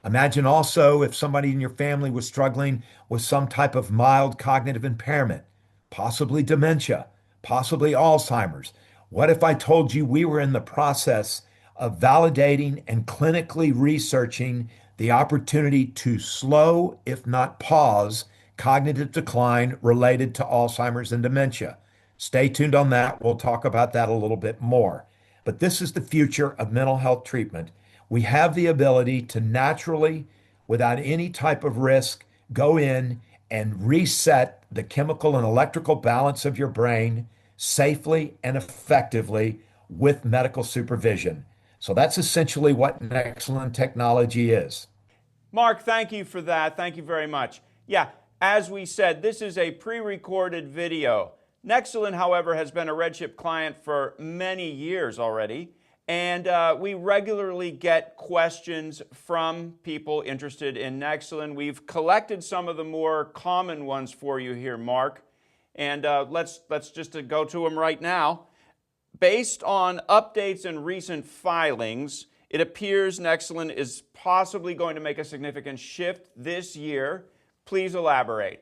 Imagine also if somebody in your family was struggling with some type of mild cognitive impairment, possibly dementia, possibly Alzheimer's. What if I told you we were in the process of validating and clinically researching the opportunity to slow, if not pause, cognitive decline related to Alzheimer's and dementia? Stay tuned on that. We'll talk about that a little bit more. But this is the future of mental health treatment. We have the ability to naturally, without any type of risk, go in and reset the chemical and electrical balance of your brain safely and effectively with medical supervision. So that's essentially what Nexalin technology is. Mark, thank you for that. Thank you very much. Yeah, as we said, this is a pre-recorded video. Nexalin, however, has been a RedChip client for many years already. And we regularly get questions from people interested in Nexalin. We've collected some of the more common ones for you here, Mark. And let's just go to them right now. Based on updates and recent filings, it appears Nexalin is possibly going to make a significant shift this year. Please elaborate.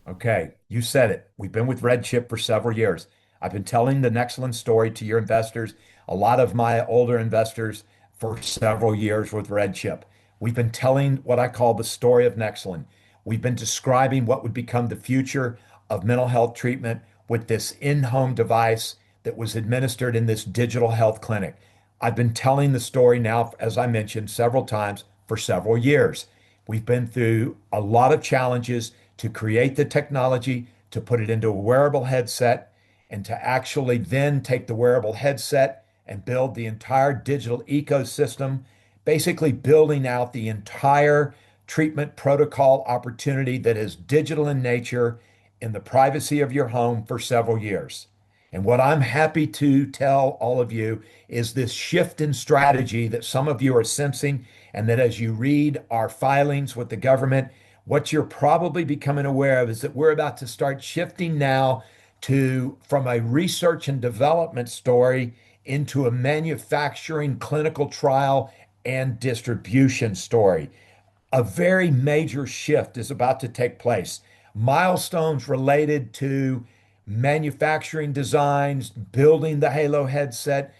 Okay, you said it. We've been with RedChip for several years. I've been telling the Nexalin story to your investors, a lot of my older investors, for several years with RedChip. We've been telling what I call the story of Nexalin. We've been describing what would become the future of mental health treatment with this in-home device that was administered in this digital health clinic. I've been telling the story now, as I mentioned, several times for several years. We've been through a lot of challenges to create the technology, to put it into a wearable headset, and to actually then take the wearable headset and build the entire digital ecosystem, basically building out the entire treatment protocol opportunity that is digital in nature in the privacy of your home for several years. And what I'm happy to tell all of you is this shift in strategy that some of you are sensing, and that as you read our filings with the government, what you're probably becoming aware of is that we're about to start shifting now from a research and development story into a manufacturing, clinical trial, and distribution story. A very major shift is about to take place. Milestones related to manufacturing designs, building the Halo headset,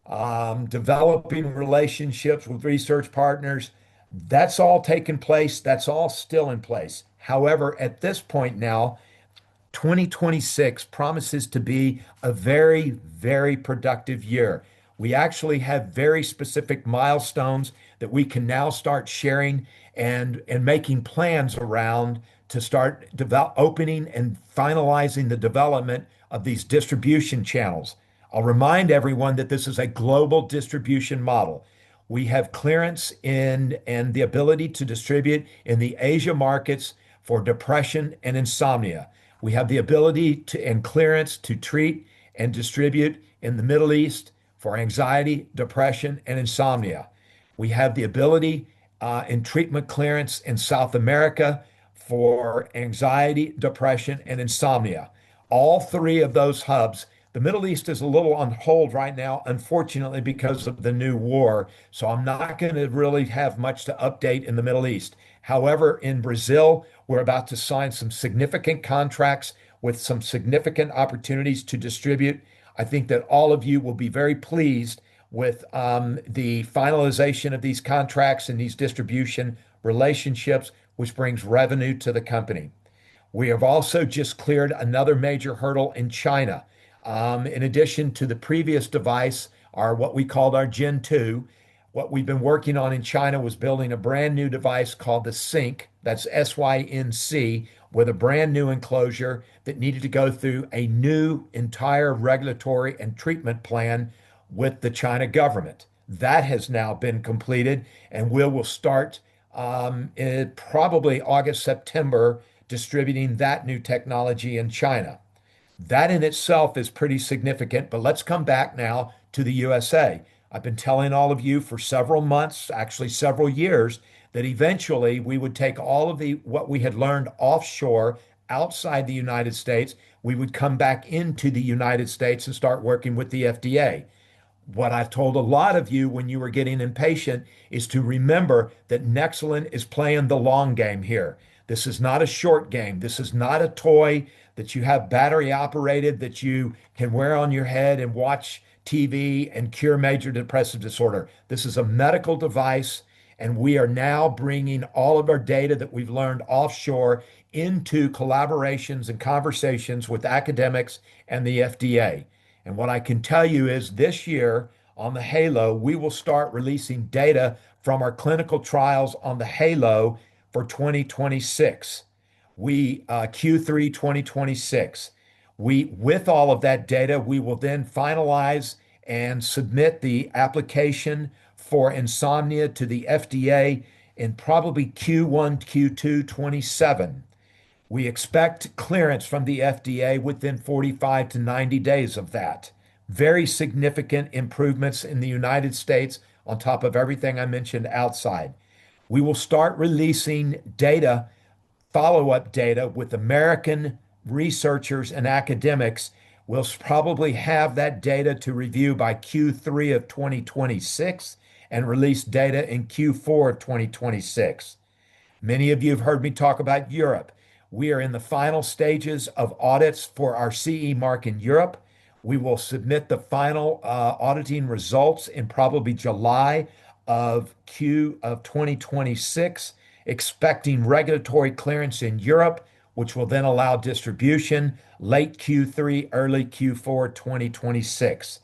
developing relationships with research partners, that's all taken place. That's all still in place. However, at this point now, 2026 promises to be a very, very productive year. We actually have very specific milestones that we can now start sharing and making plans around to start opening and finalizing the development of these distribution channels. I'll remind everyone that this is a global distribution model. We have clearance and the ability to distribute in the Asia markets for depression and insomnia. We have the ability and clearance to treat and distribute in the Middle East for anxiety, depression, and insomnia. We have the ability and treatment clearance in South America for anxiety, depression, and insomnia. All three of those hubs. The Middle East is a little on hold right now, unfortunately, because of the new war. So I'm not going to really have much to update in the Middle East. However, in Brazil, we're about to sign some significant contracts with some significant opportunities to distribute. I think that all of you will be very pleased with the finalization of these contracts and these distribution relationships, which brings revenue to the company. We have also just cleared another major hurdle in China. In addition to the previous device, our what we called our Gen 2, what we've been working on in China was building a brand new device called the Sync, that's SYNC, with a brand new enclosure that needed to go through a new entire regulatory and treatment plan with the China government. That has now been completed, and we will start in probably August, September, distributing that new technology in China. That in itself is pretty significant, but let's come back now to the USA. I've been telling all of you for several months, actually several years, that eventually we would take all of what we had learned offshore outside the United States, we would come back into the United States and start working with the FDA. What I've told a lot of you when you were getting impatient is to remember that Nexalin is playing the long game here. This is not a short game. This is not a toy that you have battery operated that you can wear on your head and watch TV and cure major depressive disorder. This is a medical device, and we are now bringing all of our data that we've learned offshore into collaborations and conversations with academics and the FDA. And what I can tell you is this year on the Halo, we will start releasing data from our clinical trials on the Halo for 2026. Q3 2026. With all of that data, we will then finalize and submit the application for insomnia to the FDA in probably Q1, Q2 27. We expect clearance from the FDA within 45 to 90 days of that. Very significant improvements in the United States on top of everything I mentioned outside. We will start releasing data, follow-up data with American researchers and academics. We'll probably have that data to review by Q3 of 2026 and release data in Q4 of 2026. Many of you have heard me talk about Europe. We are in the final stages of audits for our CE mark in Europe. We will submit the final auditing results in probably July of 2026, expecting regulatory clearance in Europe, which will then allow distribution late Q3, early Q4 2026.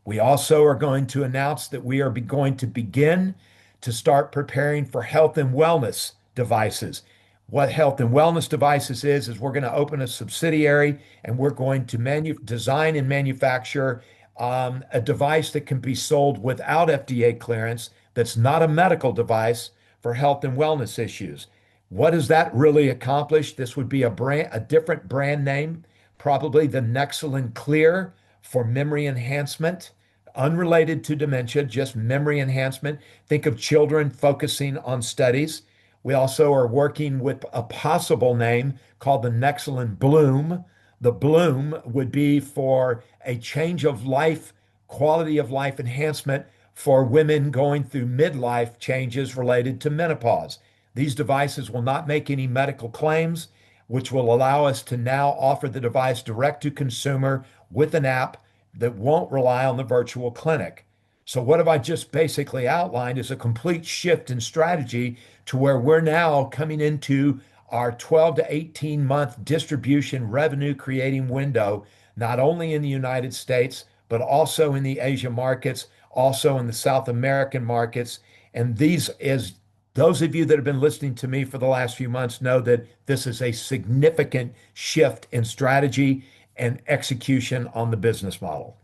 We also are going to announce that we are going to begin to start preparing for health and wellness devices. What health and wellness devices is we're going to open a subsidiary and we're going to design and manufacture a device that can be sold without FDA clearance that's not a medical device for health and wellness issues. What does that really accomplish? This would be a different brand name, probably the Nexalin Clear for memory enhancement, unrelated to dementia, just memory enhancement. Think of children focusing on studies. We also are working with a possible name called the Nexalin Bloom. The Bloom would be for a change of life, quality of life enhancement for women going through midlife changes related to menopause. These devices will not make any medical claims, which will allow us to now offer the device direct to consumer with an app that won't rely on the virtual clinic. So what have I just basically outlined is a complete shift in strategy to where we're now coming into our 12 to 18 month distribution revenue creating window, not only in the United States, but also in the Asia markets, also in the South American markets. And those of you that have been listening to me for the last few months know that this is a significant shift in strategy and execution on the business model.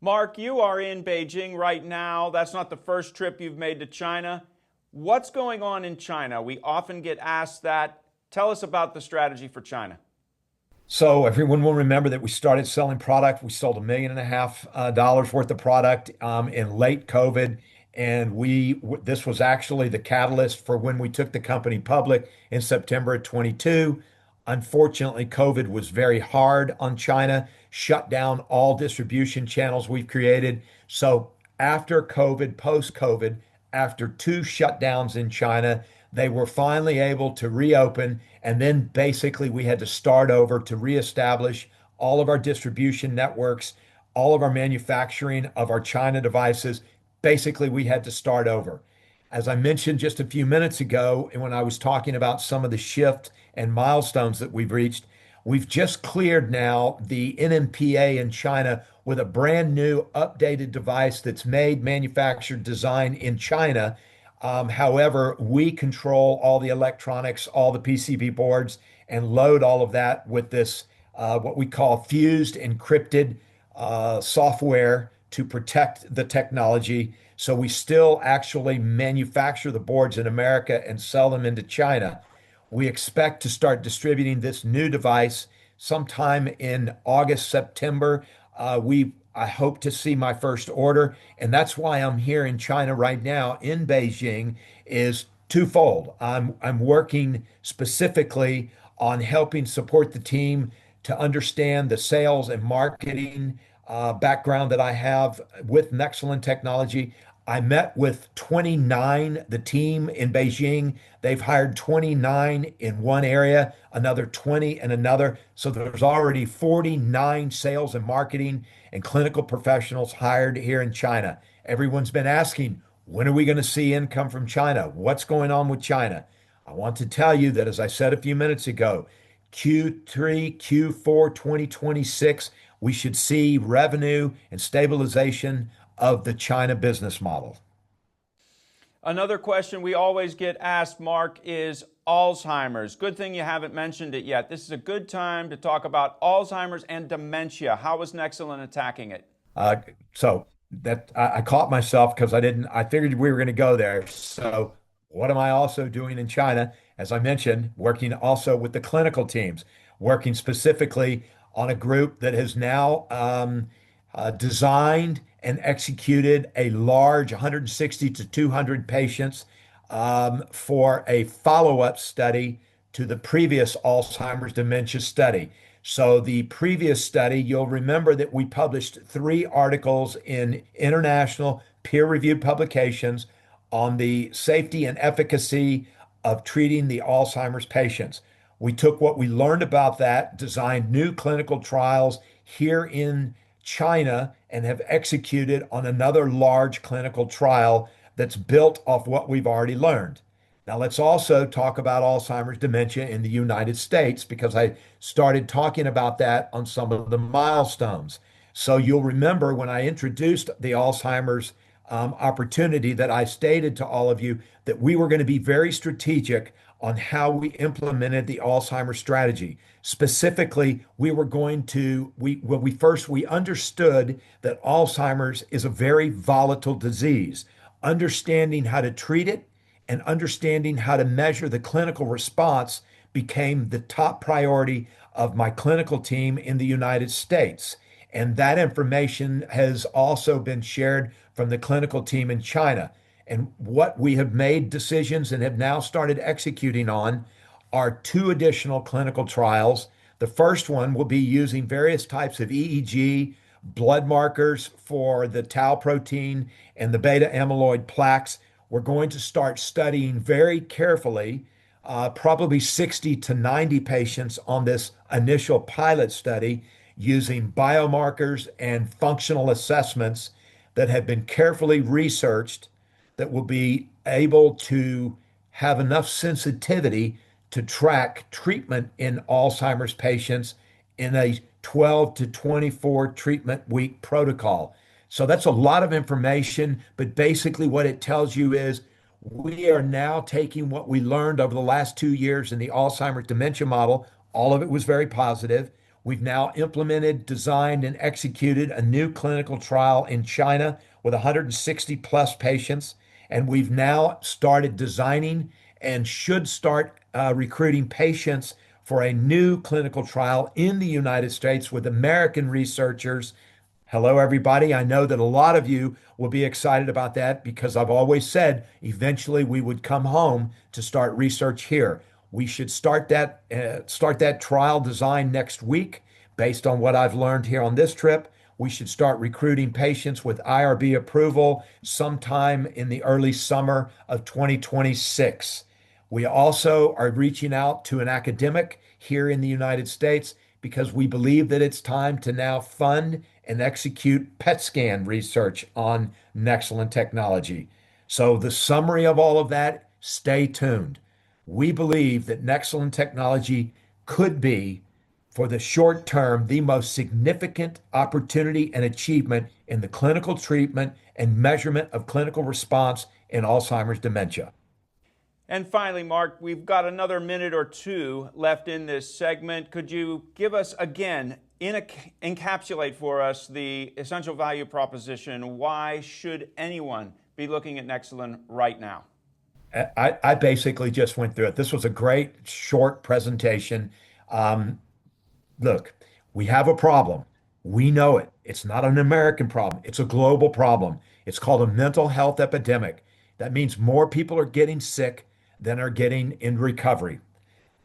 Mark, you are in Beijing right now. That's not the first trip you've made to China. What's going on in China? We often get asked that. Tell us about the strategy for China. So everyone will remember that we started selling product. We sold $1.5 million worth of product in late COVID. And this was actually the catalyst for when we took the company public in September of 22. Unfortunately, COVID was very hard on China, shut down all distribution channels we've created. So after COVID, post-COVID, after 2 shutdowns in China, they were finally able to reopen. And then basically we had to start over to reestablish all of our distribution networks, all of our manufacturing of our China devices. Basically, we had to start over. As I mentioned just a few minutes ago, when I was talking about some of the shift and milestones that we've reached. We've just cleared now the NMPA in China with a brand new updated device that's made, manufactured, designed in China. However, we control all the electronics, all the PCB boards, and load all of that with this what we call fused encrypted software to protect the technology. So we still actually manufacture the boards in America and sell them into China. We expect to start distributing this new device sometime in August, September. I hope to see my first order, and that's why I'm here in China right now in Beijing is twofold. I'm working specifically on helping support the team to understand the sales and marketing background that I have with Nexalin technology. I met with 29, the team in Beijing. They've hired 29 in one area, another 20 in another. So there's already 49 sales and marketing and clinical professionals hired here in China. Everyone's been asking, when are we going to see income from China? What's going on with China? I want to tell you that, as I said a few minutes ago, Q3, Q4 2026, we should see revenue and stabilization of the China business model. Another question we always get asked, Mark, is Alzheimer's. Good thing you haven't mentioned it yet. This is a good time to talk about Alzheimer's and dementia. How is Nexalin attacking it? So that I caught myself because I figured we were going to go there. So what am I also doing in China? As I mentioned, working also with the clinical teams, working specifically on a group that has now designed and executed a large 160 to 200 patients for a follow-up study to the previous Alzheimer's dementia study. So the previous study, you'll remember that we published 3 articles in international peer-reviewed publications on the safety and efficacy of treating the Alzheimer's patients. We took what we learned about that, designed new clinical trials here in China, and have executed on another large clinical trial that's built off what we've already learned. Now, let's also talk about Alzheimer's dementia in the United States, because I started talking about that on some of the milestones. So you'll remember when I introduced the Alzheimer's opportunity that I stated to all of you that we were going to be very strategic on how we implemented the Alzheimer's strategy. Specifically, we understood that Alzheimer's is a very volatile disease. Understanding how to treat it and understanding how to measure the clinical response became the top priority of my clinical team in the United States. And that information has also been shared from the clinical team in China. And what we have made decisions and have now started executing on are 2 additional clinical trials. The first one will be using various types of EEG, blood markers for the tau protein and the beta amyloid plaques. We're going to start studying very carefully, probably 60 to 90 patients on this initial pilot study using biomarkers and functional assessments that have been carefully researched that will be able to have enough sensitivity to track treatment in Alzheimer's patients in a 12 to 24 treatment week protocol. So that's a lot of information, but basically what it tells you is we are now taking what we learned over the last 2 years in the Alzheimer's dementia model. All of it was very positive. We've now implemented, designed, and executed a new clinical trial in China with 160 plus patients. And we've now started designing and should start recruiting patients for a new clinical trial in the United States with American researchers. Hello, everybody. I know that a lot of you will be excited about that because I've always said eventually we would come home to start research here. We should start that trial design next week based on what I've learned here on this trip. We should start recruiting patients with IRB approval sometime in the early summer of 2026. We also are reaching out to an academic here in the United States because we believe that it's time to now fund and execute PET scan research on Nexalin technology. So the summary of all of that, stay tuned. We believe that Nexalin technology could be, for the short term, the most significant opportunity and achievement in the clinical treatment and measurement of clinical response in Alzheimer's dementia. And finally, Mark, we've got another minute or two left in this segment. Could you give us, again, encapsulate for us the essential value proposition? Why should anyone be looking at Nexalin right now? I basically just went through it. This was a great short presentation. Look, we have a problem. We know it. It's not an American problem. It's a global problem. It's called a mental health epidemic. That means more people are getting sick than are getting in recovery.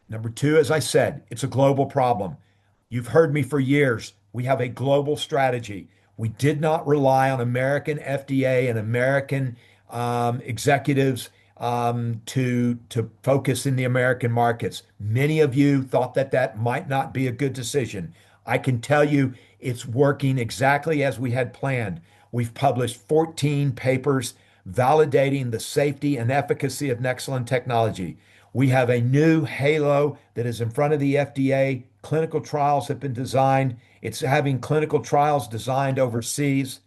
Number two, as I said, it's a global problem. You've heard me for years. We have a global strategy. We did not rely on American FDA and American executives to focus in the American markets. Many of you thought that that might not be a good decision. I can tell you it's working exactly as we had planned. We've published 14 papers validating the safety and efficacy of Nexalin technology. We have a new halo that is in front of the FDA. Clinical trials have been designed. It's having clinical trials designed overseas.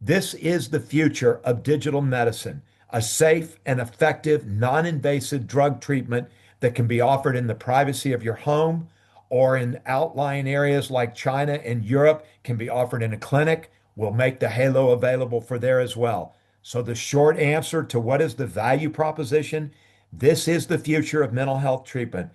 This is the future of digital medicine, a safe and effective, non-invasive drug treatment that can be offered in the privacy of your home or in outlying areas like China and Europe, can be offered in a clinic. We'll make the halo available for there as well. So the short answer to what is the value proposition, this is the future of mental health treatment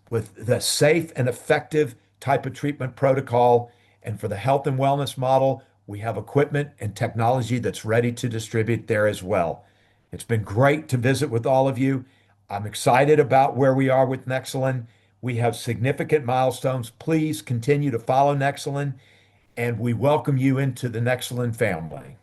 with the safe and effective type of treatment protocol. And for the health and wellness model, we have equipment and technology that's ready to distribute there as well. It's been great to visit with all of you. I'm excited about where we are with Nexalin. We have significant milestones. Please continue to follow Nexalin, and we welcome you into the Nexalin family.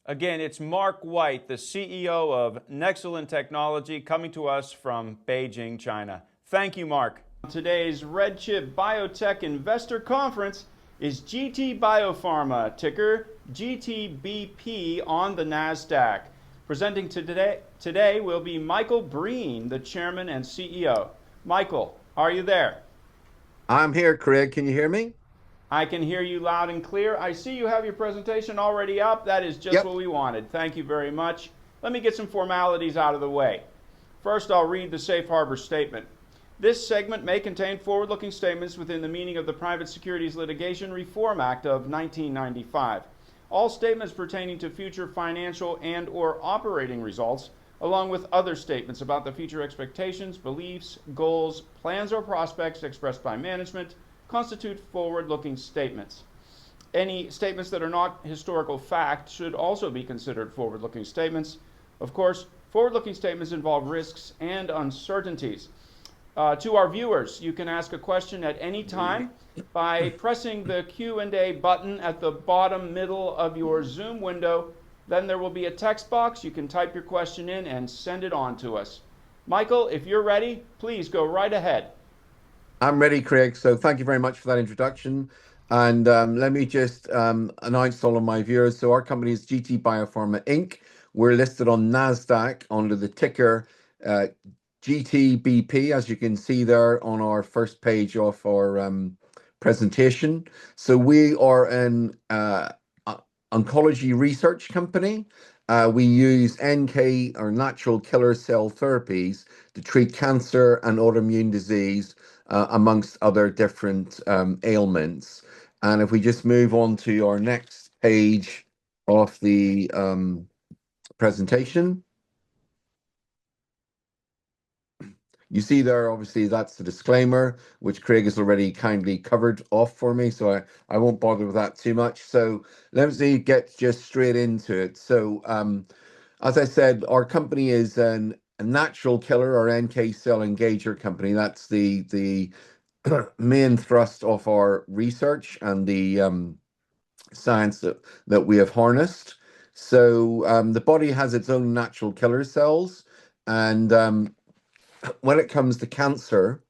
Again, it's Mark White, the CEO of Nexalin Technology, coming to us from Beijing, China. Thank you, Mark. Today's RedChip Biotech Investor Conference is GT Biopharma, ticker GTBP on the Nasdaq. Presenting today will be Michael Breen, the Chairman and CEO. Michael, are you there? I'm here, Craig. Can you hear me? I can hear you loud and clear. I see you have your presentation already up. That is just what we wanted. Thank you very much. Let me get some formalities out of the way. First, I'll read the Safe Harbor Statement. This segment may contain forward-looking statements within the meaning of the Private Securities Litigation Reform Act of 1995. All statements pertaining to future financial and/or operating results, along with other statements about the future expectations, beliefs, goals, plans, or prospects expressed by management, constitute forward-looking statements. Any statements that are not historical fact should also be considered forward-looking statements. Of course, forward-looking statements involve risks and uncertainties. To our viewers, you can ask a question at any time by pressing the Q&A button at the bottom middle of your Zoom window. Then there will be a text box. You can type your question in and send it on to us. Michael, if you're ready, please go right ahead. I'm ready, Craig. So thank you very much for that introduction. And let me just announce to all of my viewers. So our company is GT Biopharma Inc. We're listed on Nasdaq under the ticker GTBP, as you can see there on our first page of our presentation. So we are an oncology research company. We use NK or natural killer cell therapies to treat cancer and autoimmune disease, amongst other different ailments. And if we just move on to our next page of the presentation, you see there, obviously, that's the disclaimer, which Craig has already kindly covered off for me, so I won't bother with that too much. So let me get just straight into it. So as I said, our company is a natural killer or NK cell engager company. That's the main thrust of our research and the science that we have harnessed. So the body has its own natural killer cells, and when it comes to cancer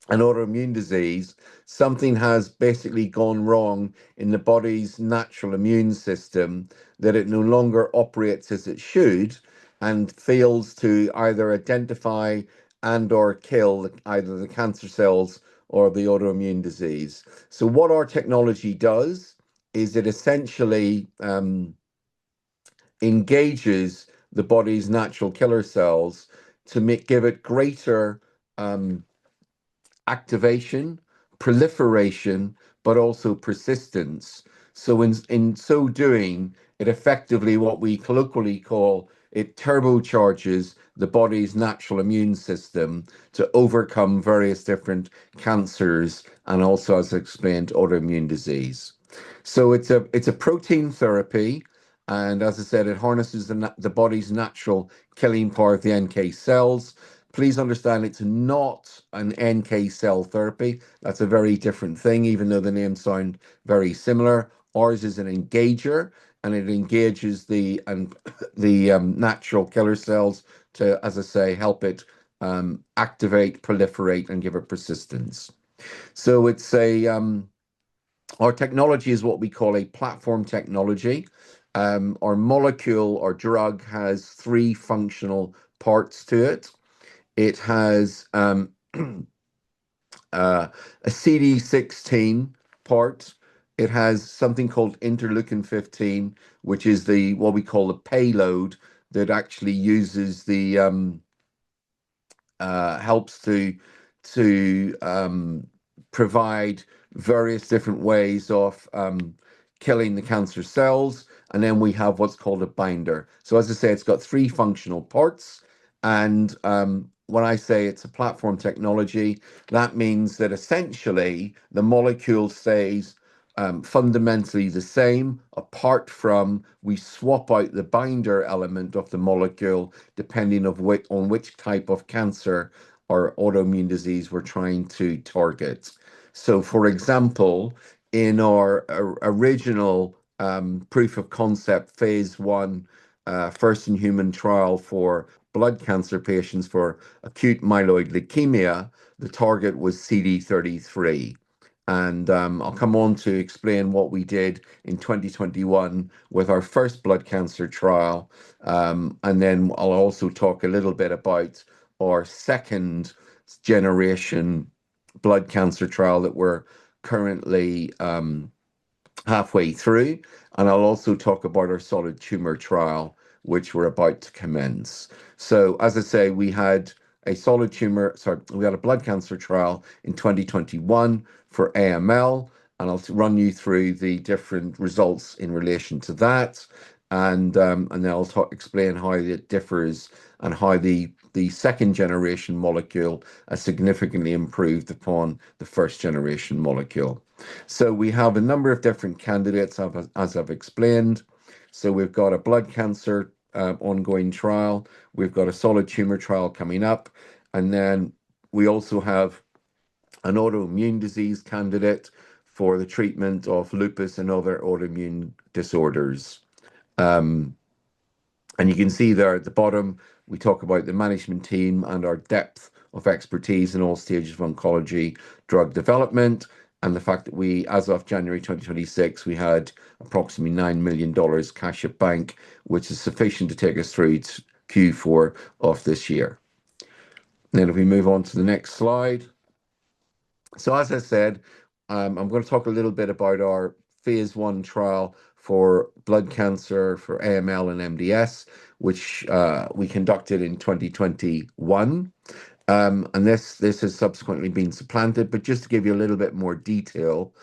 and autoimmune disease, something has basically gone wrong in the body's natural immune system, that it no longer operates as it should and fails to either identify and or kill either the cancer cells or the autoimmune disease. So what our technology does is it essentially engages the body's natural killer cells to give it greater activation, proliferation, but also persistence. So in so doing, it effectively, what we colloquially call, it turbocharges the body's natural immune system to overcome various different cancers and also, as I explained, autoimmune disease. So it's a protein therapy, and as I said, it harnesses the body's natural killing power of the NK cells. Please understand, it's not an NK cell therapy. That's a very different thing, even though the names sound very similar. Ours is an engager, and it engages the natural killer cells to, as I say, help it activate, proliferate, and give it persistence. So it's our technology is what we call a platform technology. Our molecule or drug has three functional parts to it. It has a CD16 part. It has something called interleukin-15, which is what we call the payload that actually uses the helps to provide various different ways of killing the cancer cells. And then we have what's called a binder. So as I say, it's got three functional parts. And when I say it's a platform technology, that means that essentially the molecule stays fundamentally the same, apart from we swap out the binder element of the molecule depending on which type of cancer or autoimmune disease we're trying to target. So, for example, in our original proof of concept phase 1 first in human trial for blood cancer patients for acute myeloid leukemia, the target was CD33. And I'll come on to explain what we did in 2021 with our first blood cancer trial. And then I'll also talk a little bit about our second generation blood cancer trial that we're currently halfway through. And I'll also talk about our solid tumor trial, which we're about to commence. So as I say, we had a blood cancer trial in 2021 for AML, and I'll run you through the different results in relation to that. And then I'll explain how it differs and how the second generation molecule has significantly improved upon the first generation molecule. So we have a number of different candidates, as I've explained. So we've got a blood cancer ongoing trial. We've got a solid tumor trial coming up. And then we also have an autoimmune disease candidate for the treatment of lupus and other autoimmune disorders. And you can see there at the bottom, we talk about the management team and our depth of expertise in all stages of oncology drug development, and the fact that we, as of January 2026, we had approximately $9 million cash at bank, which is sufficient to take us through to Q4 of this year. Then if we move on to the next slide. So as I said, I'm going to talk a little bit about our phase 1 trial for blood cancer for AML and MDS, which we conducted in 2021. And this has subsequently been supplanted, but just to give you a little bit more detail,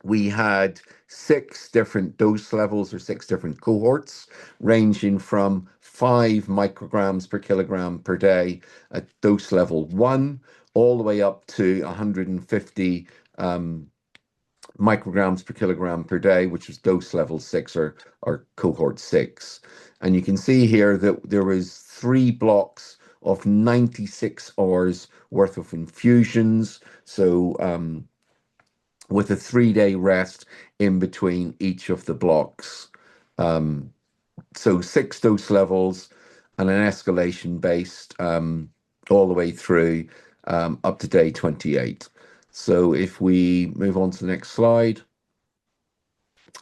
we had 6 different dose levels or 6 different cohorts, ranging from 5 micrograms per kilogram per day at dose level 1, all the way up to 150 micrograms per kilogram per day, which was dose level 6 or cohort 6. And you can see here that there was 3 blocks of 96 hours worth of infusions. So with a 3-day rest in between each of the blocks. So 6 dose levels and an escalation based all the way through up to day 28. So if we move on to the next slide.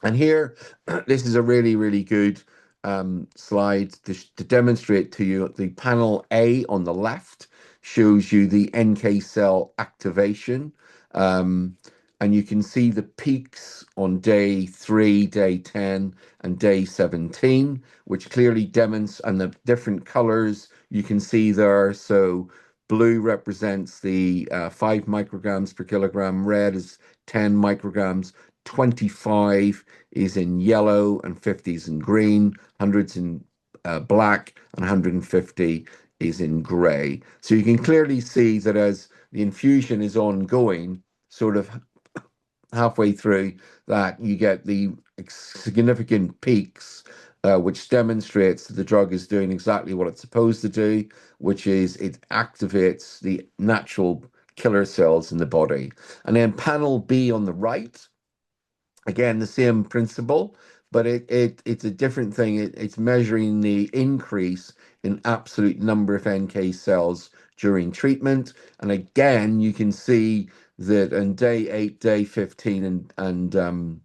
And here, this is a really, really good slide to demonstrate to you. The panel A on the left shows you the NK cell activation. And you can see the peaks on day 3, day 10, and day 17, which clearly demonstrates, and the different colors you can see there. So blue represents the 5 micrograms per kilogram, red is 10 micrograms, 25 is in yellow, and 50 is in green, 100's in black, and 150 is in gray. So you can clearly see that as the infusion is ongoing, sort of halfway through that, you get the significant peaks, which demonstrates that the drug is doing exactly what it's supposed to do, which is it activates the natural killer cells in the body. And then panel B on the right, again, the same principle, but it's a different thing. It's measuring the increase in absolute number of NK cells during treatment. And again, you can see that on day 8, day 15, and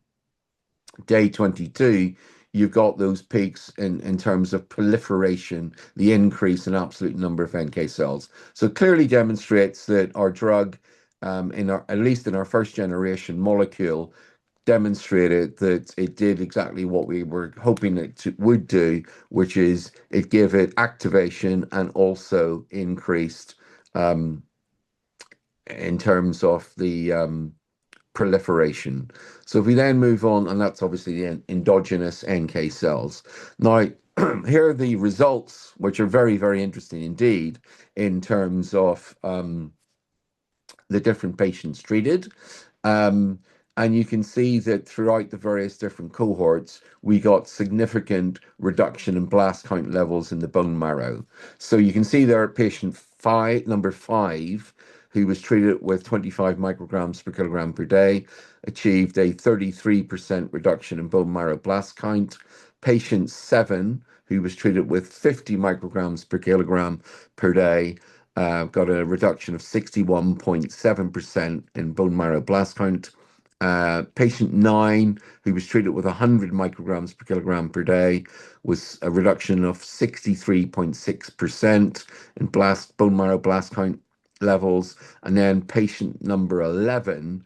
day 22, you've got those peaks in terms of proliferation, the increase in absolute number of NK cells. So it clearly demonstrates that our drug, at least in our first generation molecule, demonstrated that it did exactly what we were hoping it would do, which is it gave it activation and also increased in terms of the proliferation. So if we then move on, and that's obviously the endogenous NK cells. Now, here are the results, which are very, very interesting indeed in terms of the different patients treated. And you can see that throughout the various different cohorts, we got significant reduction in blast count levels in the bone marrow. So you can see there patient number 5, who was treated with 25 micrograms per kilogram per day, achieved a 33% reduction in bone marrow blast count. Patient 7, who was treated with 50 micrograms per kilogram per day, got a reduction of 61.7% in bone marrow blast count. Patient 9, who was treated with 100 micrograms per kilogram per day, was a reduction of 63.6% in bone marrow blast count levels. And then patient number 11,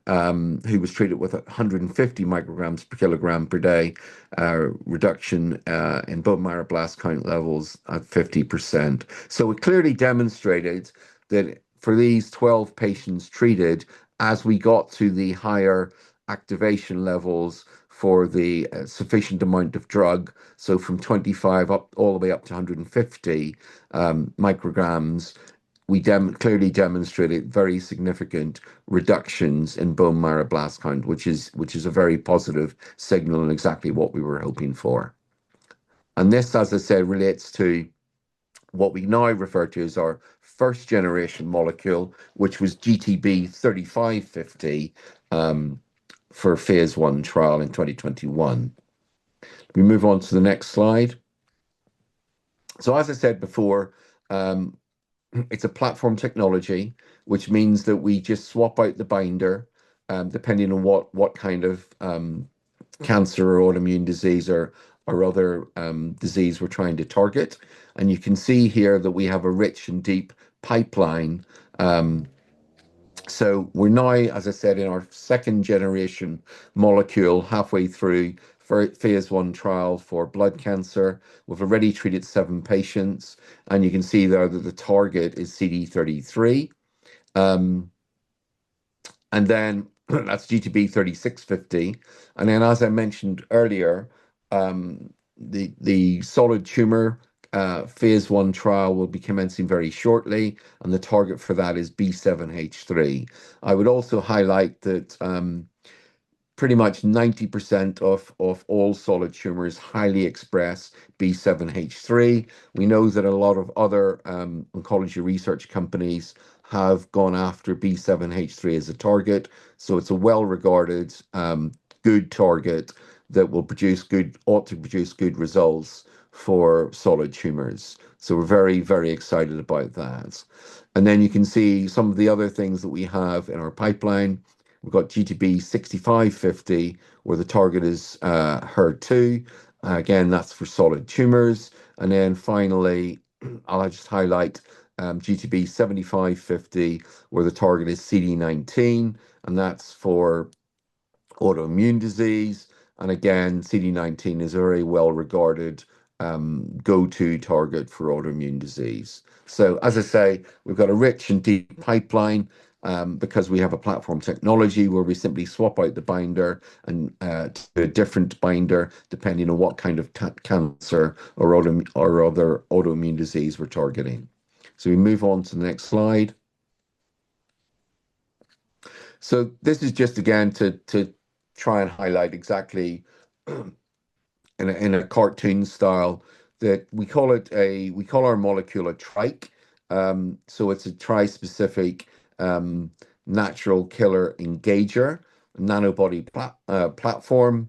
who was treated with 150 micrograms per kilogram per day, reduction in bone marrow blast count levels at 50%. So it clearly demonstrated that for these 12 patients treated, as we got to the higher activation levels for the sufficient amount of drug, so from 25 up all the way up to 150 micrograms, we clearly demonstrated very significant reductions in bone marrow blast count, which is a very positive signal and exactly what we were hoping for. And this, as I said, relates to what we now refer to as our first generation molecule, which was GTB 3550 for phase 1 trial in 2021. We move on to the next slide. So as I said before, it's a platform technology, which means that we just swap out the binder depending on what kind of cancer or autoimmune disease or other disease we're trying to target. And you can see here that we have a rich and deep pipeline. So we're now, as I said, in our second generation molecule, halfway through phase 1 trial for blood cancer. We've already treated 7 patients, and you can see there that the target is CD33. And then that's GTB 3650. And then, as I mentioned earlier, the solid tumor phase 1 trial will be commencing very shortly, and the target for that is B7H3. I would also highlight that pretty much 90% of all solid tumors highly express B7H3. We know that a lot of other oncology research companies have gone after B7H3 as a target, so it's a well-regarded, good target that ought to produce good results for solid tumors. So we're very, very excited about that. And then you can see some of the other things that we have in our pipeline. We've got GTB 6550, where the target is HER2, Again, that's for solid tumors. And then finally, I'll just highlight GTB 7550, where the target is CD19, and that's for autoimmune disease. And again, CD19 is a very well regarded go-to target for autoimmune disease. So as I say, we've got a rich and deep pipeline because we have a platform technology where we simply swap out the binder and to a different binder depending on what kind of cancer or other autoimmune disease we're targeting. So we move on to the next slide. So this is just again to try and highlight exactly in a cartoon style that we call our molecule a trike. So it's a tri-specific natural killer engager nanobody platform.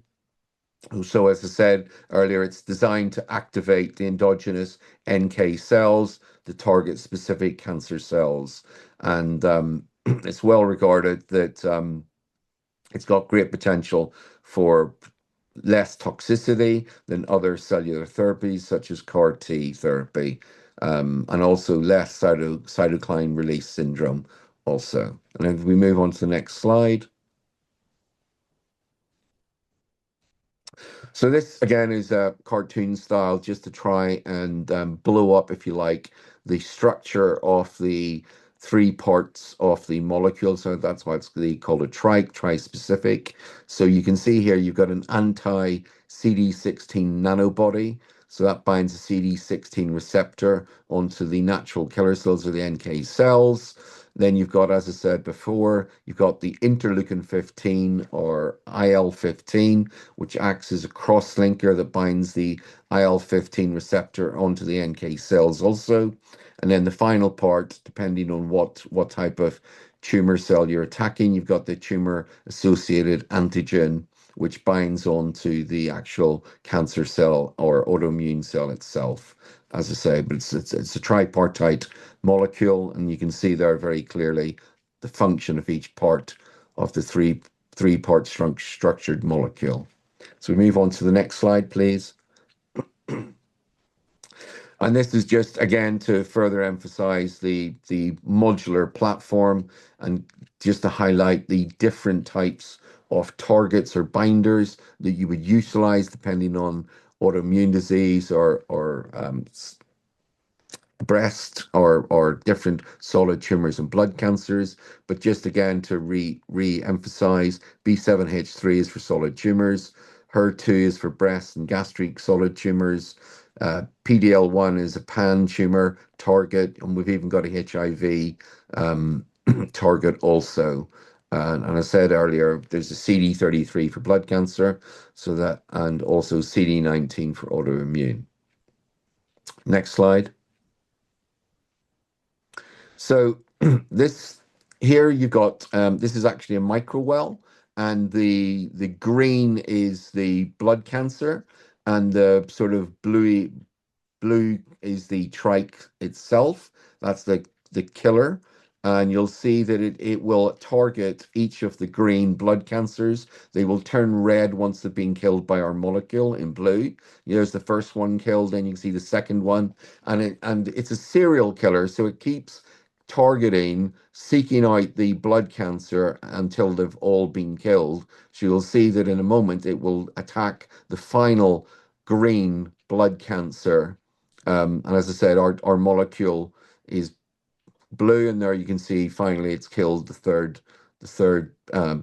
So as I said earlier, it's designed to activate the endogenous NK cells to target specific cancer cells, and it's well regarded that it's got great potential for less toxicity than other cellular therapies such as CAR T therapy, and also less cytokine release syndrome also. And if we move on to the next slide. So this again is a cartoon style just to try and blow up, if you like, the structure of the three parts of the molecule. So that's why it's called a trike, tri-specific. So you can see here you've got an anti-CD16 nanobody. So that binds a CD16 receptor onto the natural killer cells or the NK cells. Then you've got, as I said before, you've got the interleukin 15 or IL-15, which acts as a cross-linker that binds the IL-15 receptor onto the NK cells also. And then the final part, depending on what type of tumor cell you're attacking, you've got the tumor-associated antigen, which binds onto the actual cancer cell or autoimmune cell itself, as I say. But it's a tripartite molecule, and you can see there very clearly the function of each part of the three-part structured molecule. So we move on to the next slide, please. And this is just, again, to further emphasize the modular platform and just to highlight the different types of targets or binders that you would utilize depending on autoimmune disease or breast or different solid tumors and blood cancers. But just again to re-emphasize, B7H3 is for solid tumors, HER2 is for breast and gastric solid tumors, PDL1 is a pan tumor target, and we've even got a HIV target also. And I said earlier, there's a CD33 for blood cancer, so that, and also CD19 for autoimmune. Next slide. So this here you've got this is actually a microwell, and the green is the blood cancer, and the sort of blue is the trike itself. That's the killer. And you'll see that it will target each of the green blood cancers. They will turn red once they've been killed by our molecule in blue. There's the first one killed, then you can see the second one. And it's a serial killer, so it keeps targeting, seeking out the blood cancer until they've all been killed. So you'll see that in a moment it will attack the final green blood cancer. And as I said, our molecule is blue, and there you can see finally it's killed the third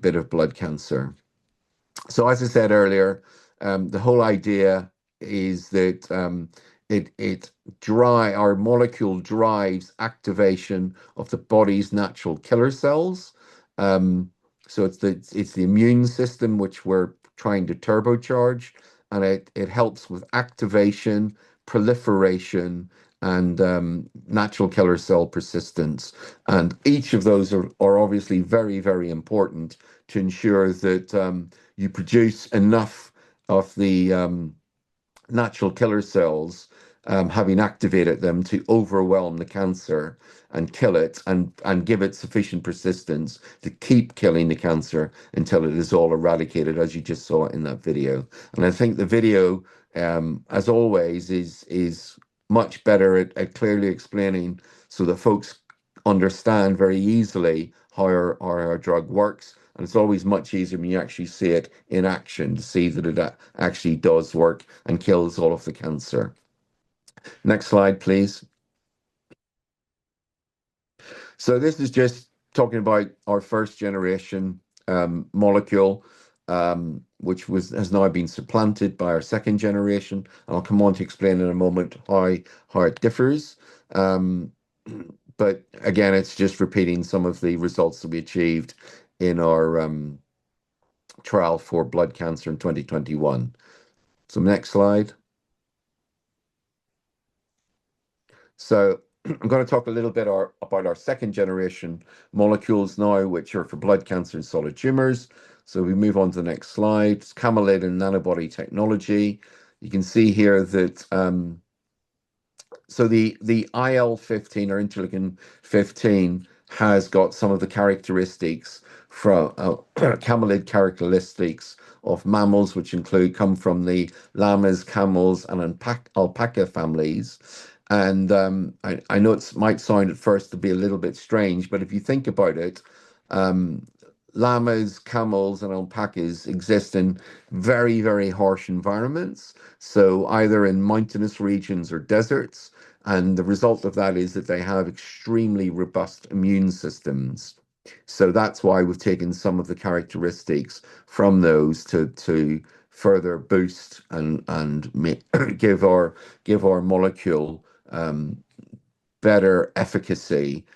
bit of blood cancer. So as I said earlier, the whole idea is that our molecule drives activation of the body's natural killer cells. So it's the immune system which we're trying to turbocharge, and it helps with activation, proliferation, and natural killer cell persistence. And each of those are obviously very, very important to ensure that you produce enough of the natural killer cells having activated them to overwhelm the cancer and kill it and give it sufficient persistence to keep killing the cancer until it is all eradicated, as you just saw in that video. And I think the video, as always, is much better at clearly explaining so that folks understand very easily how our drug works. And it's always much easier when you actually see it in action to see that it actually does work and kills all of the cancer. Next slide, please. So this is just talking about our first generation molecule, which has now been supplanted by our second generation. And I'll come on to explain in a moment how it differs. But again, it's just repeating some of the results that we achieved in our trial for blood cancer in 2021. So next slide. So I'm going to talk a little bit about our second generation molecules now, which are for blood cancer and solid tumors. So we move on to the next slide. It's camelid and nanobody technology. You can see here that so the IL-15 or interleukin-15 has got some of the characteristics from camelid characteristics of mammals, which come from the llamas, camels, and alpaca families. And I know it might sound at first to be a little bit strange, but if you think about it, llamas, camels, and alpacas exist in very, very harsh environments. So either in mountainous regions or deserts. And the result of that is that they have extremely robust immune systems. So that's why we've taken some of the characteristics from those to further boost and give our molecule better efficacy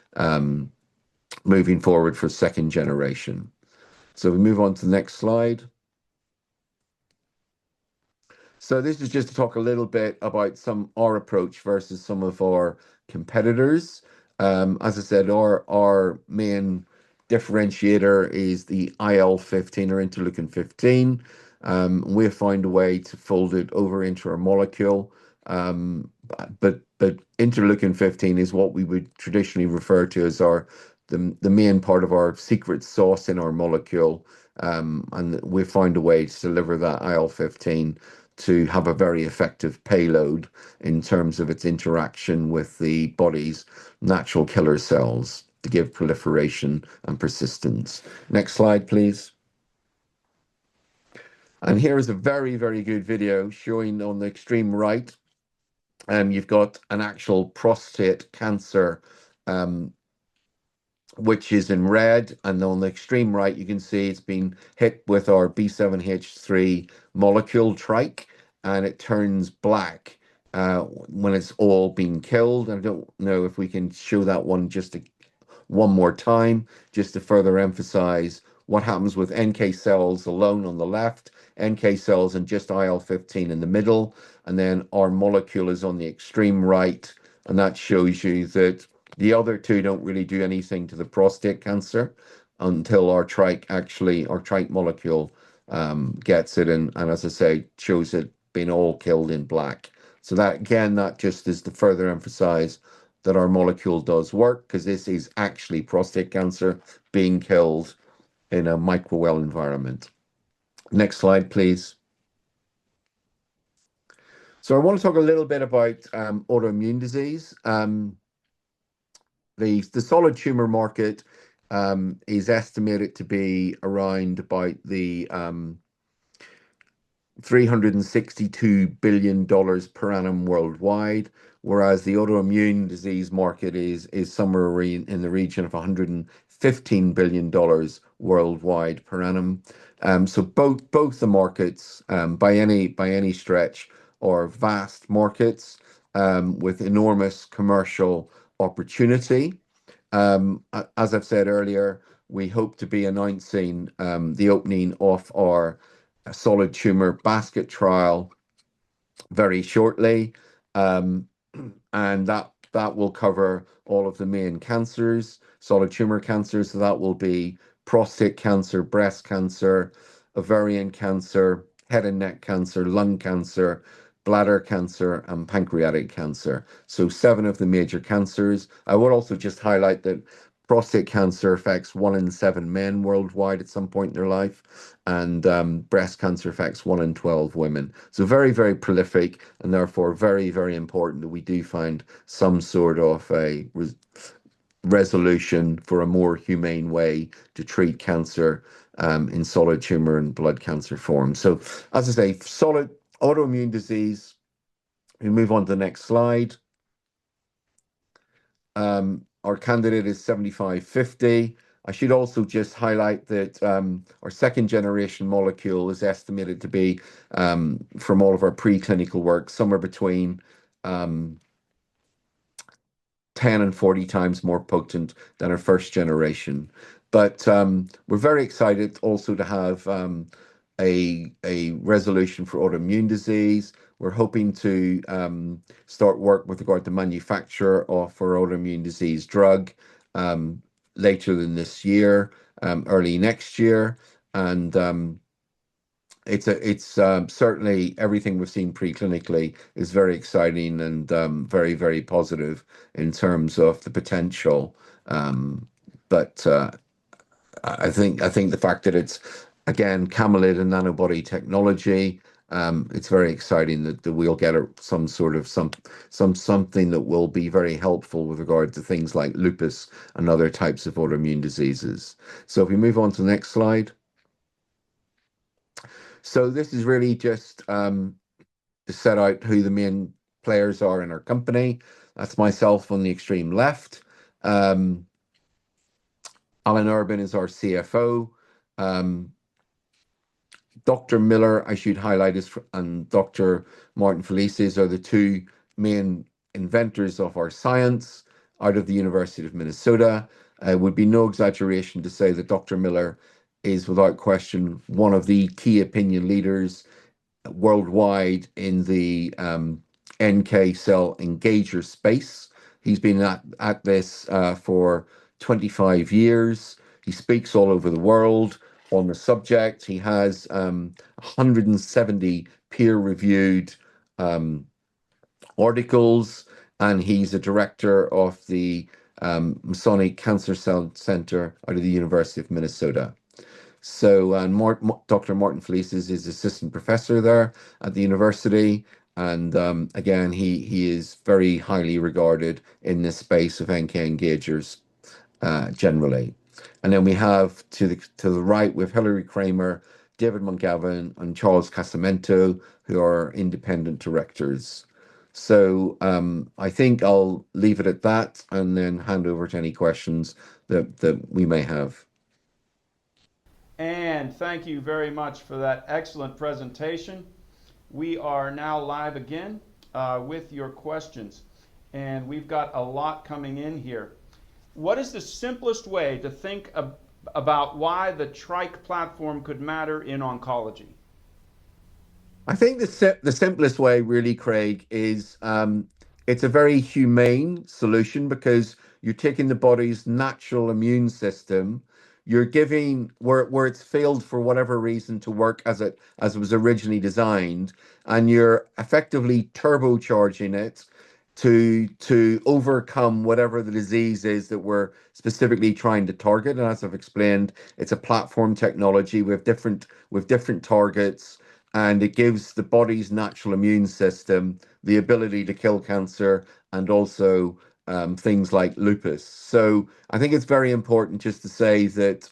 moving forward for second generation. So we move on to the next slide. So this is just to talk a little bit about our approach versus some of our competitors. As I said, our main differentiator is the IL-15 or interleukin-15. We found a way to fold it over into our molecule. But interleukin-15 is what we would traditionally refer to as the main part of our secret sauce in our molecule. And we found a way to deliver that IL-15 to have a very effective payload in terms of its interaction with the body's natural killer cells to give proliferation and persistence. Next slide, please. And here is a very, very good video showing on the extreme right, you've got an actual prostate cancer, which is in red, and on the extreme right, you can see it's been hit with our B7H3 molecule trike, and it turns black when it's all been killed. I don't know if we can show that one just one more time, just to further emphasize what happens with NK cells alone on the left, NK cells and just IL-15 in the middle, and then our molecule is on the extreme right, and that shows you that the other two don't really do anything to the prostate cancer until our trike molecule gets it, and as I say, shows it being all killed in black. So that, again, that just is to further emphasize that our molecule does work, because this is actually prostate cancer being killed in a microwell environment. Next slide, please. So I want to talk a little bit about autoimmune disease. The solid tumor market is estimated to be around about the $362 billion per annum worldwide, whereas the autoimmune disease market is somewhere in the region of $115 billion worldwide per annum. So both the markets, by any stretch, are vast markets with enormous commercial opportunity. As I've said earlier, we hope to be announcing the opening of our solid tumor basket trial very shortly, and that will cover all of the main cancers, solid tumor cancers. So that will be prostate cancer, breast cancer, ovarian cancer, head and neck cancer, lung cancer, bladder cancer, and pancreatic cancer. So 7 of the major cancers. I would also just highlight that prostate cancer affects 1 in 7 men worldwide at some point in their life, and breast cancer affects 1 in 12 women. So very, very prolific, and therefore very, very important that we do find some sort of a resolution for a more humane way to treat cancer in solid tumor and blood cancer form. So as I say, solid autoimmune disease. We move on to the next slide. Our candidate is 7550. I should also just highlight that our second generation molecule is estimated to be, from all of our preclinical work, somewhere between 10 and 40 times more potent than our first generation. But we're very excited also to have a resolution for autoimmune disease. We're hoping to start work with regard to manufacture of our autoimmune disease drug later in this year, early next year. And it's certainly everything we've seen preclinically is very exciting and very, very positive in terms of the potential. But I think the fact that it's, again, camelid and nanobody technology, it's very exciting that we'll get some sort of something that will be very helpful with regard to things like lupus and other types of autoimmune diseases. So if we move on to the next slide. So this is really just to set out who the main players are in our company. That's myself on the extreme left. Alan Urban is our CFO. Dr. Miller, I should highlight, and Dr. Martin Felices are the 2 main inventors of our science out of the University of Minnesota. It would be no exaggeration to say that Dr. Miller is without question one of the key opinion leaders worldwide in the NK cell engager space. He's been at this for 25 years. He speaks all over the world on the subject. He has 170 peer-reviewed articles, and he's a director of the Masonic Cancer Center out of the University of Minnesota. So Dr. Martin Felices is assistant professor there at the university. And again, he is very highly regarded in this space of NK engagers generally. And then we have to the right with Hilary Kramer, David Montgavin, and Charles Casamento, who are independent directors. So I think I'll leave it at that and then hand over to any questions that we may have. And thank you very much for that excellent presentation. We are now live again with your questions, and we've got a lot coming in here. What is the simplest way to think about why the trike platform could matter in oncology? I think the simplest way, really, Craig, is it's a very humane solution because you're taking the body's natural immune system, you're giving where it's failed for whatever reason to work as it was originally designed, and you're effectively turbocharging it to overcome whatever the disease is that we're specifically trying to target. And as I've explained, it's a platform technology with different targets, and it gives the body's natural immune system the ability to kill cancer and also things like lupus. So I think it's very important just to say that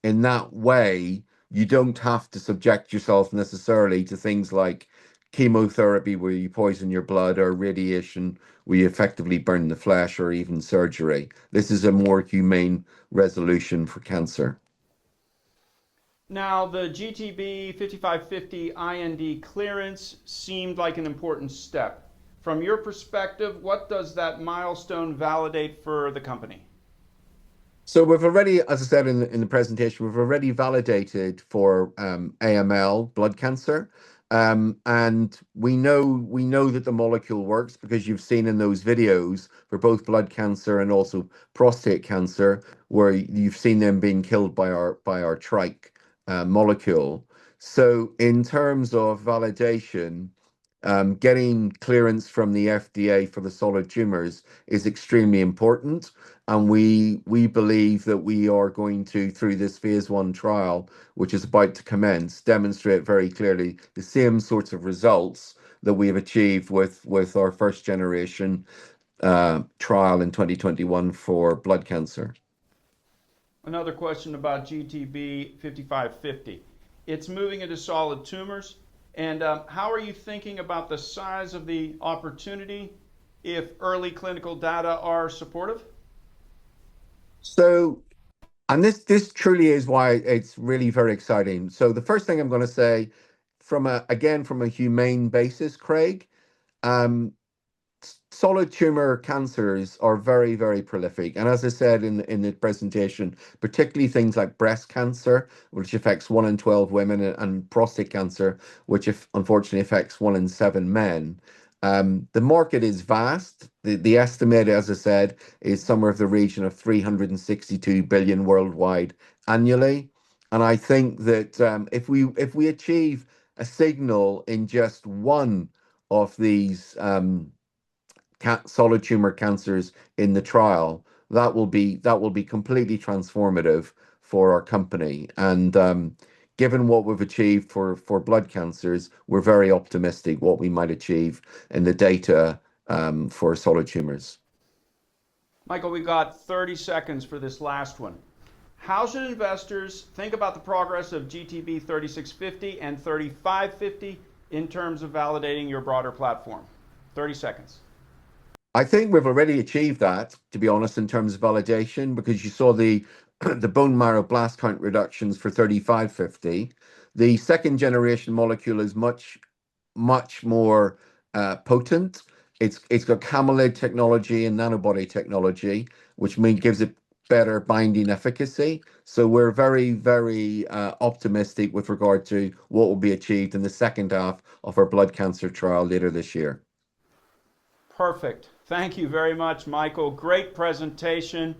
in that way, you don't have to subject yourself necessarily to things like chemotherapy where you poison your blood, or radiation where you effectively burn the flesh, or even surgery. This is a more humane resolution for cancer. Now, the GTB 5550 IND clearance seemed like an important step. From your perspective, what does that milestone validate for the company? So we've already, as I said in the presentation, we've already validated for AML, blood cancer. And we know that the molecule works because you've seen in those videos for both blood cancer and also prostate cancer, where you've seen them being killed by our trike molecule. So in terms of validation, Getting clearance from the FDA for the solid tumors is extremely important. And we believe that we are going to, through this phase 1 trial, which is about to commence, demonstrate very clearly the same sorts of results that we have achieved with our first generation trial in 2021 for blood cancer. Another question about GTB 5550. It's moving into solid tumors. And how are you thinking about the size of the opportunity if early clinical data are supportive? So, and this truly is why it's really very exciting. So the first thing I'm going to say, from a humane basis, Craig, solid tumor cancers are very, very prolific. And as I said in the presentation, particularly things like breast cancer, which affects 1 in 12 women, and prostate cancer, which unfortunately affects 1 in 7 men. The market is vast. The estimate, as I said, is somewhere of the region of 362 billion worldwide annually. And I think that if we achieve a signal in just one of these solid tumor cancers in the trial, that will be completely transformative for our company. And given what we've achieved for blood cancers, we're very optimistic what we might achieve in the data for solid tumors. Michael, we've got 30 seconds for this last one. How should investors think about the progress of GTB 3650 and 3550 in terms of validating your broader platform? 30 seconds. I think we've already achieved that, to be honest, in terms of validation, because you saw the bone marrow blast count reductions for 3550. The second generation molecule is much more potent. It's got camelid technology and nanobody technology, which gives it better binding efficacy. So we're very, very optimistic with regard to what will be achieved in the second half of our blood cancer trial later this year. Perfect. Thank you very much, Michael. Great presentation.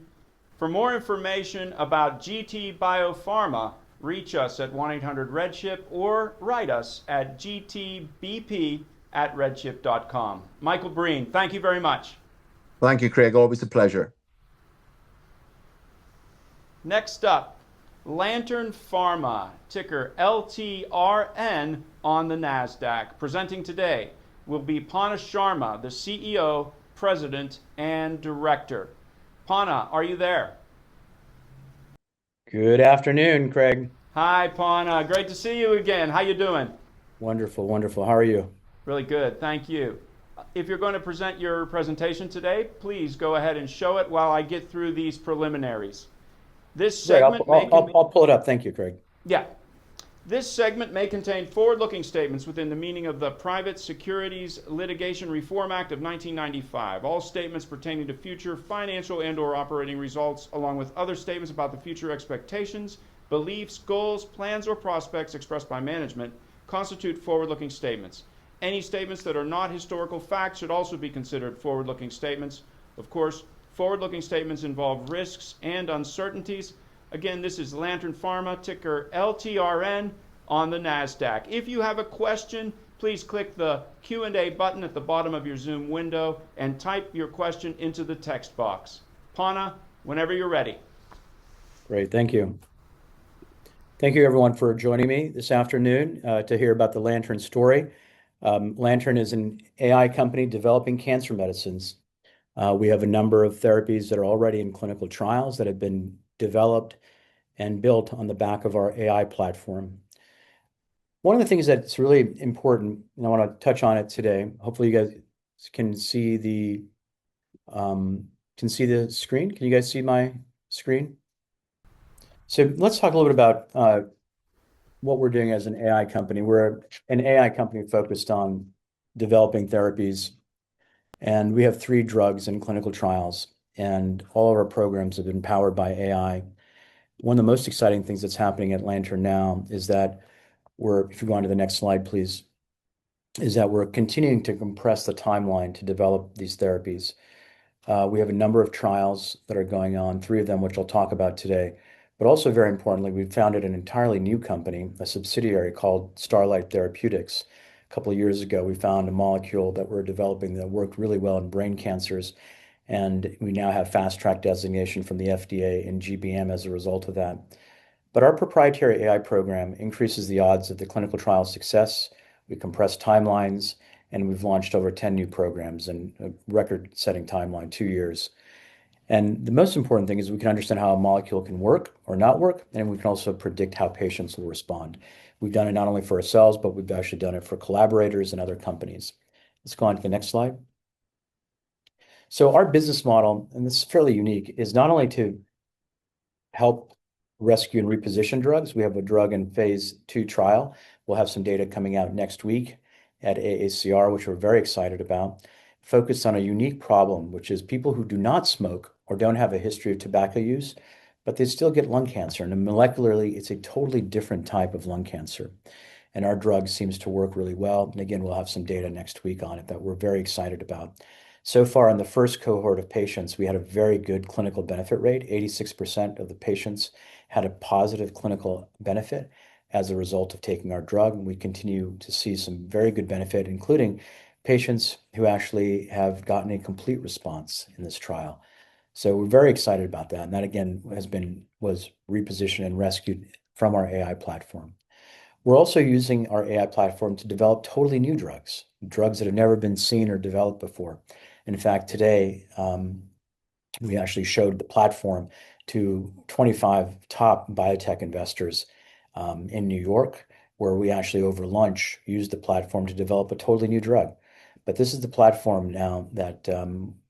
For more information about GT Biopharma, reach us at 1-800-REDCHIP or write us at gtbp@redchip.com. Michael Breen, thank you very much. Thank you, Craig. Always a pleasure. Next up, Lantern Pharma, ticker LTRN on the Nasdaq. Presenting today will be Panna Sharma, the CEO, President, and Director. Panna, are you there? Good afternoon, Craig. Hi, Panna. Great to see you again. How you doing? Wonderful, wonderful. How are you? Really good. Thank you. If you're going to present your presentation today, please go ahead and show it while I get through these preliminaries. This segment I'll pull it up. Thank you, Craig. Yeah. This segment may contain forward-looking statements within the meaning of the Private Securities Litigation Reform Act of 1995. All statements pertaining to future financial and/or operating results, along with other statements about the future expectations, beliefs, goals, plans, or prospects expressed by management, constitute forward-looking statements. Any statements that are not historical facts should also be considered forward-looking statements. Of course, forward-looking statements involve risks and uncertainties. Again, this is Lantern Pharma, ticker LTRN on the Nasdaq. If you have a question, please click the Q&A button at the bottom of your Zoom window and type your question into the text box. Panna, whenever you're ready. Great, thank you. Thank you, everyone, for joining me this afternoon to hear about the Lantern story. Lantern is an AI company developing cancer medicines. We have a number of therapies that are already in clinical trials that have been developed and built on the back of our AI platform. One of the things that's really important, and I want to touch on it today, hopefully you guys can see the screen. Can you guys see my screen? So let's talk a little bit about what we're doing as an AI company. We're an AI company focused on developing therapies, and we have 3 drugs in clinical trials, and all of our programs have been powered by AI. One of the most exciting things that's happening at Lantern now is that if you go on to the next slide, please, is that we're continuing to compress the timeline to develop these therapies. We have a number of trials that are going on, 3 of them, which I'll talk about today. But also, very importantly, we've founded an entirely new company, a subsidiary called Starlight Therapeutics, couple of years ago, we found a molecule that we're developing that worked really well in brain cancers. And we now have fast track designation from the FDA in GBM as a result of that. But our proprietary AI program increases the odds of the clinical trial success. We compress timelines, and we've launched over 10 new programs in a record-setting timeline, 2 years. And the most important thing is we can understand how a molecule can work or not work, and we can also predict how patients will respond. We've done it not only for ourselves, but we've actually done it for collaborators and other companies. Let's go on to the next slide. So our business model, and this is fairly unique, is not only to help rescue and reposition drugs. We have a drug in phase 2 trial. We'll have some data coming out next week at AACR, which we're very excited about, focused on a unique problem, which is people who do not smoke or don't have a history of tobacco use, but they still get lung cancer. And molecularly, it's a totally different type of lung cancer. And our drug seems to work really well. And again, we'll have some data next week on it that we're very excited about. So far, in the first cohort of patients, we had a very good clinical benefit rate. 86% of the patients had a positive clinical benefit as a result of taking our drug. And we continue to see some very good benefit, including patients who actually have gotten a complete response in this trial. So we're very excited about that. And that, again, was repositioned and rescued from our AI platform. We're also using our AI platform to develop totally new drugs that have never been seen or developed before. In fact, today, we actually showed the platform to 25 top biotech investors in New York, where we actually over lunch used the platform to develop a totally new drug. But this is the platform now that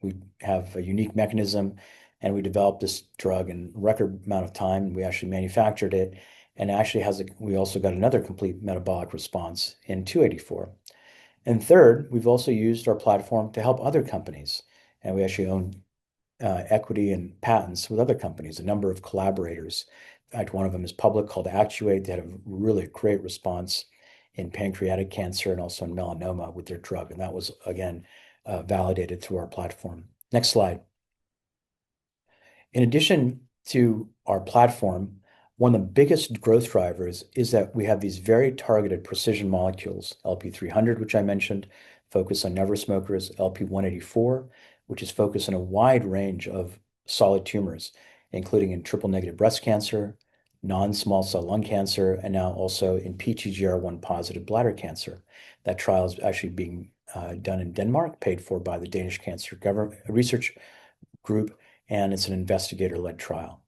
we have a unique mechanism, and we developed this drug in a record amount of time. We actually manufactured it, and actually we also got another complete metabolic response in 284. And third, we've also used our platform to help other companies, and we actually own equity and patents with other companies, a number of collaborators. In fact, one of them is public, called Actuate. They had a really great response in pancreatic cancer and also in melanoma with their drug, and that was, again, validated through our platform. Next slide. In addition to our platform, one of the biggest growth drivers is that we have these very targeted precision molecules, LP300, which I mentioned, focused on never smokers, LP184, which is focused on a wide range of solid tumors, including in triple-negative breast cancer, non-small cell lung cancer, and now also in PTGR1 positive bladder cancer. That trial is actually being done in Denmark, paid for by the Danish Cancer Research Group, and it's an investigator-led trial.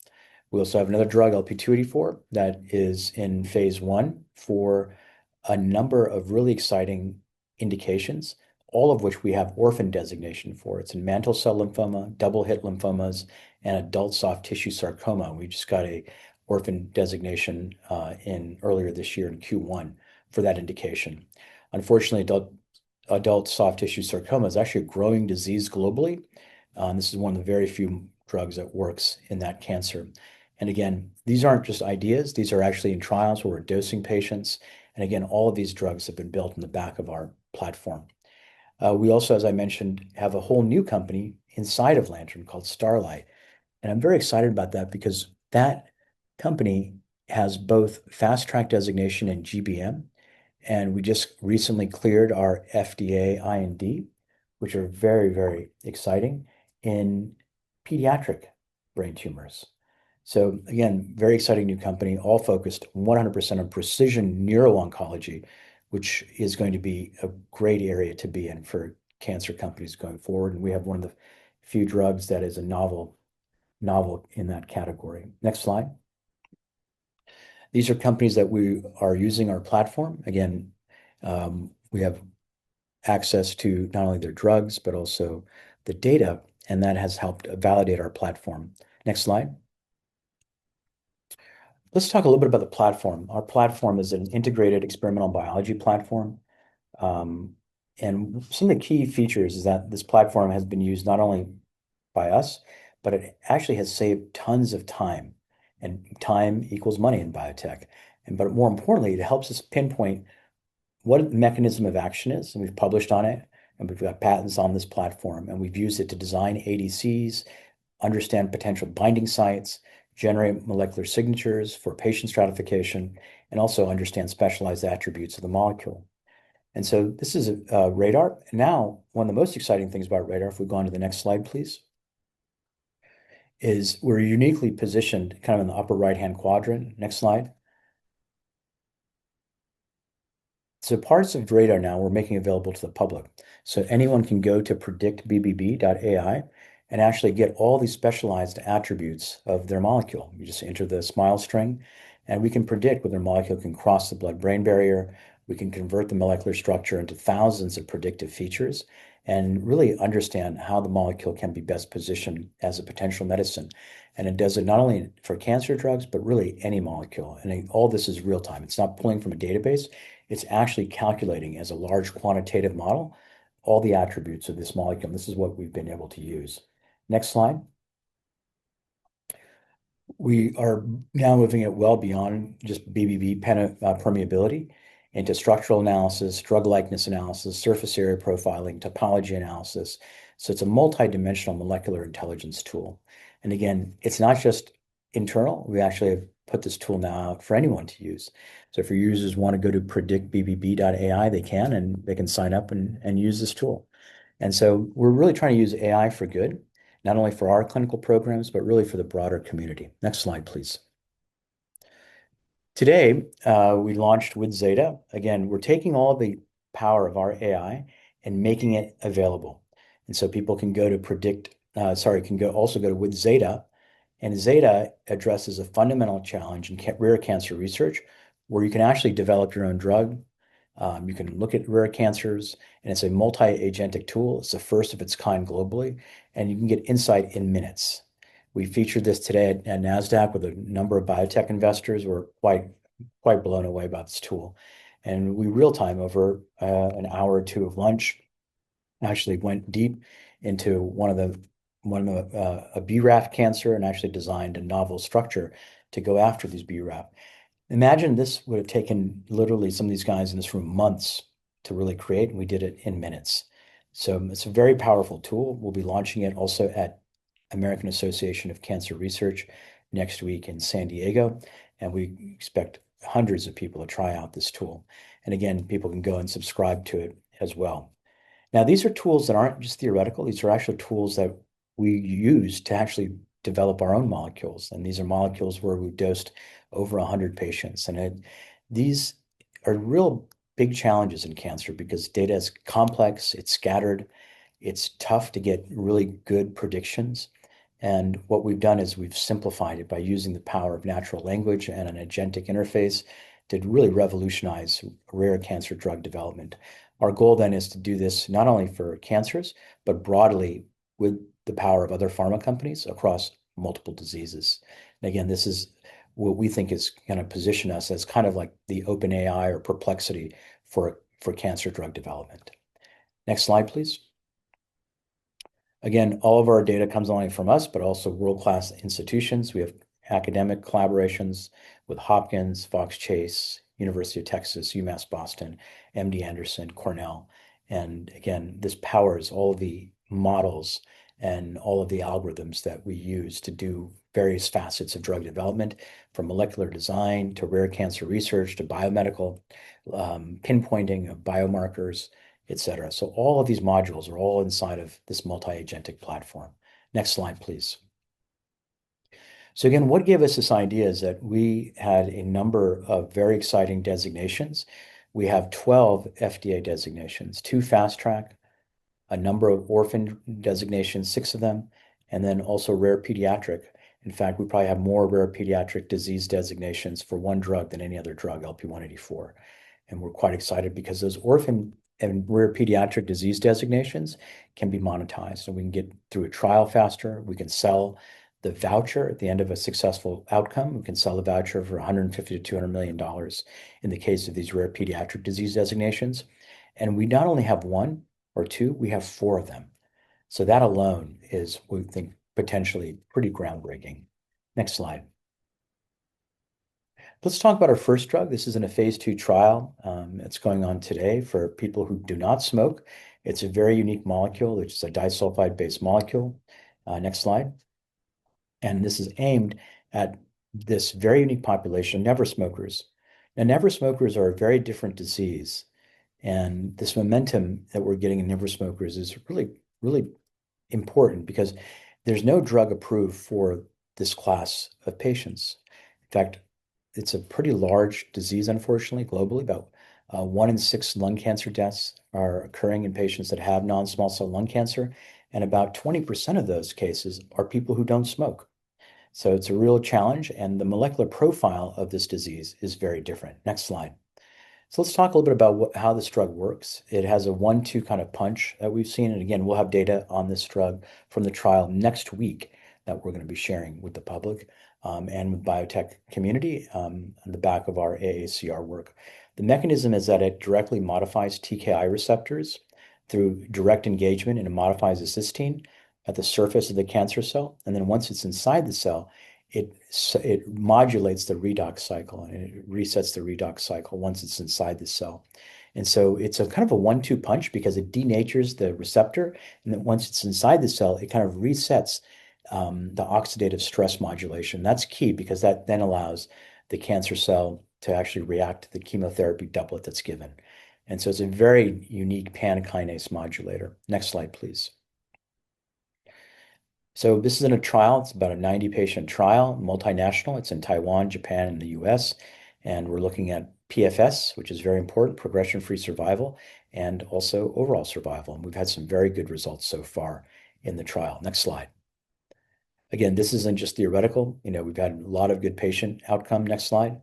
We also have another drug, LP284, that is in phase 1 for a number of really exciting indications, all of which we have orphan designation for. It's in mantle cell lymphoma, double-hit lymphomas, and adult soft tissue sarcoma. We just got a orphan designation earlier this year in Q1 for that indication. Unfortunately, adult soft tissue sarcoma is actually a growing disease globally. This is one of the very few drugs that works in that cancer. And again, these aren't just ideas. These are actually in trials where we're dosing patients. And again, all of these drugs have been built in the back of our platform. We also, as I mentioned, have a whole new company inside of Lantern called Starlight. And I'm very excited about that because that company has both fast track designation and GBM. And we just recently cleared our FDA IND, which are very, very exciting in pediatric brain tumors. So again, very exciting new company, all focused 100% on precision neuro-oncology, which is going to be a great area to be in for cancer companies going forward. And we have one of the few drugs that is a novel in that category. Next slide. These are companies that we are using our platform. Again, we have access to not only their drugs, but also the data, and that has helped validate our platform. Next slide. Let's talk a little bit about the platform. Our platform is an integrated experimental biology platform. And some of the key features is that this platform has been used not only by us, but it actually has saved tons of time. And time equals money in biotech. But more importantly, it helps us pinpoint what the mechanism of action is. And we've published on it, and we've got patents on this platform. And we've used it to design ADCs, understand potential binding sites, generate molecular signatures for patient stratification, and also understand specialized attributes of the molecule. And so this is radar. Now, one of the most exciting things about radar, if we go on to the next slide, please, is we're uniquely positioned kind of in the upper right-hand quadrant. Next slide. So parts of radar now we're making available to the public. So anyone can go to predictbbb.ai and actually get all these specialized attributes of their molecule. You just enter the SMILE string, and we can predict whether a molecule can cross the blood-brain barrier. We can convert the molecular structure into thousands of predictive features and really understand how the molecule can be best positioned as a potential medicine. And it does it not only for cancer drugs, but really any molecule. And all this is real time. It's not pulling from a database. It's actually calculating as a large quantitative model all the attributes of this molecule. And this is what we've been able to use. Next slide. We are now moving it well beyond just BBB permeability into structural analysis, drug likeness analysis, surface area profiling, topology analysis. So it's a multi-dimensional molecular intelligence tool. And again, it's not just internal. We actually have put this tool now out for anyone to use. So if your users want to go to predictbbb.ai, they can, and they can sign up and use this tool. And so we're really trying to use AI for good, not only for our clinical programs, but really for the broader community. Next slide, please. Today, we launched with Zeta. Again, we're taking all the power of our AI and making it available. And so people can go to also go to with Zeta. And Zeta addresses a fundamental challenge in rare cancer research where you can actually develop your own drug. You can look at rare cancers, and it's a multi-agentic tool. It's the first of its kind globally, and you can get insight in minutes. We featured this today at Nasdaq with a number of biotech investors. We're quite blown away about this tool. And we real time over an hour or two of lunch actually went deep into a BRAF cancer and actually designed a novel structure to go after these BRAF. Imagine this would have taken literally some of these guys in this room months to really create, and we did it in minutes. So it's a very powerful tool. We'll be launching it also at American Association of Cancer Research next week in San Diego, and we expect hundreds of people to try out this tool. And again, people can go and subscribe to it as well. Now, these are tools that aren't just theoretical. These are actual tools that we use to actually develop our own molecules. And these are molecules where we've dosed over 100 patients. And these are real big challenges in cancer because data is complex, it's scattered, it's tough to get really good predictions. And what we've done is we've simplified it by using the power of natural language and an agentic interface to really revolutionize rare cancer drug development. Our goal then is to do this not only for cancers, but broadly with the power of other pharma companies across multiple diseases. And again, this is what we think is going to position us as kind of like the OpenAI or Perplexity for cancer drug development. Next slide, please. Again, all of our data comes not only from us, but also world-class institutions. We have academic collaborations with Hopkins, Fox Chase, University of Texas, UMass Boston, MD Anderson, Cornell. And again, this powers all of the models and all of the algorithms that we use to do various facets of drug development, from molecular design to rare cancer research to biomedical pinpointing of biomarkers, et cetera. So all of these modules are all inside of this multi-agentic platform. Next slide, please. So again, what gave us this idea is that we had a number of very exciting designations. We have 12 FDA designations, 2 fast track, a number of orphan designations, 6 of them, and then also rare pediatric. In fact, we probably have more rare pediatric disease designations for one drug than any other drug, LP-184. And we're quite excited because those orphan and rare pediatric disease designations can be monetized. So we can get through a trial faster. We can sell the voucher at the end of a successful outcome. We can sell the voucher for $150 to $200 million in the case of these rare pediatric disease designations. And we not only have 1 or 2, we have 4 of them. So that alone is, we think, potentially pretty groundbreaking. Next slide. Let's talk about our first drug. This is in a phase 2 trial. It's going on today for people who do not smoke. It's a very unique molecule, which is a disulfide-based molecule. Next slide. And this is aimed at this very unique population of never smokers. Now, never smokers are a very different disease And this momentum that we're getting in never smokers is really, really important because there's no drug approved for this class of patients. In fact, it's a pretty large disease, unfortunately, globally. About 1 in 6 lung cancer deaths are occurring in patients that have non-small cell lung cancer, and about 20% of those cases are people who don't smoke. So it's a real challenge, and the molecular profile of this disease is very different. Next slide. So let's talk a little bit about how this drug works. It has a 1-2 kind of punch that we've seen. And again, we'll have data on this drug from the trial next week that we're going to be sharing with the public and with biotech community on the back of our AACR work. The mechanism is that it directly modifies TKI receptors through direct engagement, and it modifies the cysteine at the surface of the cancer cell. And then once it's inside the cell, it modulates the redox cycle, and it resets the redox cycle once it's inside the cell. And so it's a kind of a 1-2 punch because it denatures the receptor, and then once it's inside the cell, it kind of resets the oxidative stress modulation. That's key because that then allows the cancer cell to actually react to the chemotherapy doublet that's given. And so it's a very unique pan-kinase modulator. Next slide, please. So this is in a trial. It's about a 90-patient trial, multinational. It's in Taiwan, Japan, and the US. And we're looking at PFS, which is very important, progression-free survival, and also overall survival. And we've had some very good results so far in the trial. Next slide. Again, this isn't just theoretical. We've had a lot of good patient outcome. Next slide.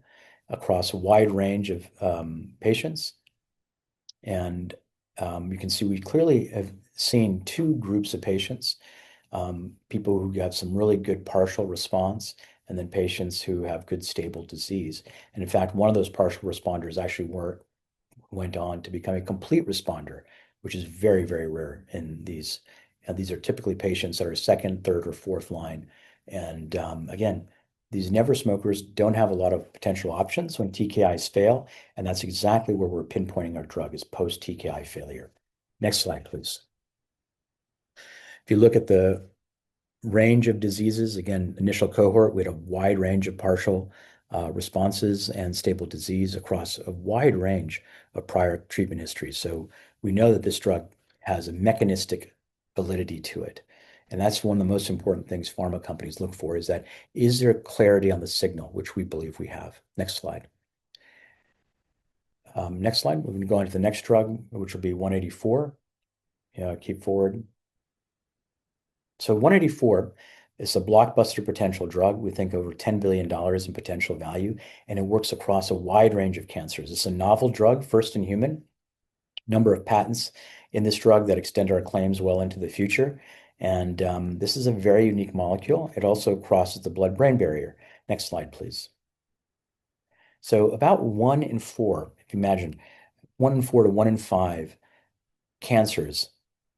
Across a wide range of patients. And you can see we clearly have seen 2 groups of patients. People who have some really good partial response, and then patients who have good stable disease. And in fact, one of those partial responders actually went on to become a complete responder, which is very, very rare in these. These are typically patients that are 2nd, 3rd, or 4th line. And again, these never smokers don't have a lot of potential options when TKIs fail, and that's exactly where we're pinpointing our drug is post-TKI failure. Next slide, please. If you look at the range of diseases, again, initial cohort, we had a wide range of partial responses and stable disease across a wide range of prior treatment histories. So we know that this drug has a mechanistic validity to it. And that's one of the most important things pharma companies look for, is there clarity on the signal, which we believe we have. Next slide. Next slide. We're going to go on to the next drug, which will be 184. Keep forward. So 184 is a blockbuster potential drug. We think over $10 billion in potential value, and it works across a wide range of cancers. It's a novel drug, first in human. Number of patents in this drug that extend our claims well into the future. And this is a very unique molecule. It also crosses the blood-brain barrier. Next slide, please. So about 1 in 4, if you imagine, 1 in 4 to 1 in 5 cancers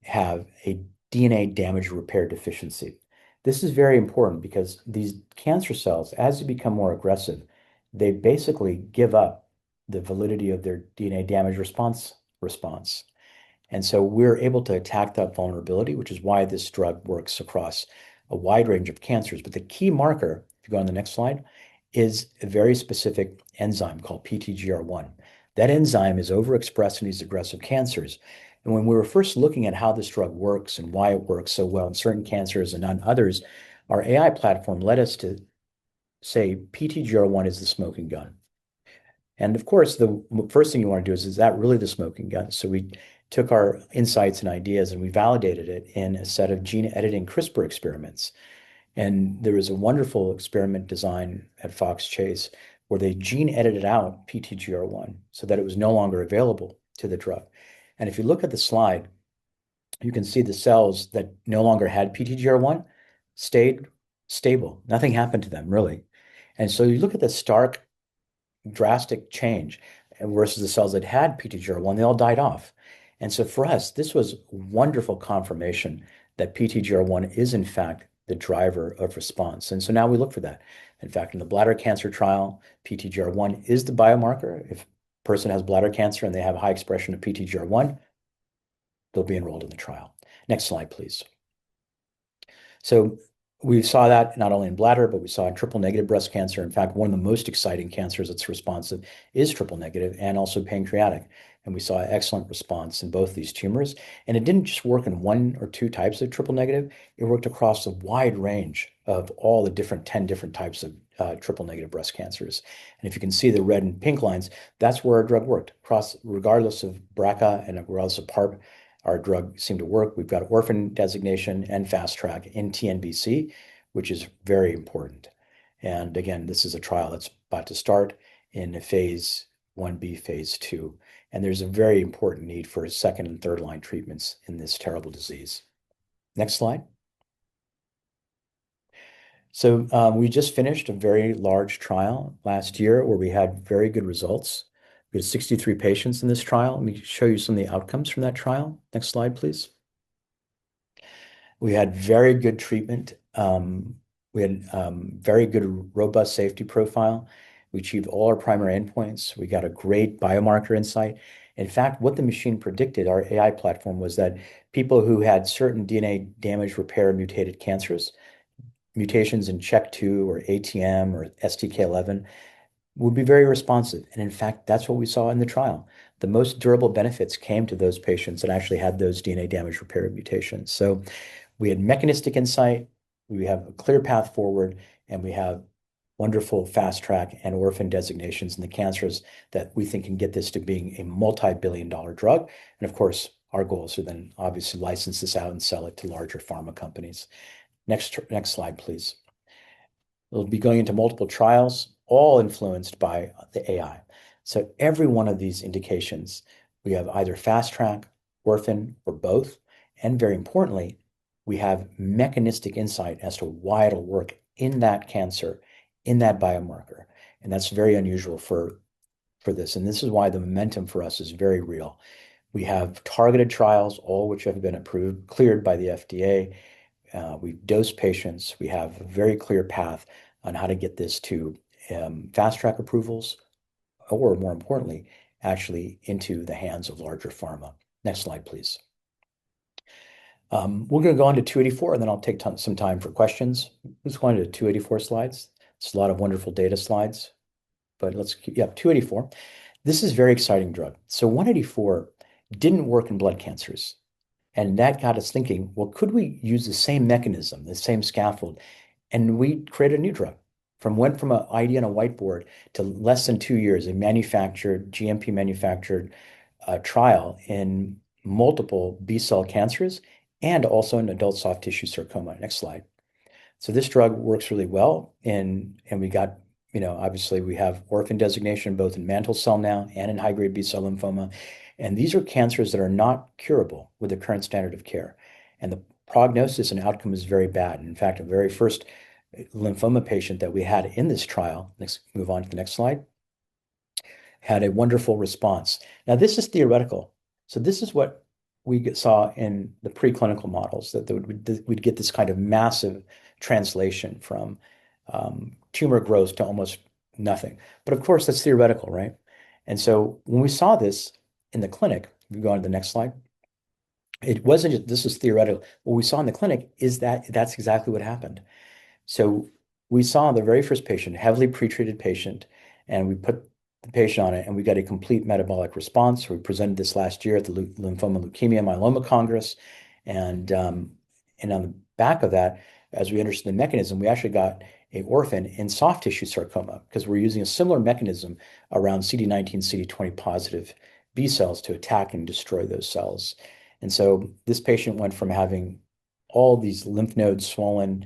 have a DNA damage repair deficiency. This is very important because these cancer cells, as they become more aggressive, they basically give up the validity of their DNA damage response. And so we're able to attack that vulnerability, which is why this drug works across a wide range of cancers. But the key marker, if you go on the next slide, is a very specific enzyme called PTGR1. That enzyme is overexpressed in these aggressive cancers. And when we were first looking at how this drug works and why it works so well in certain cancers and on others, our AI platform led us to say PTGR1 is the smoking gun. And of course, the first thing you want to do is that really the smoking gun? So we took our insights and ideas and we validated it in a set of gene editing CRISPR experiments. And there was a wonderful experiment design at Fox Chase where they gene edited out PTGR1 so that it was no longer available to the drug. And if you look at the slide, you can see the cells that no longer had PTGR1 stayed stable. Nothing happened to them, really. And so you look at the stark, drastic change versus the cells that had PTGR1, they all died off. And so for us, this was wonderful confirmation that PTGR1 is, in fact, the driver of response. And so now we look for that. In fact, in the bladder cancer trial, PTGR1 is the biomarker. If a person has bladder cancer and they have high expression of PTGR1, they'll be enrolled in the trial. Next slide, please. So We saw that not only in bladder, but we saw in triple negative breast cancer. In fact, one of the most exciting cancers that's responsive is triple negative and also pancreatic. And we saw excellent response in both these tumors. And it didn't just work in one or two types of triple negative, it worked across a wide range of all the 10 different types of triple negative breast cancers. And if you can see the red and pink lines, that's where our drug worked. Regardless of BRCA and regardless of PARP, our drug seemed to work. We've got orphan designation and fast track in TNBC, which is very important. And again, this is a trial that's about to start in a phase 1B, phase 2. And there's a very important need for second and third line treatments in this terrible disease. Next slide. So we just finished a very large trial last year where we had very good results. We had 63 patients in this trial. Let me show you some of the outcomes from that trial. Next slide, please. We had very good treatment. We had very good, robust safety profile. We achieved all our primary endpoints. We got a great biomarker insight. In fact, what the machine predicted, our AI platform, was that people who had certain DNA damage repair mutated cancers, mutations in CHEK2 or ATM or STK11, would be very responsive. And in fact, that's what we saw in the trial. The most durable benefits came to those patients that actually had those DNA damage repair mutations. So we had mechanistic insight, we have a clear path forward, and we have wonderful fast track and orphan designations in the cancers that we think can get this to being a multi-billion-dollar drug. And of course, our goal is to then obviously license this out and sell it to larger pharma companies. Next slide, please. We'll be going into multiple trials, all influenced by the AI. So every one of these indications, we have either fast track, orphan, or both. And very importantly, we have mechanistic insight as to why it'll work in that cancer, in that biomarker. And that's very unusual for this. And this is why the momentum for us is very real. We have targeted trials, all which have been approved, cleared by the FDA. We've dosed patients. We have a very clear path on how to get this to fast track approvals, or more importantly, actually into the hands of larger pharma. Next slide, please. We're going to go on to 284, and then I'll take some time for questions. Let's go on to 284 slides. It's a lot of wonderful data slides, but let's keep, 284. This is a very exciting drug. So 184 didn't work in blood cancers. And that got us thinking, well, could we use the same mechanism, the same scaffold? And we created a new drug. Went from an idea on a whiteboard to less than 2 years, a GMP manufactured trial in multiple B-cell cancers and also in adult soft tissue sarcoma. Next slide. So this drug works really well. And we got, obviously we have orphan designation both in mantle cell now and in high-grade B-cell lymphoma. And these are cancers that are not curable with the current standard of care. And the prognosis and outcome is very bad. In fact, the very first lymphoma patient that we had in this trial, let's move on to the next slide, had a wonderful response. Now, this is theoretical. So this is what we saw in the preclinical models, that we'd get this kind of massive translation from tumor growth to almost nothing. But of course, that's theoretical, right? And so when we saw this in the clinic, we go on to the next slide. It wasn't just, this is theoretical. What we saw in the clinic is that's exactly what happened. So we saw the very first patient, heavily pretreated patient, and we put the patient on it, and we got a complete metabolic response. We presented this last year at the Lymphoma Leukemia Myeloma Congress. And on the back of that, as we understood the mechanism, we actually got an orphan in soft tissue sarcoma because we're using a similar mechanism around CD19, CD20 positive B cells to attack and destroy those cells. And so this patient went from having all these lymph nodes swollen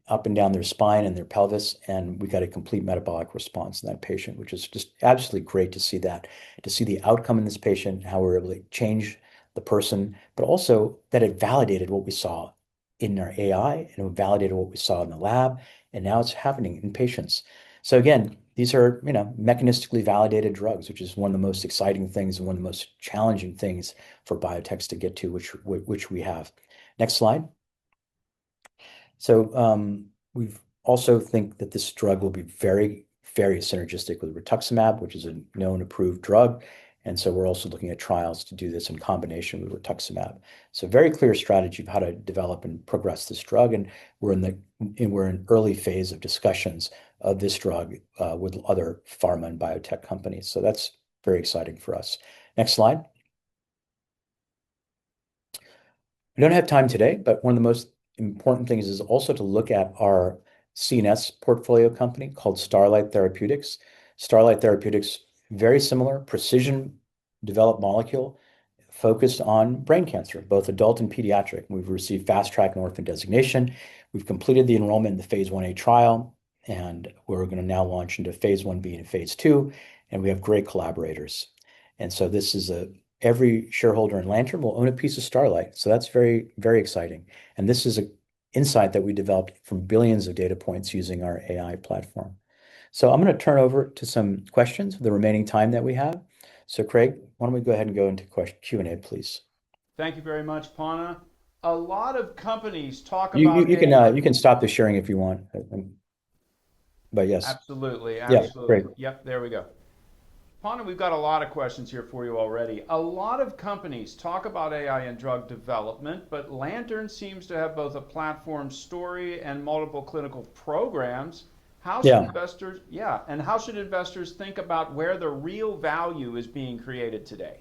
up and down their spine and their pelvis, and we got a complete metabolic response in that patient, which is just absolutely great to see that, to see the outcome in this patient, how we were able to change the person, but also that it validated what we saw in our AI and it validated what we saw in the lab, and now it's happening in patients. So again, these are, mechanistically validated drugs, which is one of the most exciting things and one of the most challenging things for biotechs to get to, which we have. Next slide. So we also think that this drug will be very, very synergistic with rituximab, which is a known approved drug. And so we're also looking at trials to do this in combination with rituximab. So very clear strategy of how to develop and progress this drug. And we're in early phase of discussions of this drug with other pharma and biotech companies. So that's very exciting for us. Next slide. We don't have time today, but one of the most important things is also to look at our CNS portfolio company called Starlight Therapeutics. Starlight Therapeutics, very similar, precision developed molecule focused on brain cancer, both adult and pediatric. We've received fast track and orphan designation. We've completed the enrollment in the phase 1A trial, and we're going to now launch into phase 1B and phase 2, and we have great collaborators. And so this is every shareholder in Lantern will own a piece of Starlight. So that's very, very exciting. And this is an insight that we developed from billions of data points using our AI platform. So I'm going to turn over to some questions for the remaining time that we have. So Craig, why don't we go ahead and go into Q&A, please? Thank you very much, Panna. A lot of companies talk about you can stop the sharing if you want. But yes. Absolutely. Yeah, great. Yep, there we go. Panna, we've got a lot of questions here for you already. A lot of companies talk about AI in drug development, but Lantern seems to have both a platform story and multiple clinical programs. How should investors think about where the real value is being created today?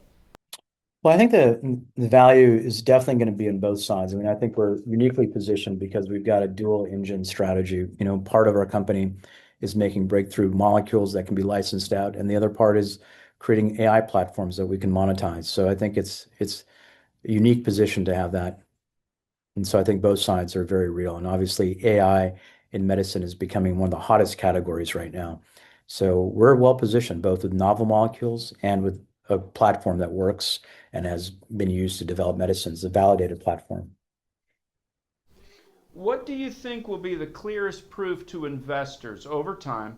Well, I think the value is definitely going to be on both sides. I mean, I think we're uniquely positioned because we've got a dual engine strategy. Part of our company is making breakthrough molecules that can be licensed out, and the other part is creating AI platforms that we can monetize. So I think it's a unique position to have that. And so I think both sides are very real. And obviously AI in medicine is becoming one of the hottest categories right now. So we're well positioned both with novel molecules and with a platform that works and has been used to develop medicines, a validated platform. What do you think will be the clearest proof to investors over time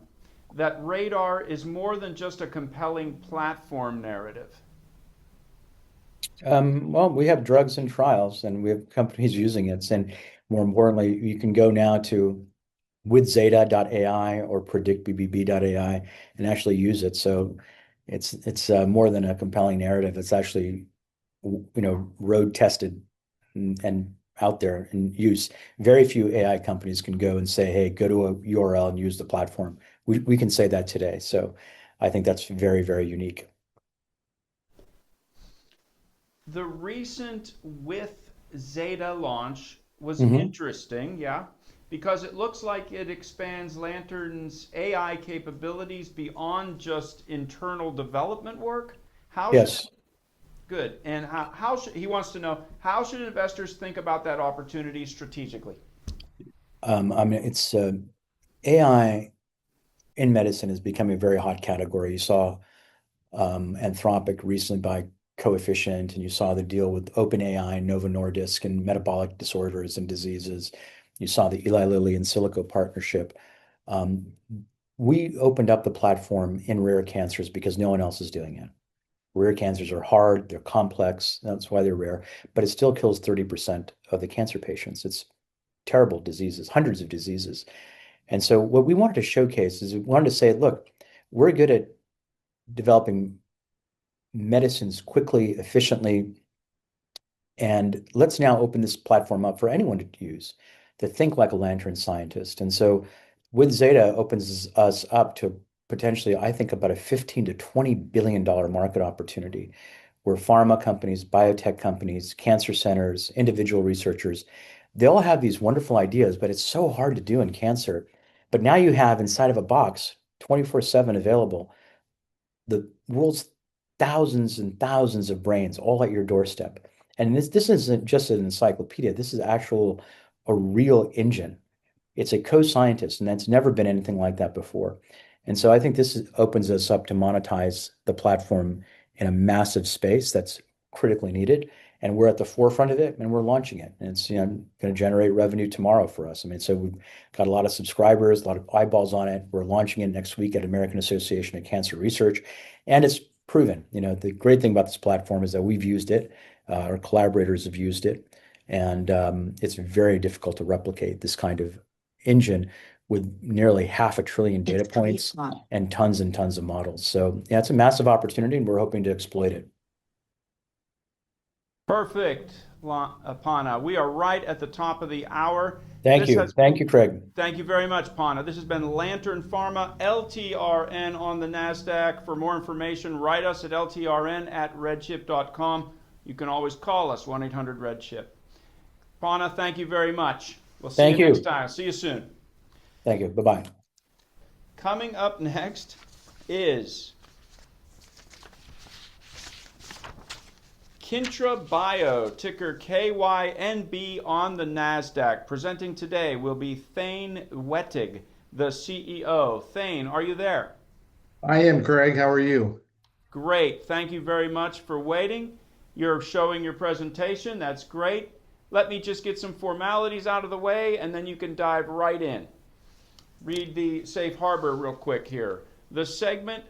that radar is more than just a compelling platform narrative? Well, we have drugs in trials and we have companies using it. And more importantly, you can go now to withzeta.ai or predictbbb.ai and actually use it. So it's more than a compelling narrative. It's actually, road tested and out there in use. Very few AI companies can go and say, hey, go to a URL and use the platform. We can say that today. So I think that's very, very unique. The recent with Zeta launch was interesting, because it looks like it expands Lantern's AI capabilities beyond just internal development work. Yes. Good. And he wants to know, how should investors think about that opportunity strategically? I mean, it's AI in medicine is becoming a very hot category. You saw Anthropic recently buy Coefficient, and you saw the deal with OpenAI, Novo Nordisk, and metabolic disorders and diseases. You saw the Eli Lilly and Silico partnership. We opened up the platform in rare cancers because no one else is doing it. Rare cancers are hard, they're complex, that's why they're rare, but it still kills 30% of the cancer patients. It's terrible diseases, hundreds of diseases. And so what we wanted to showcase is we wanted to say, look, we're good at developing medicines quickly, efficiently, and let's now open this platform up for anyone to use, to think like a Lantern scientist. And so with Zeta opens us up to potentially, I think, about a $15 to $20 billion market opportunity where pharma companies, biotech companies, cancer centers, individual researchers, they all have these wonderful ideas, but it's so hard to do in cancer. But now you have inside of a box, 24/7 available, the world's thousands and thousands of brains all at your doorstep. And this isn't just an encyclopedia. This is a real engine. It's a co-scientist, and that's never been anything like that before. And so I think this opens us up to monetize the platform in a massive space that's critically needed. And we're at the forefront of it, and we're launching it. And it's going to generate revenue tomorrow for us. I mean, so we've got a lot of subscribers, a lot of eyeballs on it. We're launching it next week at American Association of Cancer Research, and it's proven. The great thing about this platform is that we've used it, our collaborators have used it, and it's very difficult to replicate this kind of engine with nearly 500 billion data points and tons of models. So yeah, it's a massive opportunity, and we're hoping to exploit it. Perfect, Panna. We are right at the top of the hour. Thank you. Thank you, Craig. Thank you very much, Panna. This has been Lantern Pharma, LTRN on the Nasdaq. For more information, write us at ltrn@redchip.com. You can always call us, 1-800-REDCHIP. Panna, thank you very much. We'll see you next time. See you soon. Thank you. Bye-bye. Coming up next is Kintra Bio, ticker KYNB on the Nasdaq. Presenting today will be Thane Wettig, the CEO. Thane, are you there? I am, Craig. How are you? Great. Thank you very much for waiting. You're showing your presentation. That's great. Let me just get some formalities out of the way, and then you can dive right in. Read the safe harbor real quick here. This segment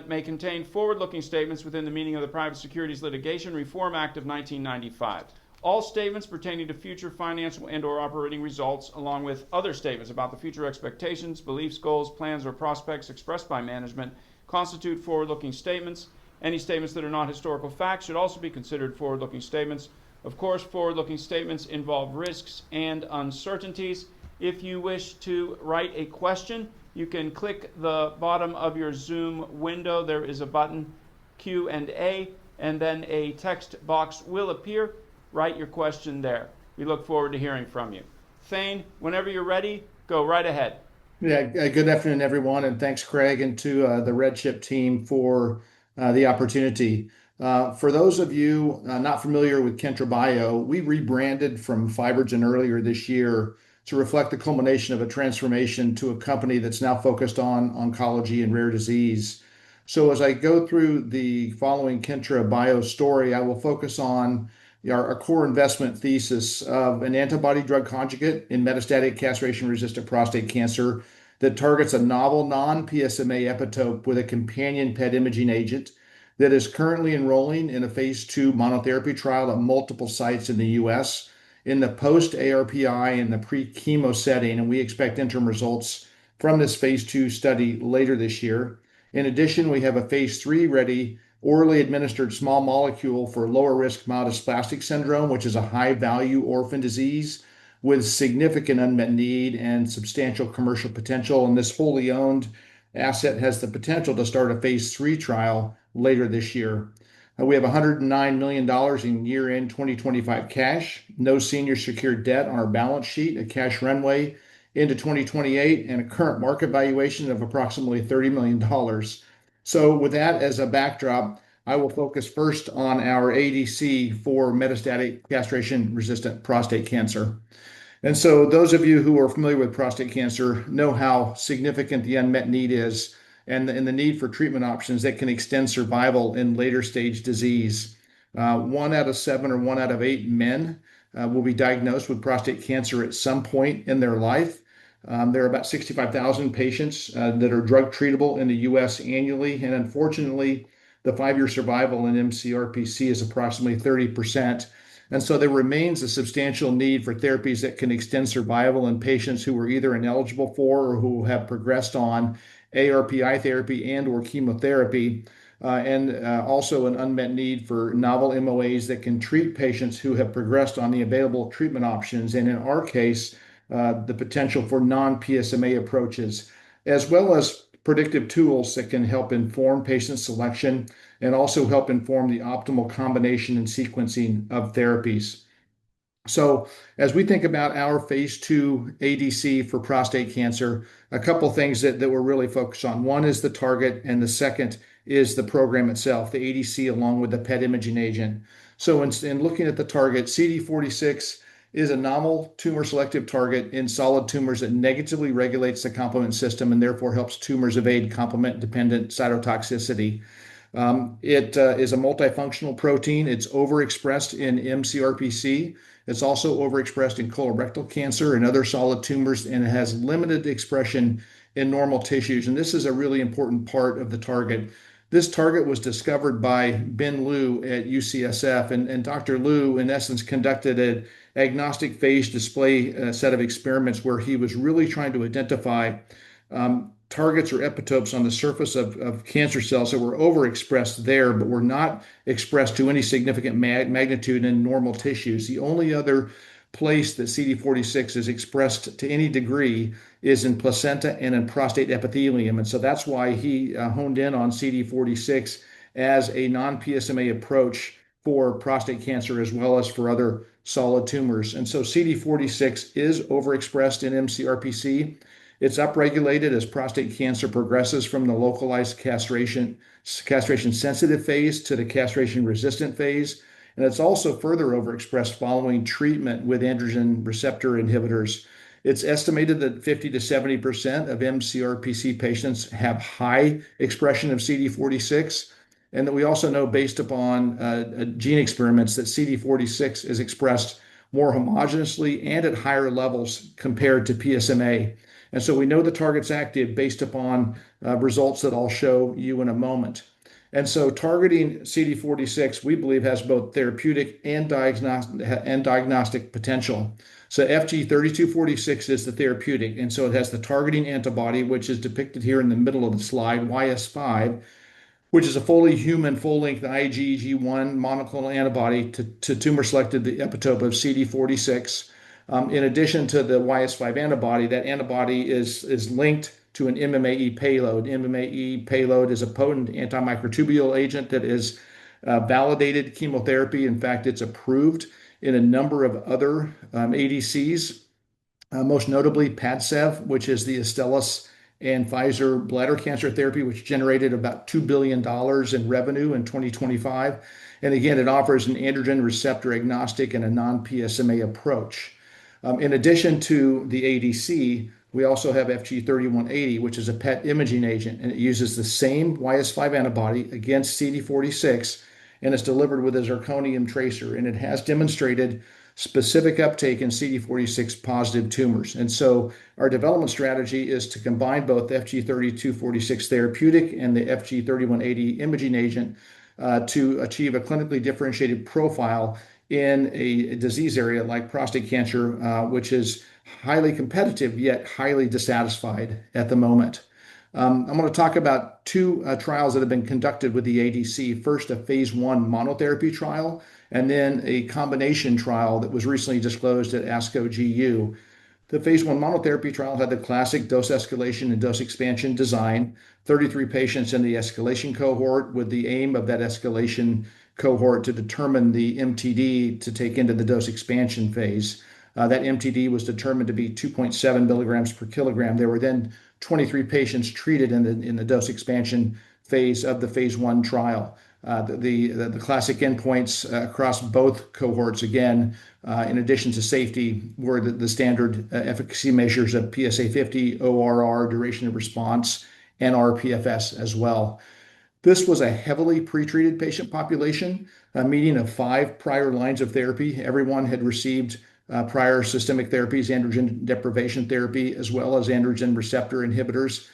may contain forward-looking statements within the meaning of the Private Securities Litigation Reform Act of 1995. All statements pertaining to future financial and/or operating results, along with other statements about the future expectations, beliefs, goals, plans, or prospects expressed by management, constitute forward-looking statements. Any statements that are not historical facts should also be considered forward-looking statements. Of course, forward-looking statements involve risks and uncertainties. If you wish to write a question, you can click the bottom of your Zoom window. There is a button, Q&A, and then a text box will appear. Write your question there. We look forward to hearing from you. Thane, whenever you're ready, go right ahead. Yeah, good afternoon, everyone, and thanks, Craig, and to the RedChip team for the opportunity. For those of you not familiar with Kintra Bio, we rebranded from FibroGen earlier this year to reflect the culmination of a transformation to a company that's now focused on oncology and rare disease. So as I go through the following Kintra Bio story, I will focus on our core investment thesis of an antibody-drug conjugate in metastatic castration-resistant prostate cancer that targets a novel non-PSMA epitope with a companion PET imaging agent that is currently enrolling in a phase 2 monotherapy trial at multiple sites in the U.S. in the post-ARPI and the pre-chemo setting, and we expect interim results from this phase 2 study later this year. In addition, we have a phase 3 ready orally administered small molecule for lower risk myelodysplastic syndrome, which is a high-value orphan disease with significant unmet need and substantial commercial potential. And this wholly owned asset has the potential to start a phase 3 trial later this year. We have $109 million in year-end 2025 cash, no senior secured debt on our balance sheet, a cash runway into 2028, and a current market valuation of approximately $30 million. So with that as a backdrop, I will focus first on our ADC for metastatic castration-resistant prostate cancer. And so those of you who are familiar with prostate cancer know how significant the unmet need is and the need for treatment options that can extend survival in later stage disease. 1 out of 7 or 1 out of 8 men will be diagnosed with prostate cancer at some point in their life. There are about 65,000 patients that are drug treatable in the US annually, and unfortunately, the 5-year survival in mCRPC is approximately 30%. And so there remains a substantial need for therapies that can extend survival in patients who are either ineligible for or who have progressed on ARPI therapy and or chemotherapy, and also an unmet need for novel MOAs that can treat patients who have progressed on the available treatment options, and in our case, the potential for non-PSMA approaches, as well as predictive tools that can help inform patient selection and also help inform the optimal combination and sequencing of therapies. So as we think about our phase 2 ADC for prostate cancer, a couple things that we're really focused on. One is the target, and the second is the program itself, the ADC along with the PET imaging agent. So in looking at the target, CD46 is a novel tumor selective target in solid tumors that negatively regulates the complement system and therefore helps tumors evade complement dependent cytotoxicity. It is a multifunctional protein. It's overexpressed in mCRPC. It's also overexpressed in colorectal cancer and other solid tumors, and it has limited expression in normal tissues. And this is a really important part of the target This target was discovered by Ben Liu at UCSF, and Dr. Liu, in essence, conducted an agnostic phage display set of experiments where he was really trying to identify targets or epitopes on the surface of cancer cells that were overexpressed there, but were not expressed to any significant magnitude in normal tissues. The only other place that CD46 is expressed to any degree is in placenta and in prostate epithelium. And so that's why he honed in on CD46 as a non-PSMA approach for prostate cancer as well as for other solid tumors. And so CD46 is overexpressed in mCRPC. It's upregulated as prostate cancer progresses from the localized castration sensitive phase to the castration resistant phase. And it's also further overexpressed following treatment with androgen receptor inhibitors. It's estimated that 50 to 70% of mCRPC patients have high expression of CD46. And that we also know, based upon gene experiments, that CD46 is expressed more homogeneously and at higher levels compared to PSMA. And so we know the target's active based upon results that I'll show you in a moment. And so targeting CD46, we believe, has both therapeutic and diagnostic potential. So FG3246 is the therapeutic, and so it has the targeting antibody, which is depicted here in the middle of the slide, YS5, which is a fully human, full-length IgG1 monoclonal antibody to tumor-selected the epitope of CD46. In addition to the YS5 antibody, that antibody is linked to an MMAE payload. MMAE payload is a potent antimicrotubule agent that is validated chemotherapy. In fact, it's approved in a number of other ADCs, most notably Padcev, which is the Astellas and Pfizer bladder cancer therapy, which generated about $2 billion in revenue in 2025. And again, it offers an androgen receptor agnostic and a non-PSMA approach. In addition to the ADC, we also have FG3180, which is a PET imaging agent, and it uses the same YS5 antibody against CD46, and it's delivered with a zirconium tracer, and it has demonstrated specific uptake in CD46 positive tumors. And so our development strategy is to combine both FG3246 therapeutic and the FG3180 imaging agent to achieve a clinically differentiated profile in a disease area like prostate cancer, which is highly competitive yet highly dissatisfied at the moment. I'm going to talk about two trials that have been conducted with the ADC. First, a phase 1 monotherapy trial, and then a combination trial that was recently disclosed at ASCO GU. The phase 1 monotherapy trial had the classic dose escalation and dose expansion design, 33 patients in the escalation cohort, with the aim of that escalation cohort to determine the MTD to take into the dose expansion phase. That MTD was determined to be 2.7 milligrams per kilogram. There were then 23 patients treated in the dose expansion phase of the phase 1 trial. The classic endpoints across both cohorts, again, in addition to safety, were the standard efficacy measures of PSA 50, ORR, duration of response, and RPFS as well. This was a heavily pretreated patient population, a median of 5 prior lines of therapy. Everyone had received prior systemic therapies, androgen deprivation therapy, as well as androgen receptor inhibitors.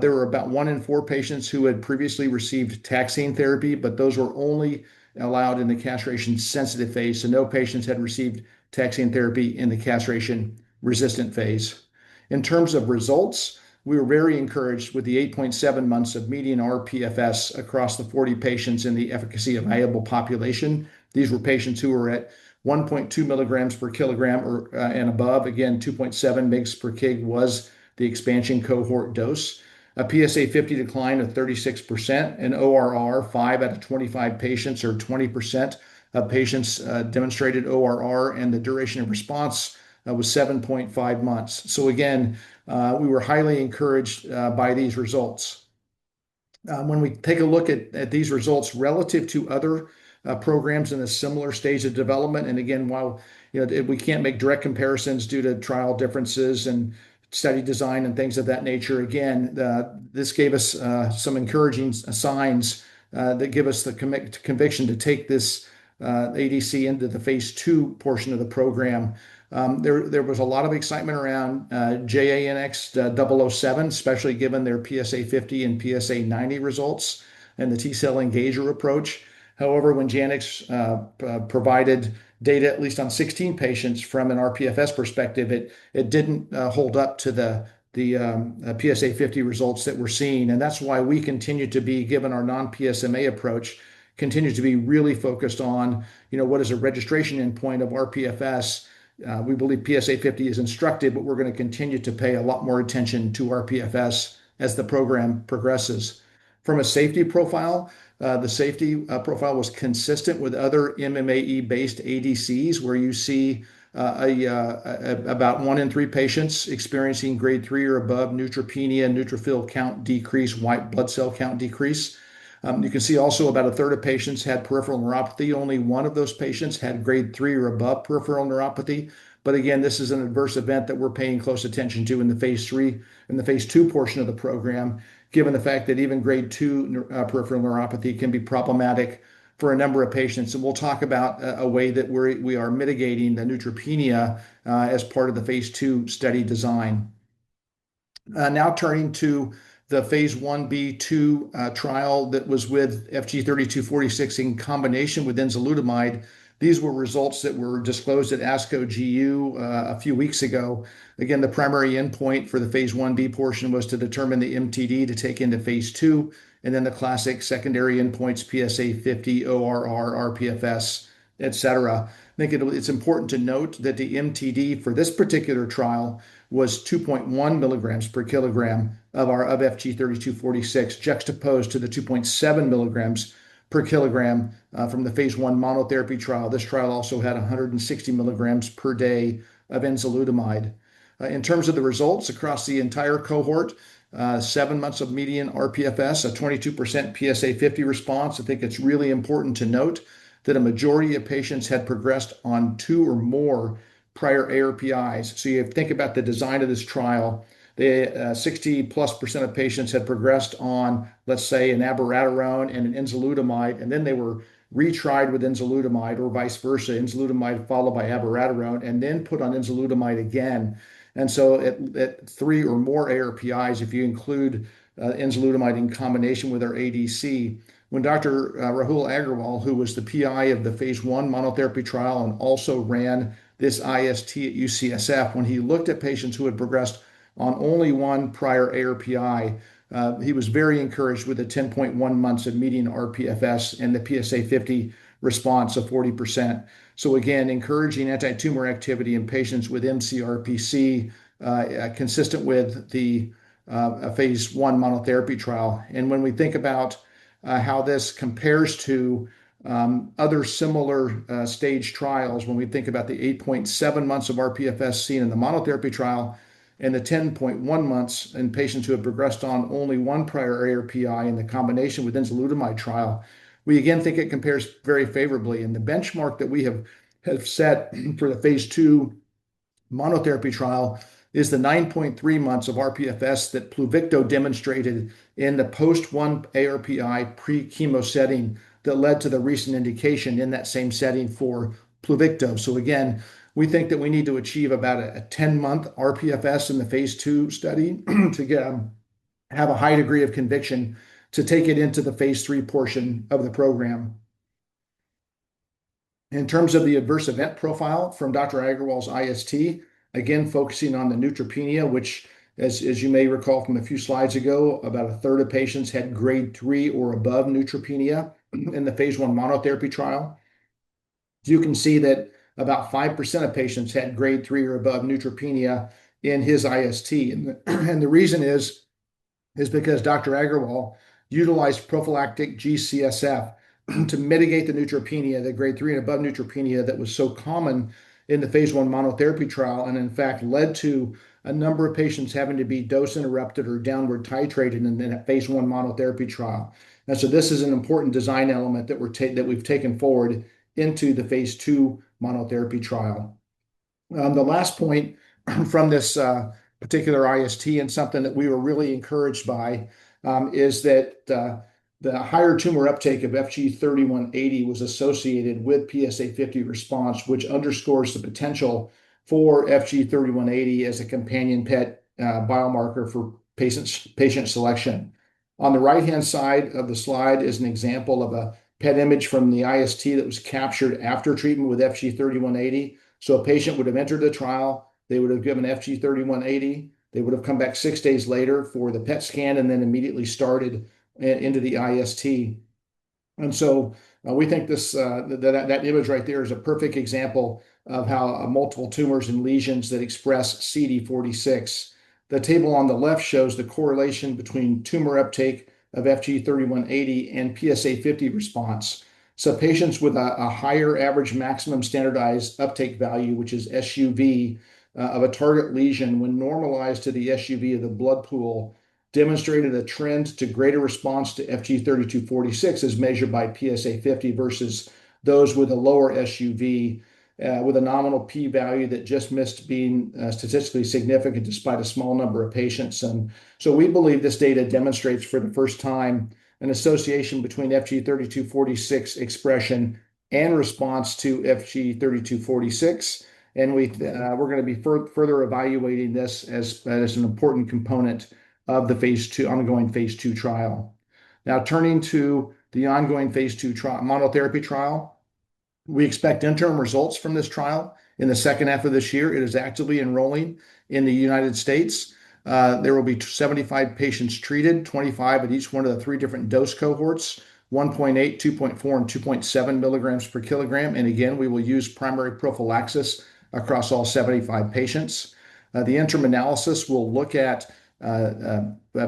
There were about 1 in 4 patients who had previously received taxane therapy, but those were only allowed in the castration-sensitive phase, so no patients had received taxane therapy in the castration-resistant phase. In terms of results, we were very encouraged with the 8.7 months of median RPFS across the 40 patients in the efficacy evaluable population. These were patients who were at 1.2 milligrams per kilogram and above. Again, 2.7 mg per kg was the expansion cohort dose. A PSA 50 decline of 36%, and ORR, 5 out of 25 patients, or 20% of patients demonstrated ORR, and the duration of response was 7.5 months. So again, we were highly encouraged by these results. When we take a look at these results relative to other programs in a similar stage of development, and again, while we can't make direct comparisons due to trial differences and study design and things of that nature, again, this gave us some encouraging signs that give us the conviction to take this ADC into the phase 2 portion of the program. There was a lot of excitement around JANX007, especially given their PSA 50 and PSA 90 results. and the T-cell engager approach. However, when Janux provided data, at least on 16 patients from an rPFS perspective, it didn't hold up to the PSA 50 results that we're seeing. And that's why we continue to be, given our non-PSMA approach, continue to be really focused on, what is a registration endpoint of rPFS. We believe PSA 50 is instructive, but we're going to continue to pay a lot more attention to rPFS as the program progresses. From a safety profile, the safety profile was consistent with other MMAE-based ADCs, where you see about 1 in 3 patients experiencing grade 3 or above neutropenia, neutrophil count decrease, white blood cell count decrease. You can see also about a third of patients had peripheral neuropathy. Only one of those patients had grade 3 or above peripheral neuropathy. But again, this is an adverse event that we're paying close attention to in the phase 2 portion of the program, given the fact that even grade 2 peripheral neuropathy can be problematic for a number of patients. And we'll talk about a way that we are mitigating the neutropenia as part of the phase 2 study design. Now turning to the phase 1b/2 trial that was with FG-3246 in combination with enzalutamide. These were results that were disclosed at ASCO GU a few weeks ago. Again, the primary endpoint for the phase 1b portion was to determine the MTD to take into phase 2, and then the classic secondary endpoints, PSA 50, ORR, rPFS, etc. I think it's important to note that the MTD for this particular trial was 2.1 milligrams per kilogram of FG-3246, juxtaposed to the 2.7 milligrams per kilogram from the phase 1 monotherapy trial. This trial also had 160 milligrams per day of enzalutamide. In terms of the results across the entire cohort, 7 months of median rPFS, a 22% PSA 50 response. I think it's really important to note that a majority of patients had progressed on 2 or more prior ARPIs. So you think about the design of this trial, 60+% of patients had progressed on, let's say, an abiraterone and an enzalutamide, and then they were retried with enzalutamide, or vice versa, enzalutamide followed by abiraterone, and then put on enzalutamide again. And so at 3 or more ARPIs, if you include enzalutamide in combination with our ADC, when Dr. Rahul Aggarwal, who was the PI of the phase 1 monotherapy trial and also ran this IST at UCSF, when he looked at patients who had progressed on only 1 prior ARPI, he was very encouraged with the 10.1 months of median rPFS and the PSA 50 response of 40%. So again, encouraging anti-tumor activity in patients with mCRPC, consistent with the phase 1 monotherapy trial. And when we think about how this compares to other similar stage trials, when we think about the 8.7 months of rPFS seen in the monotherapy trial and the 10.1 months in patients who have progressed on only 1 prior ARPI in the combination with enzalutamide trial, we again think it compares very favorably. And the benchmark that we have set for the phase 2 monotherapy trial is the 9.3 months of rPFS that Pluvicto demonstrated in the post-1 ARPI pre-chemo setting that led to the recent indication in that same setting for Pluvicto. So again, we think that we need to achieve about a 10-month rPFS in the phase 2 study to have a high degree of conviction to take it into the phase 3 portion of the program. In terms of the adverse event profile from Dr. Aggarwal's IST, again, focusing on the neutropenia, which, as you may recall from a few slides ago, about a third of patients had grade 3 or above neutropenia in the phase 1 monotherapy trial. You can see that about 5% of patients had grade 3 or above neutropenia in his IST. And the reason is because Dr. Aggarwal utilized prophylactic G-CSF to mitigate the neutropenia, the grade 3 and above neutropenia that was so common in the phase 1 monotherapy trial, and in fact led to a number of patients having to be dose interrupted or downward titrated in that phase 1 monotherapy trial. And so this is an important design element that we've taken forward into the phase 2 monotherapy trial. The last point from this particular IST, and something that we were really encouraged by, is that the higher tumor uptake of FG-3180 was associated with PSA 50 response, which underscores the potential for FG-3180 as a companion PET biomarker for patient selection. On the right-hand side of the slide is an example of a PET image from the IST that was captured after treatment with FG-3180. So a patient would have entered the trial, they would have given FG-3180, they would have come back 6 days later for the PET scan and then immediately started into the IST. And so we think that image right there is a perfect example of how multiple tumors and lesions that express CD46. The table on the left shows the correlation between tumor uptake of FG-3180 and PSA50 response. So patients with a higher average maximum standardized uptake value, which is SUV, of a target lesion when normalized to the SUV of the blood pool, demonstrated a trend to greater response to FG-3246 as measured by PSA50 versus those with a lower SUV, with a nominal p-value that just missed being statistically significant despite a small number of patients. And so we believe this data demonstrates for the first time an association between FG-3246 expression and response to FG-3246. And we're going to be further evaluating this as an important component of the ongoing phase 2 trial. Now, turning to the ongoing phase 2 monotherapy trial, we expect interim results from this trial in the second half of this year. It is actively enrolling in the United States. There will be 75 patients treated, 25 at each one of the 3 different dose cohorts, 1.8, 2.4, and 2.7 milligrams per kilogram. And again, we will use primary prophylaxis across all 75 patients. The interim analysis will look at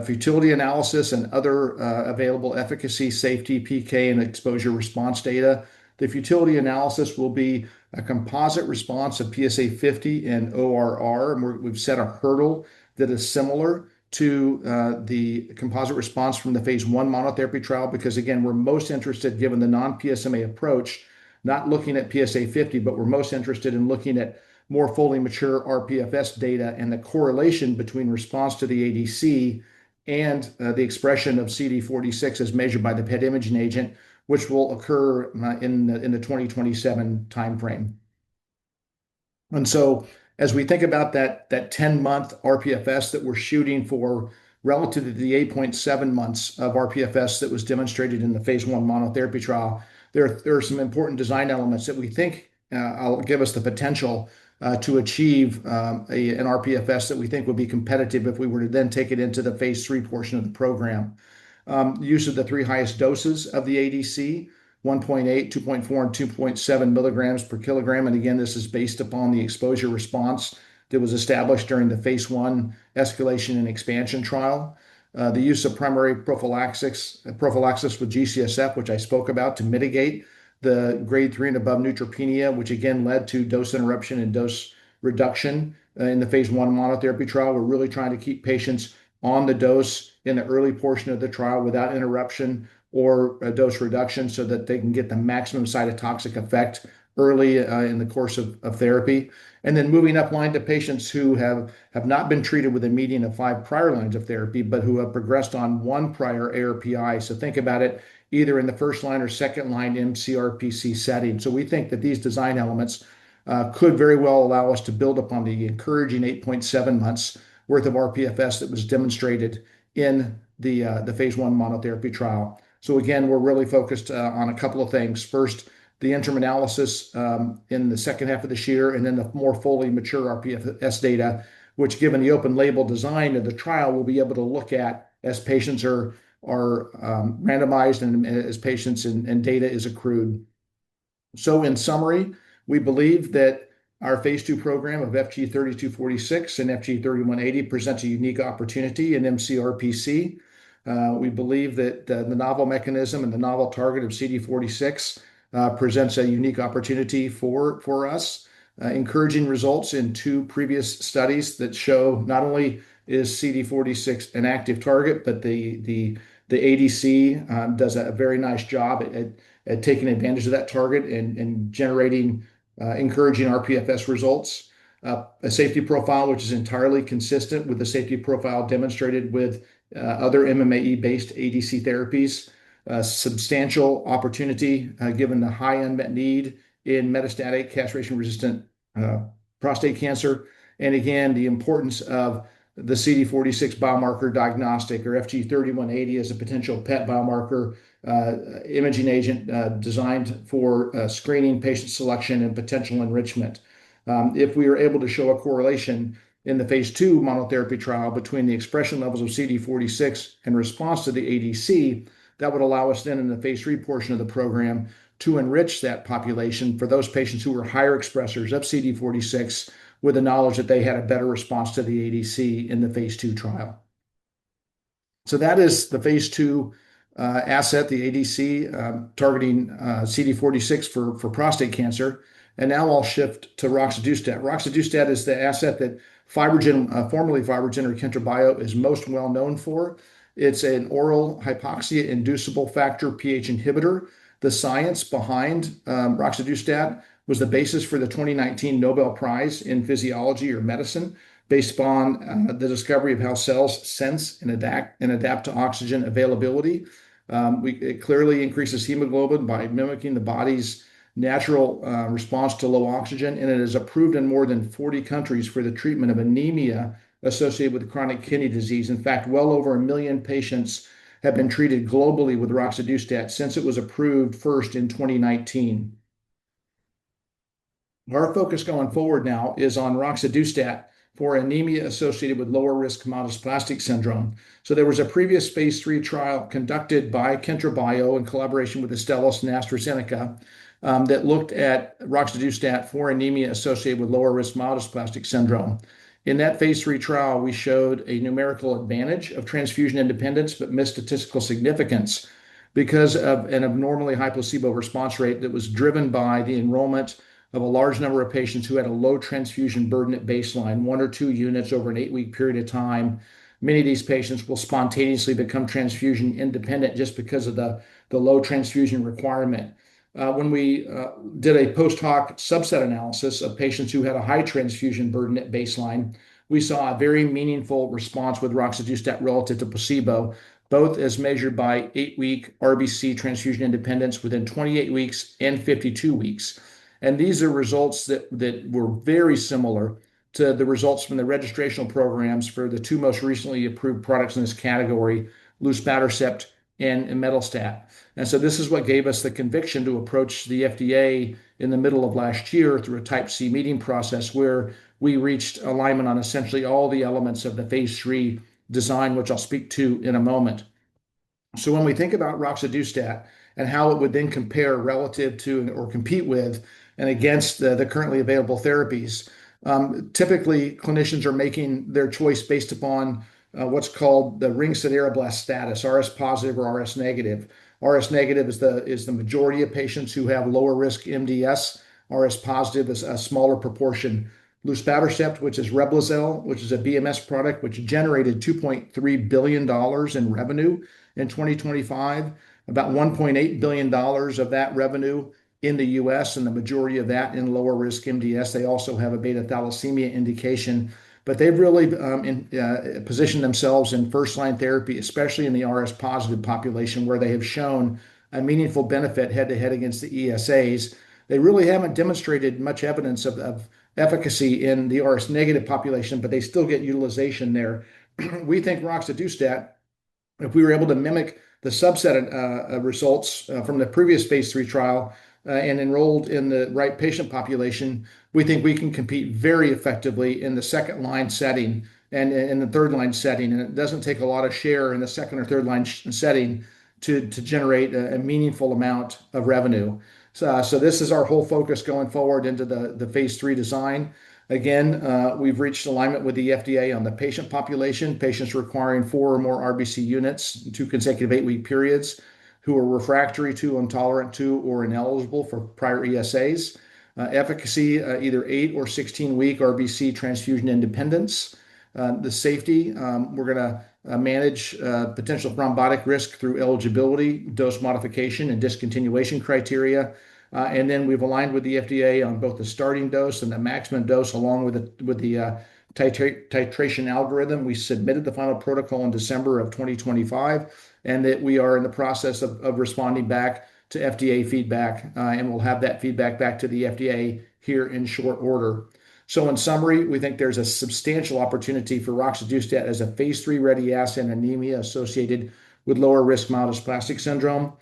futility analysis and other available efficacy, safety, PK, and exposure response data. The futility analysis will be a composite response of PSA50 and ORR. And we've set a hurdle that is similar to the composite response from the phase 1 monotherapy trial, because again, we're most interested, given the non-PSMA approach, not looking at PSA50, but we're most interested in looking at more fully mature rPFS data and the correlation between response to the ADC and the expression of CD46 as measured by the PET imaging agent, which will occur in the 2027 timeframe. And so as we think about that 10-month rPFS that we're shooting for relative to the 8.7 months of rPFS that was demonstrated in the phase 1 monotherapy trial, there are some important design elements that we think will give us the potential to achieve an rPFS that we think would be competitive if we were to then take it into the phase 3 portion of the program. Use of the 3 highest doses of the ADC, 1.8, 2.4, and 2.7 milligrams per kilogram. And again, this is based upon the exposure response that was established during the phase 1 escalation and expansion trial. The use of primary prophylaxis with G-CSF, which I spoke about, to mitigate the grade 3 and above neutropenia, which again led to dose interruption and dose reduction in the phase 1 monotherapy trial. We're really trying to keep patients on the dose in the early portion of the trial without interruption or a dose reduction so that they can get the maximum cytotoxic effect early in the course of therapy. And then moving up line to patients who have not been treated with a median of 5 prior lines of therapy, but who have progressed on 1 prior ARPI. So think about it either in the first line or second line mCRPC setting. So we think that these design elements could very well allow us to build upon the encouraging 8.7 months worth of rPFS that was demonstrated in the phase 1 monotherapy trial. So again, we're really focused on a couple of things. First, the interim analysis in the second half of this year, and then the more fully mature rPFS data, which given the open label design of the trial, we'll be able to look at as patients are randomized and as patients and data is accrued. So in summary, we believe that our phase 2 program of FG-3246 and FG-3180 presents a unique opportunity in mCRPC. We believe that the novel mechanism and the novel target of CD46 presents a unique opportunity for us. Encouraging results in 2 previous studies that show not only is CD46 an active target, but the ADC does a very nice job at taking advantage of that target and generating encouraging rPFS results. A safety profile which is entirely consistent with the safety profile demonstrated with other MMAE-based ADC therapies. Substantial opportunity given the high unmet need in metastatic castration-resistant prostate cancer. And again, the importance of the CD46 biomarker diagnostic, or FG3180 as a potential PET biomarker imaging agent designed for screening, patient selection, and potential enrichment. If we are able to show a correlation in the phase 2 monotherapy trial between the expression levels of CD46 and response to the ADC, that would allow us then in the phase 3 portion of the program to enrich that population for those patients who were higher expressors of CD46 with the knowledge that they had a better response to the ADC in the phase 2 trial. So that is the phase 2 asset, the ADC, targeting CD46 for prostate cancer. And now I'll shift to roxadustat. Roxadustat is the asset that FibroGen, formerly FibroGen or Kyntra Bio, is most well known for. It's an oral hypoxia-inducible factor pH inhibitor. The science behind roxadustat was the basis for the 2019 Nobel Prize in Physiology or Medicine, based upon the discovery of how cells sense and adapt to oxygen availability. It clearly increases hemoglobin by mimicking the body's natural response to low oxygen, and it is approved in more than 40 countries for the treatment of anemia associated with chronic kidney disease. In fact, well over 1 million patients have been treated globally with roxadustat since it was approved first in 2019. Our focus going forward now is on roxadustat for anemia associated with lower risk myelodysplastic syndrome. So there was a previous phase 3 trial conducted by Kyntra Bio in collaboration with Astellas and AstraZeneca that looked at roxadustat for anemia associated with lower risk myelodysplastic syndrome. In that phase 3 trial, we showed a numerical advantage of transfusion independence, but missed statistical significance because of an abnormally high placebo response rate that was driven by the enrollment of a large number of patients who had a low transfusion burden at baseline, 1 or 2 units over an 8-week period of time. Many of these patients will spontaneously become transfusion independent just because of the low transfusion requirement. When we did a post hoc subset analysis of patients who had a high transfusion burden at baseline, we saw a very meaningful response with roxadustat relative to placebo, both as measured by 8-week RBC transfusion independence within 28 weeks and 52 weeks. And these are results that were very similar to the results from the registrational programs for the 2 most recently approved products in this category, luspatercept and imetelstat. And so this is what gave us the conviction to approach the FDA in the middle of last year through a Type C meeting process where we reached alignment on essentially all the elements of the phase 3 design, which I'll speak to in a moment. So when we think about roxadustat and how it would then compare relative to or compete with and against the currently available therapies, typically clinicians are making their choice based upon what's called the ring sideroblast status, RS positive or RS negative. RS negative is the majority of patients who have lower risk MDS. RS positive is a smaller proportion. Luspatercept, which is Reblozyl, which is a BMS product, which generated $2.3 billion in revenue in 2025, about $1.8 billion of that revenue in the US, and the majority of that in lower risk MDS. They also have a beta thalassemia indication, but they've really positioned themselves in first-line therapy, especially in the RS positive population, where they have shown a meaningful benefit head-to-head against the ESAs. They really haven't demonstrated much evidence of efficacy in the RS negative population, but they still get utilization there. We think roxadustat, if we were able to mimic the subset results from the previous phase 3 trial and enrolled in the right patient population, we think we can compete very effectively in the second-line setting and in the third-line setting. And it doesn't take a lot of share in the second or third-line setting to generate a meaningful amount of revenue. So this is our whole focus going forward into the phase 3 design. Again, we've reached alignment with the FDA on the patient population, patients requiring 4 or more RBC units in 2 consecutive 8-week periods, who are refractory to, intolerant to, or ineligible for prior ESAs. Efficacy, either 8 or 16-week RBC transfusion independence. The safety, we're going to manage potential thrombotic risk through eligibility, dose modification, and discontinuation criteria. And then we've aligned with the FDA on both the starting dose and the maximum dose, along with the titration algorithm. We submitted the final protocol in December of 2025, and that we are in the process of responding back to FDA feedback, and we'll have that feedback back to the FDA here in short order. So in summary, we think there's a substantial opportunity for roxadustat as a phase 3 ready asset in anemia associated with lower risk myelodysplastic syndrome.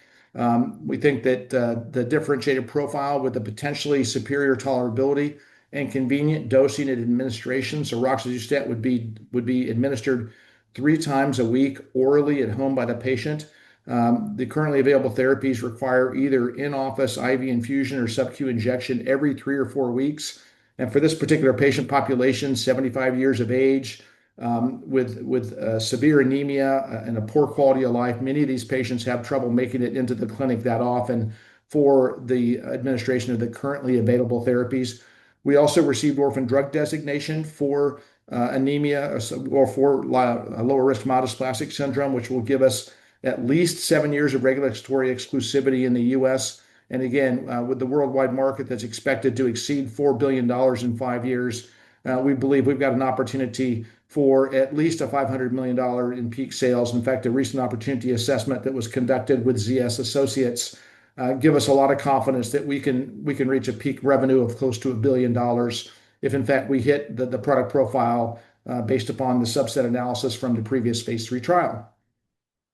We think that the differentiated profile with the potentially superior tolerability and convenient dosing and administration. So roxadustat would be administered 3 times a week orally at home by the patient. The currently available therapies require either in-office IV infusion or sub-Q injection every 3 or 4 weeks. And for this particular patient population, 75 years of age, with severe anemia and a poor quality of life, many of these patients have trouble making it into the clinic that often for the administration of the currently available therapies. We also received orphan drug designation for anemia or for lower risk myelodysplastic syndrome, which will give us at least 7 years of regulatory exclusivity in the US. And again, with the worldwide market that's expected to exceed $4 billion in 5 years, we believe we've got an opportunity for at least a $500 million in peak sales. In fact, a recent opportunity assessment that was conducted with ZS Associates give us a lot of confidence that we can reach a peak revenue of close to $1 billion if in fact we hit the product profile based upon the subset analysis from the previous phase 3 trial.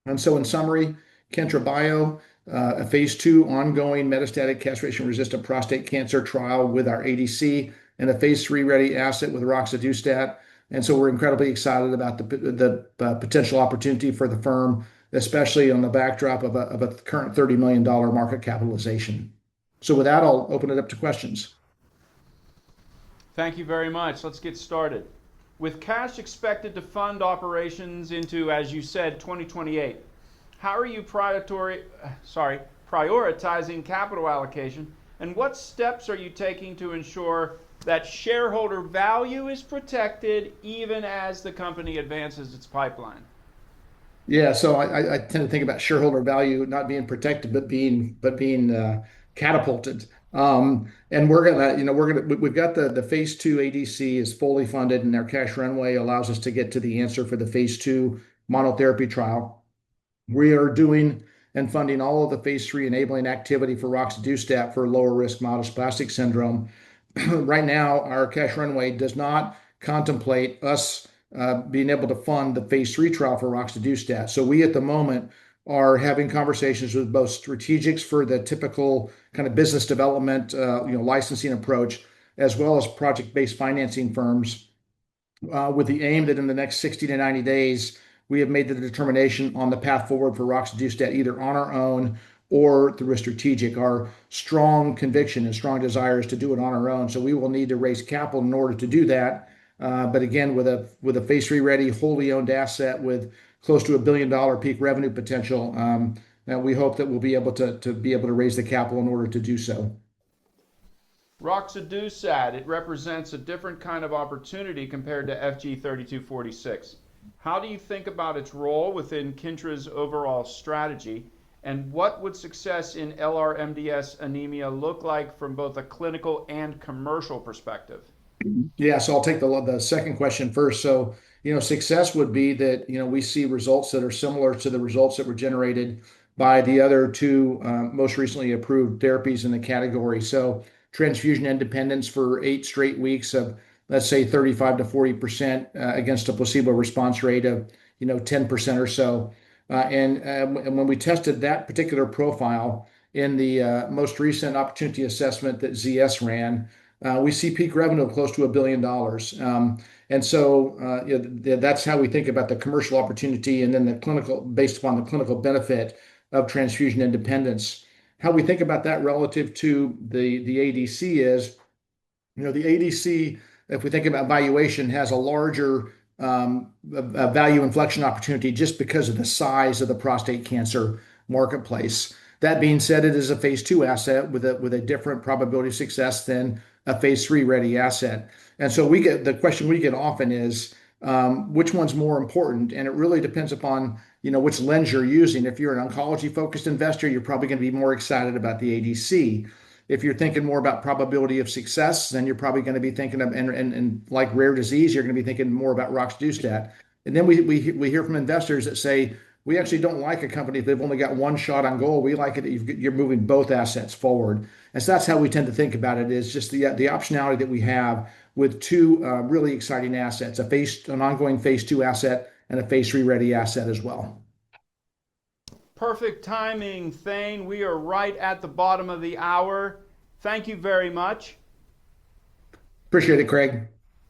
And so in summary, Kentra Bio, a phase 2 ongoing metastatic castration-resistant prostate cancer trial with our ADC, and a phase 3 ready asset with roxadustat. And so we're incredibly excited about the potential opportunity for the firm, especially on the backdrop of a current $30 million market capitalization. So with that, I'll open it up to questions. Thank you very much. Let's get started. With cash expected to fund operations into, as you said, 2028, how are you prioritizing capital allocation, and what steps are you taking to ensure that shareholder value is protected even as the company advances its pipeline? Yeah, so I tend to think about shareholder value not being protected, but being catapulted. And we've got the phase 2 ADC is fully funded, and our cash runway allows us to get to the answer for the phase 2 monotherapy trial. We are doing and funding all of the phase 3 enabling activity for roxadustat for lower risk myelodysplastic syndrome. Right now, our cash runway does not contemplate us being able to fund the phase 3 trial for roxadustat. So we at the moment are having conversations with both strategics for the typical kind of business development, licensing approach, as well as project-based financing firms, with the aim that in the next 60 to 90 days, we have made the determination on the path forward for roxadustat either on our own or through a strategic. Our strong conviction and strong desire is to do it on our own. So we will need to raise capital in order to do that. But again, with a phase 3 ready, wholly owned asset with close to $1 billion peak revenue potential, now we hope that we'll be able to raise the capital in order to do so. Roxadustat, it represents a different kind of opportunity compared to FG-3246. How do you think about its role within Kentra's overall strategy, and what would success in LR-MDS anemia look like from both a clinical and commercial perspective? Yeah, so I'll take the second question first. So, success would be that, we see results that are similar to the results that were generated by the other 2 most recently approved therapies in the category. So transfusion independence for 8 straight weeks of, let's say, 35 to 40% against a placebo response rate of, 10% or so. And when we tested that particular profile in the most recent opportunity assessment that ZS ran, we see peak revenue of close to $1 billion. And so that's how we think about the commercial opportunity, and then the clinical, based upon the clinical benefit of transfusion independence. How we think about that relative to the ADC is, the ADC, if we think about valuation, has a larger value inflection opportunity just because of the size of the prostate cancer marketplace. That being said, it is a phase 2 asset with a different probability of success than a phase 3 ready asset. And so the question we get often is, which one's more important? And it really depends upon, which lens you're using. If you're an oncology focused investor, you're probably going to be more excited about the ADC. If you're thinking more about probability of success, then you're probably going to be thinking of, and like rare disease, you're going to be thinking more about roxadustat. And then we hear from investors that say, we actually don't like a company if they've only got one shot on goal. We like it that you're moving both assets forward. And so that's how we tend to think about it, is just the optionality that we have with two really exciting assets, an ongoing phase 2 asset and a phase 3 ready asset as well. Perfect timing, Thane. We are right at the bottom of the hour. Thank you very much. Appreciate it, Craig.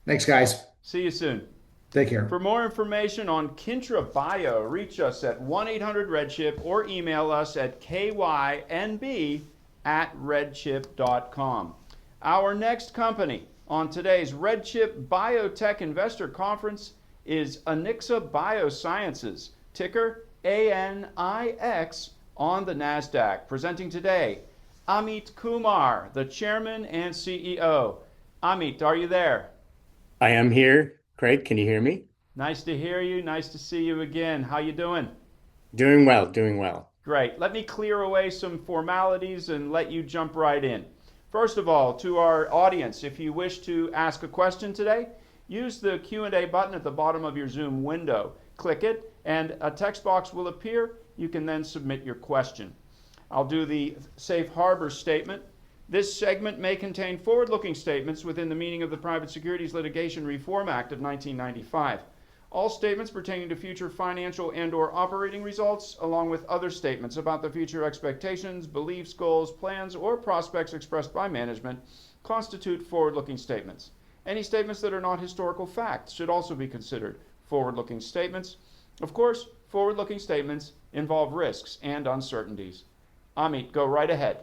Thanks, guys. See you soon. Take care. For more information on Kintra Bio, reach us at 1-800-RedChip or email us at kynb@redchip.com. Our next company on today's RedChip Biotech Investor Conference is Anixa Biosciences, ticker ANIX on the Nasdaq. Presenting today, Amit Kumar, the Chairman and CEO. Amit, are you there? I am here. Craig, can you hear me? Nice to hear you. Nice to see you again. How you doing? Doing well, doing well. Great. Let me clear away some formalities and let you jump right in. First of all, to our audience, if you wish to ask a question today, use the Q&A button at the bottom of your Zoom window. Click it, and a text box will appear. You can then submit your question. I'll do the safe harbor statement. This segment may contain forward-looking statements within the meaning of the Private Securities Litigation Reform Act of 1995. All statements pertaining to future financial and/or operating results, along with other statements about the future expectations, beliefs, goals, plans, or prospects expressed by management, constitute forward-looking statements. Any statements that are not historical facts should also be considered forward-looking statements. Of course, forward-looking statements involve risks and uncertainties. Amit, go right ahead.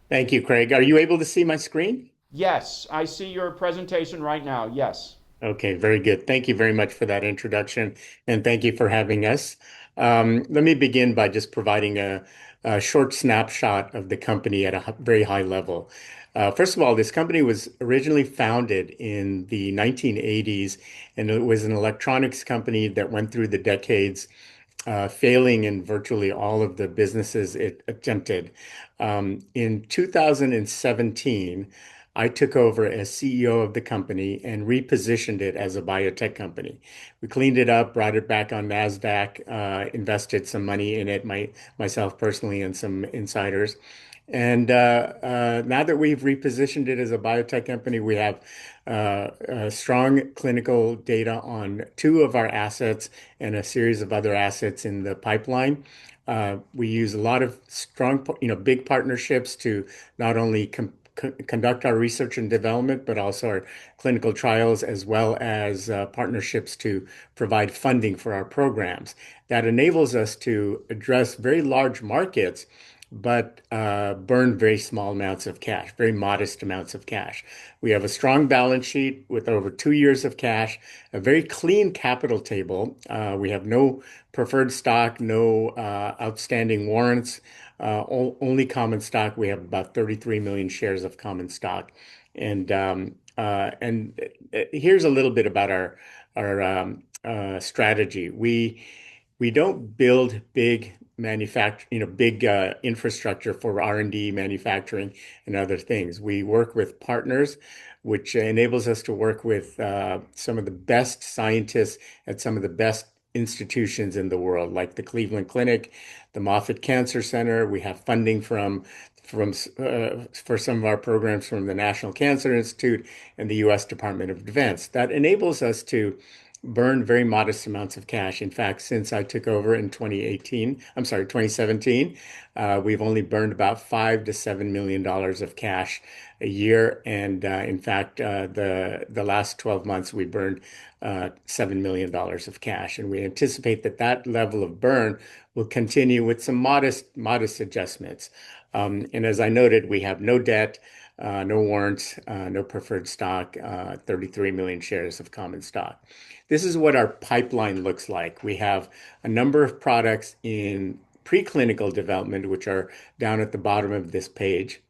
Thank you, Craig. Are you able to see my screen? Yes, I see your presentation right now. Yes. Okay, very good. Thank you very much for that introduction, and thank you for having us. Let me begin by just providing a short snapshot of the company at a very high level. First of all, this company was originally founded in the 1980s, and it was an electronics company that went through the decades, failing in virtually all of the businesses it attempted. In 2017, I took over as CEO of the company and repositioned it as a biotech company. We cleaned it up, brought it back on Nasdaq, invested some money in it, myself personally and some insiders. And now that we've repositioned it as a biotech company, we have strong clinical data on 2 of our assets and a series of other assets in the pipeline. We use a lot of strong, big partnerships to not only conduct our research and development, but also our clinical trials, as well as partnerships to provide funding for our programs. That enables us to address very large markets, but burn very small amounts of cash, very modest amounts of cash. We have a strong balance sheet with over 2 years of cash, a very clean capital table. We have no preferred stock, no outstanding warrants, only common stock. We have about 33 million shares of common stock. And here's a little bit about our strategy. We don't build big infrastructure for R&D, manufacturing, and other things. We work with partners, which enables us to work with some of the best scientists at some of the best institutions in the world, like the Cleveland Clinic, the Moffitt Cancer Center. We have funding for some of our programs from the National Cancer Institute and the U.S. Department of Defense. That enables us to burn very modest amounts of cash. In fact, since I took over in 2017, we've only burned about $5 to $7 million of cash a year. And in fact, the last 12 months, we burned $7 million of cash. And we anticipate that level of burn will continue with some modest adjustments. And as I noted, we have no debt, no warrants, no preferred stock, 33 million shares of common stock. This is what our pipeline looks like. We have a number of products in preclinical development, which are down at the bottom of this page.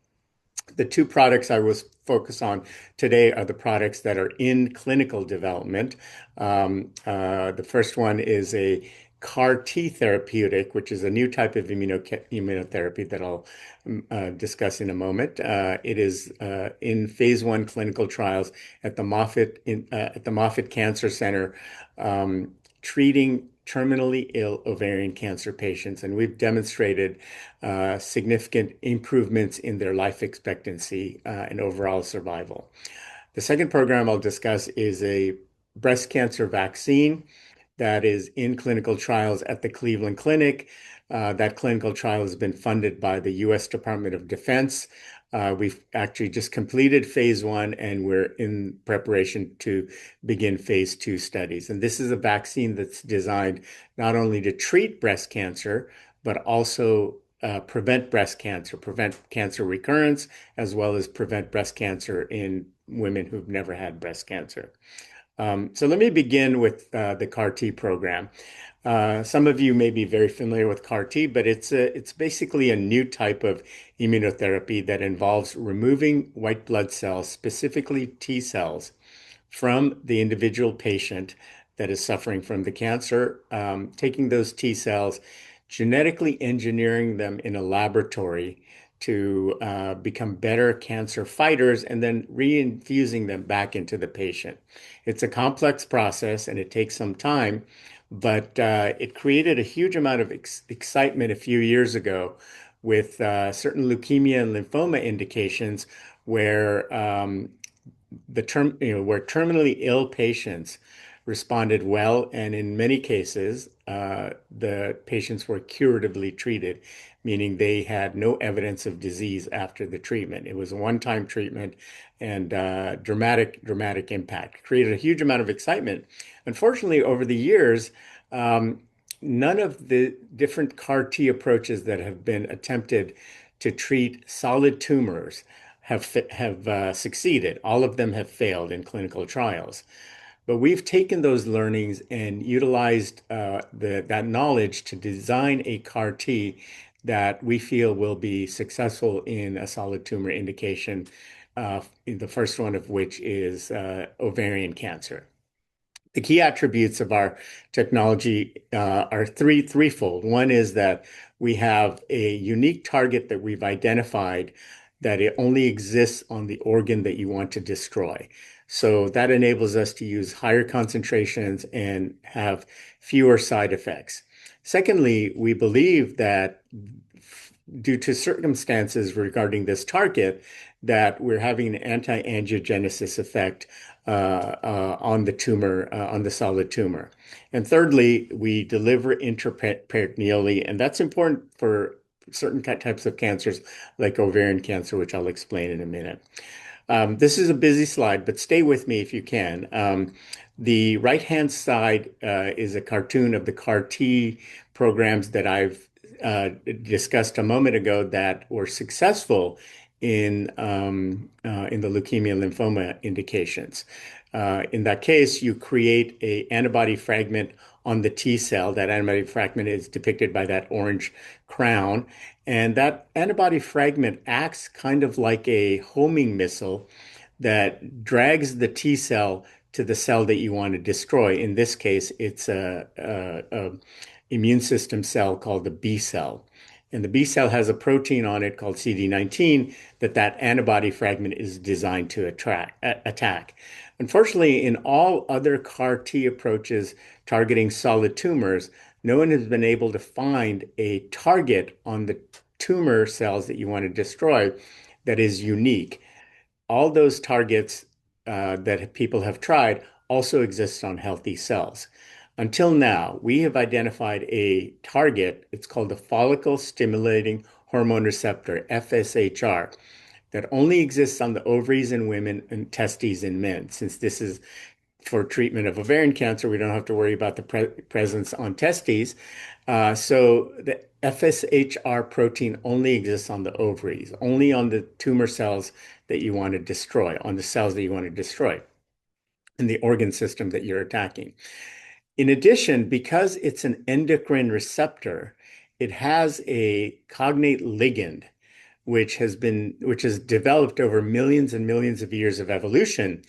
The 2 products I will focus on today are the products that are in clinical development. The first one is a CAR T therapeutic, which is a new type of immunotherapy that I'll discuss in a moment. It is in phase 1 clinical trials at the Moffitt Cancer Center, treating terminally ill ovarian cancer patients, and we've demonstrated significant improvements in their life expectancy and overall survival. The second program I'll discuss is a breast cancer vaccine that is in clinical trials at the Cleveland Clinic. That clinical trial has been funded by the U.S. Department of Defense. We've actually just completed phase 1, and we're in preparation to begin phase 2 studies. And this is a vaccine that's designed not only to treat breast cancer, but also prevent breast cancer, prevent cancer recurrence, as well as prevent breast cancer in women who've never had breast cancer. So let me begin with the CAR-T program. Some of you may be very familiar with CAR-T, but it's basically a new type of immunotherapy that involves removing white blood cells, specifically T cells, from the individual patient that is suffering from the cancer, taking those T cells, genetically engineering them in a laboratory to become better cancer fighters, and then reinfusing them back into the patient. It's a complex process and it takes some time, but it created a huge amount of excitement a few years ago with certain leukemia and lymphoma indications where where terminally ill patients responded well, and in many cases, the patients were curatively treated, meaning they had no evidence of disease after the treatment. It was a one-time treatment and dramatic impact. Created a huge amount of excitement. Unfortunately, over the years, none of the different CAR-T approaches that have been attempted to treat solid tumors have succeeded. All of them have failed in clinical trials. But we've taken those learnings and utilized that knowledge to design a CAR-T that we feel will be successful in a solid tumor indication, the first one of which is ovarian cancer. The key attributes of our technology are threefold. One is that we have a unique target that we've identified that it only exists on the organ that you want to destroy. So that enables us to use higher concentrations and have fewer side effects. Secondly, we believe that due to circumstances regarding this target, that we're having an anti-angiogenesis effect on the tumor, on the solid tumor. And thirdly, we deliver intraperitoneally, and that's important for certain types of cancers like ovarian cancer, which I'll explain in a minute. This is a busy slide, but stay with me if you can. The right-hand side is a cartoon of the CAR-T programs that I've discussed a moment ago that were successful in the leukemia and lymphoma indications. In that case, you create an antibody fragment on the T cell. That antibody fragment is depicted by that orange crown. And that antibody fragment acts kind of like a homing missile that drags the T cell to the cell that you want to destroy. In this case, it's a immune system cell called the B cell. And the B cell has a protein on it called CD19 that antibody fragment is designed to attack. Unfortunately, in all other CAR-T approaches targeting solid tumors, no one has been able to find a target on the tumor cells that you want to destroy that is unique. All those targets that people have tried also exist on healthy cells. Until now, we have identified a target, it's called the follicle stimulating hormone receptor, FSHR, that only exists on the ovaries in women and testes in men. Since this is for treatment of ovarian cancer, we don't have to worry about the presence on testes. So the FSHR protein only exists on the ovaries, only on the tumor cells that you want to destroy, on the cells that you want to destroy in the organ system that you're attacking. In addition, because it's an endocrine receptor, it has a cognate ligand, which has developed over millions and millions of years of evolution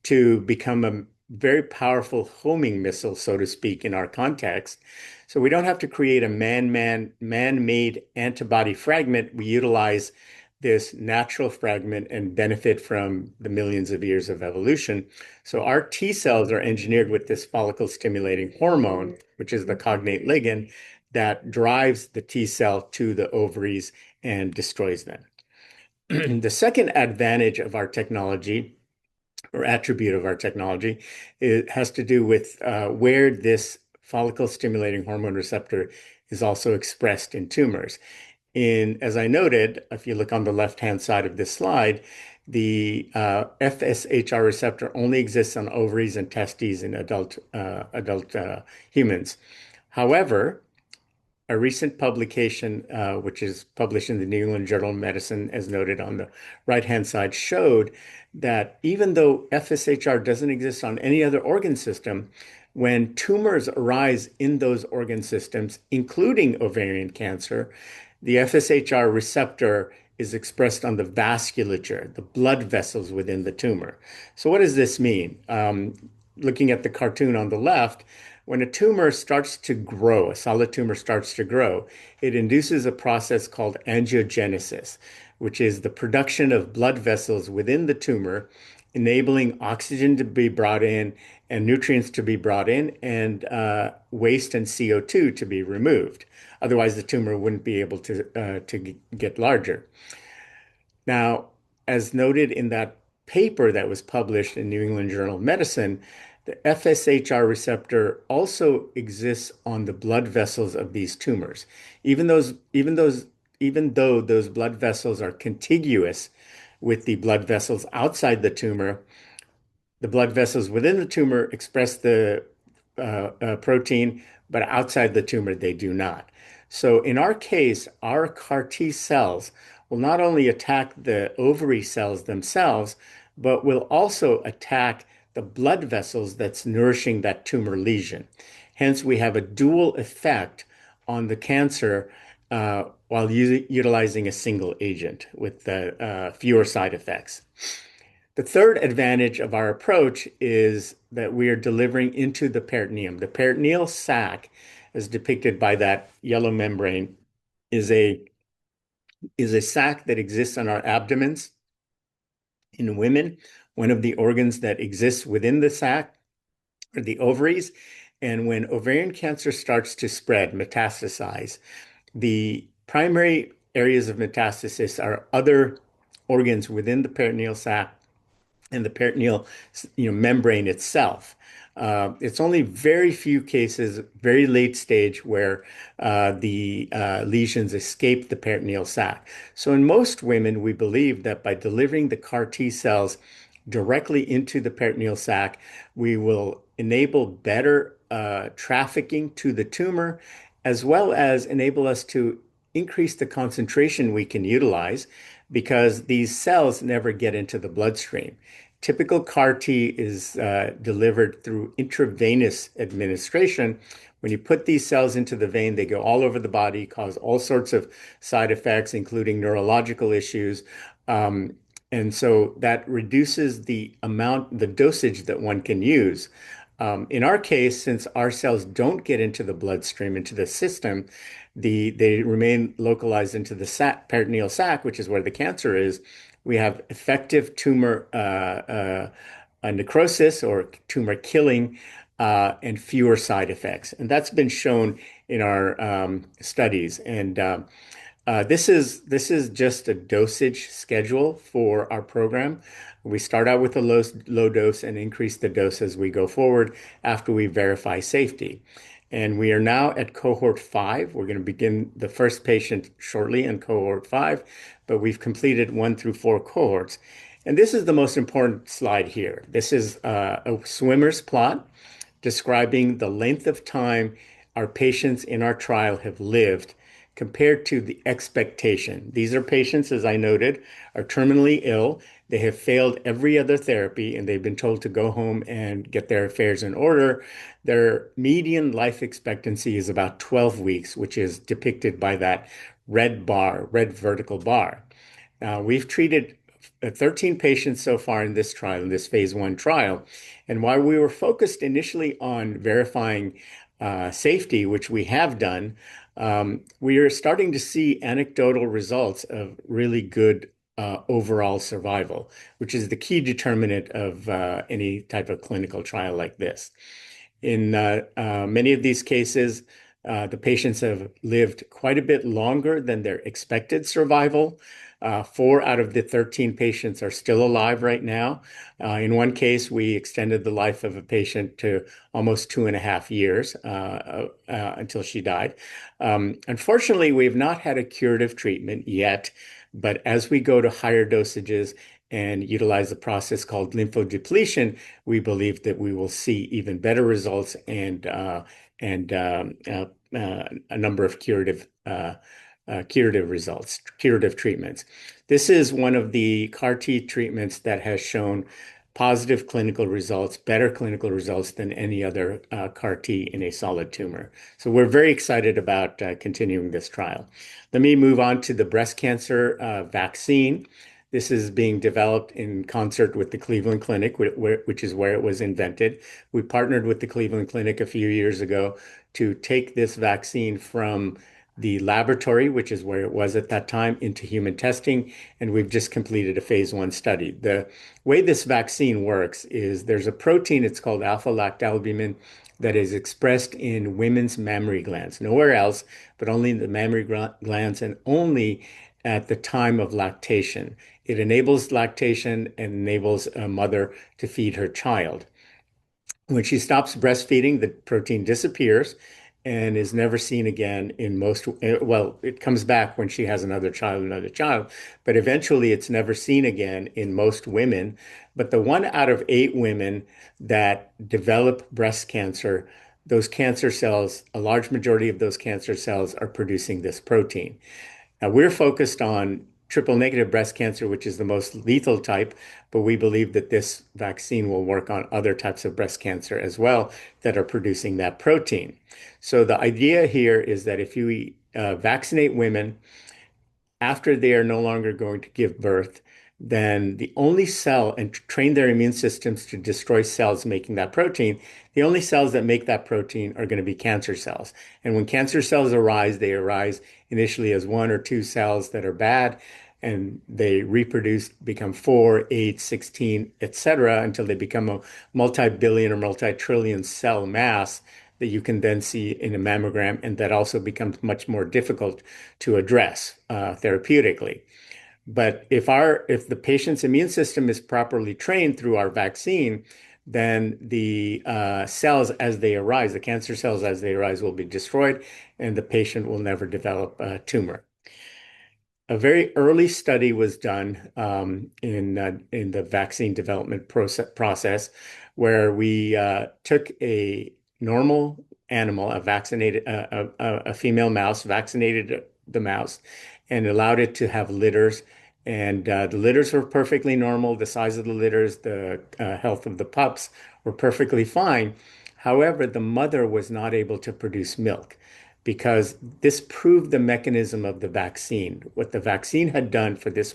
to become a very powerful homing missile, so to speak, in our context. So we don't have to create a man-made antibody fragment. We utilize this natural fragment and benefit from the millions of years of evolution. So our T cells are engineered with this follicle stimulating hormone, which is the cognate ligand that drives the T cell to the ovaries and destroys them. The second advantage of our technology or attribute of our technology. It has to do with where this follicle stimulating hormone receptor is also expressed in tumors. As I noted, if you look on the left-hand side of this slide, the FSHR receptor only exists on ovaries and testes in adult humans. However, a recent publication, which is published in the New England Journal of Medicine, as noted on the right-hand side, showed that even though FSHR doesn't exist on any other organ system, when tumors arise in those organ systems, including ovarian cancer, the FSHR receptor is expressed on the vasculature, the blood vessels within the tumor. So what does this mean? Looking at the cartoon on the left, when a tumor starts to grow, a solid tumor starts to grow, it induces a process called angiogenesis, which is the production of blood vessels within the tumor, enabling oxygen to be brought in and nutrients to be brought in and waste and CO2 to be removed. Otherwise, the tumor wouldn't be able to get larger. Now, as noted in that paper that was published in New England Journal of Medicine, the FSHR receptor also exists on the blood vessels of these tumors. Even though those blood vessels are contiguous with the blood vessels outside the tumor, the blood vessels within the tumor express the protein, but outside the tumor, they do not. So in our case, our CAR T cells will not only attack the ovary cells themselves, but will also attack the blood vessels that's nourishing that tumor lesion. Hence, we have a dual effect on the cancer while utilizing a single agent with fewer side effects. The third advantage of our approach is that we are delivering into the peritoneum. The peritoneal sac, as depicted by that yellow membrane, is a sac that exists on our abdomens. In women, one of the organs that exists within the sac are the ovaries. And when ovarian cancer starts to spread, metastasize, the primary areas of metastasis are other organs within the peritoneal sac and the peritoneal membrane itself. It's only very few cases, very late stage, where the lesions escape the peritoneal sac. So in most women, we believe that by delivering the CAR T cells directly into the peritoneal sac, we will enable better trafficking to the tumor, as well as enable us to increase the concentration we can utilize, because these cells never get into the bloodstream. Typical CAR T is delivered through intravenous administration. When you put these cells into the vein, they go all over the body, cause all sorts of side effects, including neurological issues. And so that reduces the dosage that one can use. In our case, since our cells don't get into the bloodstream, into the system, they remain localized into the peritoneal sac, which is where the cancer is. We have effective tumor necrosis or tumor killing and fewer side effects. And that's been shown in our studies. And this is just a dosage schedule for our program. We start out with a low dose and increase the dose as we go forward after we verify safety. And we are now at cohort 5. We're going to begin the first patient shortly in cohort 5, but we've completed 1 through 4 cohorts. And this is the most important slide here. This is a swimmer's plot describing the length of time our patients in our trial have lived compared to the expectation. These are patients, as I noted, are terminally ill. They have failed every other therapy, and they've been told to go home and get their affairs in order. Their median life expectancy is about 12 weeks, which is depicted by that red vertical bar. We've treated 13 patients so far in this trial, in this phase 1 trial. And while we were focused initially on verifying safety, which we have done, we are starting to see anecdotal results of really good overall survival, which is the key determinant of any type of clinical trial like this. In many of these cases, The patients have lived quite a bit longer than their expected survival. 4 out of the 13 patients are still alive right now. In one case, we extended the life of a patient to almost 2.5 years until she died. Unfortunately, we've not had a curative treatment yet, but as we go to higher dosages and utilize a process called lymphodepletion, we believe that we will see even better results and a number of curative results, curative treatments. This is one of the CAR T treatments that has shown positive clinical results, better clinical results than any other CAR T in a solid tumor. So we're very excited about continuing this trial. Let me move on to the breast cancer vaccine. This is being developed in concert with the Cleveland Clinic, which is where it was invented. We partnered with the Cleveland Clinic a few years ago to take this vaccine from the laboratory, which is where it was at that time, into human testing, and we've just completed a phase 1 study. The way this vaccine works is there's a protein, it's called alpha-lactalbumin, that is expressed in women's mammary glands, nowhere else, but only in the mammary glands and only at the time of lactation. It enables lactation and enables a mother to feed her child. When she stops breastfeeding, the protein disappears and is never seen again in most, well, it comes back when she has another child, but eventually it's never seen again in most women. But the 1 out of 8 women that develop breast cancer, those cancer cells, a large majority of those cancer cells are producing this protein. Now, we're focused on triple-negative breast cancer, which is the most lethal type, but we believe that this vaccine will work on other types of breast cancer as well that are producing that protein. So the idea here is that if you vaccinate women after they are no longer going to give birth, then the only cell, and train their immune systems to destroy cells making that protein, the only cells that make that protein are going to be cancer cells. And when cancer cells arise, they arise initially as 1 or 2 cells that are bad, and they reproduce, become 4, 8, 16, etc., until they become a multi-billion or multi-trillion cell mass that you can then see in a mammogram, and that also becomes much more difficult to address therapeutically. But if the patient's immune system is properly trained through our vaccine, then the cells as they arise, the cancer cells as they arise, will be destroyed, and the patient will never develop a tumor. A very early study was done in the vaccine development process where we took a normal animal, a female mouse, vaccinated the mouse, and allowed it to have litters. And the litters were perfectly normal. The size of the litters, the health of the pups were perfectly fine. However, the mother was not able to produce milk because this proved the mechanism of the vaccine. What the vaccine had done for this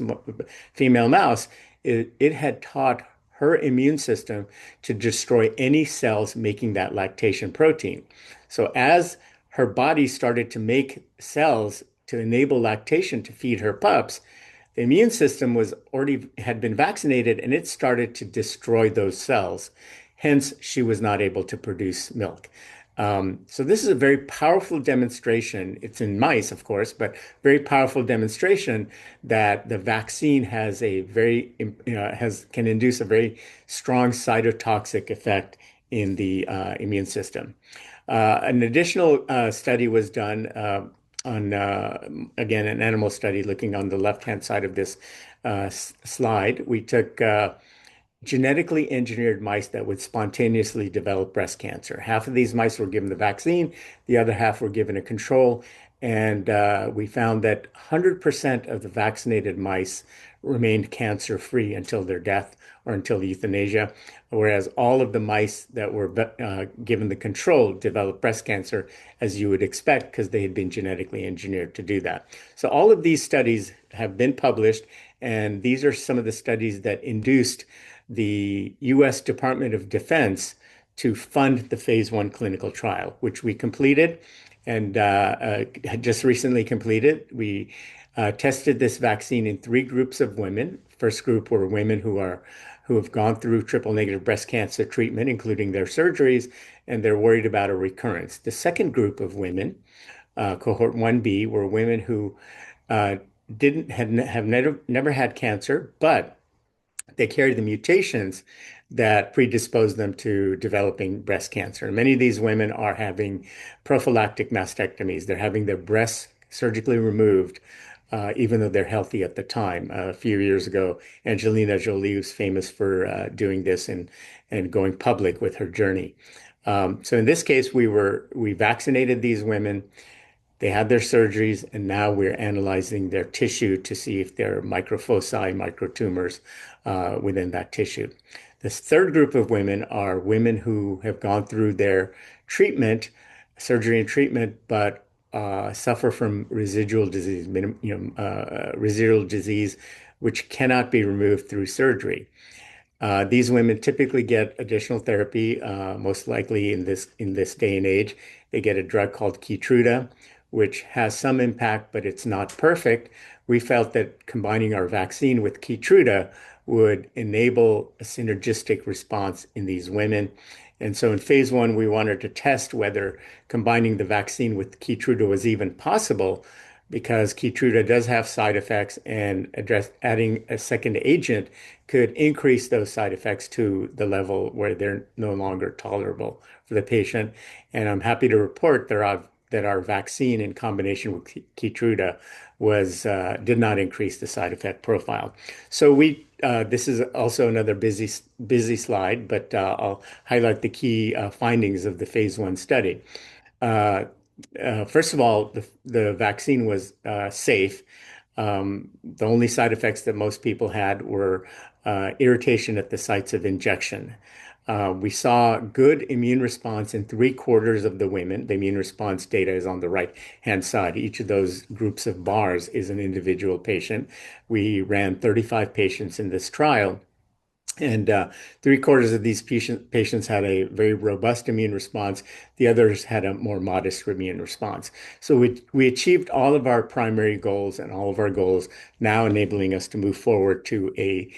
female mouse, it had taught her immune system to destroy any cells making that lactation protein. So as her body started to make cells to enable lactation to feed her pups, the immune system had been vaccinated and it started to destroy those cells. Hence, she was not able to produce milk. So this is a very powerful demonstration. It's in mice, of course, but very powerful demonstration that the vaccine has can induce a very strong cytotoxic effect in the immune system. An additional study was done on, again, an animal study looking on the left-hand side of this slide. We took genetically engineered mice that would spontaneously develop breast cancer. Half of these mice were given the vaccine, the other half were given a control, and we found that 100% of the vaccinated mice remained cancer-free until their death or until euthanasia, whereas all of the mice that were given the control developed breast cancer, as you would expect, because they had been genetically engineered to do that. So all of these studies have been published, and these are some of the studies that induced the U.S. Department of Defense to fund the phase 1 clinical trial, which we completed and just recently completed. We tested this vaccine in 3 groups of women. First group were women who have gone through triple negative breast cancer treatment, including their surgeries, and they're worried about a recurrence. The second group of women, cohort 1B, were women who never had cancer, but they carry the mutations that predispose them to developing breast cancer. And many of these women are having prophylactic mastectomies. They're having their breasts surgically removed, even though they're healthy at the time. A few years ago, Angelina Jolie was famous for doing this and going public with her journey. So in this case, we vaccinated these women. They had their surgeries, and now we're analyzing their tissue to see if there are microfoci, microtumors within that tissue. This third group of women are women who have gone through their treatment, surgery and treatment, but suffer from residual disease, residual disease, which cannot be removed through surgery. These women typically get additional therapy, most likely in this day and age. They get a drug called Keytruda, which has some impact, but it's not perfect. We felt that combining our vaccine with Keytruda would enable a synergistic response in these women. And so in phase 1, we wanted to test whether combining the vaccine with Keytruda was even possible, because Keytruda does have side effects, and adding a second agent could increase those side effects to the level where they're no longer tolerable for the patient. And I'm happy to report that our vaccine in combination with Keytruda did not increase the side effect profile. So this is also another busy slide, but I'll highlight the key findings of the phase 1 study. First of all, the vaccine was safe. The only side effects that most people had were irritation at the sites of injection. We saw good immune response in 3/4 of the women. The immune response data is on the right-hand side. Each of those groups of bars is an individual patient. We ran 35 patients in this trial, and 3/4 of these patients had a very robust immune response. The others had a more modest immune response. So we achieved all of our primary goals and all of our goals, now enabling us to move forward to a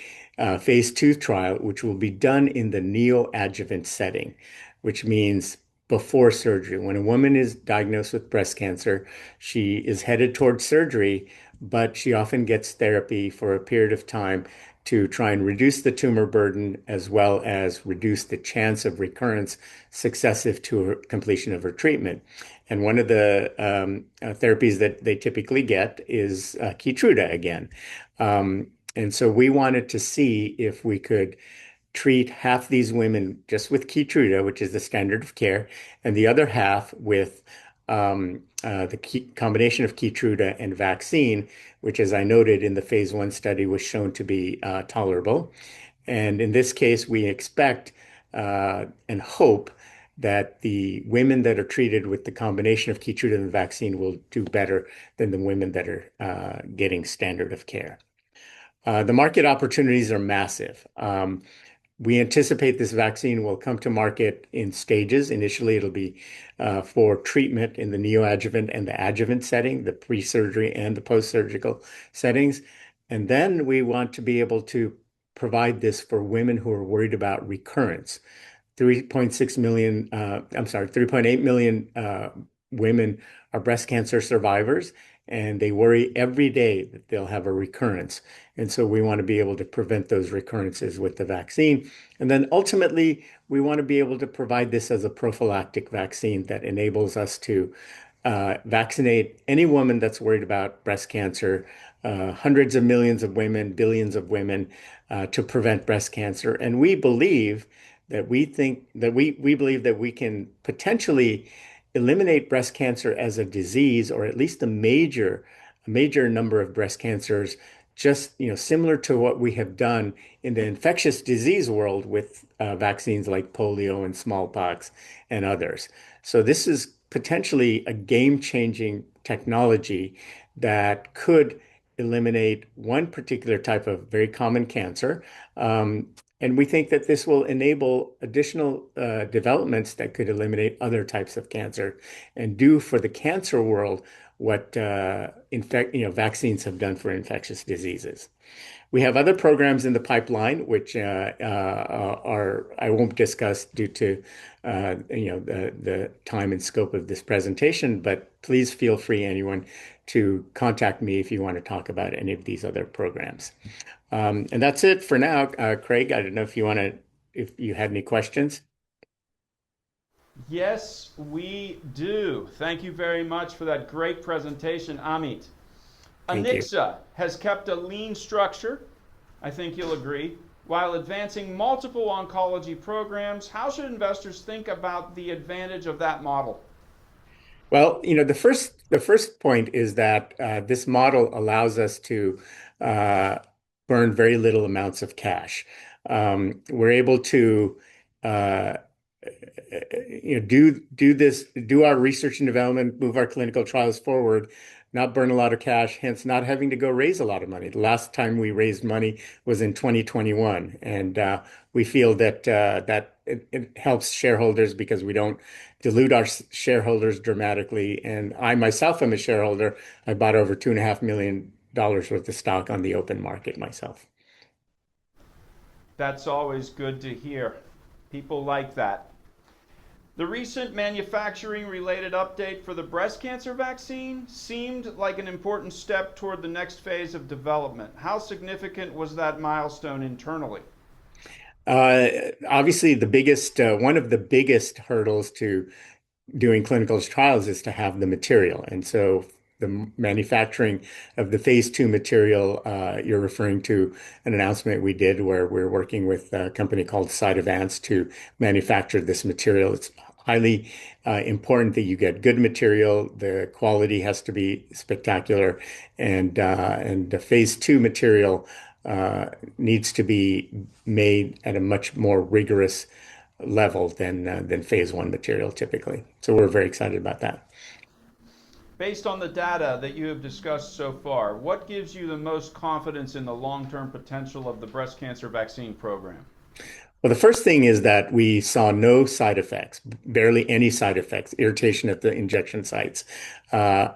phase 2 trial, which will be done in the neoadjuvant setting, which means before surgery. When a woman is diagnosed with breast cancer, she is headed towards surgery, but she often gets therapy for a period of time to try and reduce the tumor burden, as well as reduce the chance of recurrence successive to her completion of her treatment. And one of the therapies that they typically get is Keytruda again. And so we wanted to see if we could treat half these women just with Keytruda, which is the standard of care, and the other half with combination of Keytruda and vaccine, which, as I noted in the phase 1 study, was shown to be tolerable. And in this case, we expect and hope that the women that are treated with the combination of Keytruda and the vaccine will do better than the women that are getting standard of care. The market opportunities are massive. We anticipate this vaccine will come to market in stages. Initially, it'll be for treatment in the neoadjuvant and the adjuvant setting, the pre-surgery and the post-surgical settings. And then we want to be able to provide this for women who are worried about recurrence. 3.8 million women are breast cancer survivors, and they worry every day that they'll have a recurrence. And so we want to be able to prevent those recurrences with the vaccine. And then ultimately, we want to be able to provide this as a prophylactic vaccine that enables us to vaccinate any woman that's worried about breast cancer, hundreds of millions of women, billions of women, to prevent breast cancer. And we believe that we believe that we can potentially eliminate breast cancer as a disease, or at least a major number of breast cancers, just similar to what we have done in the infectious disease world with vaccines like polio and smallpox and others. So this is potentially a game-changing technology that could eliminate one particular type of very common cancer. And we think that this will enable additional developments that could eliminate other types of cancer and do for the cancer world what vaccines have done for infectious diseases. We have other programs in the pipeline, which I won't discuss due to the time and scope of this presentation, but please feel free, anyone, to contact me if you want to talk about any of these other programs. And that's it for now. Craig, I don't know if you had any questions. Yes, we do. Thank you very much for that great presentation, Amit. Anixa has kept a lean structure, I think you'll agree, while advancing multiple oncology programs. How should investors think about the advantage of that model? Well, the first point is that this model allows us to burn very little amounts of cash. We're able to do our research and development, move our clinical trials forward, not burn a lot of cash, hence not having to go raise a lot of money. The last time we raised money was in 2021, and we feel that it helps shareholders because we don't dilute our shareholders dramatically. And I myself am a shareholder. I bought over $2.5 million worth of stock on the open market myself. That's always good to hear. People like that. The recent manufacturing-related update for the breast cancer vaccine seemed like an important step toward the next phase of development. How significant was that milestone internally? Obviously, one of the biggest hurdles to doing clinical trials is to have the material. And so the manufacturing of the phase 2 material, you're referring to an announcement we did where we're working with a company called Cytovance to manufacture this material. It's highly important that you get good material. The quality has to be spectacular, and the phase 2 material needs to be made at a much more rigorous level than phase 1 material typically. So we're very excited about that. Based on the data that you have discussed so far, what gives you the most confidence in the long-term potential of the breast cancer vaccine program? Well, the first thing is that we saw no side effects, barely any side effects, irritation at the injection sites.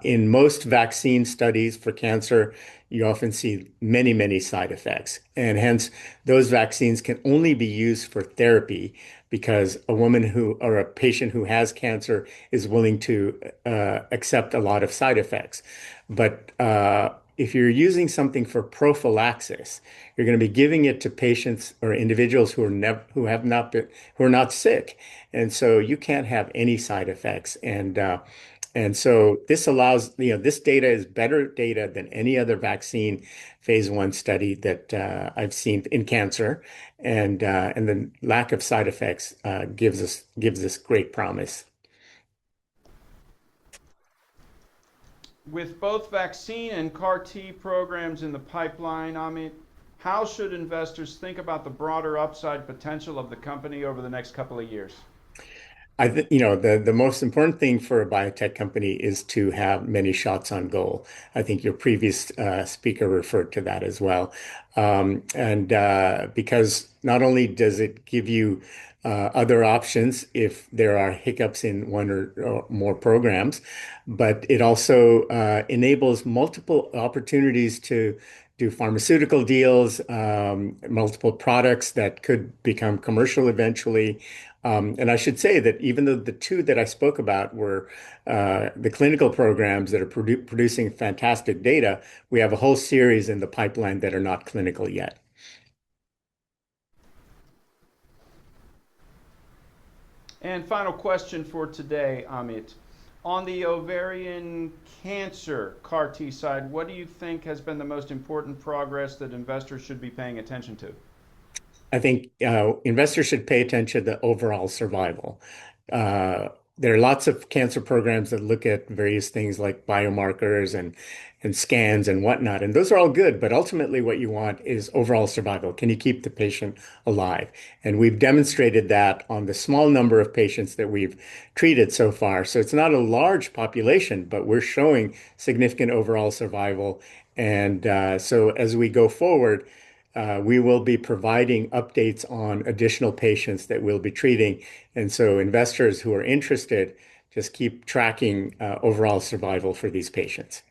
In most vaccine studies for cancer, you often see many, many side effects. And hence, those vaccines can only be used for therapy because a woman or a patient who has cancer is willing to accept a lot of side effects. But if you're using something for prophylaxis, you're going to be giving it to patients or individuals who are not sick, and so you can't have any side effects. And so this allows, this data is better data than any other vaccine phase 1 study that I've seen in cancer, and the lack of side effects gives us great promise. With both vaccine and CAR T programs in the pipeline, Amit, how should investors think about the broader upside potential of the company over the next couple of years? I think, the most important thing for a biotech company is to have many shots on goal. I think your previous speaker referred to that as well. Because not only does it give you other options if there are hiccups in one or more programs, but it also enables multiple opportunities to do pharmaceutical deals, multiple products that could become commercial eventually. And I should say that even though the two that I spoke about were the clinical programs that are producing fantastic data, we have a whole series in the pipeline that are not clinical yet. And final question for today, Amit. On the ovarian cancer CAR T side, what do you think has been the most important progress that investors should be paying attention to? I think investors should pay attention to overall survival. There are lots of cancer programs that look at various things like biomarkers and scans and whatnot, and those are all good, but ultimately what you want is overall survival. Can you keep the patient alive? And we've demonstrated that on the small number of patients that we've treated so far. So it's not a large population, but we're showing significant overall survival. And so as we go forward, we will be providing updates on additional patients that we'll be treating. And so investors who are interested, just keep tracking overall survival for these patients.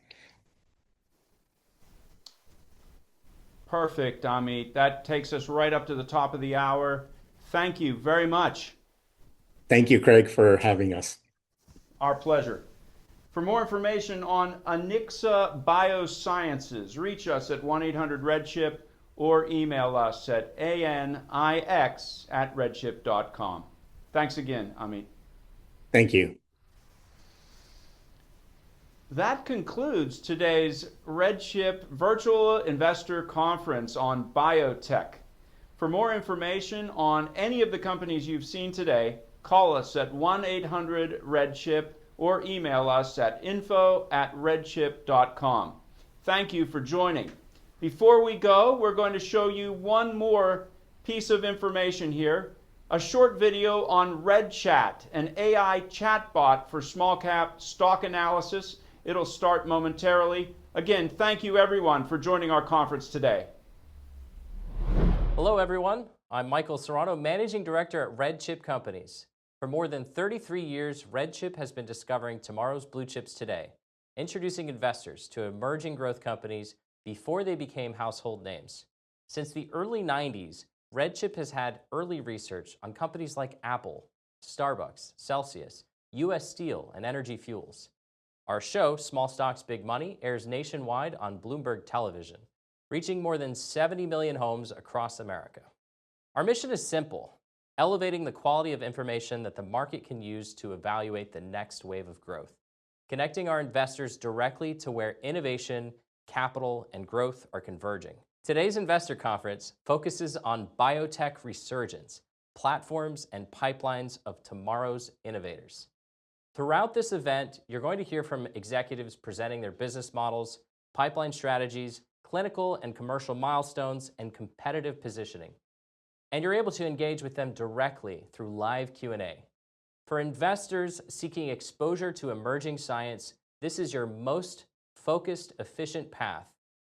Perfect, Amit. That takes us right up to the top of the hour. Thank you very much. Thank you, Craig, for having us. Our pleasure. For more information on Anixa Biosciences, reach us at 1-800-REDCHIP or email us at anix@redchip.com. Thanks again, Amit. Thank you. That concludes today's RedChip Virtual Investor Conference on biotech. For more information on any of the companies you've seen today, call us at 1-800-REDCHIP or email us at info@redchip.com. Thank you for joining. Before we go, we're going to show you one more piece of information here, a short video on RedChat, an AI chatbot for small cap stock analysis. It'll start momentarily. Again, thank you everyone for joining our conference today. Hello everyone, I'm Michael Serrano, Managing Director at RedChip Companies. For more than 33 years, RedChip has been discovering tomorrow's blue chips today, introducing investors to emerging growth companies before they became household names. Since the early 90s, RedChip has had early research on companies like Apple, Starbucks, Celsius, US Steel, and Energy Fuels. Our show, Small Stocks, Big Money, airs nationwide on Bloomberg Television, reaching more than 70 million homes across America. Our mission is simple, elevating the quality of information that the market can use to evaluate the next wave of growth, connecting our investors directly to where innovation, capital, and growth are converging. Today's investor conference focuses on Biotech Resurgence, platforms and pipelines of tomorrow's innovators. Throughout this event, you're going to hear from executives presenting their business models, pipeline strategies, clinical and commercial milestones, and competitive positioning. And you're able to engage with them directly through live Q&A. For investors seeking exposure to emerging science, this is your most focused, efficient path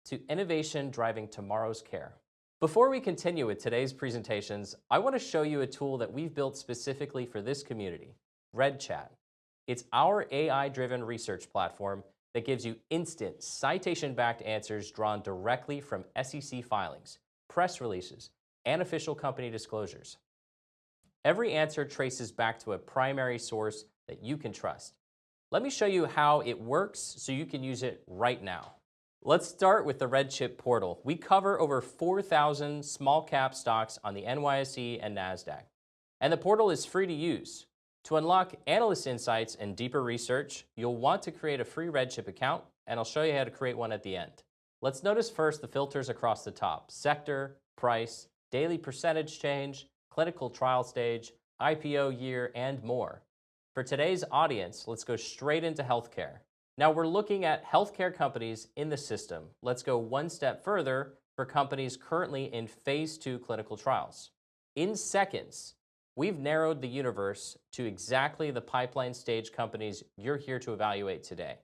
to innovation driving tomorrow's care. Before we continue with today's presentations, I want to show you a tool that we've built specifically for this community, RedChat. It's our AI-driven research platform that gives you instant, citation-backed answers drawn directly from SEC filings, press releases, and official company disclosures. Every answer traces back to a primary source that you can trust. Let me show you how it works so you can use it right now. Let's start with the RedChip portal. We cover over 4,000 small cap stocks on the NYSE and Nasdaq, and the portal is free to use. To unlock analyst insights and deeper research, you'll want to create a free RedChip account, and I'll show you how to create one at the end. Let's notice first the filters across the top: sector, price, daily percentage change, clinical trial stage, IPO year, and more. For today's audience, let's go straight into healthcare. Now we're looking at healthcare companies in the system. Let's go one step further for companies currently in phase 2 clinical trials. In seconds, we've narrowed the universe to exactly the pipeline stage companies you're here to evaluate today.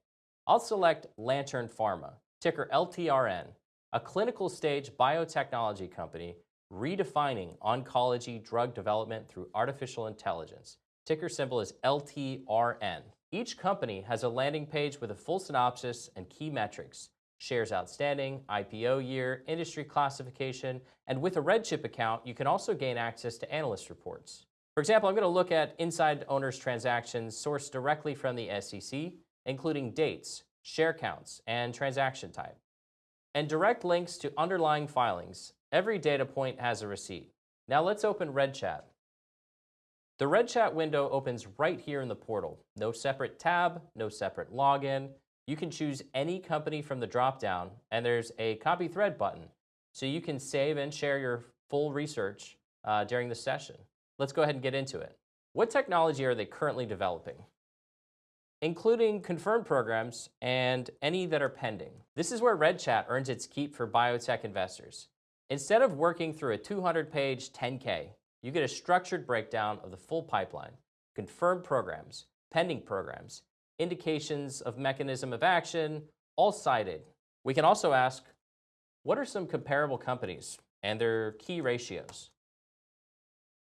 I'll select Lantern Pharma, ticker LTRN, a clinical stage biotechnology company redefining oncology drug development through artificial intelligence. Ticker symbol is LTRN. Each company has a landing page with a full synopsis and key metrics: shares outstanding, IPO year, industry classification, and with a RedChip account, you can also gain access to analyst reports. For example, I'm going to look at inside owners transactions sourced directly from the SEC, including dates, share counts, and transaction type, and direct links to underlying filings. Every data point has a receipt. Now let's open RedChat. The RedChat window opens right here in the portal. No separate tab, no separate login. You can choose any company from the dropdown, and there's a copy thread button, so you can save and share your full research during the session. Let's go ahead and get into it. What technology are they currently developing? Including confirmed programs and any that are pending. This is where RedChat earns its keep for biotech investors. Instead of working through a 200-page 10K, you get a structured breakdown of the full pipeline, confirmed programs, pending programs, indications of mechanism of action, all cited. We can also ask, what are some comparable companies and their key ratios?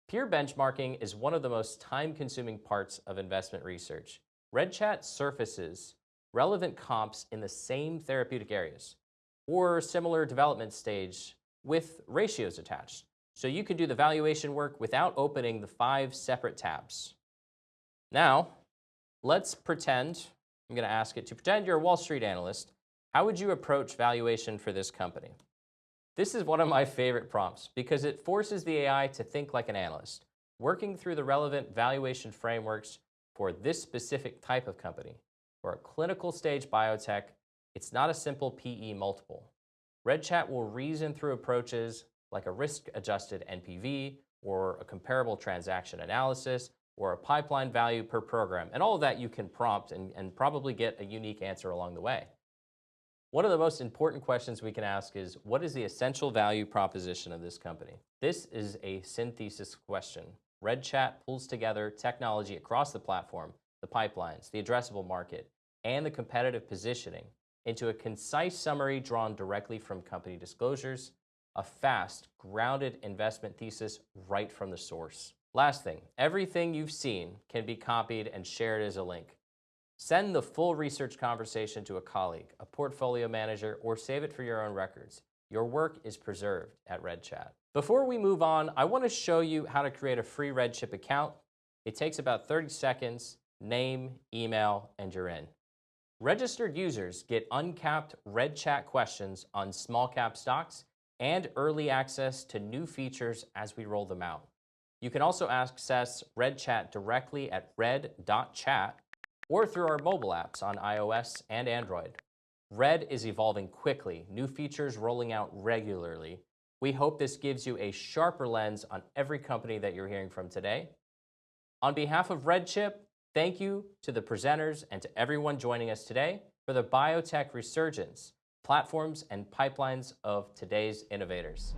Peer benchmarking is one of the most time-consuming parts of investment research. RedChat surfaces relevant comps in the same therapeutic areas or similar development stage with ratios attached. So you can do the valuation work without opening the 5 separate tabs. Now, let's pretend, I'm going to ask it to pretend you're a Wall Street analyst. How would you approach valuation for this company? This is one of my favorite prompts because it forces the AI to think like an analyst, working through the relevant valuation frameworks for this specific type of company. For a clinical stage biotech, it's not a simple PE multiple. RedChat will reason through approaches like a risk-adjusted NPV or a comparable transaction analysis or a pipeline value per program. And all of that you can prompt and probably get a unique answer along the way. One of the most important questions we can ask is, what is the essential value proposition of this company? This is a synthesis question. RedChat pulls together technology across the platform, the pipelines, the addressable market, and the competitive positioning into a concise summary drawn directly from company disclosures, a fast, grounded investment thesis right from the source. Last thing, everything you've seen can be copied and shared as a link. Send the full research conversation to a colleague, a portfolio manager, or save it for your own records. Your work is preserved at RedChat. Before we move on, I want to show you how to create a free RedChip account. It takes about 30 seconds, name, email, and you're in. Registered users get uncapped RedChat questions on small cap stocks and early access to new features as we roll them out. You can also access RedChat directly at red.chat or through our mobile apps on iOS and Android. Red is evolving quickly, new features rolling out regularly. We hope this gives you a sharper lens on every company that you're hearing from today. On behalf of RedChip, thank you to the presenters and to everyone joining us today for the Biotech Resurgence, platforms and pipelines of today's innovators.